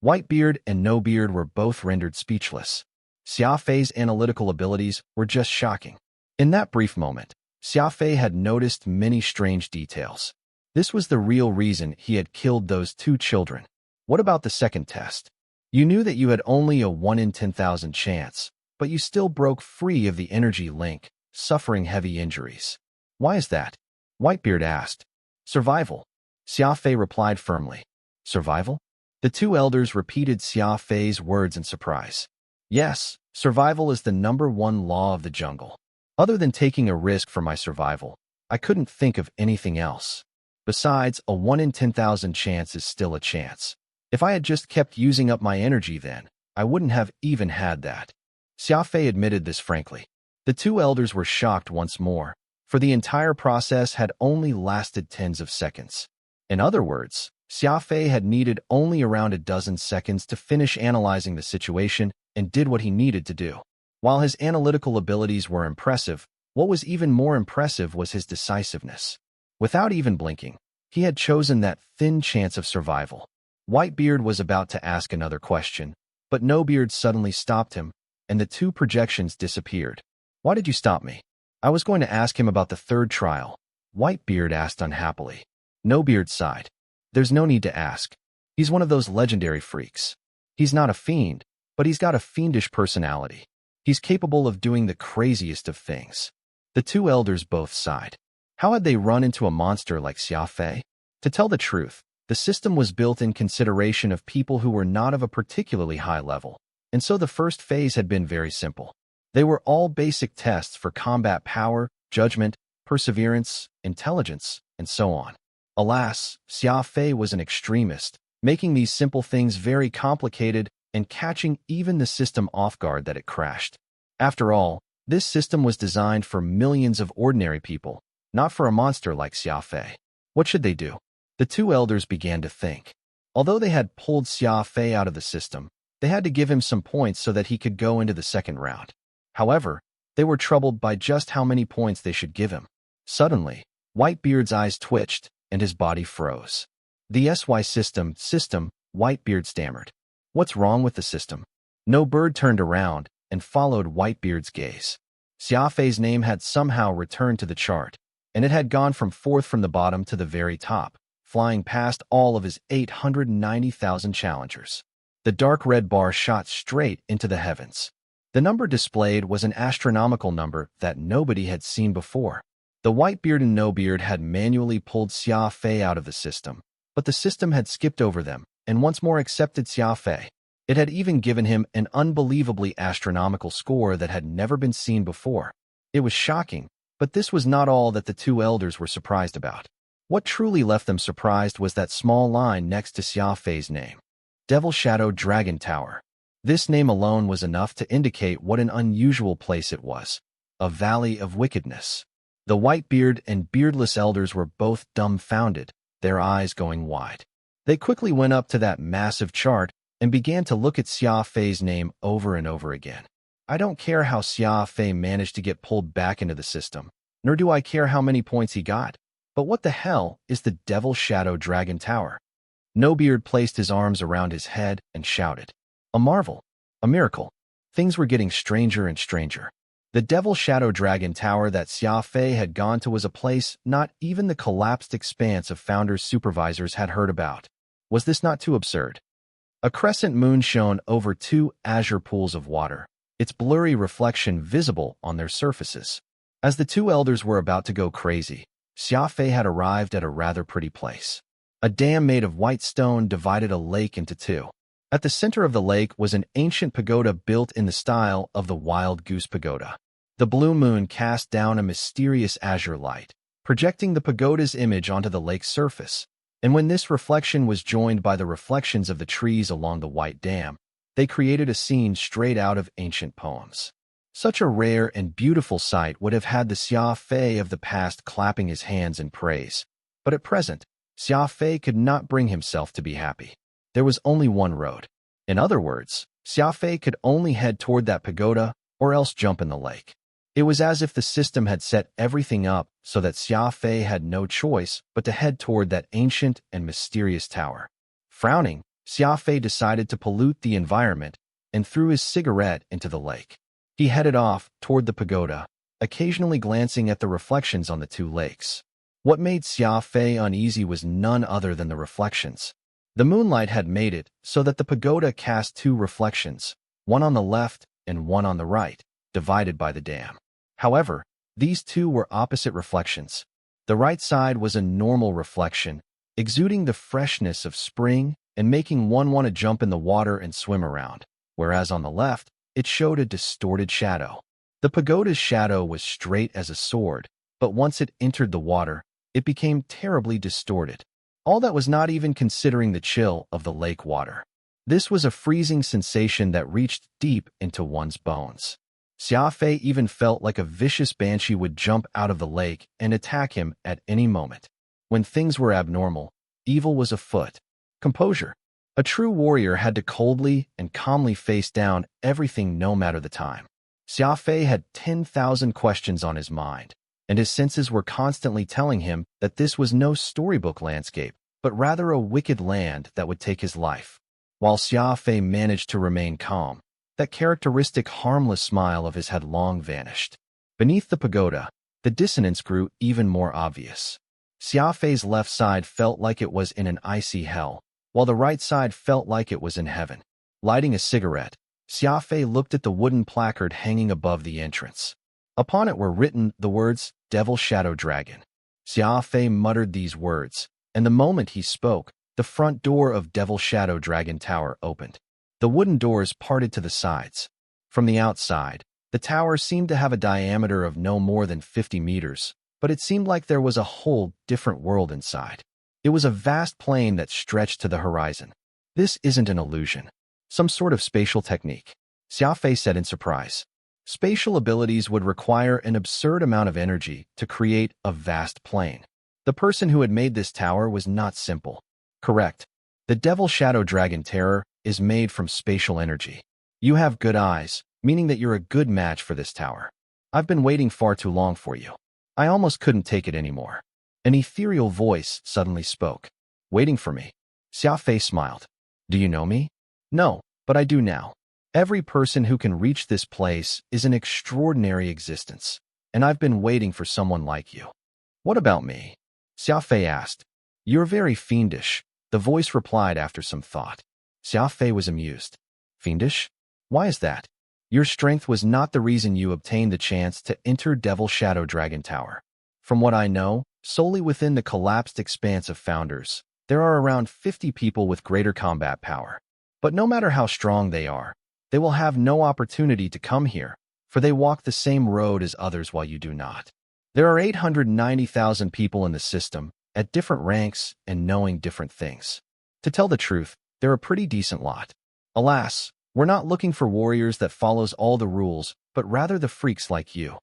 Whitebeard and No-Beard were both rendered speechless. Xia Fei's analytical abilities were just shocking. In that brief moment, Xia Fei had noticed many strange details. This was the real reason he had killed those two children. What about the second test? You knew that you had only a 1 in 10,000 chance, but you still broke free of the energy link, suffering heavy injuries. Why is that? Whitebeard asked. "Survival," Xia Fei replied firmly. "Survival?" The two elders repeated Xia Fei's words in surprise. "Yes, survival is the #1 law of the jungle. Other than taking a risk for my survival, I couldn't think of anything else. Besides, a 1 in 10,000 chance is still a chance. If I had just kept using up my energy then, I wouldn't have even had that." Xia Fei admitted this frankly. The two elders were shocked once more, for the entire process had only lasted tens of seconds. In other words, Xia Fei had needed only around a dozen seconds to finish analyzing the situation and did what he needed to do. While his analytical abilities were impressive, what was even more impressive was his decisiveness. Without even blinking, he had chosen that thin chance of survival. Whitebeard was about to ask another question, but No-Beard suddenly stopped him, and the two projections disappeared. "Why did you stop me?" "I was going to ask him about the third trial," Whitebeard asked unhappily. No-Beard sighed. "There's no need to ask. He's one of those legendary freaks. He's not a fiend, but he's got a fiendish personality. He's capable of doing the craziest of things." The two elders both sighed. How had they run into a monster like Xia Fei? To tell the truth, the system was built in consideration of people who were not of a particularly high level, and so the first phase had been very simple. They were all basic tests for combat power, judgment, perseverance, intelligence, and so on. Alas, Xia Fei was an extremist, making these simple things very complicated and catching even the system off guard that it crashed. After all, this system was designed for millions of ordinary people, not for a monster like Xia Fei. What should they do? The two elders began to think. Although they had pulled Xia Fei out of the system, they had to give him some points so that he could go into the second round. However, they were troubled by just how many points they should give him. Suddenly, Whitebeard's eyes twitched, and his body froze. "The SY system, Whitebeard stammered. "What's wrong with the system?" No-Bird turned around and followed Whitebeard's gaze. Xia Fei's name had somehow returned to the chart, and it had gone from fourth from the bottom to the very top, flying past all of his 890,000 challengers. The dark red bar shot straight into the heavens. The number displayed was an astronomical number that nobody had seen before. The Whitebeard and No-Beard had manually pulled Xia Fei out of the system, but the system had skipped over them and once more accepted Xia Fei. It had even given him an unbelievably astronomical score that had never been seen before. It was shocking, but this was not all that the two elders were surprised about. What truly left them surprised was that small line next to Xia Fei's name. Devil Shadow Dragon Tower. This name alone was enough to indicate what an unusual place it was. A valley of wickedness. The white-beard and beardless elders were both dumbfounded, their eyes going wide. They quickly went up to that massive chart and began to look at Xia Fei's name over and over again. I don't care how Xia Fei managed to get pulled back into the system, nor do I care how many points he got. But what the hell is the Devil Shadow Dragon Tower? No-Beard placed his arms around his head and shouted. A marvel. A miracle. Things were getting stranger and stranger. The Devil Shadow Dragon Tower that Xia Fei had gone to was a place not even the collapsed expanse of Founders' supervisors had heard about. Was this not too absurd? A crescent moon shone over two azure pools of water, its blurry reflection visible on their surfaces. As the two elders were about to go crazy, Xia Fei had arrived at a rather pretty place. A dam made of white stone divided a lake into two. At the center of the lake was an ancient pagoda built in the style of the Wild Goose Pagoda. The blue moon cast down a mysterious azure light, projecting the pagoda's image onto the lake's surface. And when this reflection was joined by the reflections of the trees along the white dam, they created a scene straight out of ancient poems. Such a rare and beautiful sight would have had the Xia Fei of the past clapping his hands in praise. But at present, Xia Fei could not bring himself to be happy. There was only one road. In other words, Xia Fei could only head toward that pagoda or else jump in the lake. It was as if the system had set everything up so that Xia Fei had no choice but to head toward that ancient and mysterious tower. Frowning, Xia Fei decided to pollute the environment and threw his cigarette into the lake. He headed off toward the pagoda, occasionally glancing at the reflections on the two lakes. What made Xia Fei uneasy was none other than the reflections. The moonlight had made it so that the pagoda cast two reflections, one on the left and one on the right, divided by the dam. However, these two were opposite reflections. The right side was a normal reflection, exuding the freshness of spring and making one want to jump in the water and swim around, whereas on the left, it showed a distorted shadow. The pagoda's shadow was straight as a sword, but once it entered the water, it became terribly distorted. All that was not even considering the chill of the lake water. This was a freezing sensation that reached deep into one's bones. Xia Fei even felt like a vicious banshee would jump out of the lake and attack him at any moment. When things were abnormal, evil was afoot. Composure. A true warrior had to coldly and calmly face down everything no matter the time. Xia Fei had 10,000 questions on his mind, and his senses were constantly telling him that this was no storybook landscape, but rather a wicked land that would take his life. While Xia Fei managed to remain calm, that characteristic harmless smile of his had long vanished. Beneath the pagoda, the dissonance grew even more obvious. Xia Fei's left side felt like it was in an icy hell, while the right side felt like it was in heaven. Lighting a cigarette, Xia Fei looked at the wooden placard hanging above the entrance. Upon it were written the words, Devil Shadow Dragon. Xia Fei muttered these words, and the moment he spoke, the front door of Devil Shadow Dragon Tower opened. The wooden doors parted to the sides. From the outside, the tower seemed to have a diameter of no more than 50 meters, but it seemed like there was a whole different world inside. It was a vast plain that stretched to the horizon. This isn't an illusion. Some sort of spatial technique, Xia Fei said in surprise. Spatial abilities would require an absurd amount of energy to create a vast plain. The person who had made this tower was not simple. Correct. The Devil Shadow Dragon Terror is made from spatial energy. You have good eyes, meaning that you're a good match for this tower. I've been waiting far too long for you. I almost couldn't take it anymore. An ethereal voice suddenly spoke. Waiting for me? Xia Fei smiled. Do you know me? No, but I do now. Every person who can reach this place is an extraordinary existence, and I've been waiting for someone like you. What about me? Xia Fei asked. You're very fiendish, the voice replied after some thought. Xia Fei was amused. Fiendish? Why is that? Your strength was not the reason you obtained the chance to enter Devil Shadow Dragon Tower. From what I know, solely within the collapsed expanse of Founders, There are around 50 people with greater combat power. But no matter how strong they are, they will have no opportunity to come here, for they walk the same road as others while you do not. There are 890,000 people in the system, at different ranks and knowing different things. To tell the truth, they're a pretty decent lot. Alas, we're not looking for warriors that follows all the rules, but rather the freaks like you.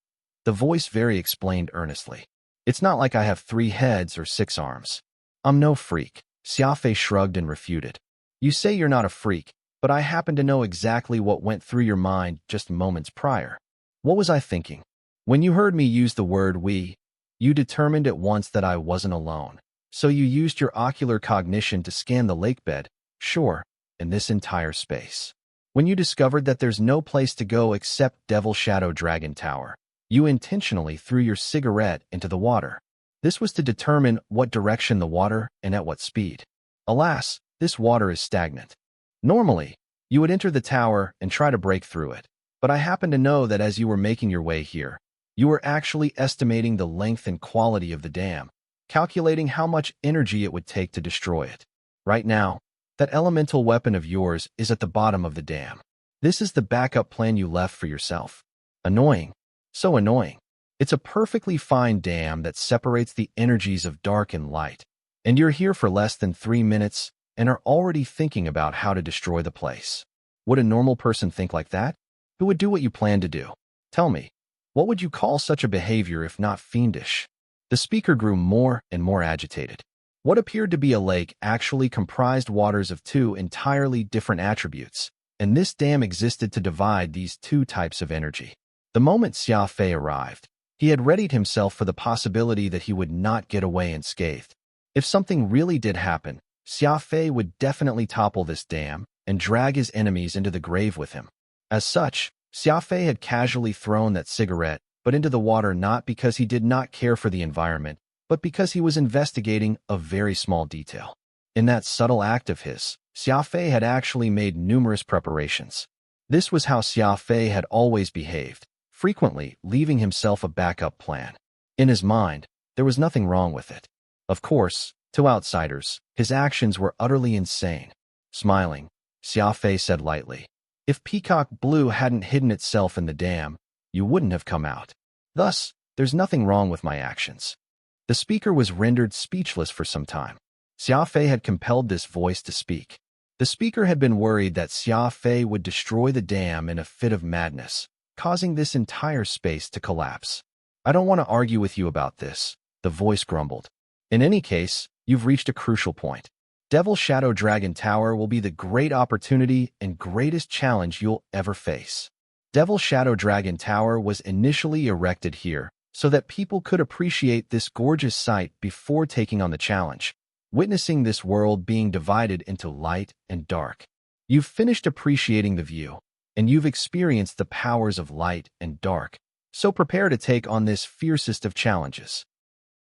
The voice very explained earnestly. It's not like I have 3 heads or 6 arms. I'm no freak. Xia Fei shrugged and refuted. You say you're not a freak, but I happen to know exactly what went through your mind just moments prior. What was I thinking? When you heard me use the word we, you determined at once that I wasn't alone. So you used your ocular cognition to scan the lake bed, sure, in this entire space. When you discovered that there's no place to go except Devil Shadow Dragon Tower, you intentionally threw your cigarette into the water. This was to determine what direction the water and at what speed. Alas, this water is stagnant. Normally, you would enter the tower and try to break through it, but I happen to know that as you were making your way here, you were actually estimating the length and quality of the dam, calculating how much energy it would take to destroy it. Right now, that elemental weapon of yours is at the bottom of the dam. This is the backup plan you left for yourself. Annoying. So annoying. It's a perfectly fine dam that separates the energies of dark and light, and you're here for less than 3 minutes and are already thinking about how to destroy the place. Would a normal person think like that? Who would do what you plan to do? Tell me, what would you call such a behavior if not fiendish? The speaker grew more and more agitated. What appeared to be a lake actually comprised waters of 2 entirely different attributes, and this dam existed to divide these 2 types of energy. The moment Xia Fei arrived, he had readied himself for the possibility that he would not get away unscathed. If something really did happen, Xia Fei would definitely topple this dam and drag his enemies into the grave with him. As such, Xia Fei had casually thrown that cigarette, but into the water not because he did not care for the environment, but because he was investigating a very small detail. In that subtle act of his, Xia Fei had actually made numerous preparations. This was how Xia Fei had always behaved, frequently leaving himself a backup plan. In his mind, there was nothing wrong with it. Of course, to outsiders, his actions were utterly insane. Smiling, Xia Fei said lightly, "If Peacock Blue hadn't hidden itself in the dam, you wouldn't have come out. Thus, there's nothing wrong with my actions." The speaker was rendered speechless for some time. Xia Fei had compelled this voice to speak. The speaker had been worried that Xia Fei would destroy the dam in a fit of madness, causing this entire space to collapse. "I don't want to argue with you about this," the voice grumbled. "In any case, you've reached a crucial point. Devil Shadow Dragon Tower will be the great opportunity and greatest challenge you'll ever face." Devil Shadow Dragon Tower was initially erected here so that people could appreciate this gorgeous sight before taking on the challenge, witnessing this world being divided into light and dark. You've finished appreciating the view, and you've experienced the powers of light and dark, so prepare to take on this fiercest of challenges.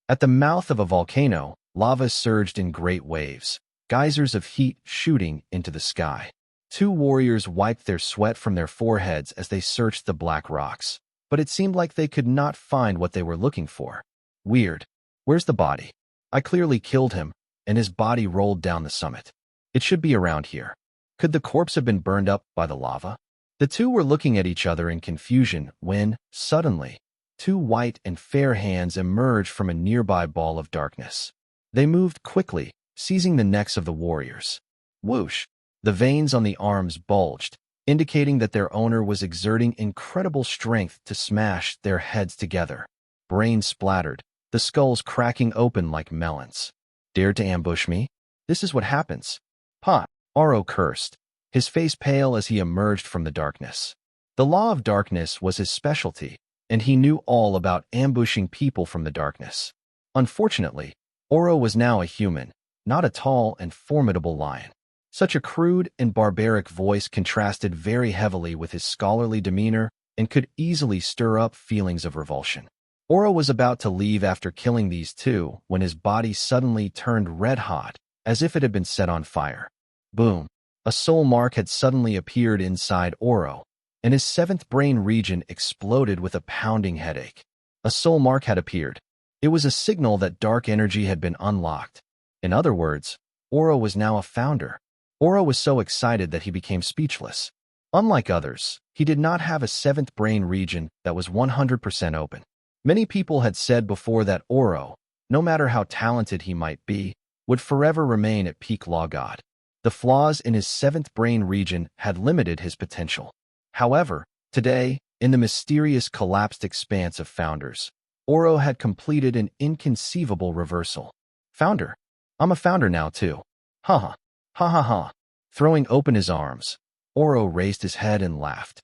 At the mouth of a volcano, lava surged in great waves, geysers of heat shooting into the sky. 2 warriors wiped their sweat from their foreheads as they searched the black rocks, but it seemed like they could not find what they were looking for. Weird. Where's the body? I clearly killed him, and his body rolled down the summit. It should be around here. Could the corpse have been burned up by the lava? The 2 were looking at each other in confusion when, suddenly, 2 white and fair hands emerged from a nearby ball of darkness. They moved quickly, seizing the necks of the warriors. Whoosh! The veins on the arms bulged, indicating that their owner was exerting incredible strength to smash their heads together. Brains splattered, the skulls cracking open like melons. "Dared to ambush me? This is what happens." "Ha!" Oro cursed, his face pale as he emerged from the darkness. The law of darkness was his specialty, and he knew all about ambushing people from the darkness. Unfortunately, Oro was now a human, not a tall and formidable lion. Such a crude and barbaric voice contrasted very heavily with his scholarly demeanor and could easily stir up feelings of revulsion. Oro was about to leave after killing these 2 when his body suddenly turned red-hot, as if it had been set on fire. Boom! A soul mark had suddenly appeared inside Oro, and his 7th brain region exploded with a pounding headache. A soul mark had appeared. It was a signal that dark energy had been unlocked. In other words, Oro was now a founder. Oro was so excited that he became speechless. Unlike others, he did not have a seventh brain region that was 100% open. Many people had said before that Oro, no matter how talented he might be, would forever remain at peak law god. The flaws in his seventh brain region had limited his potential. However, today, in the mysterious collapsed expanse of founders, Oro had completed an inconceivable reversal. Founder? I'm a founder now too. Ha ha. Ha ha ha. Throwing open his arms, Oro raised his head and laughed.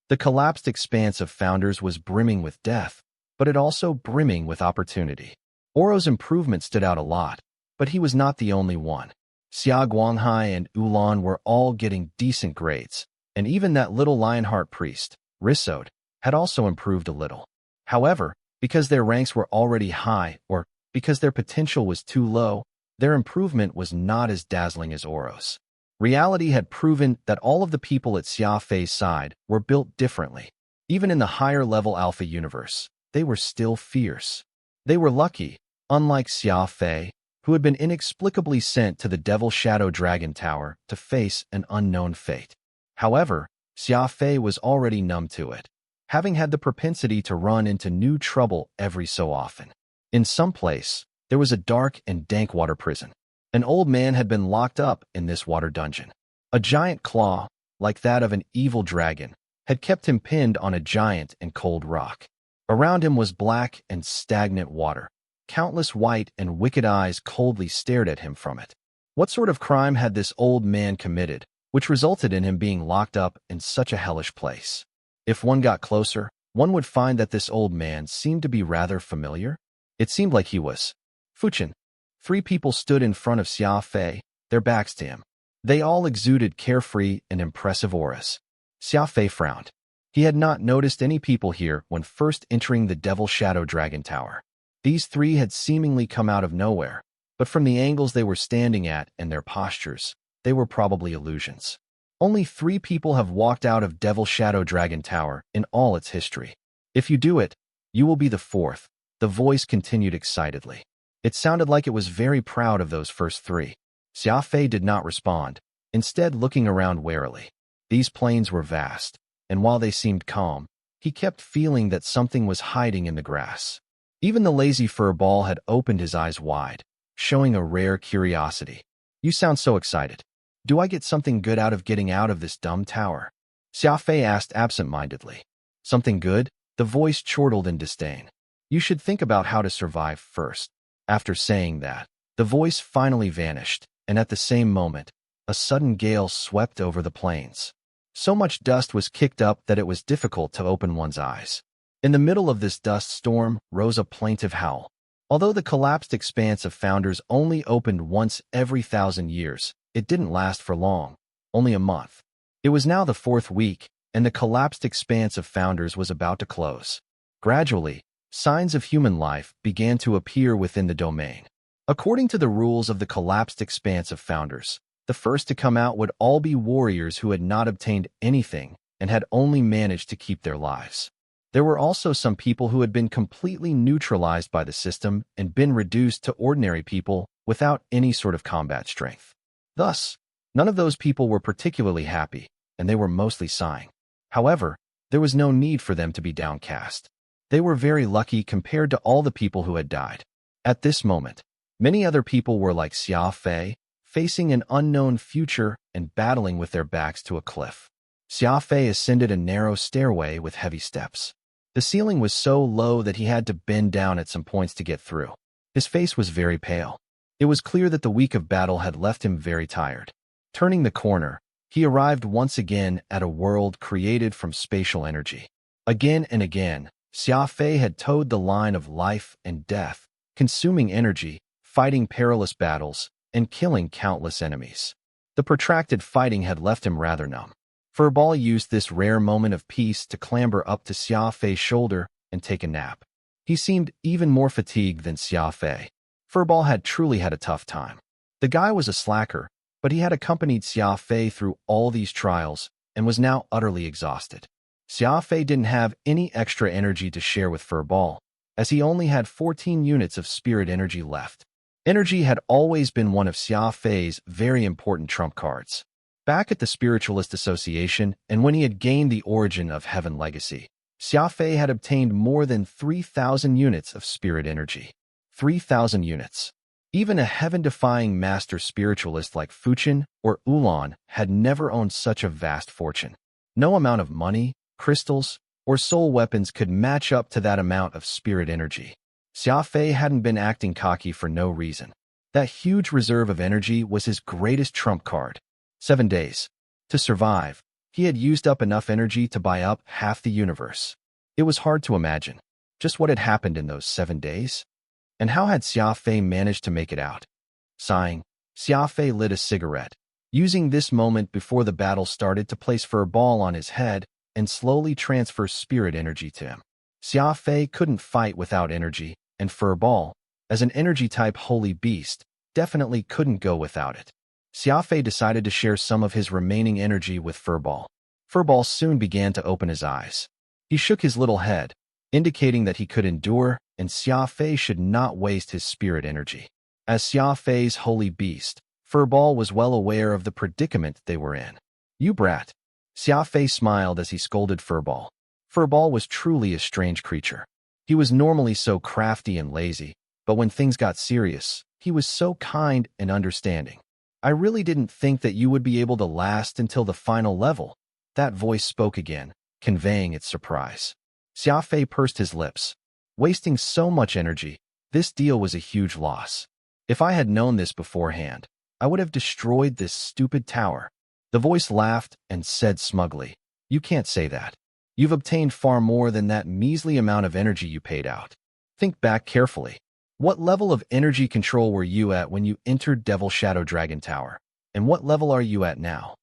The collapsed expanse of founders was brimming with death, but it also brimming with opportunity. Oro's improvement stood out a lot, but he was not the only one. Xia Guanghai and Ulan were all getting decent grades, and even that little Lionheart priest, Risod, had also improved a little. However, because their ranks were already high, or because their potential was too low, their improvement was not as dazzling as Oro's. Reality had proven that all of the people at Xia Fei's side were built differently. Even in the higher-level Alpha universe, they were still fierce. They were lucky, unlike Xia Fei, who had been inexplicably sent to the Devil Shadow Dragon Tower to face an unknown fate. However, Xia Fei was already numb to it, having had the propensity to run into new trouble every so often. In some place, there was a dark and dank water prison. An old man had been locked up in this water dungeon. A giant claw, like that of an evil dragon, had kept him pinned on a giant and cold rock. Around him was black and stagnant water. Countless white and wicked eyes coldly stared at him from it. What sort of crime had this old man committed, which resulted in him being locked up in such a hellish place? If one got closer, one would find that this old man seemed to be rather familiar. It seemed like he was Fuchin. 3 people stood in front of Xia Fei, their backs to him. They all exuded carefree and impressive auras. Xia Fei frowned. He had not noticed any people here when first entering the Devil Shadow Dragon Tower. These 3 had seemingly come out of nowhere, but from the angles they were standing at and their postures, they were probably illusions. Only 3 people have walked out of Devil Shadow Dragon Tower in all its history. If you do it, you will be the 4th, the voice continued excitedly. It sounded like it was very proud of those first 3. Xia Fei did not respond, instead looking around warily. These plains were vast, and while they seemed calm, he kept feeling that something was hiding in the grass. Even the lazy furball had opened his eyes wide, showing a rare curiosity. You sound so excited. Do I get something good out of getting out of this dumb tower? Xia Fei asked absent-mindedly. Something good? The voice chortled in disdain. You should think about how to survive first. After saying that, the voice finally vanished, and at the same moment, a sudden gale swept over the plains. So much dust was kicked up that it was difficult to open one's eyes. In the middle of this dust storm rose a plaintive howl. Although the collapsed expanse of founders only opened once every 1,000 years, it didn't last for long, only a month. It was now the 4th week, and the collapsed expanse of founders was about to close. Gradually, signs of human life began to appear within the domain. According to the rules of the collapsed expanse of founders, the first to come out would all be warriors who had not obtained anything and had only managed to keep their lives. There were also some people who had been completely neutralized by the system and been reduced to ordinary people without any sort of combat strength. Thus, none of those people were particularly happy, and they were mostly sighing. However, there was no need for them to be downcast. They were very lucky compared to all the people who had died. At this moment, many other people were like Xia Fei, facing an unknown future and battling with their backs to a cliff. Xia Fei ascended a narrow stairway with heavy steps. The ceiling was so low that he had to bend down at some points to get through. His face was very pale. It was clear that the week of battle had left him very tired. Turning the corner, he arrived once again at a world created from spatial energy. Again and again, Xia Fei had towed the line of life and death, consuming energy, fighting perilous battles, and killing countless enemies. The protracted fighting had left him rather numb. Furball used this rare moment of peace to clamber up to Xia Fei's shoulder and take a nap. He seemed even more fatigued than Xia Fei. Furball had truly had a tough time. The guy was a slacker, but he had accompanied Xia Fei through all these trials and was now utterly exhausted. Xia Fei didn't have any extra energy to share with Furball, as he only had 14 units of spirit energy left. Energy had always been one of Xia Fei's very important trump cards. Back at the Spiritualist Association, and when he had gained the Origin of Heaven legacy, Xia Fei had obtained more than 3,000 units of spirit energy. 3,000 units. Even a heaven-defying master spiritualist like Fuchin or Ulan had never owned such a vast fortune. No amount of money, crystals, or soul weapons could match up to that amount of spirit energy. Xia Fei hadn't been acting cocky for no reason. That huge reserve of energy was his greatest trump card. 7 days. To survive, he had used up enough energy to buy up half the universe. It was hard to imagine just what had happened in those 7 days. And how had Xia Fei managed to make it out? Sighing, Xia Fei lit a cigarette, using this moment before the battle started to place fur ball on his head and slowly transfer spirit energy to him. Xia Fei couldn't fight without energy, and fur ball, as an energy-type holy beast, definitely couldn't go without it. Xia Fei decided to share some of his remaining energy with Furball. Furball soon began to open his eyes. He shook his little head, indicating that he could endure, and Xia Fei should not waste his spirit energy. As Xia Fei's holy beast, Furball was well aware of the predicament they were in. "You brat." Xia Fei smiled as he scolded Furball. Furball was truly a strange creature. He was normally so crafty and lazy, but when things got serious, he was so kind and understanding. "I really didn't think that you would be able to last until the final level." That voice spoke again, conveying its surprise. Xia Fei pursed his lips. Wasting so much energy, this deal was a huge loss. "If I had known this beforehand, I would have destroyed this stupid tower." The voice laughed and said smugly, "You can't say that. You've obtained far more than that measly amount of energy you paid out. Think back carefully. What level of energy control were you at when you entered Devil Shadow Dragon Tower? And what level are you at now?"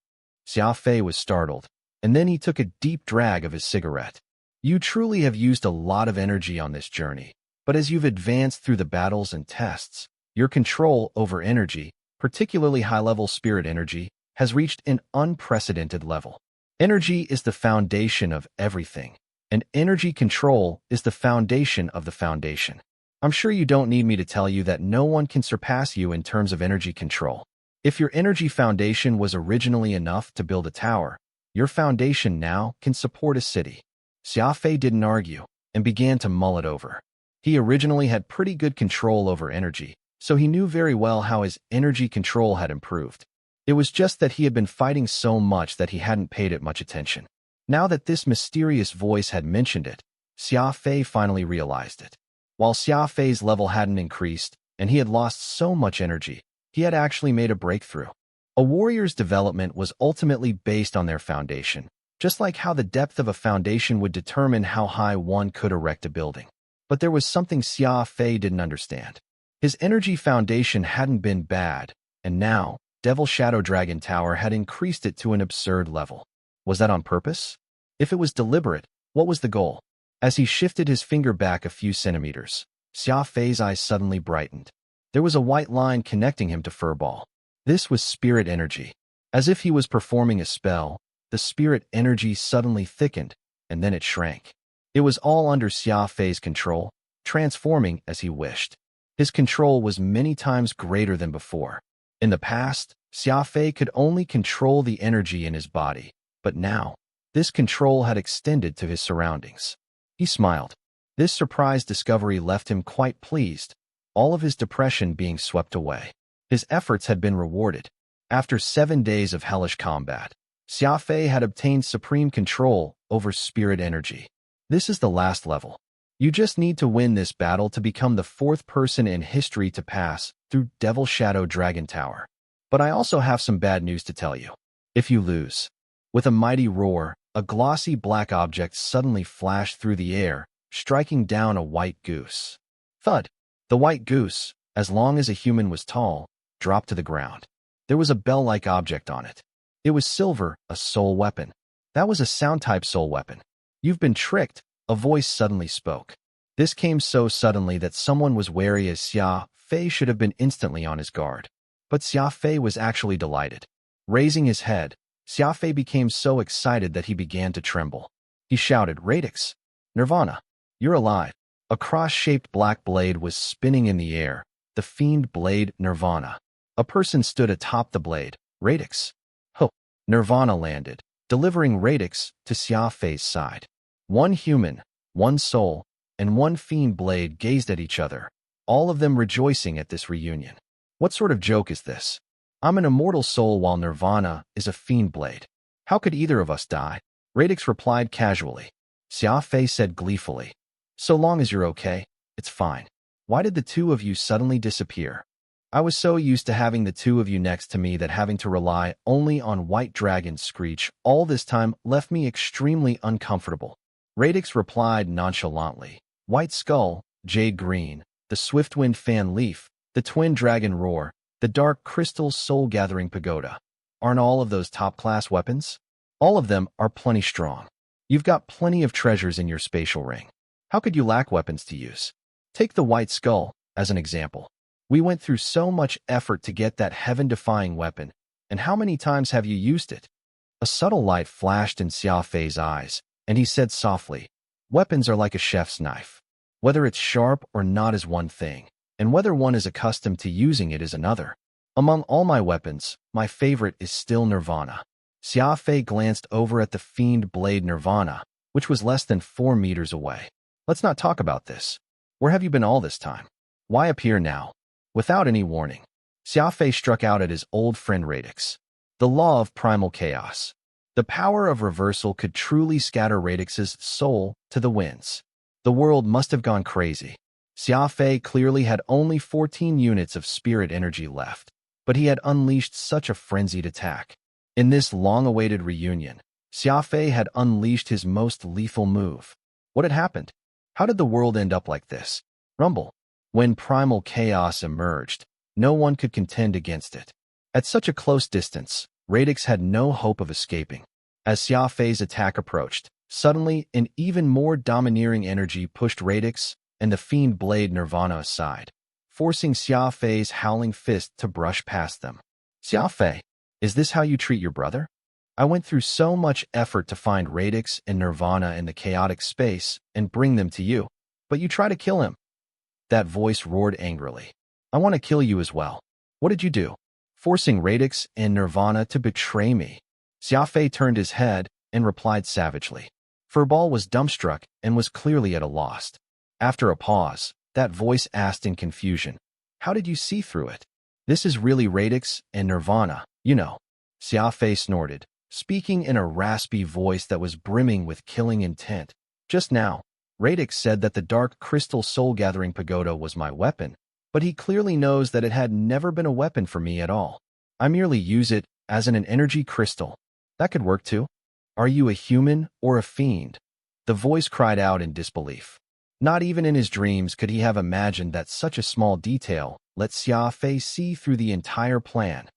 Xia Fei was startled, and then he took a deep drag of his cigarette. "You truly have used a lot of energy on this journey, but as you've advanced through the battles and tests, your control over energy, particularly high-level spirit energy, has reached an unprecedented level. Energy is the foundation of everything, and energy control is the foundation of the foundation. I'm sure you don't need me to tell you that no one can surpass you in terms of energy control. If your energy foundation was originally enough to build a tower, your foundation now can support a city." Xia Fei didn't argue and began to mull it over. He originally had pretty good control over energy, so he knew very well how his energy control had improved. It was just that he had been fighting so much that he hadn't paid it much attention. Now that this mysterious voice had mentioned it, Xia Fei finally realized it. While Xia Fei's level hadn't increased, and he had lost so much energy, he had actually made a breakthrough. A warrior's development was ultimately based on their foundation, just like how the depth of a foundation would determine how high one could erect a building. But there was something Xia Fei didn't understand. His energy foundation hadn't been bad, and now, Devil Shadow Dragon Tower had increased it to an absurd level. Was that on purpose? If it was deliberate, what was the goal? As he shifted his finger back a few centimeters, Xia Fei's eyes suddenly brightened. There was a white line connecting him to Furball. This was spirit energy. As if he was performing a spell, the spirit energy suddenly thickened, and then it shrank. It was all under Xia Fei's control, transforming as he wished. His control was many times greater than before. In the past, Xia Fei could only control the energy in his body, but now, this control had extended to his surroundings. He smiled. This surprise discovery left him quite pleased, all of his depression being swept away. His efforts had been rewarded. After 7 days of hellish combat, Xia Fei had obtained supreme control over spirit energy. This is the last level. You just need to win this battle to become the 4th person in history to pass through Devil Shadow Dragon Tower. But I also have some bad news to tell you. If you lose. With a mighty roar, a glossy black object suddenly flashed through the air, striking down a white goose. Thud! The white goose, as long as a human was tall, dropped to the ground. There was a bell-like object on it. It was silver, a soul weapon. That was a sound-type soul weapon. "You've been tricked," a voice suddenly spoke. This came so suddenly that someone was wary, as Xia Fei should have been instantly on his guard. But Xia Fei was actually delighted. Raising his head, Xia Fei became so excited that he began to tremble. He shouted, "Radix! Nirvana! You're alive!" A cross-shaped black blade was spinning in the air, the fiend blade Nirvana. A person stood atop the blade, Radix. Ho! Nirvana landed, delivering Radix to Xia Fei's side. One human, one soul, and one fiend blade gazed at each other, all of them rejoicing at this reunion. What sort of joke is this? I'm an immortal soul while Nirvana is a fiend blade. How could either of us die? Radix replied casually. Xia Fei said gleefully, so long as you're okay, it's fine. Why did the two of you suddenly disappear? I was so used to having the two of you next to me that having to rely only on White Dragon's screech all this time left me extremely uncomfortable. Radix replied nonchalantly. White Skull, Jade Green, the Swiftwind Fan Leaf, the Twin Dragon Roar, the Dark Crystal Soul-Gathering Pagoda. Aren't all of those top-class weapons? All of them are plenty strong. You've got plenty of treasures in your spatial ring. How could you lack weapons to use? Take the White Skull as an example. We went through so much effort to get that heaven-defying weapon, and how many times have you used it? A subtle light flashed in Xia Fei's eyes, and he said softly, weapons are like a chef's knife. Whether it's sharp or not is one thing, and whether one is accustomed to using it is another. Among all my weapons, my favorite is still Nirvana. Xia Fei glanced over at the fiend blade Nirvana, which was less than 4 meters away. Let's not talk about this. Where have you been all this time? Why appear now? Without any warning, Xia Fei struck out at his old friend Radix. The law of primal chaos. The power of reversal could truly scatter Radix's soul to the winds. The world must have gone crazy. Xia Fei clearly had only 14 units of spirit energy left, but he had unleashed such a frenzied attack. In this long-awaited reunion, Xia Fei had unleashed his most lethal move. What had happened? How did the world end up like this? Rumble. When primal chaos emerged, no one could contend against it. At such a close distance, Radix had no hope of escaping. As Xia Fei's attack approached, suddenly an even more domineering energy pushed Radix and the fiend blade Nirvana aside, forcing Xia Fei's howling fist to brush past them. Xia Fei, is this how you treat your brother? I went through so much effort to find Radix and Nirvana in the chaotic space and bring them to you, but you try to kill him. That voice roared angrily. I want to kill you as well. What did you do? Forcing Radix and Nirvana to betray me. Xia Fei turned his head and replied savagely. Furball was dumbstruck and was clearly at a loss. After a pause, that voice asked in confusion, how did you see through it? This is really Radix and Nirvana, you know. Xia Fei snorted, speaking in a raspy voice that was brimming with killing intent. Just now, Radix said that the Dark Crystal Soul-Gathering Pagoda was my weapon, but he clearly knows that it had never been a weapon for me at all. I merely use it as an energy crystal. That could work too. Are you a human or a fiend? The voice cried out in disbelief. Not even in his dreams could he have imagined that such a small detail let Xia Fei see through the entire plan.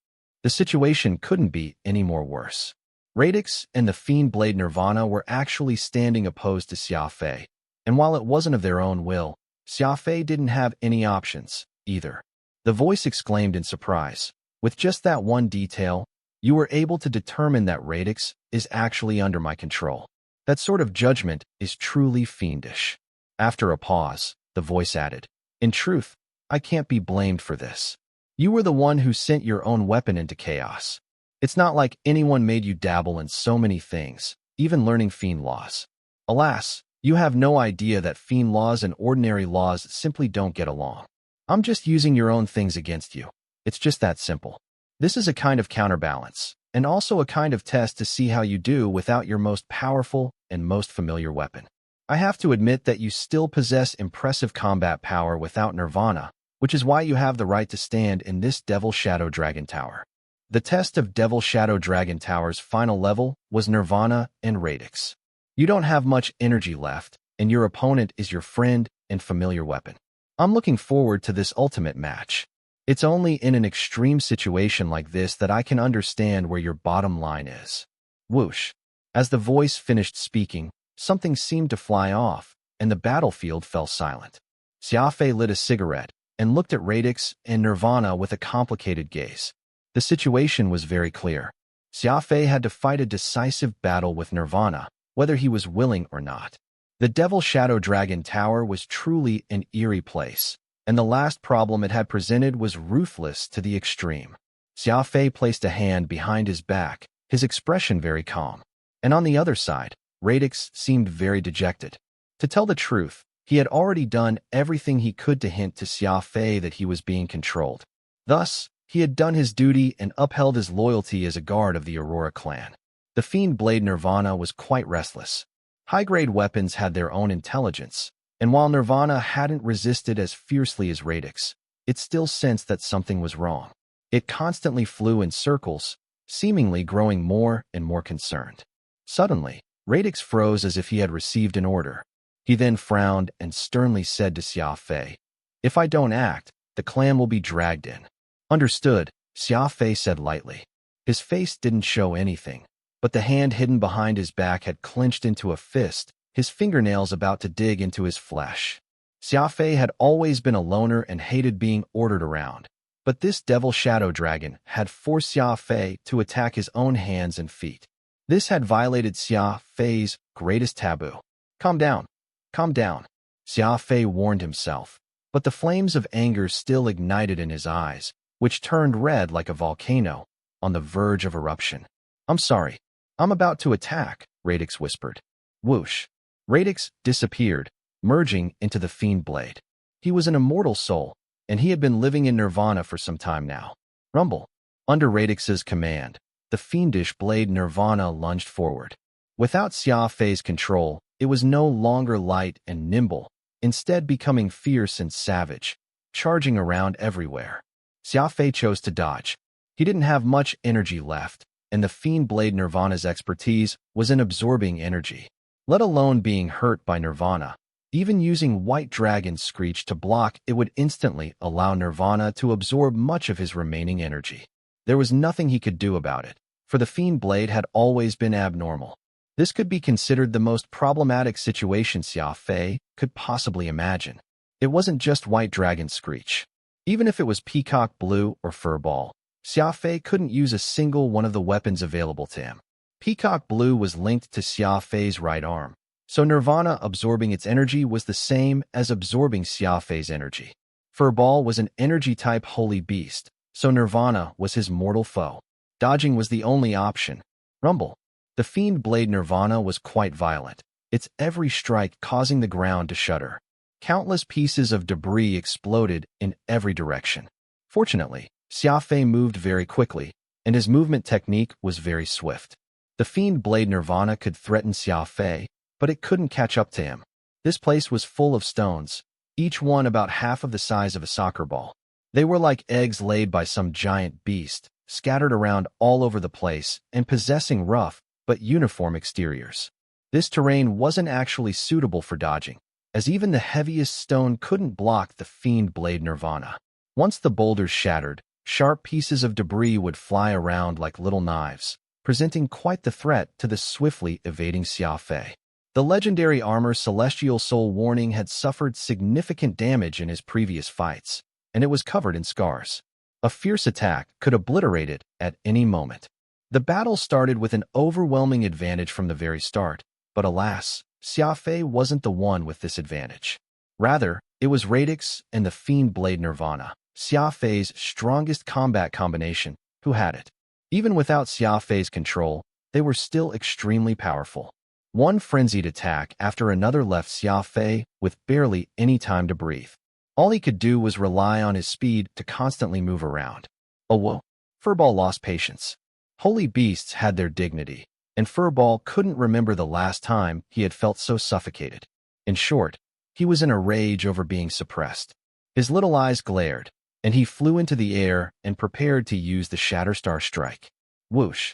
The situation couldn't be any more worse. Radix and the fiend blade Nirvana were actually standing opposed to Xia Fei, and while it wasn't of their own will, Xia Fei didn't have any options, either. The voice exclaimed in surprise. With just that one detail, you were able to determine that Radix is actually under my control. That sort of judgment is truly fiendish. After a pause, the voice added, in truth, I can't be blamed for this. You were the one who sent your own weapon into chaos. It's not like anyone made you dabble in so many things, even learning fiend laws. Alas, you have no idea that fiend laws and ordinary laws simply don't get along. I'm just using your own things against you. It's just that simple. This is a kind of counterbalance, and also a kind of test to see how you do without your most powerful and most familiar weapon. I have to admit that you still possess impressive combat power without Nirvana, which is why you have the right to stand in this Devil Shadow Dragon Tower. The test of Devil Shadow Dragon Tower's final level was Nirvana and Radix. You don't have much energy left, and your opponent is your friend and familiar weapon. I'm looking forward to this ultimate match. It's only in an extreme situation like this that I can understand where your bottom line is. Whoosh. As the voice finished speaking, something seemed to fly off, and the battlefield fell silent. Xia Fei lit a cigarette and looked at Radix and Nirvana with a complicated gaze. The situation was very clear. Xia Fei had to fight a decisive battle with Nirvana, whether he was willing or not. The Devil Shadow Dragon Tower was truly an eerie place, and the last problem it had presented was ruthless to the extreme. Xia Fei placed a hand behind his back, his expression very calm. And on the other side, Radix seemed very dejected. To tell the truth, he had already done everything he could to hint to Xia Fei that he was being controlled. Thus, he had done his duty and upheld his loyalty as a guard of the Aurora clan. The Fiend Blade Nirvana was quite restless. High-grade weapons had their own intelligence, and while Nirvana hadn't resisted as fiercely as Radix, it still sensed that something was wrong. It constantly flew in circles, seemingly growing more and more concerned. Suddenly, Radix froze as if he had received an order. He then frowned and sternly said to Xia Fei, "If I don't act, the clan will be dragged in." "Understood," Xia Fei said lightly. His face didn't show anything, but the hand hidden behind his back had clenched into a fist, his fingernails about to dig into his flesh. Xia Fei had always been a loner and hated being ordered around, but this devil shadow dragon had forced Xia Fei to attack his own hands and feet. This had violated Xia Fei's greatest taboo. Calm down. Calm down, Xia Fei warned himself, but the flames of anger still ignited in his eyes, which turned red like a volcano, on the verge of eruption. "I'm sorry. I'm about to attack," Radix whispered. Whoosh. Radix disappeared, merging into the Fiend Blade. He was an immortal soul, and he had been living in Nirvana for some time now. Rumble. Under Radix's command, the fiendish blade Nirvana lunged forward. Without Xia Fei's control, it was no longer light and nimble, instead becoming fierce and savage, charging around everywhere. Xia Fei chose to dodge. He didn't have much energy left, and the Fiend Blade Nirvana's expertise was in absorbing energy. Let alone being hurt by Nirvana, even using White Dragon's Screech to block it would instantly allow Nirvana to absorb much of his remaining energy. There was nothing he could do about it, for the Fiend Blade had always been abnormal. This could be considered the most problematic situation Xia Fei could possibly imagine. It wasn't just White Dragon's Screech. Even if it was Peacock Blue or Furball, Xia Fei couldn't use a single one of the weapons available to him. Peacock Blue was linked to Xia Fei's right arm, so Nirvana absorbing its energy was the same as absorbing Xia Fei's energy. Furball was an energy-type holy beast, so Nirvana was his mortal foe. Dodging was the only option. Rumble. The Fiend Blade Nirvana was quite violent, its every strike causing the ground to shudder. Countless pieces of debris exploded in every direction. Fortunately, Xia Fei moved very quickly, and his movement technique was very swift. The Fiend Blade Nirvana could threaten Xia Fei, but it couldn't catch up to him. This place was full of stones, each one about half of the size of a soccer ball. They were like eggs laid by some giant beast, scattered around all over the place and possessing rough but uniform exteriors. This terrain wasn't actually suitable for dodging, as even the heaviest stone couldn't block the Fiend Blade Nirvana. Once the boulders shattered, sharp pieces of debris would fly around like little knives, presenting quite the threat to the swiftly evading Xia Fei. The legendary armor Celestial Soul Warning had suffered significant damage in his previous fights, and it was covered in scars. A fierce attack could obliterate it at any moment. The battle started with an overwhelming advantage from the very start, but alas, Xia Fei wasn't the one with this advantage. Rather, it was Radix and the Fiend Blade Nirvana, Xia Fei's strongest combat combination, who had it. Even without Xia Fei's control, they were still extremely powerful. One frenzied attack after another left Xia Fei with barely any time to breathe. All he could do was rely on his speed to constantly move around. Oh whoa! Furball lost patience. Holy beasts had their dignity, and Furball couldn't remember the last time he had felt so suffocated. In short, he was in a rage over being suppressed. His little eyes glared, and he flew into the air and prepared to use the Shatterstar Strike. Whoosh!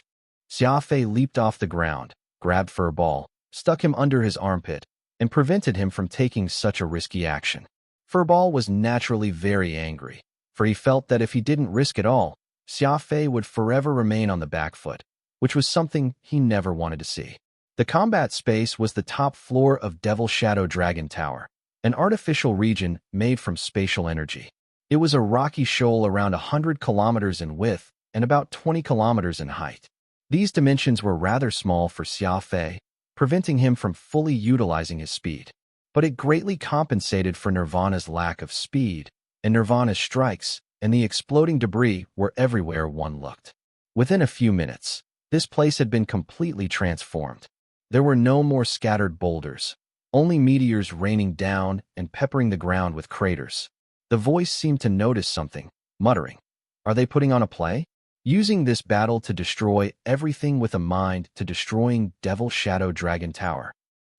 Xia Fei leaped off the ground, grabbed Furball, stuck him under his armpit, and prevented him from taking such a risky action. Furball was naturally very angry, for he felt that if he didn't risk it all, Xia Fei would forever remain on the back foot, which was something he never wanted to see. The combat space was the top floor of Devil Shadow Dragon Tower, an artificial region made from spatial energy. It was a rocky shoal around 100 kilometers in width and about 20 kilometers in height. These dimensions were rather small for Xia Fei, preventing him from fully utilizing his speed. But it greatly compensated for Nirvana's lack of speed, and Nirvana's strikes, and the exploding debris were everywhere one looked. Within a few minutes, this place had been completely transformed. There were no more scattered boulders, only meteors raining down and peppering the ground with craters. The voice seemed to notice something, muttering, "Are they putting on a play?" Using this battle to destroy everything with a mind to destroying Devil Shadow Dragon Tower.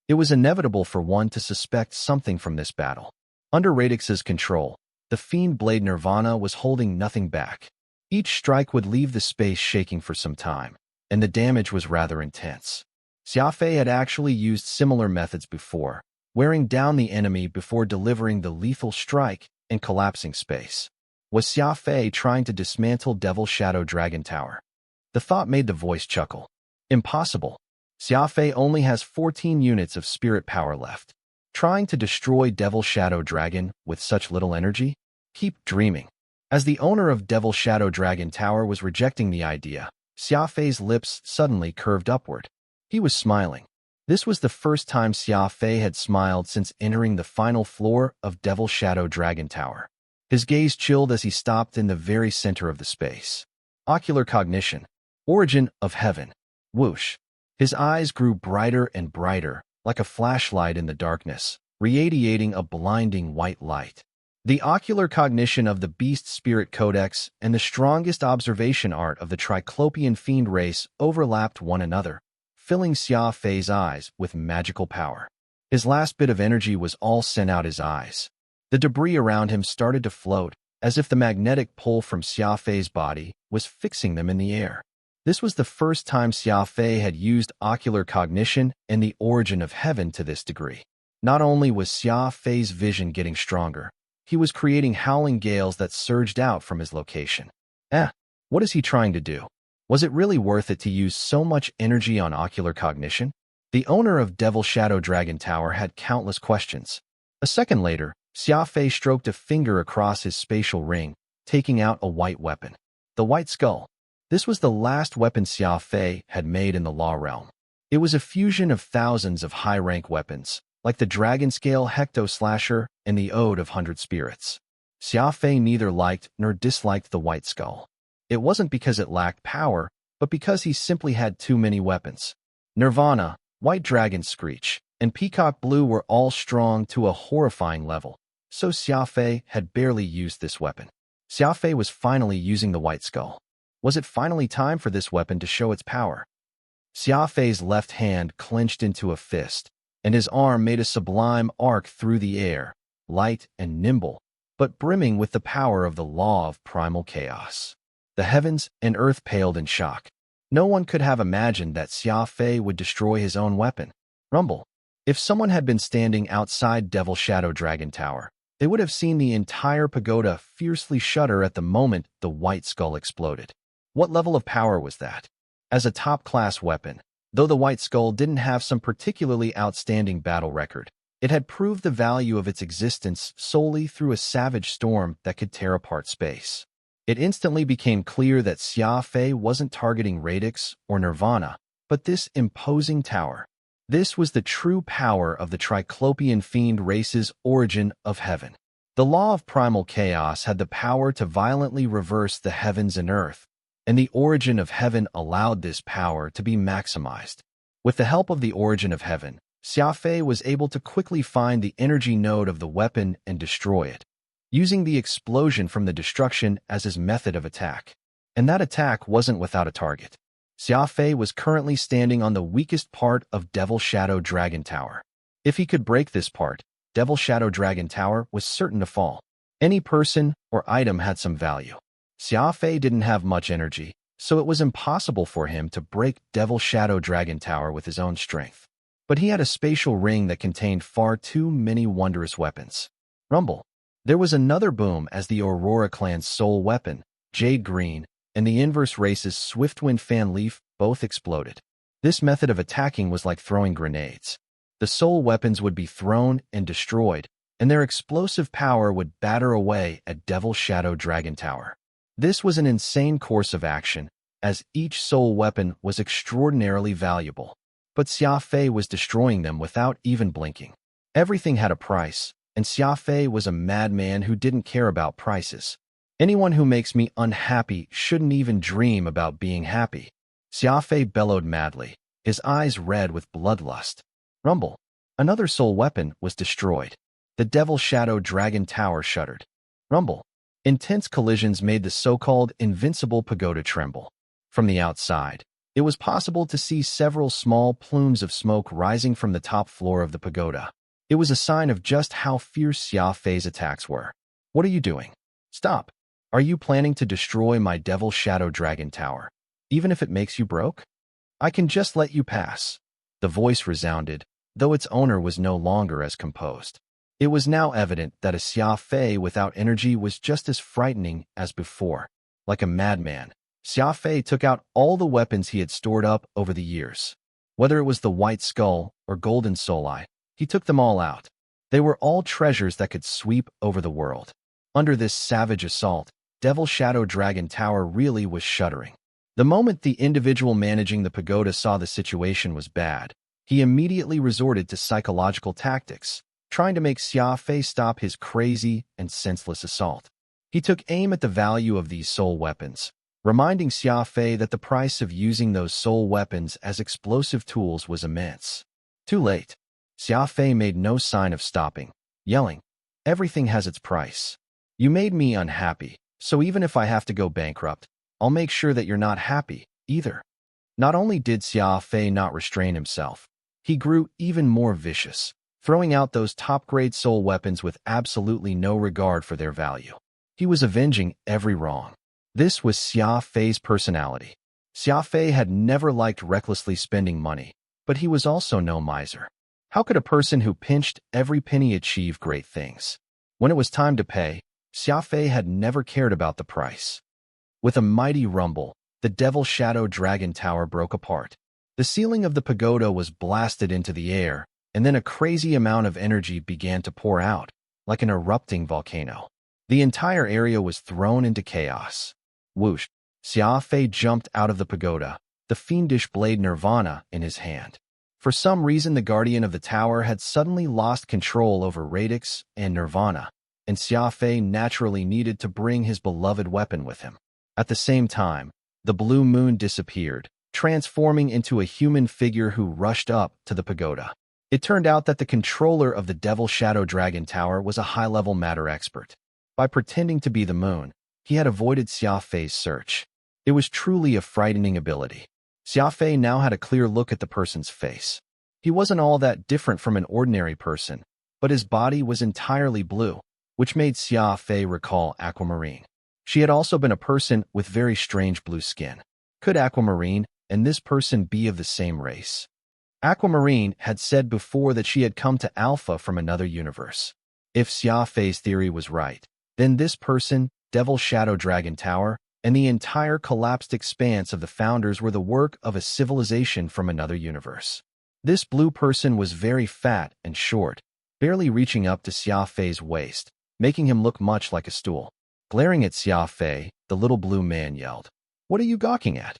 It was inevitable for one to suspect something from this battle. Under Radix's control, the Fiend Blade Nirvana was holding nothing back. Each strike would leave the space shaking for some time, and the damage was rather intense. Xia Fei had actually used similar methods before, wearing down the enemy before delivering the lethal strike and collapsing space. Was Xia Fei trying to dismantle Devil Shadow Dragon Tower? The thought made the voice chuckle. Impossible. Xia Fei only has 14 units of spirit power left. Trying to destroy Devil Shadow Dragon with such little energy? Keep dreaming. As the owner of Devil Shadow Dragon Tower was rejecting the idea, Xia Fei's lips suddenly curved upward. He was smiling. This was the first time Xia Fei had smiled since entering the final floor of Devil Shadow Dragon Tower. His gaze chilled as he stopped in the very center of the space. Ocular cognition. Origin of heaven. Whoosh. His eyes grew brighter and brighter, like a flashlight in the darkness, radiating a blinding white light. The ocular cognition of the Beast Spirit Codex and the strongest observation art of the Triclopean Fiend race overlapped one another, filling Xia Fei's eyes with magical power. His last bit of energy was all sent out his eyes. The debris around him started to float, as if the magnetic pull from Xia Fei's body was fixing them in the air. This was the first time Xia Fei had used ocular cognition and the origin of heaven to this degree. Not only was Xia Fei's vision getting stronger, he was creating howling gales that surged out from his location. What is he trying to do? Was it really worth it to use so much energy on ocular cognition? The owner of Devil Shadow Dragon Tower had countless questions. A second later, Xia Fei stroked a finger across his spatial ring, taking out a white weapon. The White Skull. This was the last weapon Xia Fei had made in the Law Realm. It was a fusion of thousands of high-rank weapons, like the Dragon Scale Hecto Slasher and the Ode of 100 Spirits. Xia Fei neither liked nor disliked the White Skull. It wasn't because it lacked power, but because he simply had too many weapons. Nirvana, White Dragon Screech, and Peacock Blue were all strong to a horrifying level, so Xia Fei had barely used this weapon. Xia Fei was finally using the White Skull. Was it finally time for this weapon to show its power? Xia Fei's left hand clenched into a fist, and his arm made a sublime arc through the air, light and nimble, but brimming with the power of the law of primal chaos. The heavens and earth paled in shock. No one could have imagined that Xia Fei would destroy his own weapon. Rumble. If someone had been standing outside Devil Shadow Dragon Tower, they would have seen the entire pagoda fiercely shudder at the moment the White Skull exploded. What level of power was that? As a top-class weapon, though the White Skull didn't have some particularly outstanding battle record, it had proved the value of its existence solely through a savage storm that could tear apart space. It instantly became clear that Xia Fei wasn't targeting Radix or Nirvana, but this imposing tower. This was the true power of the Triclopean Fiend race's origin of heaven. The law of primal chaos had the power to violently reverse the heavens and earth, and the origin of heaven allowed this power to be maximized. With the help of the origin of heaven, Xia Fei was able to quickly find the energy node of the weapon and destroy it, using the explosion from the destruction as his method of attack. And that attack wasn't without a target. Xia Fei was currently standing on the weakest part of Devil Shadow Dragon Tower. If he could break this part, Devil Shadow Dragon Tower was certain to fall. Any person or item had some value. Xia Fei didn't have much energy, so it was impossible for him to break Devil Shadow Dragon Tower with his own strength. But he had a spatial ring that contained far too many wondrous weapons. Rumble. There was another boom as the Aurora clan's sole weapon, Jade Green, and the Inverse race's Swiftwind Fan Leaf both exploded. This method of attacking was like throwing grenades. The soul weapons would be thrown and destroyed, and their explosive power would batter away at Devil Shadow Dragon Tower. This was an insane course of action, as each soul weapon was extraordinarily valuable. But Xia Fei was destroying them without even blinking. Everything had a price, and Xia Fei was a madman who didn't care about prices. Anyone who makes me unhappy shouldn't even dream about being happy. Xia Fei bellowed madly, his eyes red with bloodlust. Rumble. Another soul weapon was destroyed. The Devil Shadow Dragon Tower shuddered. Rumble. Intense collisions made the so-called invincible pagoda tremble. From the outside, it was possible to see several small plumes of smoke rising from the top floor of the pagoda. It was a sign of just how fierce Xia Fei's attacks were. What are you doing? Stop. Are you planning to destroy my Devil Shadow Dragon Tower, even if it makes you broke? I can just let you pass. The voice resounded, though its owner was no longer as composed. It was now evident that a Xia Fei without energy was just as frightening as before. Like a madman, Xia Fei took out all the weapons he had stored up over the years. Whether it was the White Skull or Golden Soul Eye, he took them all out. They were all treasures that could sweep over the world. Under this savage assault, Devil Shadow Dragon Tower really was shuddering. The moment the individual managing the pagoda saw the situation was bad, he immediately resorted to psychological tactics, trying to make Xia Fei stop his crazy and senseless assault. He took aim at the value of these soul weapons, reminding Xia Fei that the price of using those soul weapons as explosive tools was immense. Too late. Xia Fei made no sign of stopping, yelling, "Everything has its price. You made me unhappy, so even if I have to go bankrupt, I'll make sure that you're not happy, either." Not only did Xia Fei not restrain himself, he grew even more vicious, throwing out those top-grade soul weapons with absolutely no regard for their value. He was avenging every wrong. This was Xia Fei's personality. Xia Fei had never liked recklessly spending money, but he was also no miser. How could a person who pinched every penny achieve great things? When it was time to pay, Xia Fei had never cared about the price. With a mighty rumble, the Devil Shadow Dragon Tower broke apart. The ceiling of the pagoda was blasted into the air, and then a crazy amount of energy began to pour out, like an erupting volcano. The entire area was thrown into chaos. Whoosh! Xia Fei jumped out of the pagoda, the fiendish blade Nirvana in his hand. For some reason, the guardian of the tower had suddenly lost control over Radix and Nirvana, and Xia Fei naturally needed to bring his beloved weapon with him. At the same time, the blue moon disappeared, transforming into a human figure who rushed up to the pagoda. It turned out that the controller of the Devil Shadow Dragon Tower was a high-level matter expert. By pretending to be the moon, he had avoided Xia Fei's search. It was truly a frightening ability. Xia Fei now had a clear look at the person's face. He wasn't all that different from an ordinary person, but his body was entirely blue, which made Xia Fei recall Aquamarine. She had also been a person with very strange blue skin. Could Aquamarine and this person be of the same race? Aquamarine had said before that she had come to Alpha from another universe. If Xia Fei's theory was right, then this person, Devil Shadow Dragon Tower, and the entire collapsed expanse of the Founders were the work of a civilization from another universe. This blue person was very fat and short, barely reaching up to Xia Fei's waist, making him look much like a stool. Glaring at Xia Fei, the little blue man yelled, "What are you gawking at?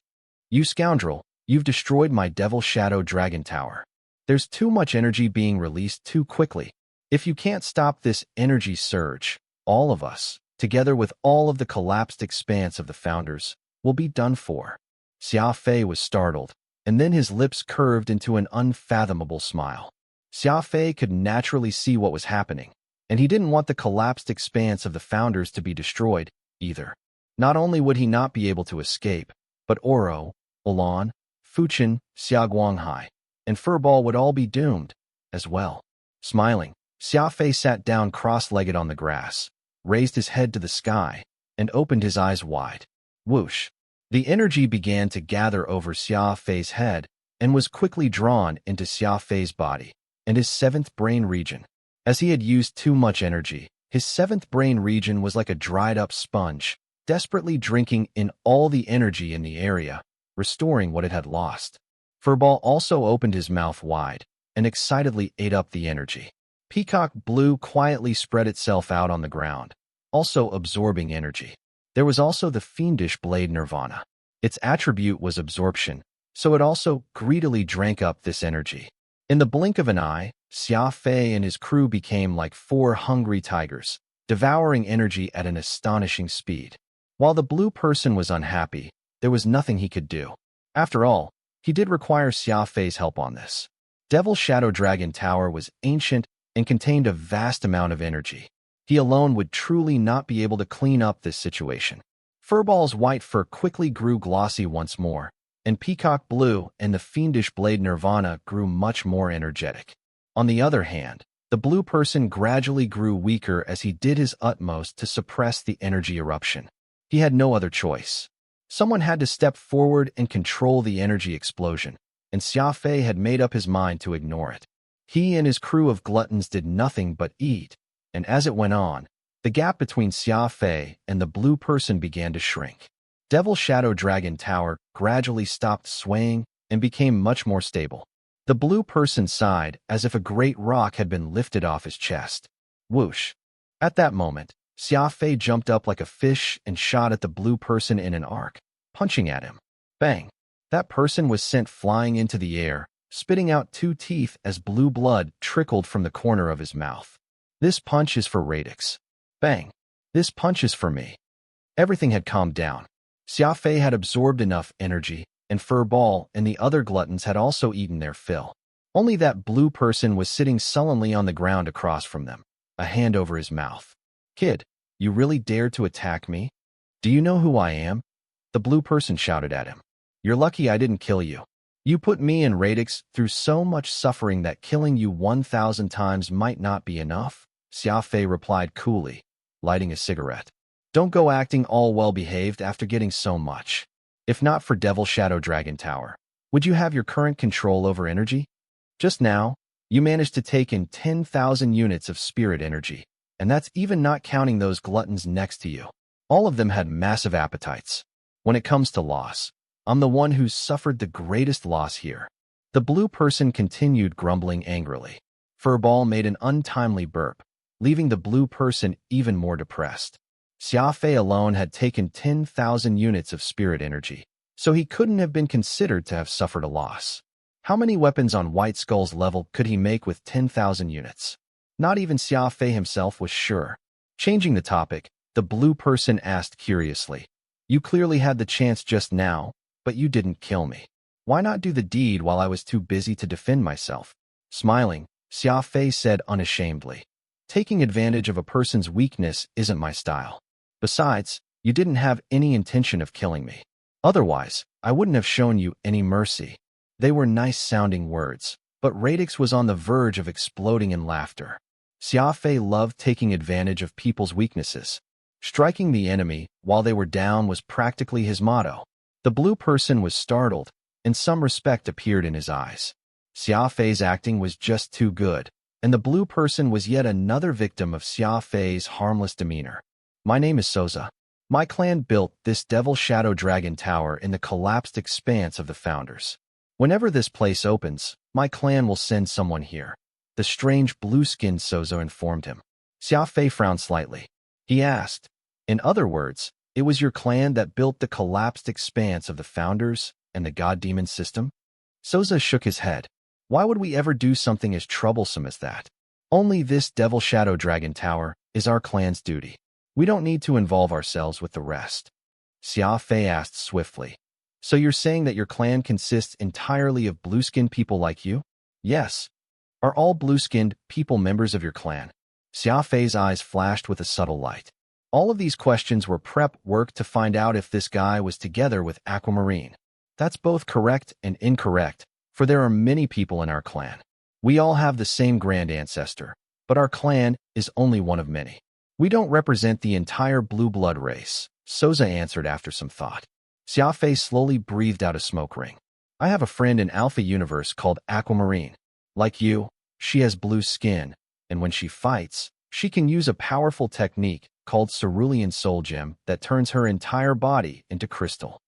You scoundrel, you've destroyed my Devil Shadow Dragon Tower. There's too much energy being released too quickly. If you can't stop this energy surge, all of us, together with all of the collapsed expanse of the Founders, will be done for." Xia Fei was startled, and then his lips curved into an unfathomable smile. Xia Fei could naturally see what was happening, and he didn't want the collapsed expanse of the Founders to be destroyed, either. Not only would he not be able to escape, but Oro, Ulan, Fuchin, Xiaguanghai, and Furball would all be doomed, as well. Smiling, Xia Fei sat down cross-legged on the grass, raised his head to the sky, and opened his eyes wide. Whoosh! The energy began to gather over Xia Fei's head and was quickly drawn into Xia Fei's body and his seventh brain region. As he had used too much energy, his seventh brain region was like a dried-up sponge, desperately drinking in all the energy in the area, restoring what it had lost. Furball also opened his mouth wide and excitedly ate up the energy. Peacock Blue quietly spread itself out on the ground, also absorbing energy. There was also the fiendish blade Nirvana. Its attribute was absorption, so it also greedily drank up this energy. In the blink of an eye, Xia Fei and his crew became like four hungry tigers, devouring energy at an astonishing speed. While the blue person was unhappy, there was nothing he could do. After all, he did require Xia Fei's help on this. Devil Shadow Dragon Tower was ancient and contained a vast amount of energy. He alone would truly not be able to clean up this situation. Furball's white fur quickly grew glossy once more, and Peacock Blue and the fiendish blade Nirvana grew much more energetic. On the other hand, the blue person gradually grew weaker as he did his utmost to suppress the energy eruption. He had no other choice. Someone had to step forward and control the energy explosion, and Xia Fei had made up his mind to ignore it. He and his crew of gluttons did nothing but eat, and as it went on, the gap between Xia Fei and the blue person began to shrink. Devil Shadow Dragon Tower gradually stopped swaying and became much more stable. The blue person sighed as if a great rock had been lifted off his chest. Whoosh! At that moment, Xia Fei jumped up like a fish and shot at the blue person in an arc, punching at him. Bang! That person was sent flying into the air, spitting out 2 teeth as blue blood trickled from the corner of his mouth. This punch is for Radix. Bang! This punch is for me. Everything had calmed down. Xia Fei had absorbed enough energy, and Furball and the other gluttons had also eaten their fill. Only that blue person was sitting sullenly on the ground across from them, a hand over his mouth. Kid, you really dared to attack me? Do you know who I am? The blue person shouted at him. You're lucky I didn't kill you. You put me and Radix through so much suffering that killing you 1,000 times might not be enough, Xia Fei replied coolly, lighting a cigarette. Don't go acting all well-behaved after getting so much. If not for Devil Shadow Dragon Tower, would you have your current control over energy? Just now, you managed to take in 10,000 units of spirit energy, and that's even not counting those gluttons next to you. All of them had massive appetites. When it comes to loss, I'm the one who's suffered the greatest loss here. The blue person continued grumbling angrily. Furball made an untimely burp, leaving the blue person even more depressed. Xia Fei alone had taken 10,000 units of spirit energy, so he couldn't have been considered to have suffered a loss. How many weapons on White Skull's level could he make with 10,000 units? Not even Xia Fei himself was sure. Changing the topic, the blue person asked curiously, You clearly had the chance just now, but you didn't kill me. Why not do the deed while I was too busy to defend myself? Smiling, Xia Fei said unashamedly, Taking advantage of a person's weakness isn't my style. Besides, you didn't have any intention of killing me. Otherwise, I wouldn't have shown you any mercy. They were nice-sounding words, but Radix was on the verge of exploding in laughter. Xia Fei loved taking advantage of people's weaknesses. Striking the enemy while they were down was practically his motto. The blue person was startled, and some respect appeared in his eyes. Xia Fei's acting was just too good, and the blue person was yet another victim of Xia Fei's harmless demeanor. My name is Souza. My clan built this Devil Shadow Dragon Tower in the collapsed expanse of the Founders. Whenever this place opens, my clan will send someone here. The strange blue-skinned Souza informed him. Xia Fei frowned slightly. He asked, In other words, it was your clan that built the collapsed expanse of the Founders and the God-Demon system? Souza shook his head. Why would we ever do something as troublesome as that? Only this Devil Shadow Dragon Tower is our clan's duty. We don't need to involve ourselves with the rest. Xia Fei asked swiftly. So you're saying that your clan consists entirely of blue-skinned people like you? Yes. Are all blue-skinned people members of your clan? Xia Fei's eyes flashed with a subtle light. All of these questions were prep work to find out if this guy was together with Aquamarine. That's both correct and incorrect, for there are many people in our clan. We all have the same grand ancestor, but our clan is only one of many. We don't represent the entire blue blood race, Souza answered after some thought. Xia Fei slowly breathed out a smoke ring. I have a friend in Alpha Universe called Aquamarine. Like you, she has blue skin, and when she fights, she can use a powerful technique called Cerulean Soul Gem that turns her entire body into crystal.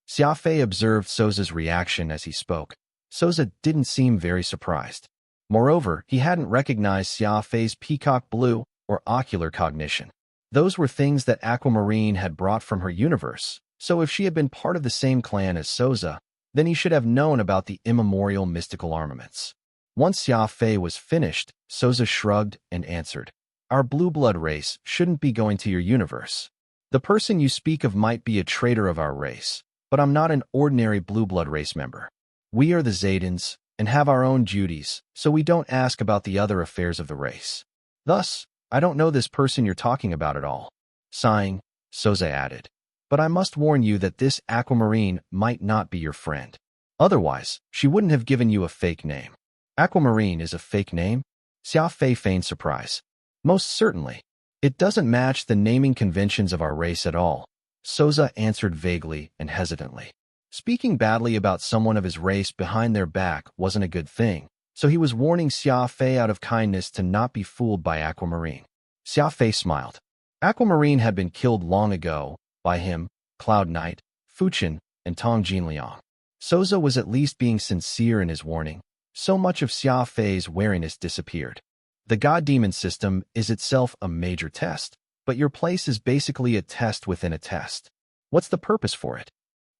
Xia Fei observed Souza's reaction as he spoke. Souza didn't seem very surprised. Moreover, he hadn't recognized Xia Fei's peacock blue or ocular cognition. Those were things that Aquamarine had brought from her universe, so if she had been part of the same clan as Souza, then he should have known about the immemorial mystical armaments. Once Xia Fei was finished, Souza shrugged and answered, "Our blue blood race shouldn't be going to your universe. The person you speak of might be a traitor of our race, but I'm not an ordinary blue blood race member. We are the Zaydans and have our own duties, so we don't ask about the other affairs of the race. Thus, I don't know this person you're talking about at all." Sighing, Souza added, "But I must warn you that this Aquamarine might not be your friend. Otherwise, she wouldn't have given you a fake name." "Aquamarine is a fake name?" Xia Fei feigned surprise. "Most certainly. It doesn't match the naming conventions of our race at all," Souza answered vaguely and hesitantly. Speaking badly about someone of his race behind their back wasn't a good thing, so he was warning Xia Fei out of kindness to not be fooled by Aquamarine. Xia Fei smiled. Aquamarine had been killed long ago, by him, Cloud Knight, Fuchin, and Tong Jinliang. Souza was at least being sincere in his warning. So much of Xia Fei's wariness disappeared. The God-Demon system is itself a major test, but your place is basically a test within a test. What's the purpose for it?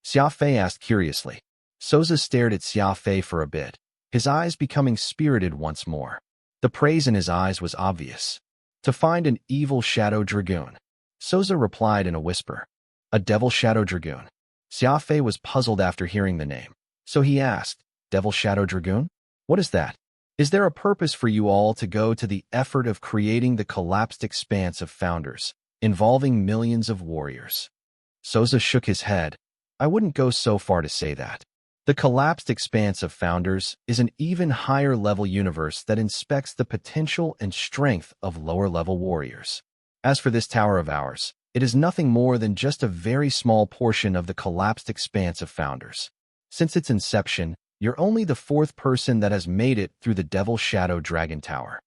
Xia Fei asked curiously. Souza stared at Xia Fei for a bit, his eyes becoming spirited once more. The praise in his eyes was obvious. "To find an evil shadow dragoon," Souza replied in a whisper. "A devil shadow dragoon?" Xia Fei was puzzled after hearing the name, so he asked, "Devil shadow dragoon? What is that? Is there a purpose for you all to go to the effort of creating the collapsed expanse of founders, involving millions of warriors?" Souza shook his head. "I wouldn't go so far to say that. The collapsed expanse of founders is an even higher-level universe that inspects the potential and strength of lower-level warriors. As for this tower of ours, it is nothing more than just a very small portion of the collapsed expanse of founders. Since its inception, you're only the fourth person that has made it through the Devil Shadow Dragon Tower."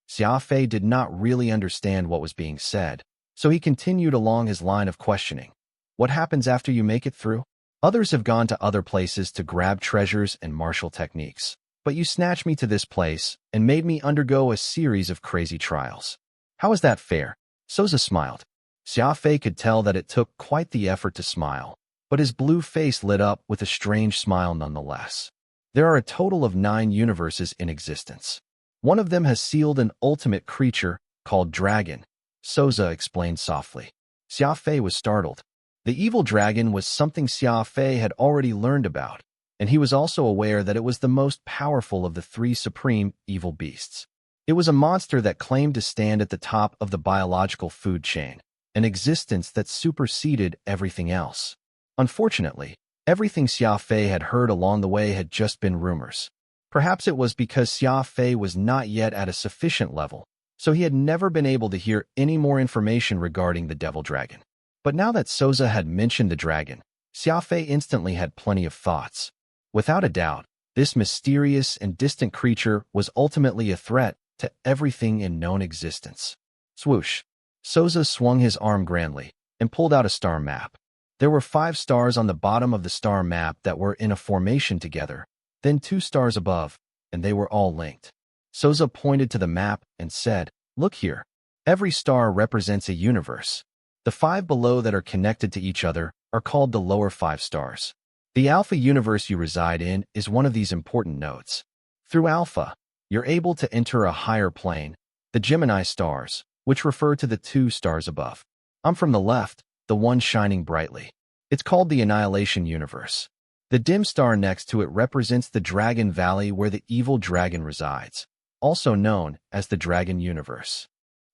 Xia Fei did not really understand what was being said, so he continued along his line of questioning. "What happens after you make it through? Others have gone to other places to grab treasures and martial techniques, but you snatched me to this place and made me undergo a series of crazy trials. How is that fair?" Souza smiled. Xia Fei could tell that it took quite the effort to smile, but his blue face lit up with a strange smile nonetheless. "There are a total of 9 universes in existence. One of them has sealed an ultimate creature called Dragon," Souza explained softly. Xia Fei was startled. The evil dragon was something Xia Fei had already learned about, and he was also aware that it was the most powerful of the 3 supreme evil beasts. It was a monster that claimed to stand at the top of the biological food chain, an existence that superseded everything else. Unfortunately, everything Xia Fei had heard along the way had just been rumors. Perhaps it was because Xia Fei was not yet at a sufficient level, so he had never been able to hear any more information regarding the devil dragon. But now that Souza had mentioned the dragon, Xia Fei instantly had plenty of thoughts. Without a doubt, this mysterious and distant creature was ultimately a threat to everything in known existence. Swoosh! Souza swung his arm grandly and pulled out a star map. There were 5 stars on the bottom of the star map that were in a formation together, then 2 stars above, and they were all linked. Souza pointed to the map and said, "Look here. Every star represents a universe. The 5 below that are connected to each other are called the lower 5 stars. The Alpha universe you reside in is one of these important nodes. Through Alpha, you're able to enter a higher plane, the Gemini stars, which refer to the 2 stars above. I'm from the left, the one shining brightly. It's called the Annihilation universe. The dim star next to it represents the Dragon Valley where the evil dragon resides, also known as the Dragon universe."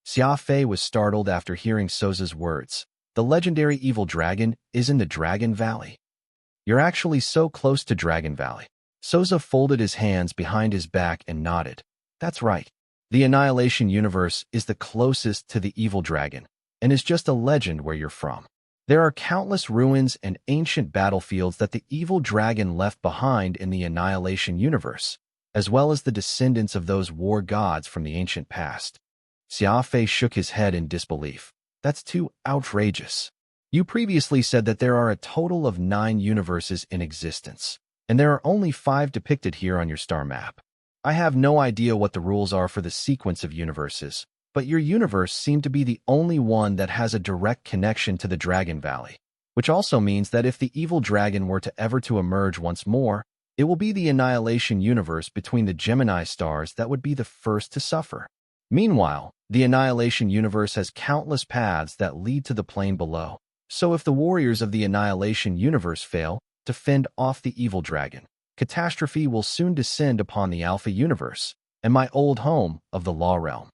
Xia Fei was startled after hearing Souza's words. "The legendary evil dragon is in the Dragon Valley. You're actually so close to Dragon Valley." Souza folded his hands behind his back and nodded. "That's right. The Annihilation universe is the closest to the evil dragon, and is just a legend where you're from. There are countless ruins and ancient battlefields that the evil dragon left behind in the Annihilation universe, as well as the descendants of those war gods from the ancient past." Xia Fei shook his head in disbelief. "That's too outrageous. You previously said that there are a total of 9 universes in existence, and there are only 5 depicted here on your star map. I have no idea what the rules are for the sequence of universes, but your universe seemed to be the only one that has a direct connection to the Dragon Valley, which also means that if the evil dragon were to ever to emerge once more, It will be the annihilation universe between the Gemini stars that would be the first to suffer. Meanwhile, the annihilation universe has countless paths that lead to the plane below. So if the warriors of the annihilation universe fail to fend off the evil dragon, catastrophe will soon descend upon the Alpha universe and my old home of the Law realm.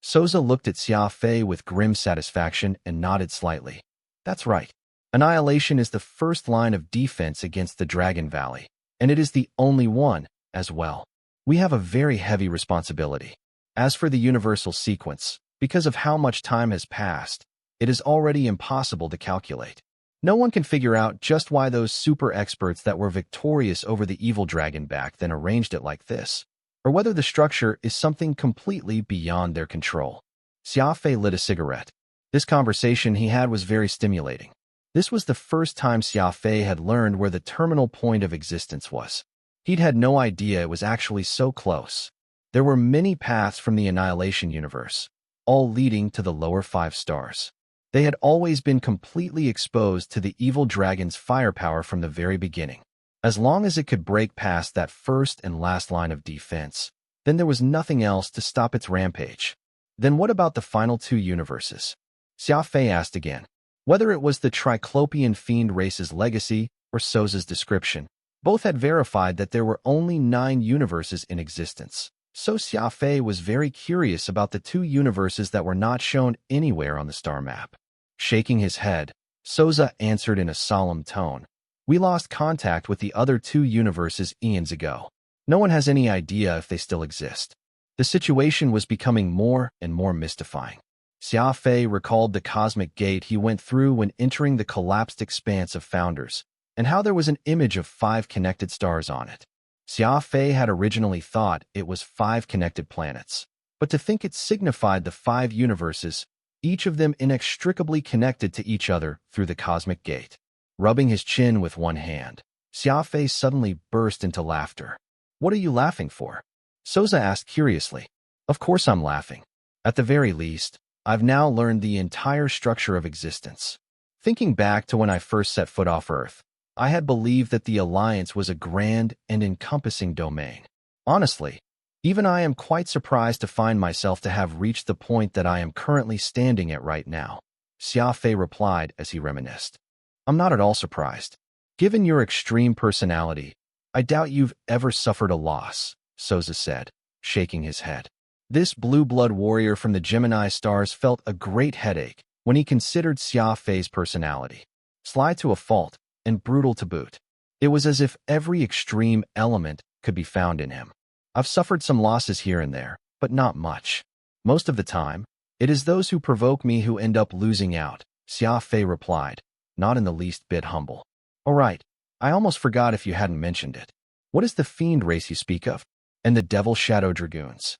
Souza looked at Xia Fei with grim satisfaction and nodded slightly. That's right. Annihilation is the first line of defense against the Dragon Valley, and it is the only one as well. We have a very heavy responsibility. As for the universal sequence, because of how much time has passed, it is already impossible to calculate. No one can figure out just why those super experts that were victorious over the evil dragon back then arranged it like this, or whether the structure is something completely beyond their control. Xia Fei lit a cigarette. This conversation he had was very stimulating. This was the first time Xia Fei had learned where the terminal point of existence was. He'd had no idea it was actually so close. There were many paths from the annihilation universe, all leading to the lower 5 stars. They had always been completely exposed to the evil dragon's firepower from the very beginning. As long as it could break past that first and last line of defense, then there was nothing else to stop its rampage. Then what about the final 2 universes? Xia Fei asked again. Whether it was the Triclopian fiend race's legacy or Souza's description, both had verified that there were only 9 universes in existence. So Xia Fei was very curious about the 2 universes that were not shown anywhere on the star map. Shaking his head, Souza answered in a solemn tone. We lost contact with the other 2 universes eons ago. No one has any idea if they still exist. The situation was becoming more and more mystifying. Xia Fei recalled the cosmic gate he went through when entering the collapsed expanse of Founders, and how there was an image of 5 connected stars on it. Xia Fei had originally thought it was 5 connected planets, but to think it signified the 5 universes, each of them inextricably connected to each other through the cosmic gate. Rubbing his chin with one hand, Xia Fei suddenly burst into laughter. What are you laughing for? Souza asked curiously. Of course I'm laughing. At the very least, I've now learned the entire structure of existence. Thinking back to when I first set foot off Earth, I had believed that the Alliance was a grand and encompassing domain. Honestly, even I am quite surprised to find myself to have reached the point that I am currently standing at right now, Xia Fei replied as he reminisced. I'm not at all surprised. Given your extreme personality, I doubt you've ever suffered a loss, Souza said, shaking his head. This blue-blood warrior from the Gemini stars felt a great headache when he considered Xia Fei's personality. Sly to a fault and brutal to boot. It was as if every extreme element could be found in him. I've suffered some losses here and there, but not much. Most of the time, it is those who provoke me who end up losing out, Xia Fei replied, not in the least bit humble. All right, I almost forgot if you hadn't mentioned it. What is the fiend race you speak of? And the Devil Shadow Dragoons?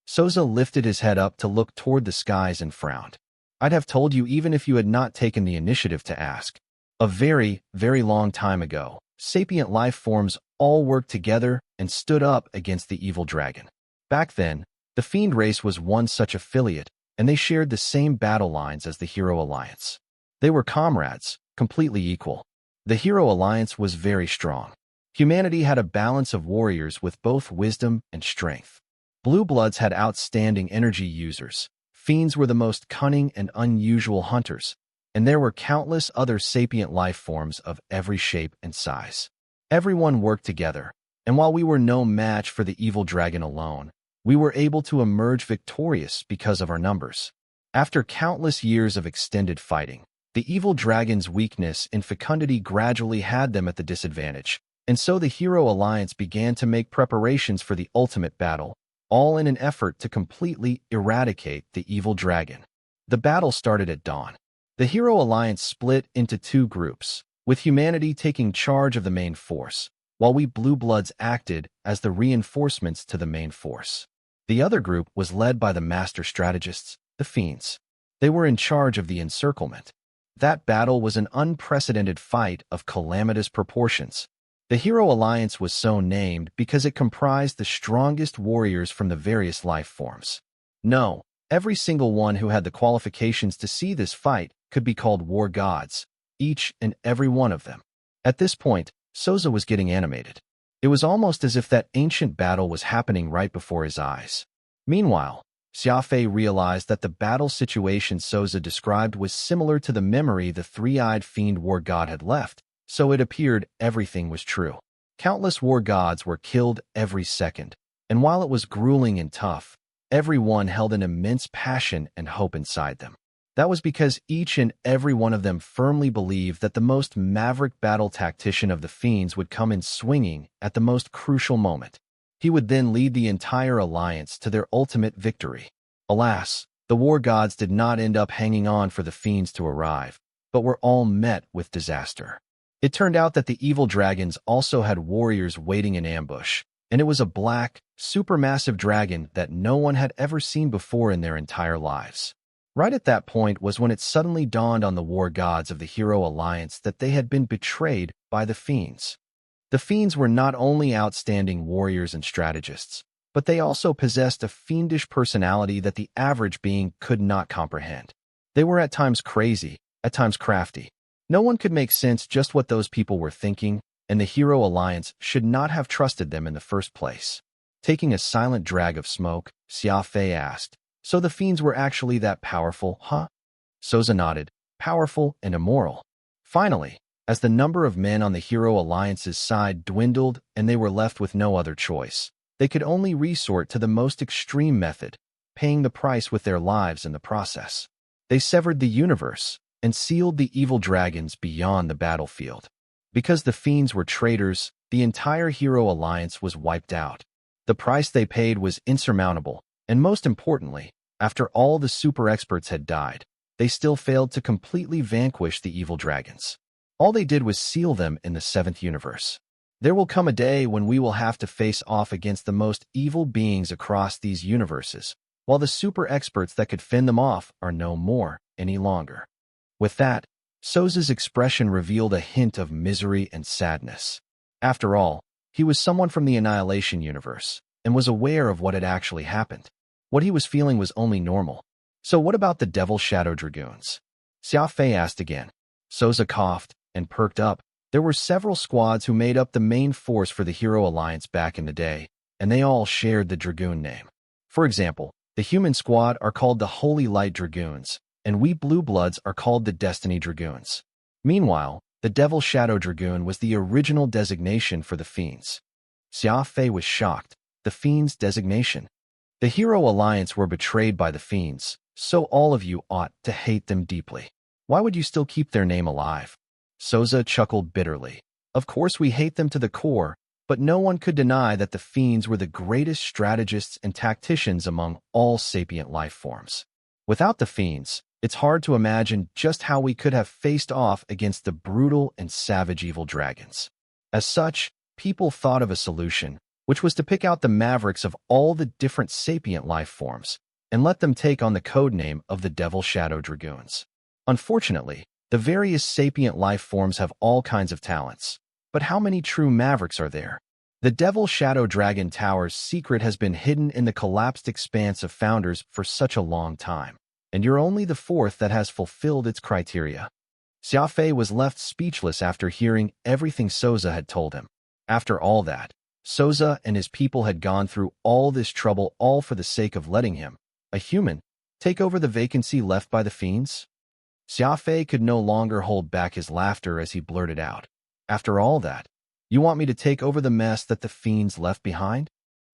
Souza lifted his head up to look toward the skies and frowned. I'd have told you even if you had not taken the initiative to ask. A very, very long time ago, sapient life forms all worked together and stood up against the evil dragon. Back then, the Fiend race was one such affiliate, and they shared the same battle lines as the Hero Alliance. They were comrades, completely equal. The Hero Alliance was very strong. Humanity had a balance of warriors with both wisdom and strength. Blue Bloods had outstanding energy users. Fiends were the most cunning and unusual hunters, and there were countless other sapient life forms of every shape and size. Everyone worked together, and while we were no match for the evil dragon alone, we were able to emerge victorious because of our numbers. After countless years of extended fighting, the evil dragon's weakness and fecundity gradually had them at the disadvantage, and so the Hero Alliance began to make preparations for the ultimate battle, all in an effort to completely eradicate the evil dragon. The battle started at dawn. The Hero Alliance split into 2 groups, with humanity taking charge of the main force, while we Blue Bloods acted as the reinforcements to the main force. The other group was led by the master strategists, the Fiends. They were in charge of the encirclement. That battle was an unprecedented fight of calamitous proportions. The Hero Alliance was so named because it comprised the strongest warriors from the various life forms. No, every single one who had the qualifications to see this fight could be called war gods, each and every one of them. At this point, Souza was getting animated. It was almost as if that ancient battle was happening right before his eyes. Meanwhile, Xia Fei realized that the battle situation Souza described was similar to the memory the three-eyed fiend war god had left, so it appeared everything was true. Countless war gods were killed every second, and while it was grueling and tough, everyone held an immense passion and hope inside them. That was because each and every one of them firmly believed that the most maverick battle tactician of the fiends would come in swinging at the most crucial moment. He would then lead the entire alliance to their ultimate victory. Alas, the war gods did not end up hanging on for the fiends to arrive, but were all met with disaster. It turned out that the evil dragons also had warriors waiting in ambush, and it was a black, supermassive dragon that no one had ever seen before in their entire lives. Right at that point was when it suddenly dawned on the war gods of the Hero Alliance that they had been betrayed by the fiends. The fiends were not only outstanding warriors and strategists, but they also possessed a fiendish personality that the average being could not comprehend. They were at times crazy, at times crafty. No one could make sense just what those people were thinking, and the Hero Alliance should not have trusted them in the first place. Taking a silent drag of smoke, Xia Fei asked, "So the fiends were actually that powerful, huh?" Souza nodded, "Powerful and immoral." Finally, as the number of men on the Hero Alliance's side dwindled and they were left with no other choice, they could only resort to the most extreme method, paying the price with their lives in the process. They severed the universe and sealed the evil dragons beyond the battlefield. Because the fiends were traitors, the entire Hero Alliance was wiped out. The price they paid was insurmountable, and most importantly, after all the super experts had died, they still failed to completely vanquish the evil dragons. All they did was seal them in the seventh universe. There will come a day when we will have to face off against the most evil beings across these universes, while the super experts that could fend them off are no more any longer. With that, Souza's expression revealed a hint of misery and sadness. After all, he was someone from the Annihilation universe, and was aware of what had actually happened. What he was feeling was only normal. "So what about the Devil Shadow Dragoons?" Xia Fei asked again. Souza coughed and perked up. There were several squads who made up the main force for the Hero Alliance back in the day, and they all shared the Dragoon name. For example, the human squad are called the Holy Light Dragoons, and we Blue Bloods are called the Destiny Dragoons. Meanwhile, the Devil Shadow Dragoon was the original designation for the fiends. Xia Fei was shocked. The fiends' designation. The Hero Alliance were betrayed by the fiends, so all of you ought to hate them deeply. Why would you still keep their name alive? Souza chuckled bitterly. Of course we hate them to the core, but no one could deny that the fiends were the greatest strategists and tacticians among all sapient life forms. Without the fiends, it's hard to imagine just how we could have faced off against the brutal and savage evil dragons. As such, people thought of a solution, which was to pick out the mavericks of all the different sapient life forms and let them take on the codename of the Devil Shadow Dragoons. Unfortunately, the various sapient life forms have all kinds of talents. But how many true mavericks are there? The Devil Shadow Dragon Tower's secret has been hidden in the collapsed expanse of founders for such a long time, and you're only the fourth that has fulfilled its criteria. Xia Fei was left speechless after hearing everything Souza had told him. After all that, Souza and his people had gone through all this trouble all for the sake of letting him, a human, take over the vacancy left by the fiends? Xia Fei could no longer hold back his laughter as he blurted out, "After all that, you want me to take over the mess that the fiends left behind?"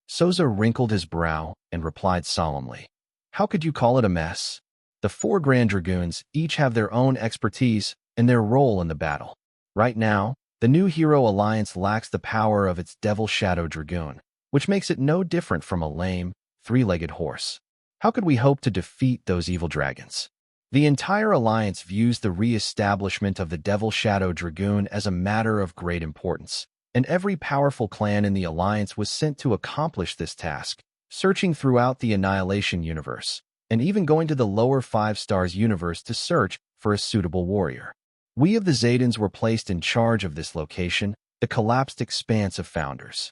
Souza wrinkled his brow and replied solemnly, "How could you call it a mess? The four Grand Dragoons each have their own expertise and their role in the battle. Right now, the new Hero Alliance lacks the power of its Devil Shadow Dragoon, which makes it no different from a lame, three-legged horse. How could we hope to defeat those evil dragons? The entire alliance views the re-establishment of the Devil Shadow Dragoon as a matter of great importance, and every powerful clan in the alliance was sent to accomplish this task, searching throughout the Annihilation universe, and even going to the lower 5 stars universe to search for a suitable warrior. We of the Zaydans were placed in charge of this location, the collapsed expanse of founders."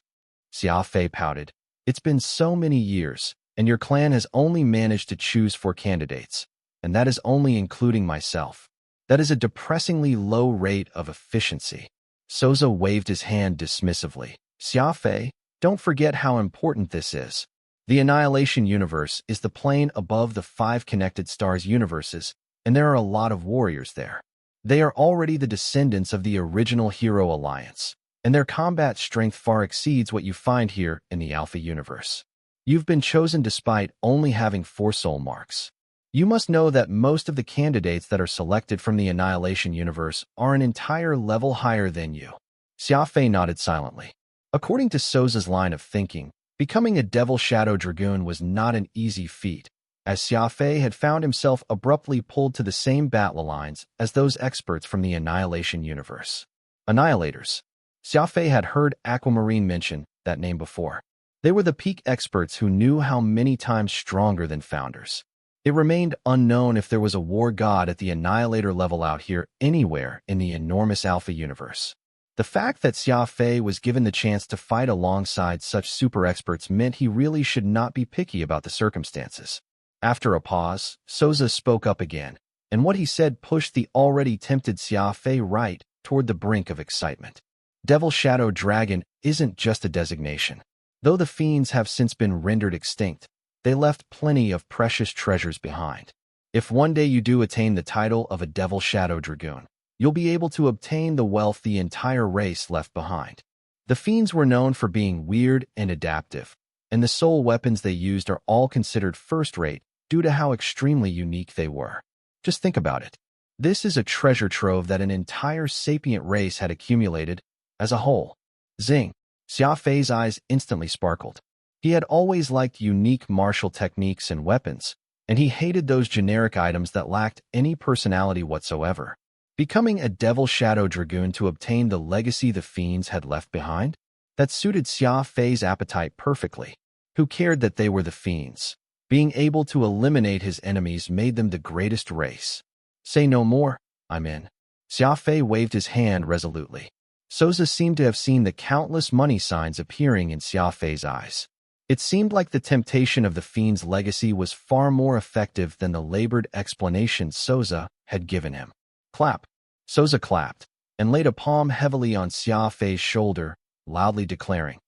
Xia Fei pouted. "It's been so many years, and your clan has only managed to choose 4 candidates, and that is only including myself. That is a depressingly low rate of efficiency." Souza waved his hand dismissively. Xia Fei, don't forget how important this is. The Annihilation Universe is the plane above the 5 connected stars universes, and there are a lot of warriors there. They are already the descendants of the original Hero Alliance, and their combat strength far exceeds what you find here in the Alpha Universe. You've been chosen despite only having 4 soul marks. You must know that most of the candidates that are selected from the Annihilation Universe are an entire level higher than you. Xia Fei nodded silently. According to Souza's line of thinking, becoming a Devil Shadow Dragoon was not an easy feat, as Xia Fei had found himself abruptly pulled to the same battle lines as those experts from the Annihilation Universe. Annihilators. Xia Fei had heard Aquamarine mention that name before. They were the peak experts who knew how many times stronger than Founders. It remained unknown if there was a war god at the Annihilator level out here anywhere in the enormous Alpha Universe. The fact that Xia Fei was given the chance to fight alongside such super experts meant he really should not be picky about the circumstances. After a pause, Souza spoke up again, and what he said pushed the already tempted Xia Fei right toward the brink of excitement. Devil Shadow Dragon isn't just a designation. Though the fiends have since been rendered extinct, they left plenty of precious treasures behind. If one day you do attain the title of a Devil Shadow Dragoon, you'll be able to obtain the wealth the entire race left behind. The fiends were known for being weird and adaptive, and the soul weapons they used are all considered first-rate due to how extremely unique they were. Just think about it. This is a treasure trove that an entire sapient race had accumulated as a whole. Zing! Xia Fei's eyes instantly sparkled. He had always liked unique martial techniques and weapons, and he hated those generic items that lacked any personality whatsoever. Becoming a Devil Shadow Dragoon to obtain the legacy the fiends had left behind? That suited Xia Fei's appetite perfectly. Who cared that they were the fiends? Being able to eliminate his enemies made them the greatest race. Say no more, I'm in. Xia Fei waved his hand resolutely. Souza seemed to have seen the countless money signs appearing in Xia Fei's eyes. It seemed like the temptation of the fiend's legacy was far more effective than the labored explanation Souza had given him. Clap. Souza clapped, and laid a palm heavily on Xia Fei's shoulder, loudly declaring,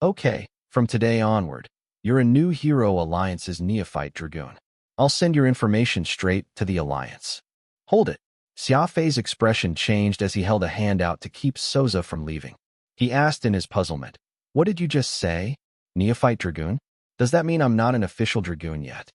"Okay, from today onward, you're a new Hero Alliance's Neophyte Dragoon. I'll send your information straight to the Alliance." Hold it. Xia Fei's expression changed as he held a hand out to keep Souza from leaving. He asked in his puzzlement, "What did you just say? Neophyte Dragoon? Does that mean I'm not an official Dragoon yet?"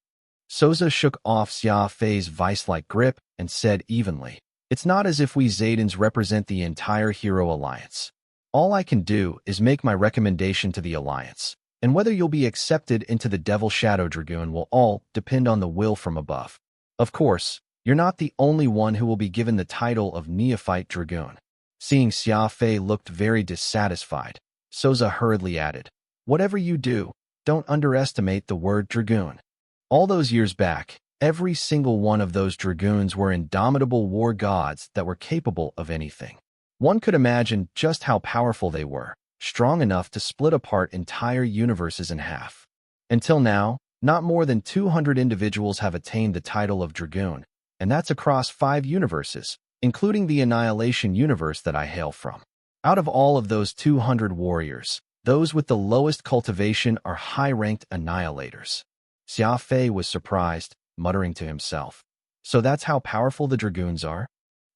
Souza shook off Xia Fei's vice-like grip and said evenly, "It's not as if we Zaydans represent the entire Hero Alliance. All I can do is make my recommendation to the Alliance, and whether you'll be accepted into the Devil Shadow Dragoon will all depend on the will from above. Of course, you're not the only one who will be given the title of Neophyte Dragoon." Seeing Xia Fei looked very dissatisfied, Souza hurriedly added, "Whatever you do, don't underestimate the word Dragoon. All those years back, every single one of those Dragoons were indomitable war gods that were capable of anything. One could imagine just how powerful they were, strong enough to split apart entire universes in half. Until now, not more than 200 individuals have attained the title of Dragoon, and that's across 5 universes, including the Annihilation Universe that I hail from. Out of all of those 200 warriors, those with the lowest cultivation are high-ranked Annihilators." Xia Fei was surprised, muttering to himself, "So that's how powerful the Dragoons are?"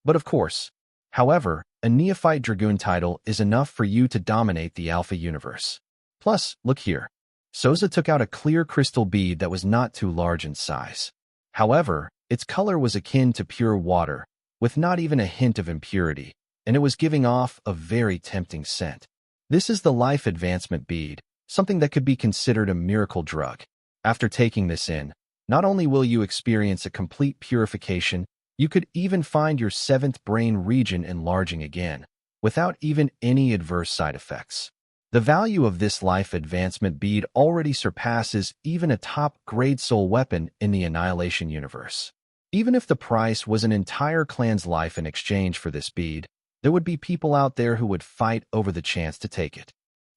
But of course. However, a Neophyte Dragoon title is enough for you to dominate the Alpha Universe. Plus, look here. Souza took out a clear crystal bead that was not too large in size. However, its color was akin to pure water, with not even a hint of impurity, and it was giving off a very tempting scent. This is the Life Advancement Bead, something that could be considered a miracle drug. After taking this in, not only will you experience a complete purification, you could even find your 7th brain region enlarging again, without even any adverse side effects. The value of this Life Advancement Bead already surpasses even a top-grade soul weapon in the Annihilation Universe. Even if the price was an entire clan's life in exchange for this bead, there would be people out there who would fight over the chance to take it.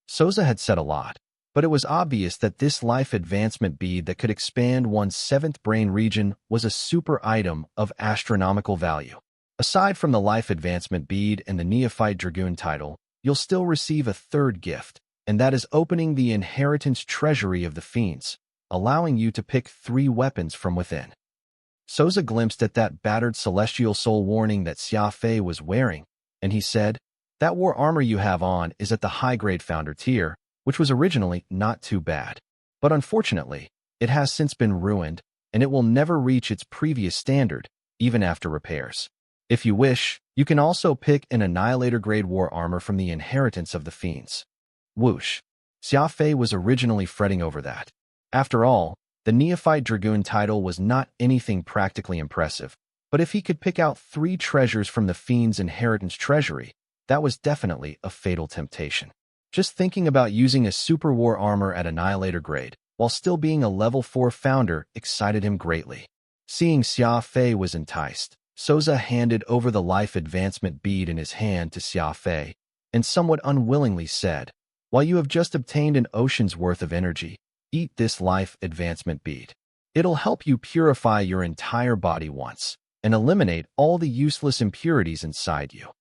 Souza had said a lot, but it was obvious that this Life Advancement Bead that could expand one's 7th brain region was a super item of astronomical value. Aside from the Life Advancement Bead and the Neophyte Dragoon title, you'll still receive a 3rd gift, and that is opening the inheritance treasury of the fiends, allowing you to pick 3 weapons from within. Souza glimpsed at that battered celestial soul warning that Xia Fei was wearing, and he said, "That war armor you have on is at the high-grade founder tier, which was originally not too bad. But unfortunately, it has since been ruined, and it will never reach its previous standard, even after repairs. If you wish, you can also pick an Annihilator-grade war armor from the inheritance of the fiends." Whoosh. Xia Fei was originally fretting over that. After all, the Neophyte Dragoon title was not anything practically impressive, but if he could pick out 3 treasures from the fiend's inheritance treasury, that was definitely a fatal temptation. Just thinking about using a super war armor at Annihilator grade, while still being a level 4 founder, excited him greatly. Seeing Xia Fei was enticed, Souza handed over the life advancement bead in his hand to Xia Fei, and somewhat unwillingly said, "While you have just obtained an ocean's worth of energy, eat this life advancement bead. It'll help you purify your entire body once, and eliminate all the useless impurities inside you."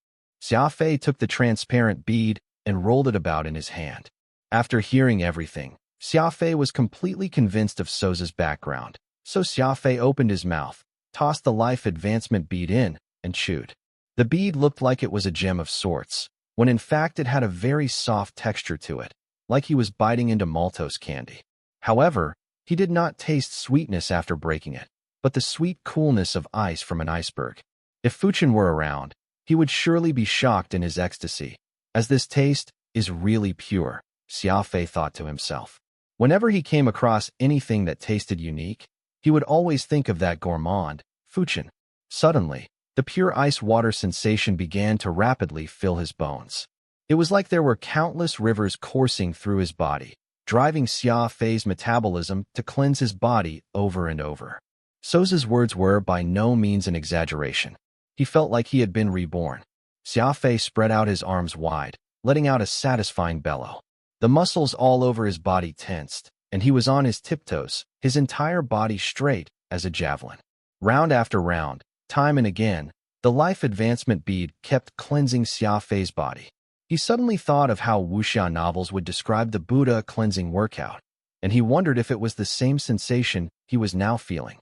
Xia Fei took the transparent bead and rolled it about in his hand. After hearing everything, Xia Fei was completely convinced of Souza's background, so Xia Fei opened his mouth, tossed the life advancement bead in, and chewed. The bead looked like it was a gem of sorts, when in fact it had a very soft texture to it, like he was biting into maltose candy. However, he did not taste sweetness after breaking it, but the sweet coolness of ice from an iceberg. If Fuchin were around, he would surely be shocked in his ecstasy, as this taste is really pure, Xia Fei thought to himself. Whenever he came across anything that tasted unique, he would always think of that gourmand, Fuchin. Suddenly, the pure ice water sensation began to rapidly fill his bones. It was like there were countless rivers coursing through his body, driving Xia Fei's metabolism to cleanse his body over and over. Souza's words were by no means an exaggeration. He felt like he had been reborn. Xia Fei spread out his arms wide, letting out a satisfying bellow. The muscles all over his body tensed, and he was on his tiptoes, his entire body straight as a javelin. Round after round, time and again, the life advancement bead kept cleansing Xia Fei's body. He suddenly thought of how wuxia novels would describe the Buddha cleansing workout, and he wondered if it was the same sensation he was now feeling.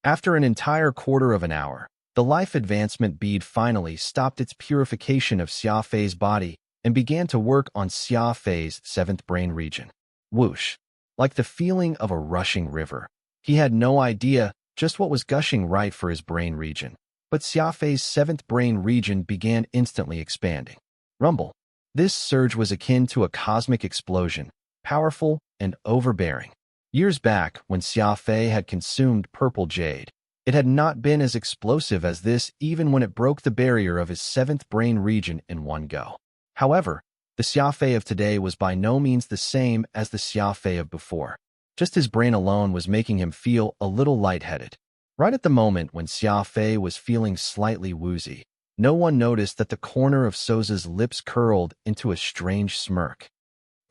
After an entire quarter of an hour, the life advancement bead finally stopped its purification of Xia Fei's body and began to work on Xia Fei's 7th brain region. Whoosh! Like the feeling of a rushing river. He had no idea just what was gushing right for his brain region, but Xia Fei's 7th brain region began instantly expanding. Rumble! This surge was akin to a cosmic explosion, powerful and overbearing. Years back, when Xia Fei had consumed purple jade, it had not been as explosive as this even when it broke the barrier of his 7th brain region in one go. However, the Xia Fei of today was by no means the same as the Xia Fei of before. Just his brain alone was making him feel a little lightheaded. Right at the moment when Xia Fei was feeling slightly woozy, no one noticed that the corner of Souza's lips curled into a strange smirk.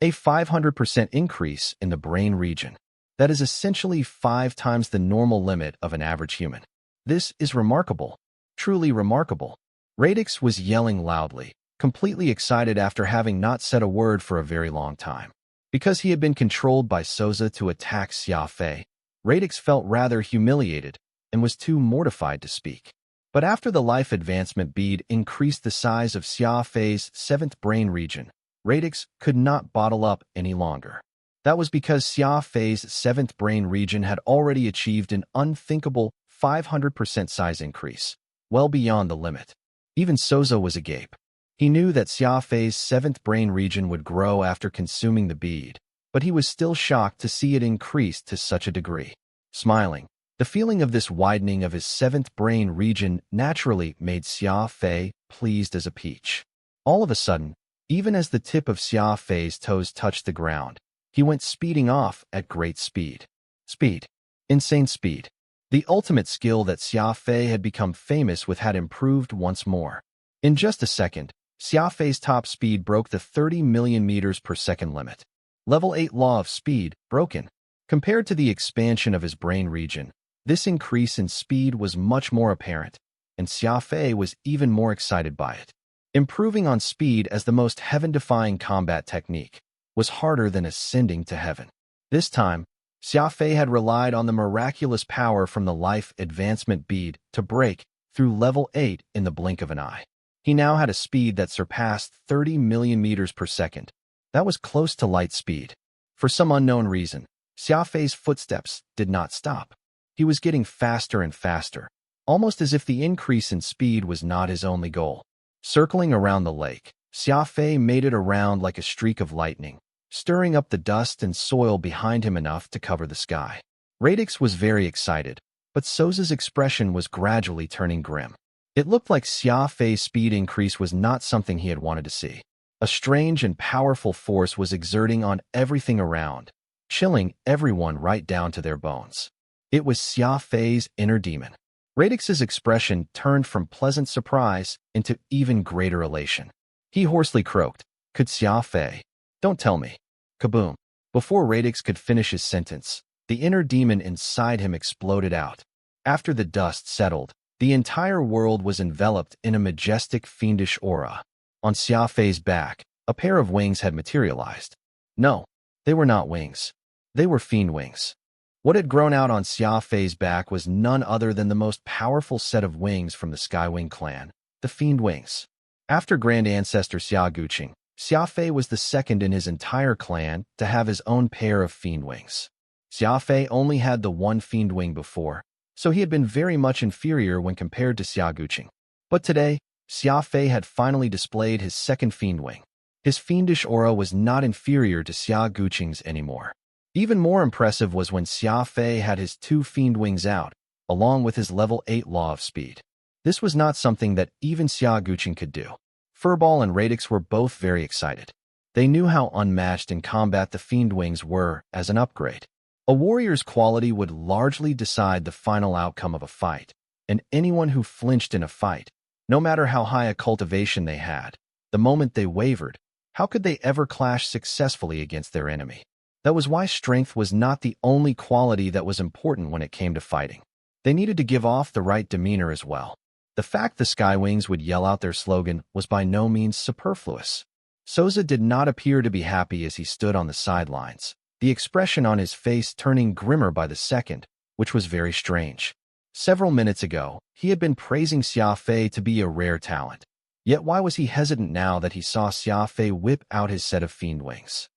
A 500% increase in the brain region. That is essentially 5 times the normal limit of an average human. This is remarkable. Truly remarkable. Radix was yelling loudly, completely excited after having not said a word for a very long time. Because he had been controlled by Souza to attack Xia Fei, Radix felt rather humiliated and was too mortified to speak. But after the life advancement bead increased the size of Xia Fei's 7th brain region, Radix could not bottle up any longer. That was because Xia Fei's 7th brain region had already achieved an unthinkable 500% size increase, well beyond the limit. Even Souza was agape. He knew that Xia Fei's 7th brain region would grow after consuming the bead, but he was still shocked to see it increase to such a degree. Smiling, the feeling of this widening of his 7th brain region naturally made Xia Fei pleased as a peach. All of a sudden, even as the tip of Xia Fei's toes touched the ground, he went speeding off at great speed. Speed. Insane speed. The ultimate skill that Xia Fei had become famous with had improved once more. In just a second, Xia Fei's top speed broke the 30 million meters per second limit. Level 8 law of speed, broken. Compared to the expansion of his brain region, this increase in speed was much more apparent, and Xia Fei was even more excited by it. Improving on speed as the most heaven-defying combat technique was harder than ascending to heaven. This time, Xia Fei had relied on the miraculous power from the life advancement bead to break through level 8 in the blink of an eye. He now had a speed that surpassed 30 million meters per second. That was close to light speed. For some unknown reason, Xia Fei's footsteps did not stop. He was getting faster and faster, almost as if the increase in speed was not his only goal. Circling around the lake, Xia Fei made it around like a streak of lightning, stirring up the dust and soil behind him enough to cover the sky. Radix was very excited, but Souza's expression was gradually turning grim. It looked like Xia Fei's speed increase was not something he had wanted to see. A strange and powerful force was exerting on everything around, chilling everyone right down to their bones. It was Xia Fei's inner demon. Radix's expression turned from pleasant surprise into even greater elation. He hoarsely croaked, "Could Xia Fei? Don't tell me." Kaboom! Before Radix could finish his sentence, the inner demon inside him exploded out. After the dust settled, the entire world was enveloped in a majestic fiendish aura. On Xia Fei's back, a pair of wings had materialized. No, they were not wings. They were fiend wings. What had grown out on Xia Fei's back was none other than the most powerful set of wings from the Skywing clan, the fiend wings. After Grand Ancestor Xia Guqing, Xia Fei was the second in his entire clan to have his own pair of fiend wings. Xia Fei only had the one fiend wing before, so he had been very much inferior when compared to Xia Guqing. But today, Xia Fei had finally displayed his second fiend wing. His fiendish aura was not inferior to Xia Guqing's anymore. Even more impressive was when Xia Fei had his two fiend wings out, along with his level 8 law of speed. This was not something that even Xia Guqing could do. Furball and Radix were both very excited. They knew how unmatched in combat the fiend wings were as an upgrade. A warrior's quality would largely decide the final outcome of a fight, and anyone who flinched in a fight, no matter how high a cultivation they had, the moment they wavered, how could they ever clash successfully against their enemy? That was why strength was not the only quality that was important when it came to fighting. They needed to give off the right demeanor as well. The fact the Skywings would yell out their slogan was by no means superfluous. Souza did not appear to be happy as he stood on the sidelines, the expression on his face turning grimmer by the second, which was very strange. Several minutes ago, he had been praising Xia Fei to be a rare talent. Yet why was he hesitant now that he saw Xia Fei whip out his set of fiend wings?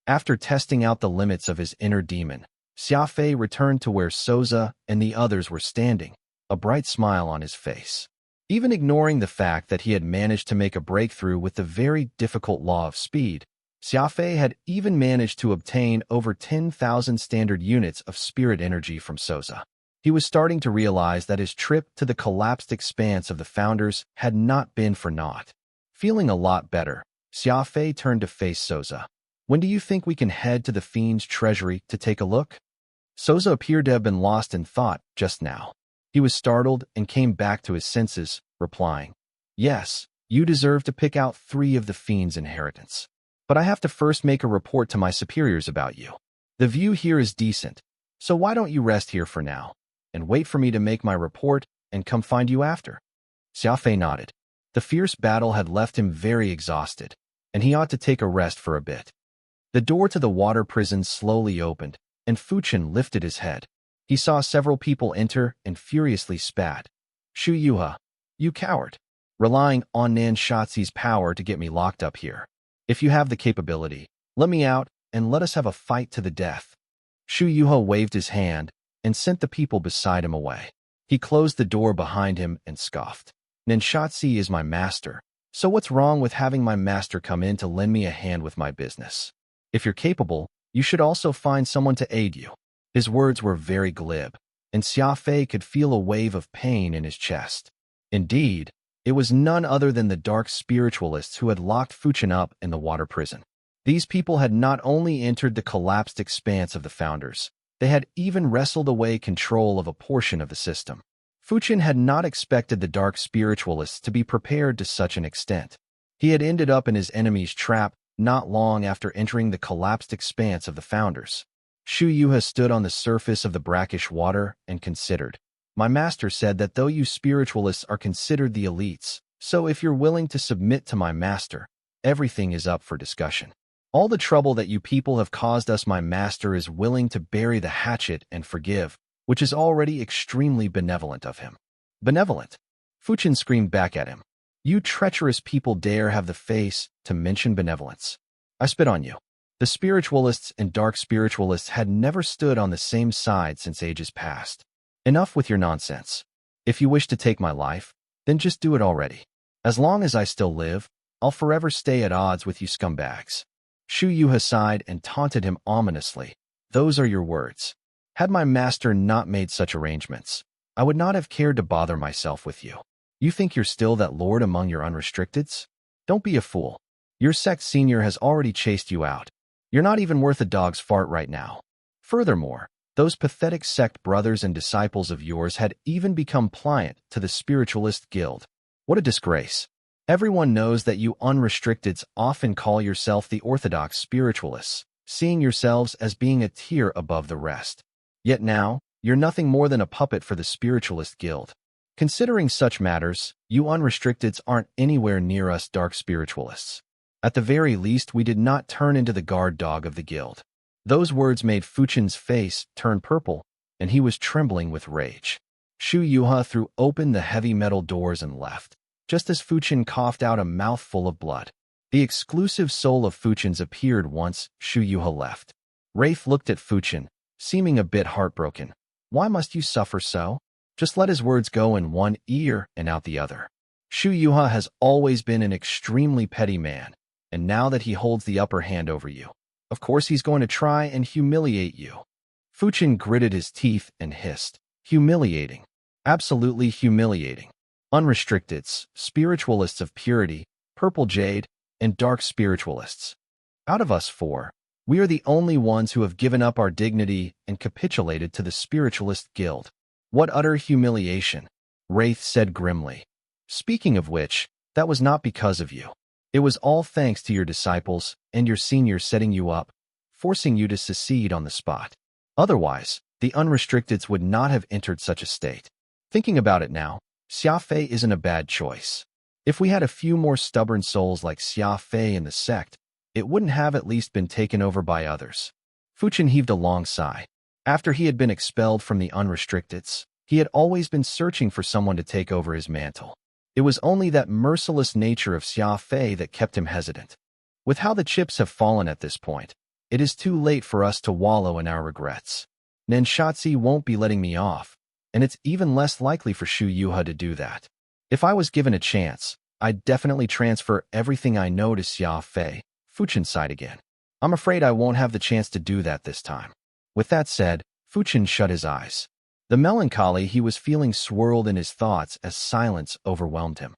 After testing out the limits of his inner demon, Xia Fei returned to where Souza and the others were standing, a bright smile on his face. Even ignoring the fact that he had managed to make a breakthrough with the very difficult law of speed, Xia Fei had even managed to obtain over 10,000 standard units of spirit energy from Souza. He was starting to realize that his trip to the collapsed expanse of the Founders had not been for naught. Feeling a lot better, Xia Fei turned to face Souza. "When do you think we can head to the Fiend's treasury to take a look?" Souza appeared to have been lost in thought just now. He was startled and came back to his senses, replying, "Yes, you deserve to pick out 3 of the Fiend's inheritance. But I have to first make a report to my superiors about you. The view here is decent, so why don't you rest here for now, and wait for me to make my report and come find you after?" Xia Fei nodded. The fierce battle had left him very exhausted, and he ought to take a rest for a bit. The door to the water prison slowly opened, and Fuchen lifted his head. He saw several people enter and furiously spat. "Shu Yuha, you coward, relying on Nanshatsi's power to get me locked up here. If you have the capability, let me out and let us have a fight to the death." Shu Yuha waved his hand and sent the people beside him away. He closed the door behind him and scoffed. "Nanshatsi is my master, so what's wrong with having my master come in to lend me a hand with my business? If you're capable, you should also find someone to aid you." His words were very glib, and Xia Fei could feel a wave of pain in his chest. Indeed, it was none other than the dark spiritualists who had locked Fuchen up in the water prison. These people had not only entered the collapsed expanse of the Founders, they had even wrestled away control of a portion of the system. Fuchen had not expected the dark spiritualists to be prepared to such an extent. He had ended up in his enemy's trap not long after entering the collapsed expanse of the Founders. Shu Yuha stood on the surface of the brackish water and considered. "My master said that though you spiritualists are considered the elites, so if you're willing to submit to my master, everything is up for discussion." All the trouble that you people have caused us, my master is willing to bury the hatchet and forgive, which is already extremely benevolent of him. Benevolent? Fuchin screamed back at him. You treacherous people dare have the face to mention benevolence. I spit on you. The spiritualists and dark spiritualists had never stood on the same side since ages past. Enough with your nonsense. If you wish to take my life, then just do it already. As long as I still live, I'll forever stay at odds with you scumbags. Shu Yuha sighed and taunted him ominously. Those are your words. Had my master not made such arrangements, I would not have cared to bother myself with you. You think you're still that lord among your unrestricteds? Don't be a fool. Your sect senior has already chased you out. You're not even worth a dog's fart right now. Furthermore, those pathetic sect brothers and disciples of yours had even become pliant to the spiritualist guild. What a disgrace. Everyone knows that you unrestricteds often call yourself the orthodox spiritualists, seeing yourselves as being a tier above the rest. Yet now, you're nothing more than a puppet for the spiritualist guild. Considering such matters, you unrestricteds aren't anywhere near us dark spiritualists. At the very least, we did not turn into the guard dog of the guild. Those words made Fuchin's face turn purple, and he was trembling with rage. Shu Yuha threw open the heavy metal doors and left, just as Fuchin coughed out a mouthful of blood. The exclusive soul of Fuchin's appeared once Shu Yuha left. Wraith looked at Fuchin, seeming a bit heartbroken. Why must you suffer so? Just let his words go in one ear and out the other. Shu Yuha has always been an extremely petty man, and now that he holds the upper hand over you, of course he's going to try and humiliate you. Fuchin gritted his teeth and hissed. Humiliating. Absolutely humiliating. Unrestricteds, spiritualists of purity, purple jade, and dark spiritualists. Out of us four, we are the only ones who have given up our dignity and capitulated to the spiritualist guild. What utter humiliation, Wraith said grimly. Speaking of which, that was not because of you. It was all thanks to your disciples and your senior setting you up, forcing you to secede on the spot. Otherwise, the unrestricteds would not have entered such a state. Thinking about it now, Xia Fei isn't a bad choice. If we had a few more stubborn souls like Xia Fei in the sect, it wouldn't have at least been taken over by others. Fuchin heaved a long sigh. After he had been expelled from the unrestricteds, he had always been searching for someone to take over his mantle. It was only that merciless nature of Xia Fei that kept him hesitant. With how the chips have fallen at this point, it is too late for us to wallow in our regrets. Nenshatsi won't be letting me off, and it's even less likely for Shu Yuha to do that. If I was given a chance, I'd definitely transfer everything I know to Xia Fei. Fuchin sighed again. I'm afraid I won't have the chance to do that this time. With that said, Fuchin shut his eyes. The melancholy he was feeling swirled in his thoughts as silence overwhelmed him.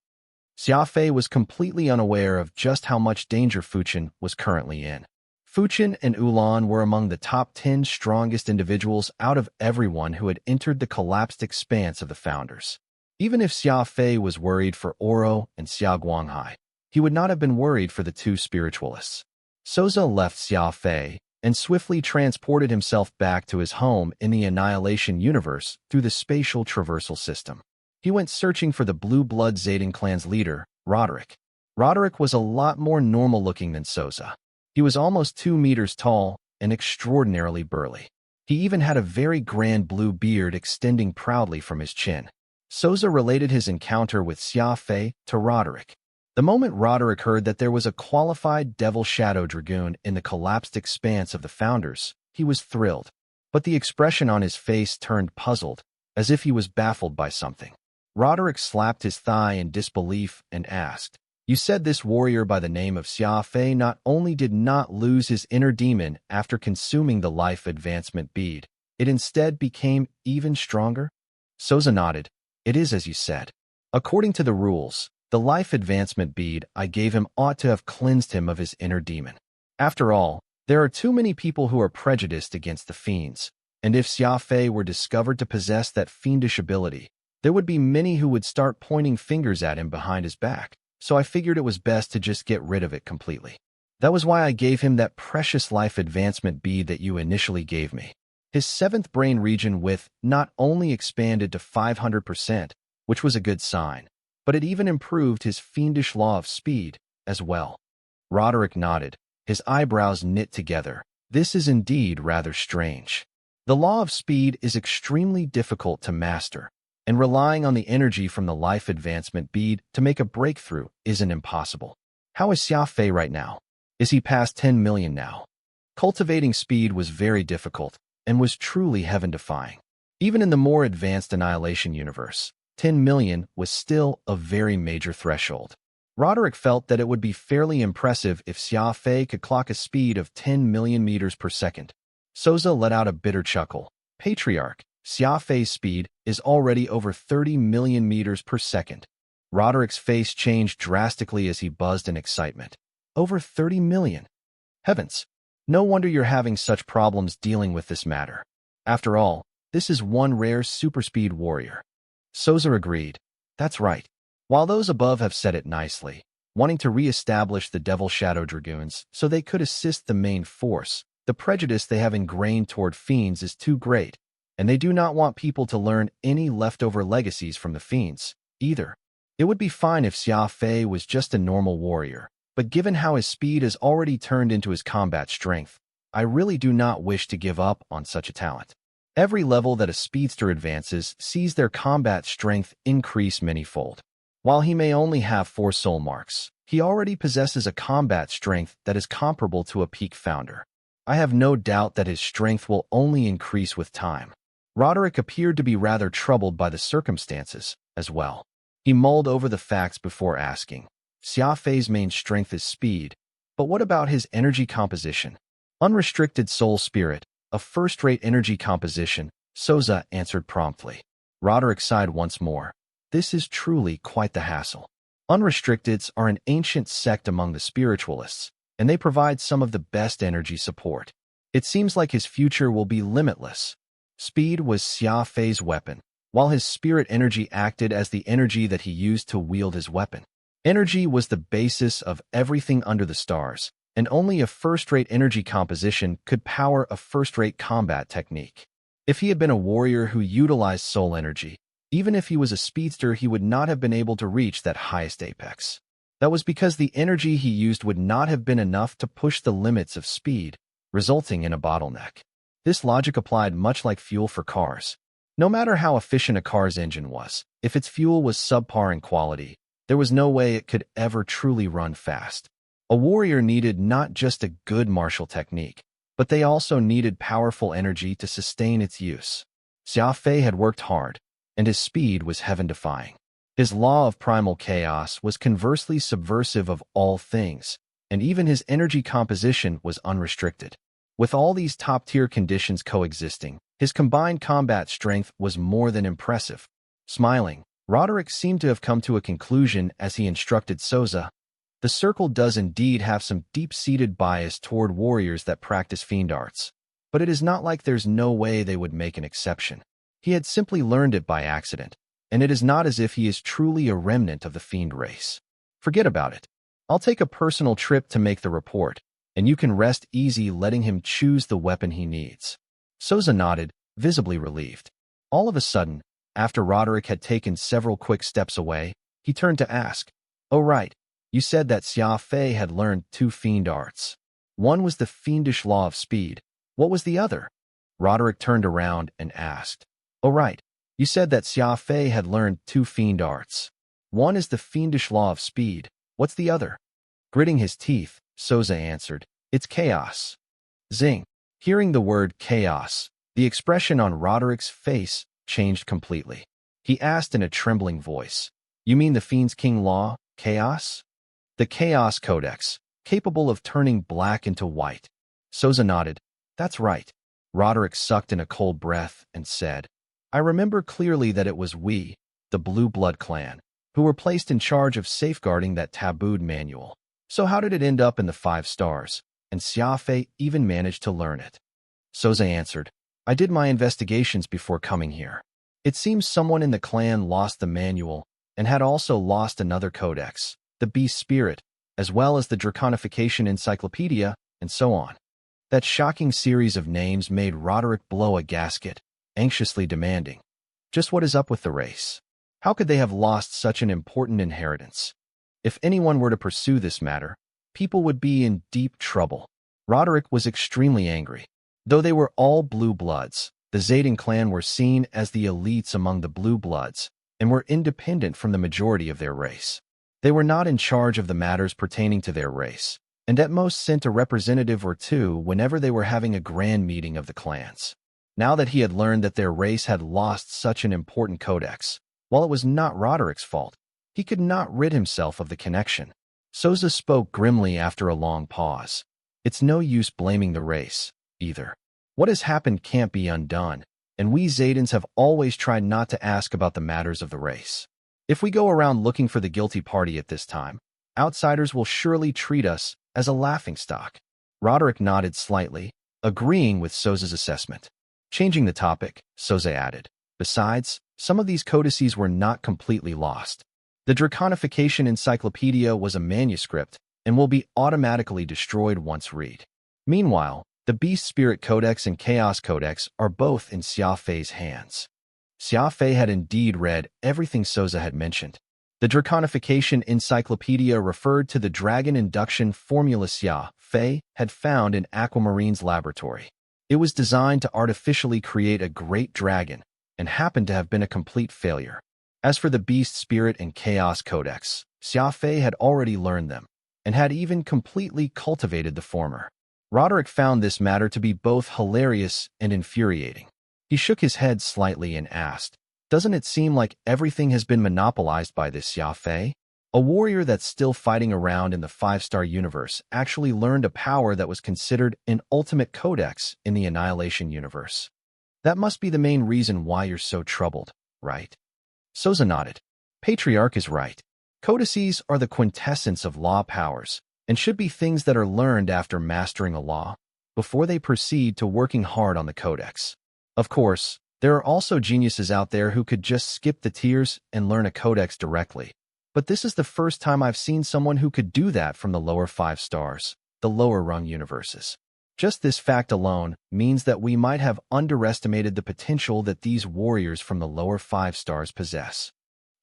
Xia Fei was completely unaware of just how much danger Fuchin was currently in. Fuchin and Ulan were among the top 10 strongest individuals out of everyone who had entered the collapsed expanse of the Founders. Even if Xia Fei was worried for Oro and Xia Guanghai, he would not have been worried for the two spiritualists. Souza left Xia Fei and swiftly transported himself back to his home in the Annihilation universe through the spatial traversal system. He went searching for the Blue Blood Zayden clan's leader, Roderick. Roderick was a lot more normal-looking than Souza. He was almost 2 meters tall and extraordinarily burly. He even had a very grand blue beard extending proudly from his chin. Souza related his encounter with Xia Fei to Roderick. The moment Roderick heard that there was a qualified Devil Shadow Dragoon in the collapsed expanse of the Founders, he was thrilled. But the expression on his face turned puzzled, as if he was baffled by something. Roderick slapped his thigh in disbelief and asked, You said this warrior by the name of Xia Fei not only did not lose his inner demon after consuming the life advancement bead, it instead became even stronger? Souza nodded. It is as you said. According to the rules, the life advancement bead I gave him ought to have cleansed him of his inner demon. After all, there are too many people who are prejudiced against the fiends, and if Xia Fei were discovered to possess that fiendish ability, there would be many who would start pointing fingers at him behind his back, so I figured it was best to just get rid of it completely. That was why I gave him that precious life advancement bead that you initially gave me. His 7th brain region width not only expanded to 500%, which was a good sign, but it even improved his fiendish law of speed as well. Roderick nodded, his eyebrows knit together. This is indeed rather strange. The law of speed is extremely difficult to master, and relying on the energy from the life advancement bead to make a breakthrough isn't impossible. How is Xia Fei right now? Is he past 10 million now? Cultivating speed was very difficult and was truly heaven-defying. Even in the more advanced Annihilation universe, 10 million was still a very major threshold. Roderick felt that it would be fairly impressive if Xia Fei could clock a speed of 10 million meters per second. Souza let out a bitter chuckle. Patriarch, Xia Fei's speed is already over 30 million meters per second. Roderick's face changed drastically as he buzzed in excitement. Over 30 million. Heavens! No wonder you're having such problems dealing with this matter. After all, this is one rare superspeed warrior. Souza agreed. That's right. While those above have said it nicely, wanting to re-establish the Devil Shadow Dragoons so they could assist the main force, the prejudice they have ingrained toward fiends is too great, and they do not want people to learn any leftover legacies from the fiends, either. It would be fine if Xia Fei was just a normal warrior, but given how his speed has already turned into his combat strength, I really do not wish to give up on such a talent. Every level that a speedster advances sees their combat strength increase many-fold. While he may only have 4 soul marks, he already possesses a combat strength that is comparable to a peak founder. I have no doubt that his strength will only increase with time. Roderick appeared to be rather troubled by the circumstances as well. He mulled over the facts before asking. Xia Fei's main strength is speed, but what about his energy composition? Unrestricted soul spirit, a first-rate energy composition, Souza answered promptly. Roderick sighed once more. This is truly quite the hassle. Unrestricteds are an ancient sect among the spiritualists, and they provide some of the best energy support. It seems like his future will be limitless. Speed was Xia Fei's weapon, while his spirit energy acted as the energy that he used to wield his weapon. Energy was the basis of everything under the stars, and only a first-rate energy composition could power a first-rate combat technique. If he had been a warrior who utilized soul energy, even if he was a speedster, he would not have been able to reach that highest apex. That was because the energy he used would not have been enough to push the limits of speed, resulting in a bottleneck. This logic applied much like fuel for cars. No matter how efficient a car's engine was, if its fuel was subpar in quality, there was no way it could ever truly run fast. A warrior needed not just a good martial technique, but they also needed powerful energy to sustain its use. Xia Fei had worked hard, and his speed was heaven-defying. His law of primal chaos was conversely subversive of all things, and even his energy composition was unrestricted. With all these top-tier conditions coexisting, his combined combat strength was more than impressive. Smiling, Roderick seemed to have come to a conclusion as he instructed Souza. The circle does indeed have some deep-seated bias toward warriors that practice fiend arts, but it is not like there's no way they would make an exception. He had simply learned it by accident, and it is not as if he is truly a remnant of the fiend race. Forget about it. I'll take a personal trip to make the report, and you can rest easy letting him choose the weapon he needs. Souza nodded, visibly relieved. All of a sudden, after Roderick had taken several quick steps away, he turned to ask, "Oh right, you said that Xia Fei had learned 2 fiend arts. One was the fiendish law of speed. What was the other?" Roderick turned around and asked, "Oh right, you said that Xia Fei had learned 2 fiend arts. One is the fiendish law of speed. What's the other?" Gritting his teeth, Souza answered, "It's chaos." Zing. Hearing the word chaos, the expression on Roderick's face changed completely. He asked in a trembling voice, "You mean the Fiend's King Law, chaos?" "The Chaos Codex, capable of turning black into white." Souza nodded. "That's right." Roderick sucked in a cold breath and said, "I remember clearly that it was we, the Blue Blood clan, who were placed in charge of safeguarding that tabooed manual. So how did it end up in the 5 stars, and Xia Fei even managed to learn it?" Souza answered, "I did my investigations before coming here. It seems someone in the clan lost the manual and had also lost another codex, the Beast Spirit, as well as the Draconification Encyclopedia, and so on." That shocking series of names made Roderick blow a gasket, anxiously demanding, "Just what is up with the race? How could they have lost such an important inheritance? If anyone were to pursue this matter, people would be in deep trouble. Roderick was extremely angry. Though they were all blue bloods, the Zayden clan were seen as the elites among the blue bloods and were independent from the majority of their race. They were not in charge of the matters pertaining to their race, and at most sent a representative or two whenever they were having a grand meeting of the clans. Now that he had learned that their race had lost such an important codex, while it was not Roderick's fault, he could not rid himself of the connection. Souza spoke grimly after a long pause. It's no use blaming the race, either. What has happened can't be undone, and we Zaydens have always tried not to ask about the matters of the race. If we go around looking for the guilty party at this time, outsiders will surely treat us as a laughingstock. Roderick nodded slightly, agreeing with Souza's assessment. Changing the topic, Souza added, besides, some of these codices were not completely lost. The Draconification Encyclopedia was a manuscript and will be automatically destroyed once read. Meanwhile, the Beast Spirit Codex and Chaos Codex are both in Xia Fei's hands. Xia Fei had indeed read everything Souza had mentioned. The Draconification Encyclopedia referred to the dragon induction formula Xia Fei had found in Aquamarine's laboratory. It was designed to artificially create a great dragon and happened to have been a complete failure. As for the Beast Spirit and Chaos Codex, Xia Fei had already learned them and had even completely cultivated the former. Roderick found this matter to be both hilarious and infuriating. He shook his head slightly and asked, "Doesn't it seem like everything has been monopolized by this Xia Fei? A warrior that's still fighting around in the 5-star universe actually learned a power that was considered an ultimate codex in the Annihilation universe. That must be the main reason why you're so troubled, right?" Souza nodded. Patriarch is right. Codices are the quintessence of law powers and should be things that are learned after mastering a law, before they proceed to working hard on the codex. Of course, there are also geniuses out there who could just skip the tiers and learn a codex directly. But this is the first time I've seen someone who could do that from the lower 5 stars, the lower rung universes. Just this fact alone means that we might have underestimated the potential that these warriors from the lower 5 stars possess.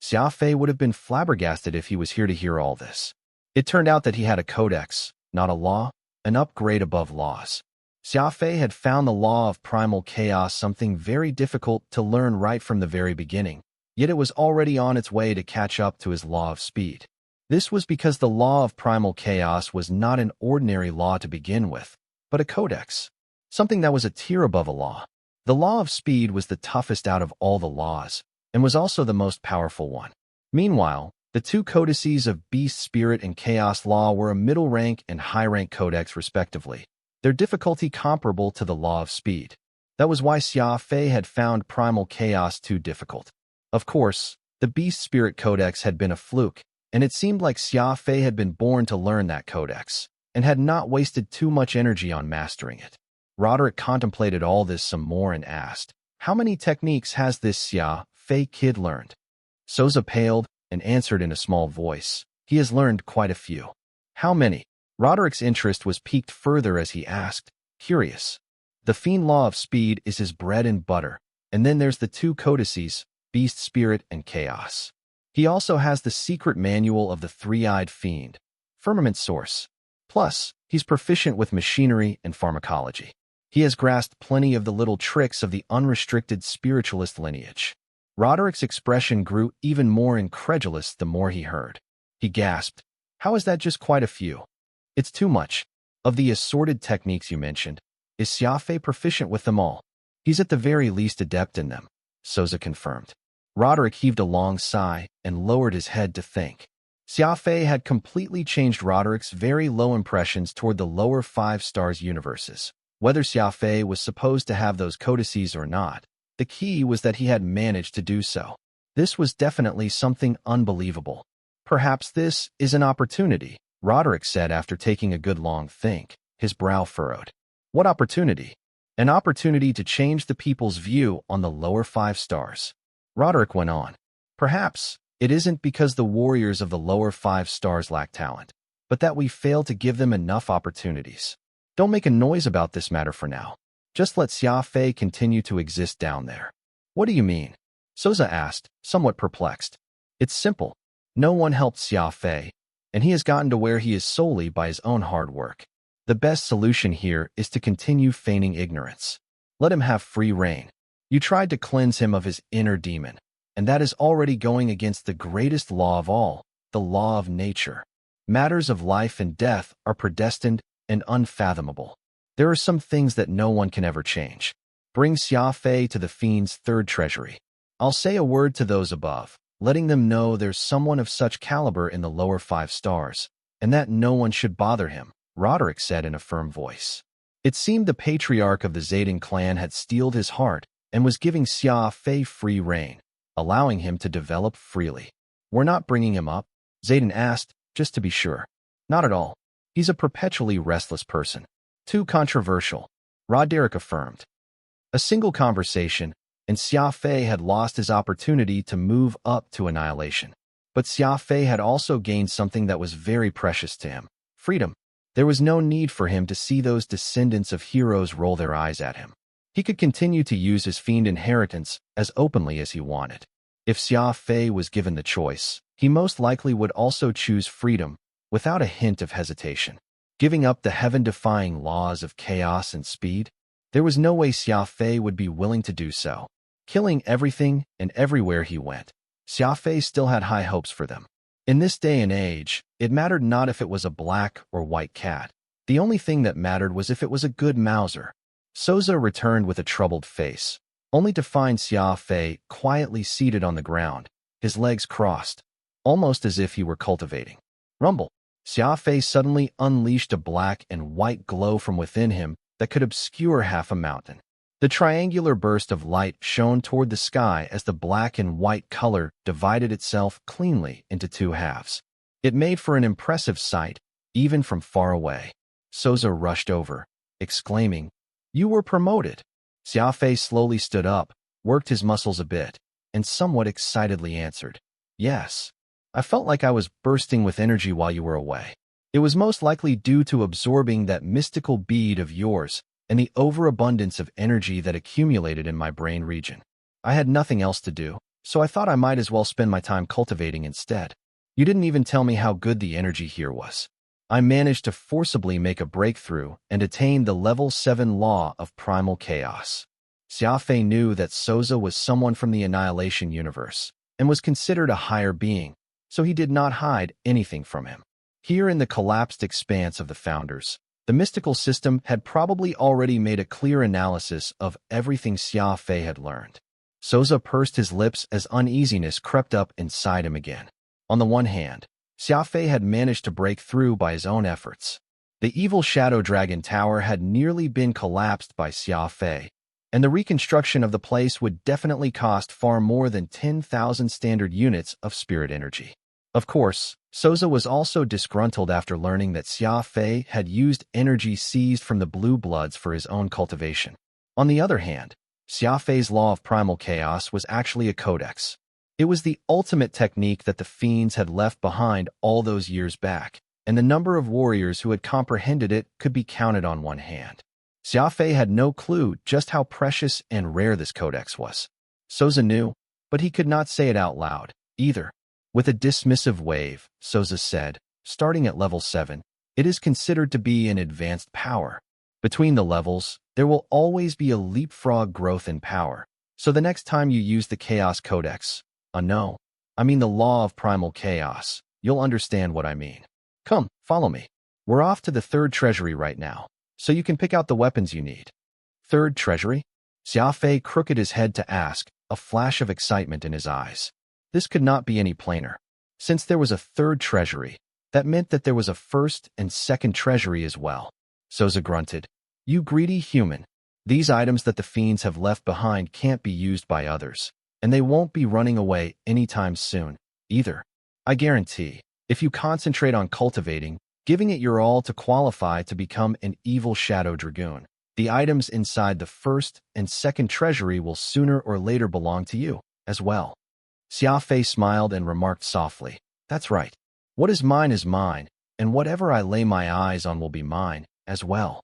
Xia Fei would have been flabbergasted if he was here to hear all this. It turned out that he had a codex, not a law, an upgrade above laws. Xia Fei had found the law of primal chaos something very difficult to learn right from the very beginning, yet it was already on its way to catch up to his law of speed. This was because the law of primal chaos was not an ordinary law to begin with, but a codex, something that was a tier above a law. The law of speed was the toughest out of all the laws, and was also the most powerful one. Meanwhile, the two codices of Beast Spirit and Chaos Law were a middle rank and high rank codex respectively, their difficulty comparable to the law of speed. That was why Xia Fei had found primal chaos too difficult. Of course, the Beast Spirit Codex had been a fluke, and it seemed like Xia Fei had been born to learn that codex, and had not wasted too much energy on mastering it. Roderick contemplated all this some more and asked, "How many techniques has this Xia Fei kid learned?" Souza paled and answered in a small voice, "He has learned quite a few." "How many?" Roderick's interest was piqued further as he asked, curious. The Fiend Law of Speed is his bread and butter, and then there's the two codices, Beast Spirit and Chaos. He also has the secret manual of the Three-Eyed Fiend, Firmament Source. Plus, he's proficient with machinery and pharmacology. He has grasped plenty of the little tricks of the unrestricted spiritualist lineage. Roderick's expression grew even more incredulous the more he heard. He gasped, "How is that just quite a few? It's too much. Of the assorted techniques you mentioned, is Xia Fei proficient with them all?" "He's at the very least adept in them," Souza confirmed. Roderick heaved a long sigh and lowered his head to think. Xia Fei had completely changed Roderick's very low impressions toward the lower 5 stars universes. Whether Xia Fei was supposed to have those codices or not, the key was that he had managed to do so. This was definitely something unbelievable. "Perhaps this is an opportunity," Roderick said after taking a good long think, his brow furrowed. "What opportunity?" "An opportunity to change the people's view on the lower 5 stars. Roderick went on. "Perhaps it isn't because the warriors of the lower 5 stars lack talent, but that we fail to give them enough opportunities. Don't make a noise about this matter for now. Just let Xia Fei continue to exist down there." "What do you mean?" Souza asked, somewhat perplexed. "It's simple. No one helped Xia Fei, and he has gotten to where he is solely by his own hard work. The best solution here is to continue feigning ignorance. Let him have free rein. You tried to cleanse him of his inner demon, and that is already going against the greatest law of all, the law of nature. Matters of life and death are predestined and unfathomable. There are some things that no one can ever change. Bring Xia Fei to the fiend's third treasury. I'll say a word to those above, letting them know there's someone of such caliber in the lower 5 stars, and that no one should bother him, Roderick said in a firm voice. It seemed the patriarch of the Zayden clan had steeled his heart and was giving Xia Fei free rein, allowing him to develop freely. We're not bringing him up? Zayden asked, just to be sure. Not at all. He's a perpetually restless person. Too controversial, Roderick affirmed. A single conversation, and Xia Fei had lost his opportunity to move up to annihilation. But Xia Fei had also gained something that was very precious to him: freedom. There was no need for him to see those descendants of heroes roll their eyes at him. He could continue to use his fiend inheritance as openly as he wanted. If Xia Fei was given the choice, he most likely would also choose freedom, without a hint of hesitation. Giving up the heaven-defying laws of chaos and speed? There was no way Xia Fei would be willing to do so. Killing everything and everywhere he went, Xia Fei still had high hopes for them. In this day and age, it mattered not if it was a black or white cat. The only thing that mattered was if it was a good Mauser. Souza returned with a troubled face, only to find Xia Fei quietly seated on the ground, his legs crossed, almost as if he were cultivating. Rumble. Xia Fei suddenly unleashed a black and white glow from within him that could obscure half a mountain. The triangular burst of light shone toward the sky as the black and white color divided itself cleanly into 2 halves. It made for an impressive sight, even from far away. Souza rushed over, exclaiming, "You were promoted!" Xia Fei slowly stood up, worked his muscles a bit, and somewhat excitedly answered, "Yes. I felt like I was bursting with energy while you were away. It was most likely due to absorbing that mystical bead of yours and the overabundance of energy that accumulated in my brain region. I had nothing else to do, so I thought I might as well spend my time cultivating instead. You didn't even tell me how good the energy here was. I managed to forcibly make a breakthrough and attain the level 7 law of primal chaos." Xia Fei knew that Souza was someone from the Annihilation universe and was considered a higher being, so he did not hide anything from him. Here in the collapsed expanse of the Founders, the mystical system had probably already made a clear analysis of everything Xia Fei had learned. Souza pursed his lips as uneasiness crept up inside him again. On the one hand, Xia Fei had managed to break through by his own efforts. The evil Shadow Dragon Tower had nearly been collapsed by Xia Fei, and the reconstruction of the place would definitely cost far more than 10,000 standard units of spirit energy. Of course, Souza was also disgruntled after learning that Xia Fei had used energy seized from the Blue Bloods for his own cultivation. On the other hand, Xia Fei's law of primal chaos was actually a codex. It was the ultimate technique that the fiends had left behind all those years back, and the number of warriors who had comprehended it could be counted on one hand. Xia Fei had no clue just how precious and rare this codex was. Souza knew, but he could not say it out loud, either. With a dismissive wave, Souza said, "Starting at level 7, it is considered to be an advanced power. Between the levels, there will always be a leapfrog growth in power, so the next time you use the Chaos Codex, no, I mean the law of primal chaos, you'll understand what I mean. Come, follow me. We're off to the 3rd treasury right now, so you can pick out the weapons you need." 3rd treasury? Xia Fei crooked his head to ask, a flash of excitement in his eyes. This could not be any plainer. Since there was a 3rd treasury, that meant that there was a 1st and 2nd treasury as well. Souza grunted, "You greedy human. These items that the fiends have left behind can't be used by others, and they won't be running away anytime soon, either. I guarantee, if you concentrate on cultivating, giving it your all to qualify to become an evil Shadow Dragoon, the items inside the 1st and 2nd treasury will sooner or later belong to you, as well." Xia Fei smiled and remarked softly, "That's right. What is mine, and whatever I lay my eyes on will be mine, as well."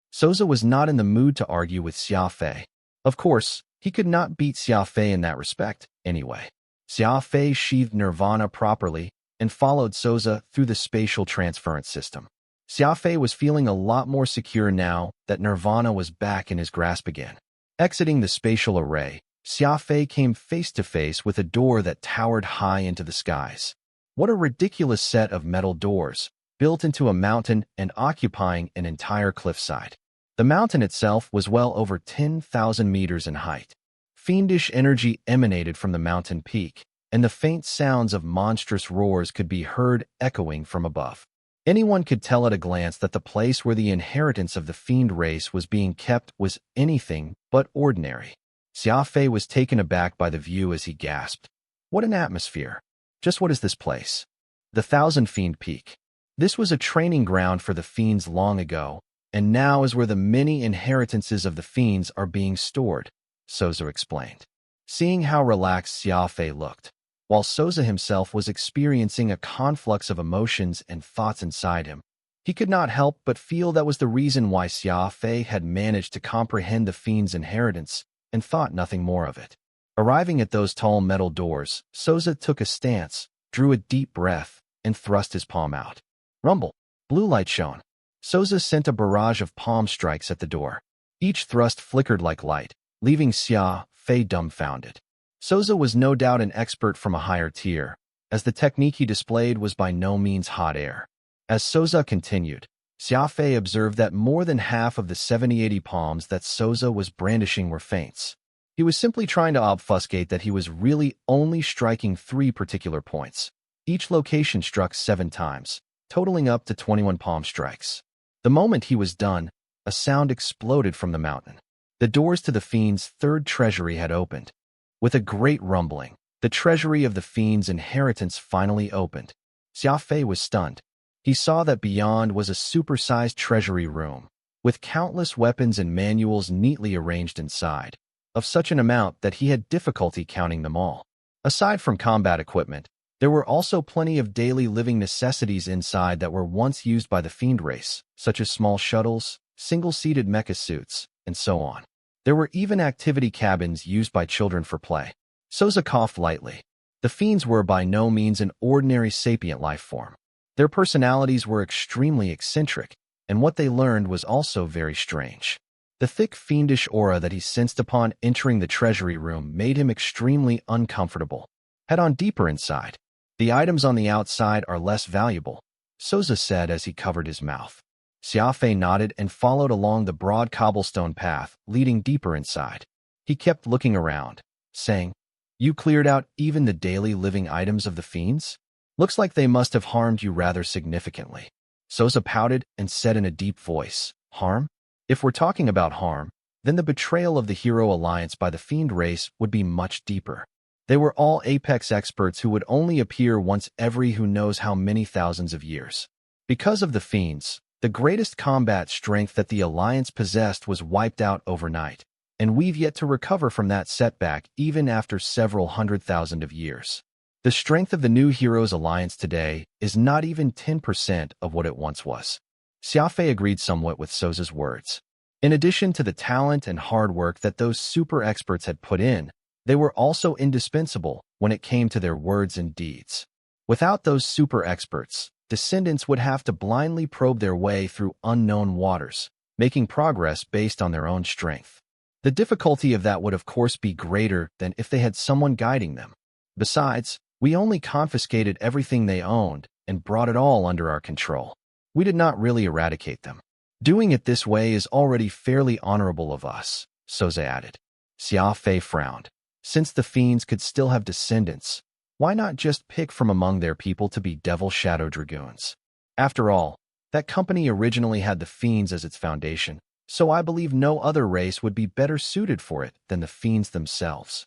Souza was not in the mood to argue with Xia Fei. Of course, he could not beat Xia Fei in that respect, anyway. Xia Fei sheathed Nirvana properly, and followed Souza through the spatial transference system. Xia Fei was feeling a lot more secure now that Nirvana was back in his grasp again. Exiting the spatial array, Xia Fei came face to face with a door that towered high into the skies. What a ridiculous set of metal doors, built into a mountain and occupying an entire cliffside. The mountain itself was well over 10,000 meters in height. Fiendish energy emanated from the mountain peak, and the faint sounds of monstrous roars could be heard echoing from above. Anyone could tell at a glance that the place where the inheritance of the fiend race was being kept was anything but ordinary. Xia Fei was taken aback by the view as he gasped. What an atmosphere! Just what is this place? The Thousand Fiend Peak. This was a training ground for the fiends long ago, and now is where the many inheritances of the fiends are being stored, Souza explained. Seeing how relaxed Xia Fei looked, while Souza himself was experiencing a conflux of emotions and thoughts inside him, he could not help but feel that was the reason why Xia Fei had managed to comprehend the fiend's inheritance and thought nothing more of it. Arriving at those tall metal doors, Souza took a stance, drew a deep breath, and thrust his palm out. Rumble. Blue light shone. Souza sent a barrage of palm strikes at the door. Each thrust flickered like light, leaving Xia Fei dumbfounded. Souza was no doubt an expert from a higher tier, as the technique he displayed was by no means hot air. As Souza continued, Xia Fei observed that more than half of the 70-80 palms that Souza was brandishing were feints. He was simply trying to obfuscate that he was really only striking 3 particular points. Each location struck 7 times, totaling up to 21 palm strikes. The moment he was done, a sound exploded from the mountain. The doors to the fiend's third treasury had opened. With a great rumbling, the treasury of the fiend's inheritance finally opened. Xia Fei was stunned. He saw that beyond was a supersized treasury room, with countless weapons and manuals neatly arranged inside, of such an amount that he had difficulty counting them all. Aside from combat equipment, there were also plenty of daily living necessities inside that were once used by the fiend race, such as small shuttles, single-seated mecha suits, and so on. There were even activity cabins used by children for play. Souza coughed lightly. The fiends were by no means an ordinary sapient life form. Their personalities were extremely eccentric, and what they learned was also very strange. The thick fiendish aura that he sensed upon entering the treasury room made him extremely uncomfortable. Head on deeper inside. The items on the outside are less valuable, Souza said as he covered his mouth. Xia Fei nodded and followed along the broad cobblestone path, leading deeper inside. He kept looking around, saying, "You cleared out even the daily living items of the fiends? Looks like they must have harmed you rather significantly." Souza pouted and said in a deep voice, "Harm? If we're talking about harm, then the betrayal of the Hero Alliance by the fiend race would be much deeper. They were all apex experts who would only appear once every who knows how many thousands of years. Because of the fiends, the greatest combat strength that the Alliance possessed was wiped out overnight, and we've yet to recover from that setback even after several 100,000 of years. The strength of the new Heroes Alliance today is not even 10% of what it once was." Xia Fei agreed somewhat with Souza's words. In addition to the talent and hard work that those super experts had put in, they were also indispensable when it came to their words and deeds. Without those super experts, descendants would have to blindly probe their way through unknown waters, making progress based on their own strength. The difficulty of that would of course be greater than if they had someone guiding them. Besides, we only confiscated everything they owned and brought it all under our control. We did not really eradicate them. Doing it this way is already fairly honorable of us, Souza added. Xia Fei frowned. Since the fiends could still have descendants, why not just pick from among their people to be Devil Shadow Dragoons? After all, that company originally had the fiends as its foundation, so I believe no other race would be better suited for it than the fiends themselves.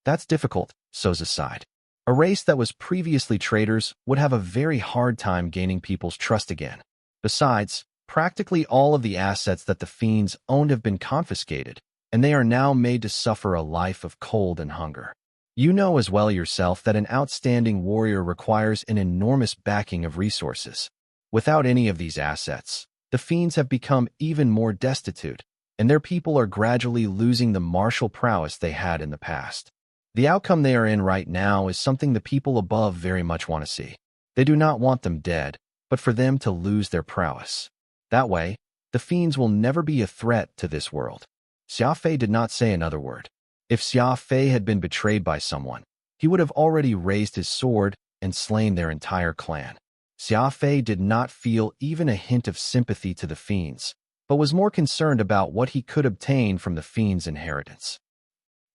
That's difficult, Souza sighed. A race that was previously traitors would have a very hard time gaining people's trust again. Besides, practically all of the assets that the fiends owned have been confiscated, and they are now made to suffer a life of cold and hunger. You know as well yourself that an outstanding warrior requires an enormous backing of resources. Without any of these assets, the fiends have become even more destitute, and their people are gradually losing the martial prowess they had in the past. The outcome they are in right now is something the people above very much want to see. They do not want them dead, but for them to lose their prowess. That way, the fiends will never be a threat to this world. Xia Fei did not say another word. If Xia Fei had been betrayed by someone, he would have already raised his sword and slain their entire clan. Xia Fei did not feel even a hint of sympathy to the fiends, but was more concerned about what he could obtain from the fiends' inheritance.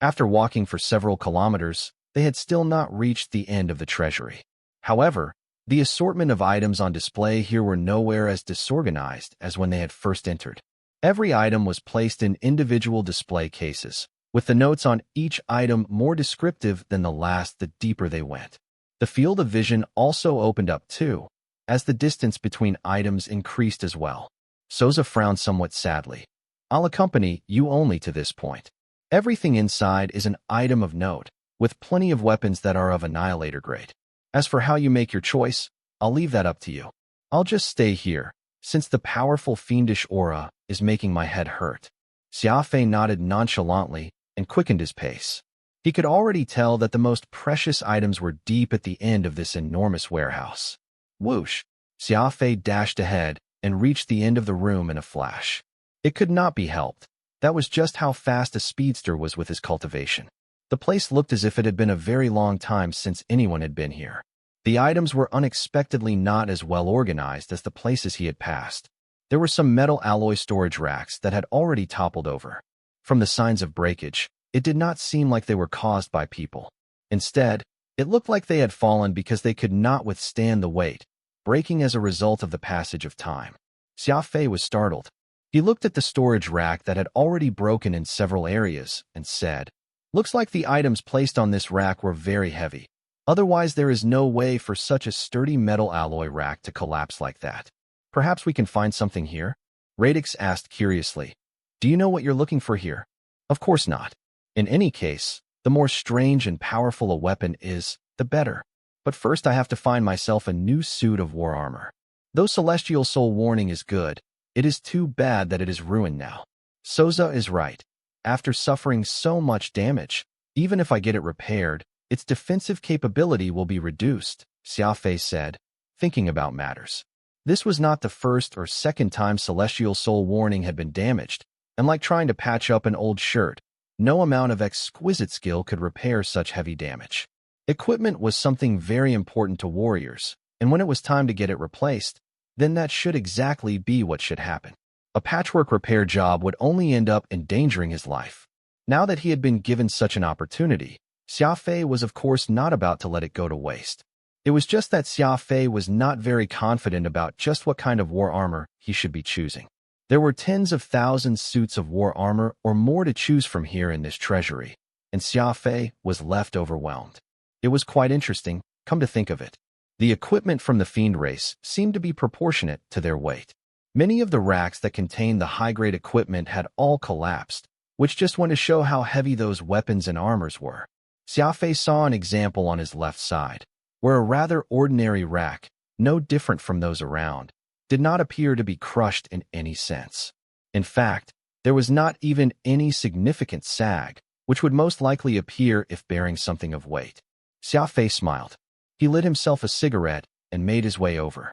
After walking for several kilometers, they had still not reached the end of the treasury. However, the assortment of items on display here were nowhere as disorganized as when they had first entered. Every item was placed in individual display cases, with the notes on each item more descriptive than the last the deeper they went. The field of vision also opened up too, as the distance between items increased as well. Souza frowned somewhat sadly. I'll accompany you only to this point. Everything inside is an item of note, with plenty of weapons that are of annihilator grade. As for how you make your choice, I'll leave that up to you. I'll just stay here, since the powerful fiendish aura is making my head hurt. Xia Fei nodded nonchalantly and quickened his pace. He could already tell that the most precious items were deep at the end of this enormous warehouse. Whoosh! Xia Fei dashed ahead and reached the end of the room in a flash. It could not be helped. That was just how fast a speedster was with his cultivation. The place looked as if it had been a very long time since anyone had been here. The items were unexpectedly not as well organized as the places he had passed. There were some metal alloy storage racks that had already toppled over. From the signs of breakage, it did not seem like they were caused by people. Instead, it looked like they had fallen because they could not withstand the weight, breaking as a result of the passage of time. Xia Fei was startled. He looked at the storage rack that had already broken in several areas and said, "Looks like the items placed on this rack were very heavy. Otherwise, there is no way for such a sturdy metal alloy rack to collapse like that. Perhaps we can find something here?" Radix asked curiously. "Do you know what you're looking for here?" "Of course not. In any case, the more strange and powerful a weapon is, the better. But first I have to find myself a new suit of war armor. Though Celestial Soul Warning is good, it is too bad that it is ruined now." Souza is right. After suffering so much damage, even if I get it repaired, its defensive capability will be reduced, Xia Fei said, thinking about matters. This was not the first or second time Celestial Soul Warning had been damaged, and like trying to patch up an old shirt, no amount of exquisite skill could repair such heavy damage. Equipment was something very important to warriors, and when it was time to get it replaced, then that should exactly be what should happen. A patchwork repair job would only end up endangering his life. Now that he had been given such an opportunity, Xia Fei was of course not about to let it go to waste. It was just that Xia Fei was not very confident about just what kind of war armor he should be choosing. There were tens of thousands suits of war armor or more to choose from here in this treasury, and Xia Fei was left overwhelmed. It was quite interesting, come to think of it. The equipment from the fiend race seemed to be proportionate to their weight. Many of the racks that contained the high-grade equipment had all collapsed, which just went to show how heavy those weapons and armors were. Xia Fei saw an example on his left side, where a rather ordinary rack, no different from those around, did not appear to be crushed in any sense. In fact, there was not even any significant sag, which would most likely appear if bearing something of weight. Xia Fei smiled. He lit himself a cigarette and made his way over.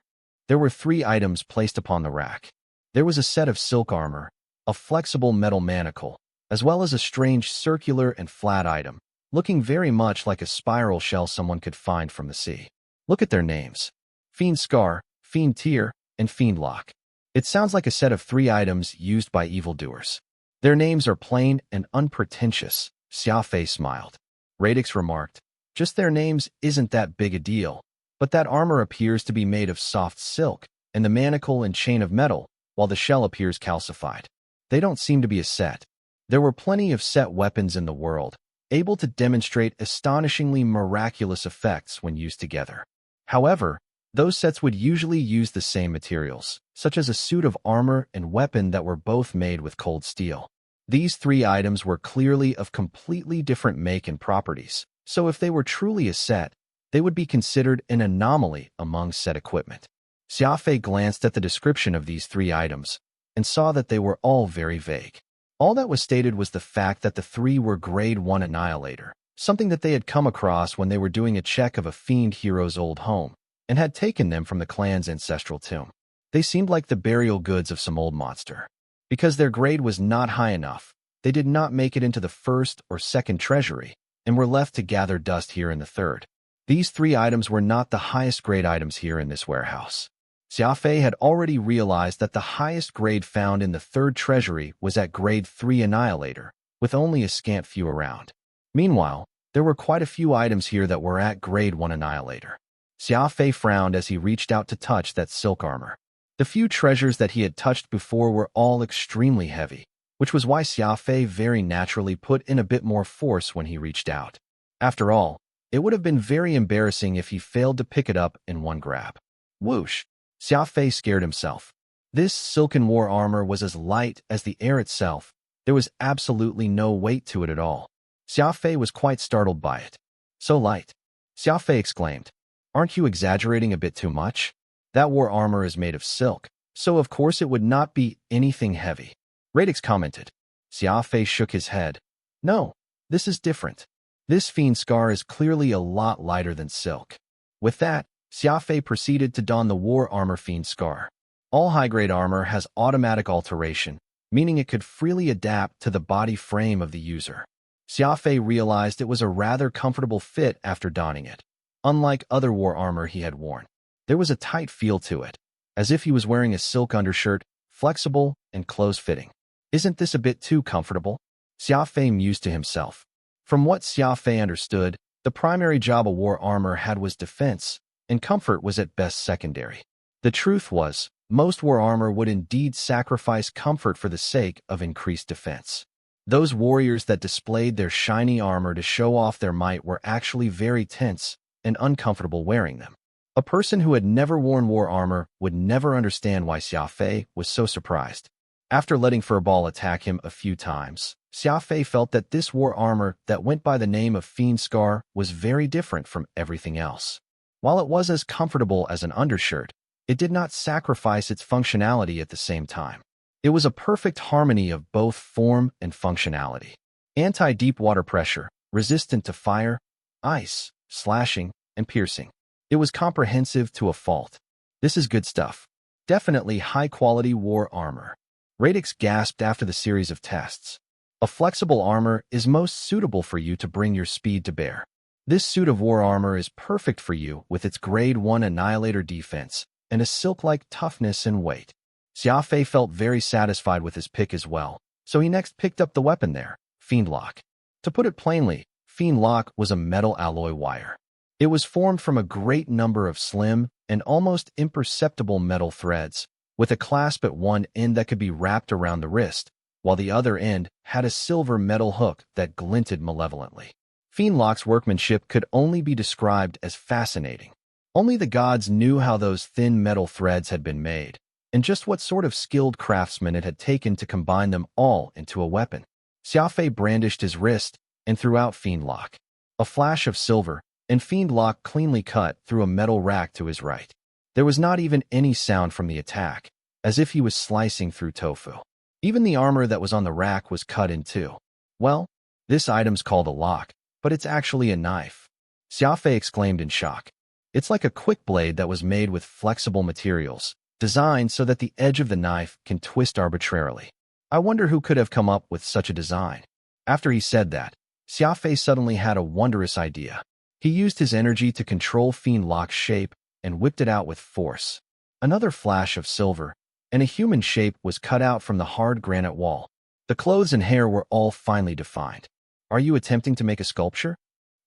There were 3 items placed upon the rack. There was a set of silk armor, a flexible metal manacle, as well as a strange circular and flat item, looking very much like a spiral shell someone could find from the sea. Look at their names. Fiend Scar, Fiend Tear, and Fiend Lock. It sounds like a set of 3 items used by evildoers. Their names are plain and unpretentious, Xia Fei smiled. Radix remarked, "Just their names isn't that big a deal, but that armor appears to be made of soft silk, and the manacle and chain of metal, while the shell appears calcified. They don't seem to be a set." There were plenty of set weapons in the world, able to demonstrate astonishingly miraculous effects when used together. However, those sets would usually use the same materials, such as a suit of armor and weapon that were both made with cold steel. These 3 items were clearly of completely different make and properties, so if they were truly a set, they would be considered an anomaly among set equipment. Xia Fei glanced at the description of these 3 items and saw that they were all very vague. All that was stated was the fact that the 3 were Grade 1 Annihilator, something that they had come across when they were doing a check of a fiend hero's old home, and had taken them from the clan's ancestral tomb. They seemed like the burial goods of some old monster. Because their grade was not high enough, they did not make it into the first or second treasury, and were left to gather dust here in the third. These 3 items were not the highest grade items here in this warehouse. Xia Fei had already realized that the highest grade found in the third treasury was at grade 3 Annihilator, with only a scant few around. Meanwhile, there were quite a few items here that were at grade 1 Annihilator. Xia Fei frowned as he reached out to touch that silk armor. The few treasures that he had touched before were all extremely heavy, which was why Xia Fei very naturally put in a bit more force when he reached out. After all, it would have been very embarrassing if he failed to pick it up in one grab. Whoosh! Xia Fei scared himself. This silken war armor was as light as the air itself. There was absolutely no weight to it at all. Xia Fei was quite startled by it. So light. Xia Fei exclaimed. Aren't you exaggerating a bit too much? That war armor is made of silk, so of course it would not be anything heavy. Radix commented. Xia Fei shook his head. No, this is different. This fiend scar is clearly a lot lighter than silk. With that, Xia Fei proceeded to don the war armor fiend scar. All high-grade armor has automatic alteration, meaning it could freely adapt to the body frame of the user. Xia Fei realized it was a rather comfortable fit after donning it. Unlike other war armor he had worn, there was a tight feel to it, as if he was wearing a silk undershirt, flexible and close-fitting. Isn't this a bit too comfortable? Xia Fei mused to himself. From what Xia Fei understood, the primary job a war armor had was defense, and comfort was at best secondary. The truth was, most war armor would indeed sacrifice comfort for the sake of increased defense. Those warriors that displayed their shiny armor to show off their might were actually very tense and uncomfortable wearing them. A person who had never worn war armor would never understand why Xia Fei was so surprised. After letting Furball attack him a few times, Xia Fei felt that this war armor that went by the name of Fiend Scar was very different from everything else. While it was as comfortable as an undershirt, it did not sacrifice its functionality at the same time. It was a perfect harmony of both form and functionality. Anti-deep water pressure, resistant to fire, ice, slashing, and piercing. It was comprehensive to a fault. This is good stuff. Definitely high-quality war armor. Radix gasped after the series of tests. A flexible armor is most suitable for you to bring your speed to bear. This suit of war armor is perfect for you with its grade 1 Annihilator defense and a silk-like toughness and weight. Xia Fei felt very satisfied with his pick as well, so he next picked up the weapon there, Fiendlock. To put it plainly, Fiendlock was a metal alloy wire. It was formed from a great number of slim and almost imperceptible metal threads, with a clasp at one end that could be wrapped around the wrist, while the other end had a silver metal hook that glinted malevolently. Fiendlock's workmanship could only be described as fascinating. Only the gods knew how those thin metal threads had been made, and just what sort of skilled craftsman it had taken to combine them all into a weapon. Xia Fei brandished his wrist and threw out Fiendlock. A flash of silver, and Fiendlock cleanly cut through a metal rack to his right. There was not even any sound from the attack, as if he was slicing through tofu. Even the armor that was on the rack was cut in two. Well, this item's called a lock, but it's actually a knife. Xia Fei exclaimed in shock. It's like a quick blade that was made with flexible materials, designed so that the edge of the knife can twist arbitrarily. I wonder who could have come up with such a design. After he said that, Xia Fei suddenly had a wondrous idea. He used his energy to control Fiendlock's shape and whipped it out with force. Another flash of silver, and a human shape was cut out from the hard granite wall. The clothes and hair were all finely defined. Are you attempting to make a sculpture?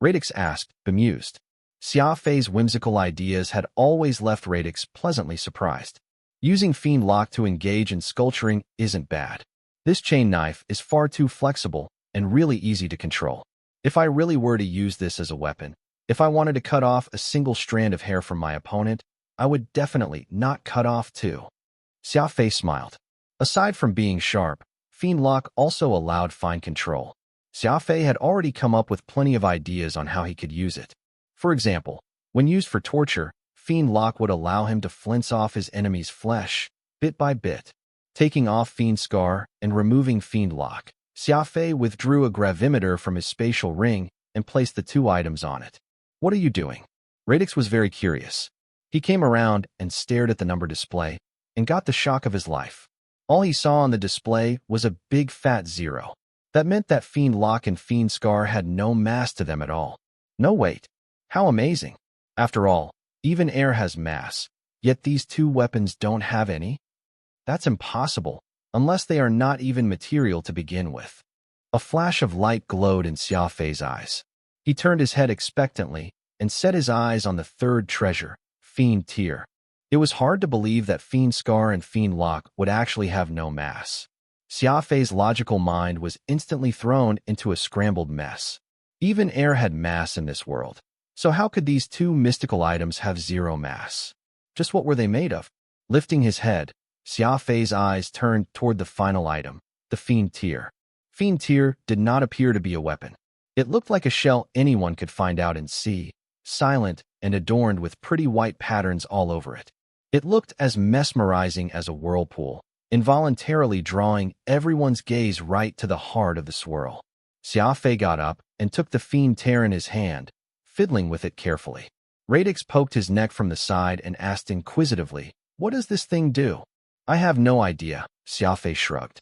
Radix asked, bemused. Xia Fei's whimsical ideas had always left Radix pleasantly surprised. Using Fiendlock to engage in sculpturing isn't bad. This chain knife is far too flexible and really easy to control. If I really were to use this as a weapon, if I wanted to cut off a single strand of hair from my opponent, I would definitely not cut off two. Xia Fei smiled. Aside from being sharp, Fiendlock also allowed fine control. Xia Fei had already come up with plenty of ideas on how he could use it. For example, when used for torture, Fiendlock would allow him to flinch off his enemy's flesh, bit by bit. Taking off Fiend Scar and removing Fiendlock, Xia Fei withdrew a gravimeter from his spatial ring and placed the two items on it. What are you doing? Radix was very curious. He came around and stared at the number display and got the shock of his life. All he saw on the display was a big fat 0. That meant that Fiend Lock and Fiend Scar had no mass to them at all. No wait. How amazing. After all, even air has mass, yet these two weapons don't have any? That's impossible, unless they are not even material to begin with. A flash of light glowed in Xia Fei's eyes. He turned his head expectantly and set his eyes on the third treasure, Fiend Tear. It was hard to believe that Fiend Scar and Fiend Lock would actually have no mass. Xia Fei's logical mind was instantly thrown into a scrambled mess. Even air had mass in this world. So how could these two mystical items have 0 mass? Just what were they made of? Lifting his head, Xia Fei's eyes turned toward the final item, the Fiend Tear. Fiend Tear did not appear to be a weapon. It looked like a shell anyone could find out and see, silent and adorned with pretty white patterns all over it. It looked as mesmerizing as a whirlpool, involuntarily drawing everyone's gaze right to the heart of the swirl. Xia Fei got up and took the Fiend Tear in his hand, fiddling with it carefully. Radix poked his neck from the side and asked inquisitively, "What does this thing do?" "I have no idea," Xia Fei shrugged.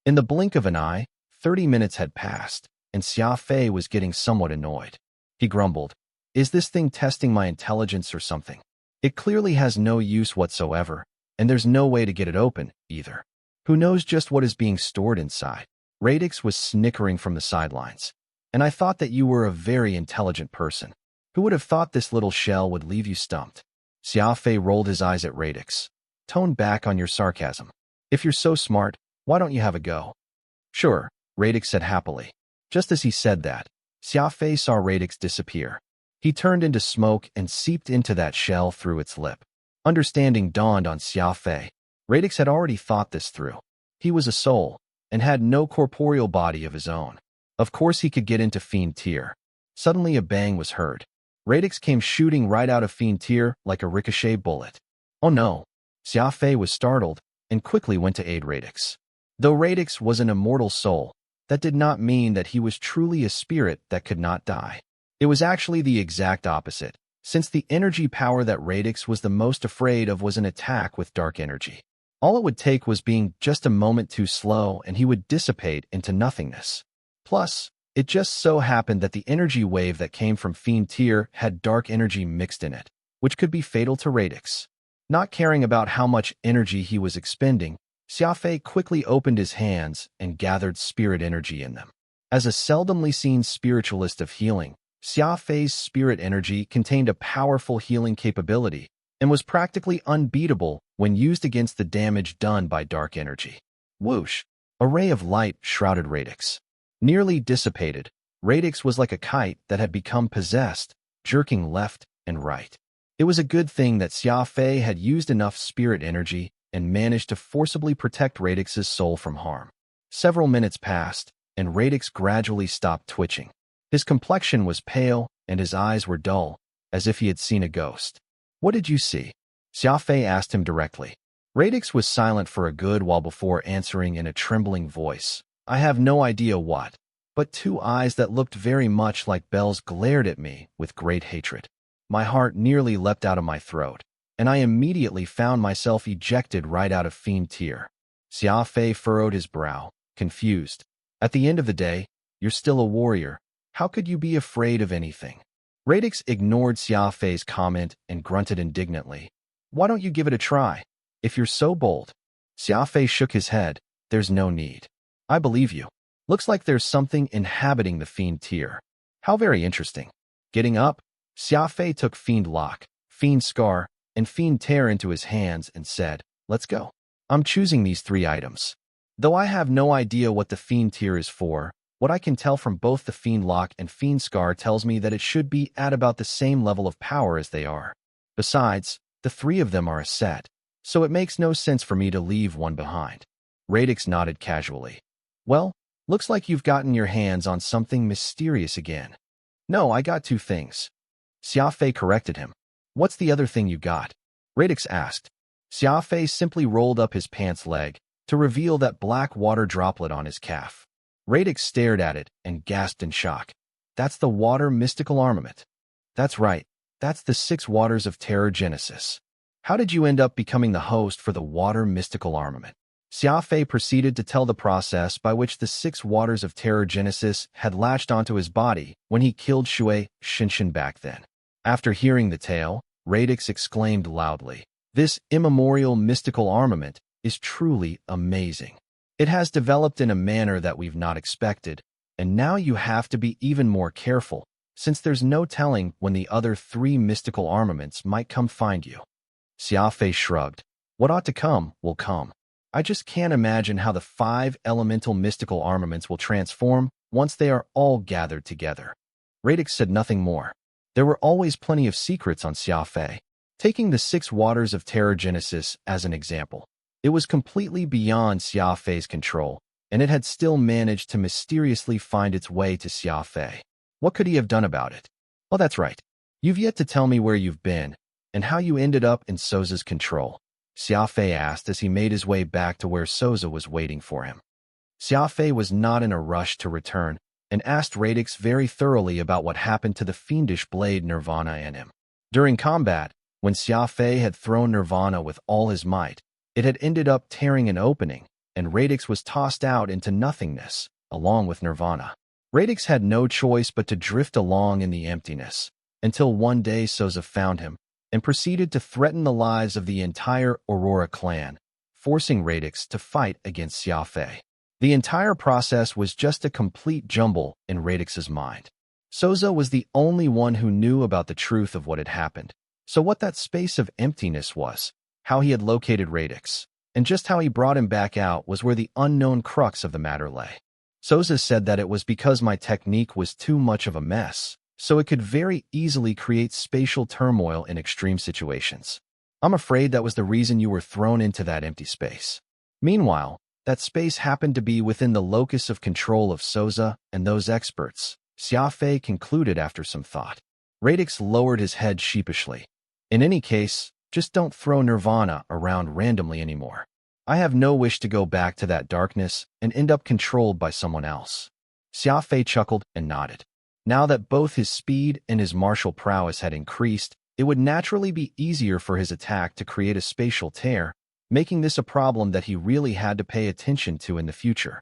In the blink of an eye, 30 minutes had passed, and Xia Fei was getting somewhat annoyed. He grumbled, "Is this thing testing my intelligence or something? It clearly has no use whatsoever, and there's no way to get it open, either. Who knows just what is being stored inside?" Radix was snickering from the sidelines. "And I thought that you were a very intelligent person. Who would have thought this little shell would leave you stumped?" Xia Fei rolled his eyes at Radix. "Tone back on your sarcasm. If you're so smart, why don't you have a go?" "Sure," Radix said happily. Just as he said that, Xia Fei saw Radix disappear. He turned into smoke and seeped into that shell through its lip. Understanding dawned on Xia Fei. Radix had already thought this through. He was a soul, and had no corporeal body of his own. Of course he could get into Fiend Tear. Suddenly a bang was heard. Radix came shooting right out of Fiend Tear like a ricochet bullet. "Oh no!" Xia Fei was startled and quickly went to aid Radix. Though Radix was an immortal soul, that did not mean that he was truly a spirit that could not die. It was actually the exact opposite, since the energy power that Radix was the most afraid of was an attack with dark energy. All it would take was being just a moment too slow and he would dissipate into nothingness. Plus, it just so happened that the energy wave that came from Fiend Tear had dark energy mixed in it, which could be fatal to Radix. Not caring about how much energy he was expending, Xia Fei quickly opened his hands and gathered spirit energy in them. As a seldomly seen spiritualist of healing, Xia Fei's spirit energy contained a powerful healing capability and was practically unbeatable when used against the damage done by dark energy. Whoosh! A ray of light shrouded Radix. Nearly dissipated, Radix was like a kite that had become possessed, jerking left and right. It was a good thing that Xia Fei had used enough spirit energy and managed to forcibly protect Radix's soul from harm. Several minutes passed, and Radix gradually stopped twitching. His complexion was pale, and his eyes were dull, as if he had seen a ghost. "What did you see?" Xia Fei asked him directly. Radix was silent for a good while before answering in a trembling voice. "I have no idea what, but two eyes that looked very much like bells glared at me with great hatred. My heart nearly leapt out of my throat, and I immediately found myself ejected right out of Fiend Tear." Xia Fei furrowed his brow, confused. "At the end of the day, you're still a warrior. How could you be afraid of anything?" Radix ignored Xia Fei's comment and grunted indignantly. "Why don't you give it a try? If you're so bold." Xia Fei shook his head. "There's no need. I believe you. Looks like there's something inhabiting the Fiend Tear. How very interesting." Getting up, Xia Fei took Fiend Lock, Fiend Scar, and Fiend Tear into his hands and said, "Let's go. I'm choosing these 3 items. Though I have no idea what the Fiend Tear is for, what I can tell from both the Fiend Lock and Fiend Scar tells me that it should be at about the same level of power as they are. Besides, the 3 of them are a set, so it makes no sense for me to leave one behind." Radix nodded casually. "Well, looks like you've gotten your hands on something mysterious again." "No, I got 2 things." Xia Fei corrected him. "What's the other thing you got?" Radix asked. Xia Fei simply rolled up his pants leg to reveal that black water droplet on his calf. Radix stared at it and gasped in shock. "That's the water mystical armament." "That's right. That's the 6 waters of terror genesis. How did you end up becoming the host for the water mystical armament? Xia Fei proceeded to tell the process by which the 6 waters of terror genesis had latched onto his body when he killed Shui Shinshin back then. After hearing the tale, Radix exclaimed loudly, "This immemorial mystical armament is truly amazing. It has developed in a manner that we've not expected, and now you have to be even more careful, since there's no telling when the other 3 mystical armaments might come find you." Xia Fei shrugged. "What ought to come will come. I just can't imagine how the 5 elemental mystical armaments will transform once they are all gathered together." Radix said nothing more. There were always plenty of secrets on Xia Fei. Taking the 6 waters of terror genesis as an example, it was completely beyond Xia Fei's control, and it had still managed to mysteriously find its way to Xia Fei. What could he have done about it? Oh, that's right. You've yet to tell me where you've been and how you ended up in Souza's control, Xia Fei asked as he made his way back to where Souza was waiting for him. Xia Fei was not in a rush to return and asked Radix very thoroughly about what happened to the fiendish blade Nirvana in him. During combat, when Xia Fei had thrown Nirvana with all his might, it had ended up tearing an opening, and Radix was tossed out into nothingness, along with Nirvana. Radix had no choice but to drift along in the emptiness, until one day Souza found him and proceeded to threaten the lives of the entire Aurora clan, forcing Radix to fight against Xia Fei. The entire process was just a complete jumble in Radix's mind. Souza was the only one who knew about the truth of what had happened, so what that space of emptiness was, how he had located Radix, and just how he brought him back out was where the unknown crux of the matter lay. Souza said that it was because my technique was too much of a mess, so it could very easily create spatial turmoil in extreme situations. I'm afraid that was the reason you were thrown into that empty space. Meanwhile, that space happened to be within the locus of control of Souza and those experts, Xia Fei concluded after some thought. Radix lowered his head sheepishly. In any case, just don't throw Nirvana around randomly anymore. I have no wish to go back to that darkness and end up controlled by someone else. Xia Fei chuckled and nodded. Now that both his speed and his martial prowess had increased, it would naturally be easier for his attack to create a spatial tear, making this a problem that he really had to pay attention to in the future.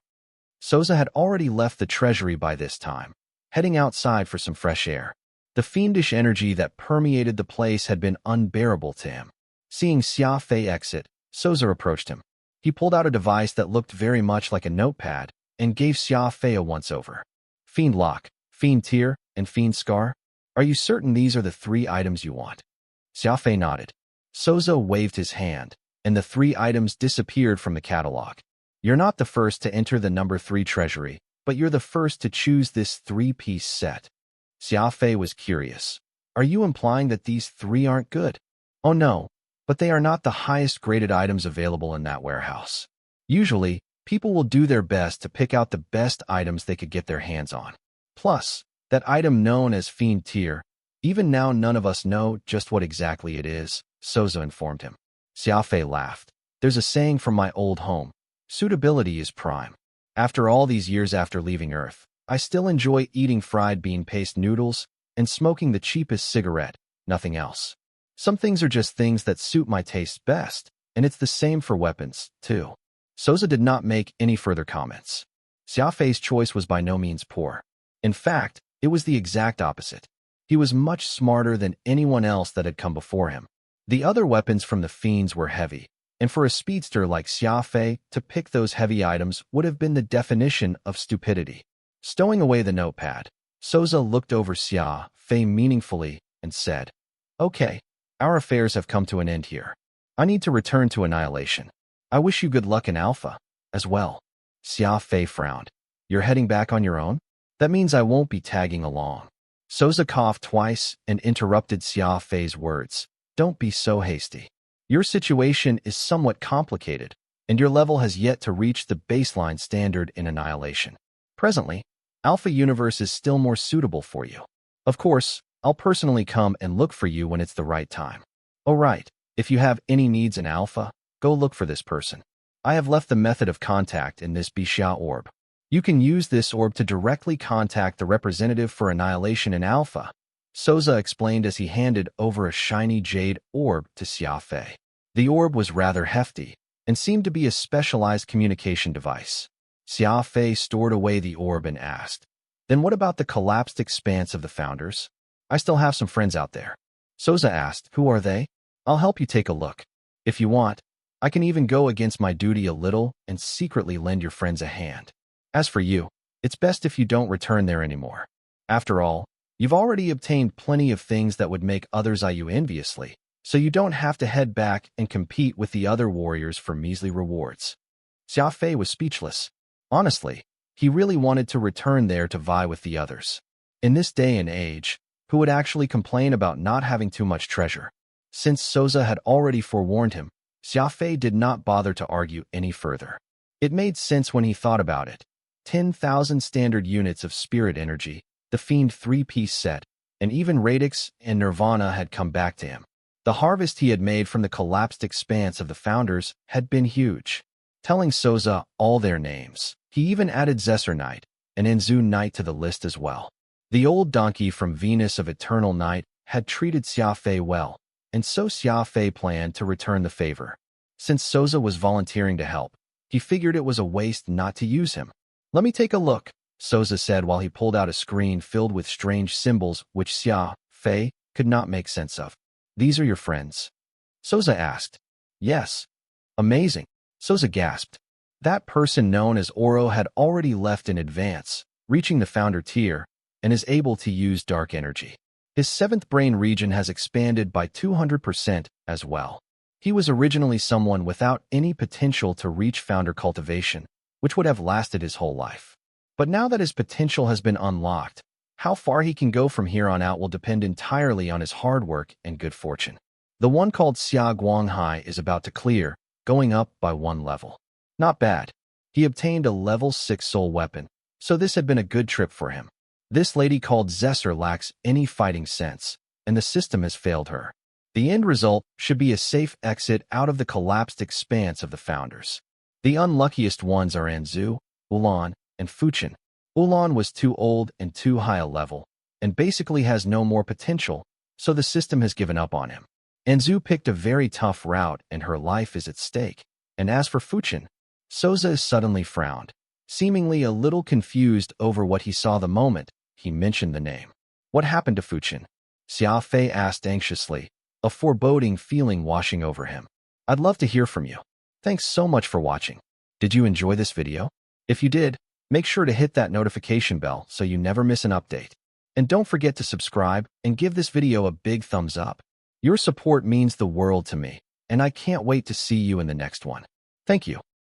Souza had already left the treasury by this time, heading outside for some fresh air. The fiendish energy that permeated the place had been unbearable to him. Seeing Xia Fei exit, Souza approached him. He pulled out a device that looked very much like a notepad and gave Xia Fei a once-over. Fiend Lock, Fiend Tear, and Fiend Scar? Are you certain these are the 3 items you want? Xia Fei nodded. Souza waved his hand, and the 3 items disappeared from the catalog. You're not the first to enter the number 3 treasury, but you're the first to choose this 3-piece set. Xia Fei was curious. Are you implying that these 3 aren't good? Oh no, but they are not the highest graded items available in that warehouse. Usually, people will do their best to pick out the best items they could get their hands on. Plus, that item known as Fiend Tier, even now none of us know just what exactly it is, Souza informed him. Xia Fei laughed. There's a saying from my old home, suitability is prime. After all these years after leaving Earth, I still enjoy eating fried bean paste noodles and smoking the cheapest cigarette, nothing else. Some things are just things that suit my taste best, and it's the same for weapons, too. Souza did not make any further comments. Xia Fei's choice was by no means poor. In fact, it was the exact opposite. He was much smarter than anyone else that had come before him. The other weapons from the fiends were heavy, and for a speedster like Xia Fei to pick those heavy items would have been the definition of stupidity. Stowing away the notepad, Souza looked over Xia Fei meaningfully and said, "Okay, our affairs have come to an end here. I need to return to Annihilation. I wish you good luck in Alpha, as well." Xia Fei frowned. "You're heading back on your own? That means I won't be tagging along." Souza coughed twice and interrupted Xia Fei's words. "Don't be so hasty. Your situation is somewhat complicated, and your level has yet to reach the baseline standard in Annihilation. Presently, Alpha Universe is still more suitable for you. Of course, I'll personally come and look for you when it's the right time. Oh right, if you have any needs in Alpha, go look for this person. I have left the method of contact in this Bixia orb. You can use this orb to directly contact the representative for Annihilation in Alpha." Souza explained as he handed over a shiny jade orb to Xia Fei. The orb was rather hefty and seemed to be a specialized communication device. Xia Fei stored away the orb and asked, "Then what about the collapsed expanse of the founders? I still have some friends out there." Souza asked, "Who are they? I'll help you take a look. If you want, I can even go against my duty a little and secretly lend your friends a hand. As for you, it's best if you don't return there anymore. After all, you've already obtained plenty of things that would make others eye you enviously, so you don't have to head back and compete with the other warriors for measly rewards." Xia Fei was speechless. Honestly, he really wanted to return there to vie with the others. In this day and age, who would actually complain about not having too much treasure? Since Souza had already forewarned him, Xia Fei did not bother to argue any further. It made sense when he thought about it. 10,000 standard units of spirit energy, the Fiend 3-piece set, and even Radix and Nirvana had come back to him. The harvest he had made from the collapsed expanse of the founders had been huge. Telling Souza all their names, he even added Zesser Knight and Enzu Knight to the list as well. The old donkey from Venus of Eternal Night had treated Xia Fei well, and so Xia Fei planned to return the favor. Since Souza was volunteering to help, he figured it was a waste not to use him. "Let me take a look," Souza said while he pulled out a screen filled with strange symbols which Xia Fei could not make sense of. "These are your friends?" Souza asked. "Yes." "Amazing," Souza gasped. That person known as Oro had already left in advance, reaching the founder tier, and is able to use dark energy. His 7th brain region has expanded by 200% as well. He was originally someone without any potential to reach founder cultivation, which would have lasted his whole life. But now that his potential has been unlocked, how far he can go from here on out will depend entirely on his hard work and good fortune. The one called Xia Guanghai is about to clear, going up by 1 level. Not bad. He obtained a level 6 soul weapon, so this had been a good trip for him. This lady called Zesser lacks any fighting sense, and the system has failed her. The end result should be a safe exit out of the collapsed expanse of the founders. The unluckiest ones are Anzu, Ulan, and Fuchin. Ulan was too old and too high a level, and basically has no more potential, so the system has given up on him. Anzu picked a very tough route and her life is at stake. And as for Fuchin, Souza suddenly frowned, seemingly a little confused over what he saw the moment he mentioned the name. "What happened to Fuchin?" Xia Fei asked anxiously, a foreboding feeling washing over him. "I'd love to hear from you. Thanks so much for watching. Did you enjoy this video? If you did, make sure to hit that notification bell so you never miss an update. And don't forget to subscribe and give this video a big thumbs up. Your support means the world to me, and I can't wait to see you in the next one. Thank you.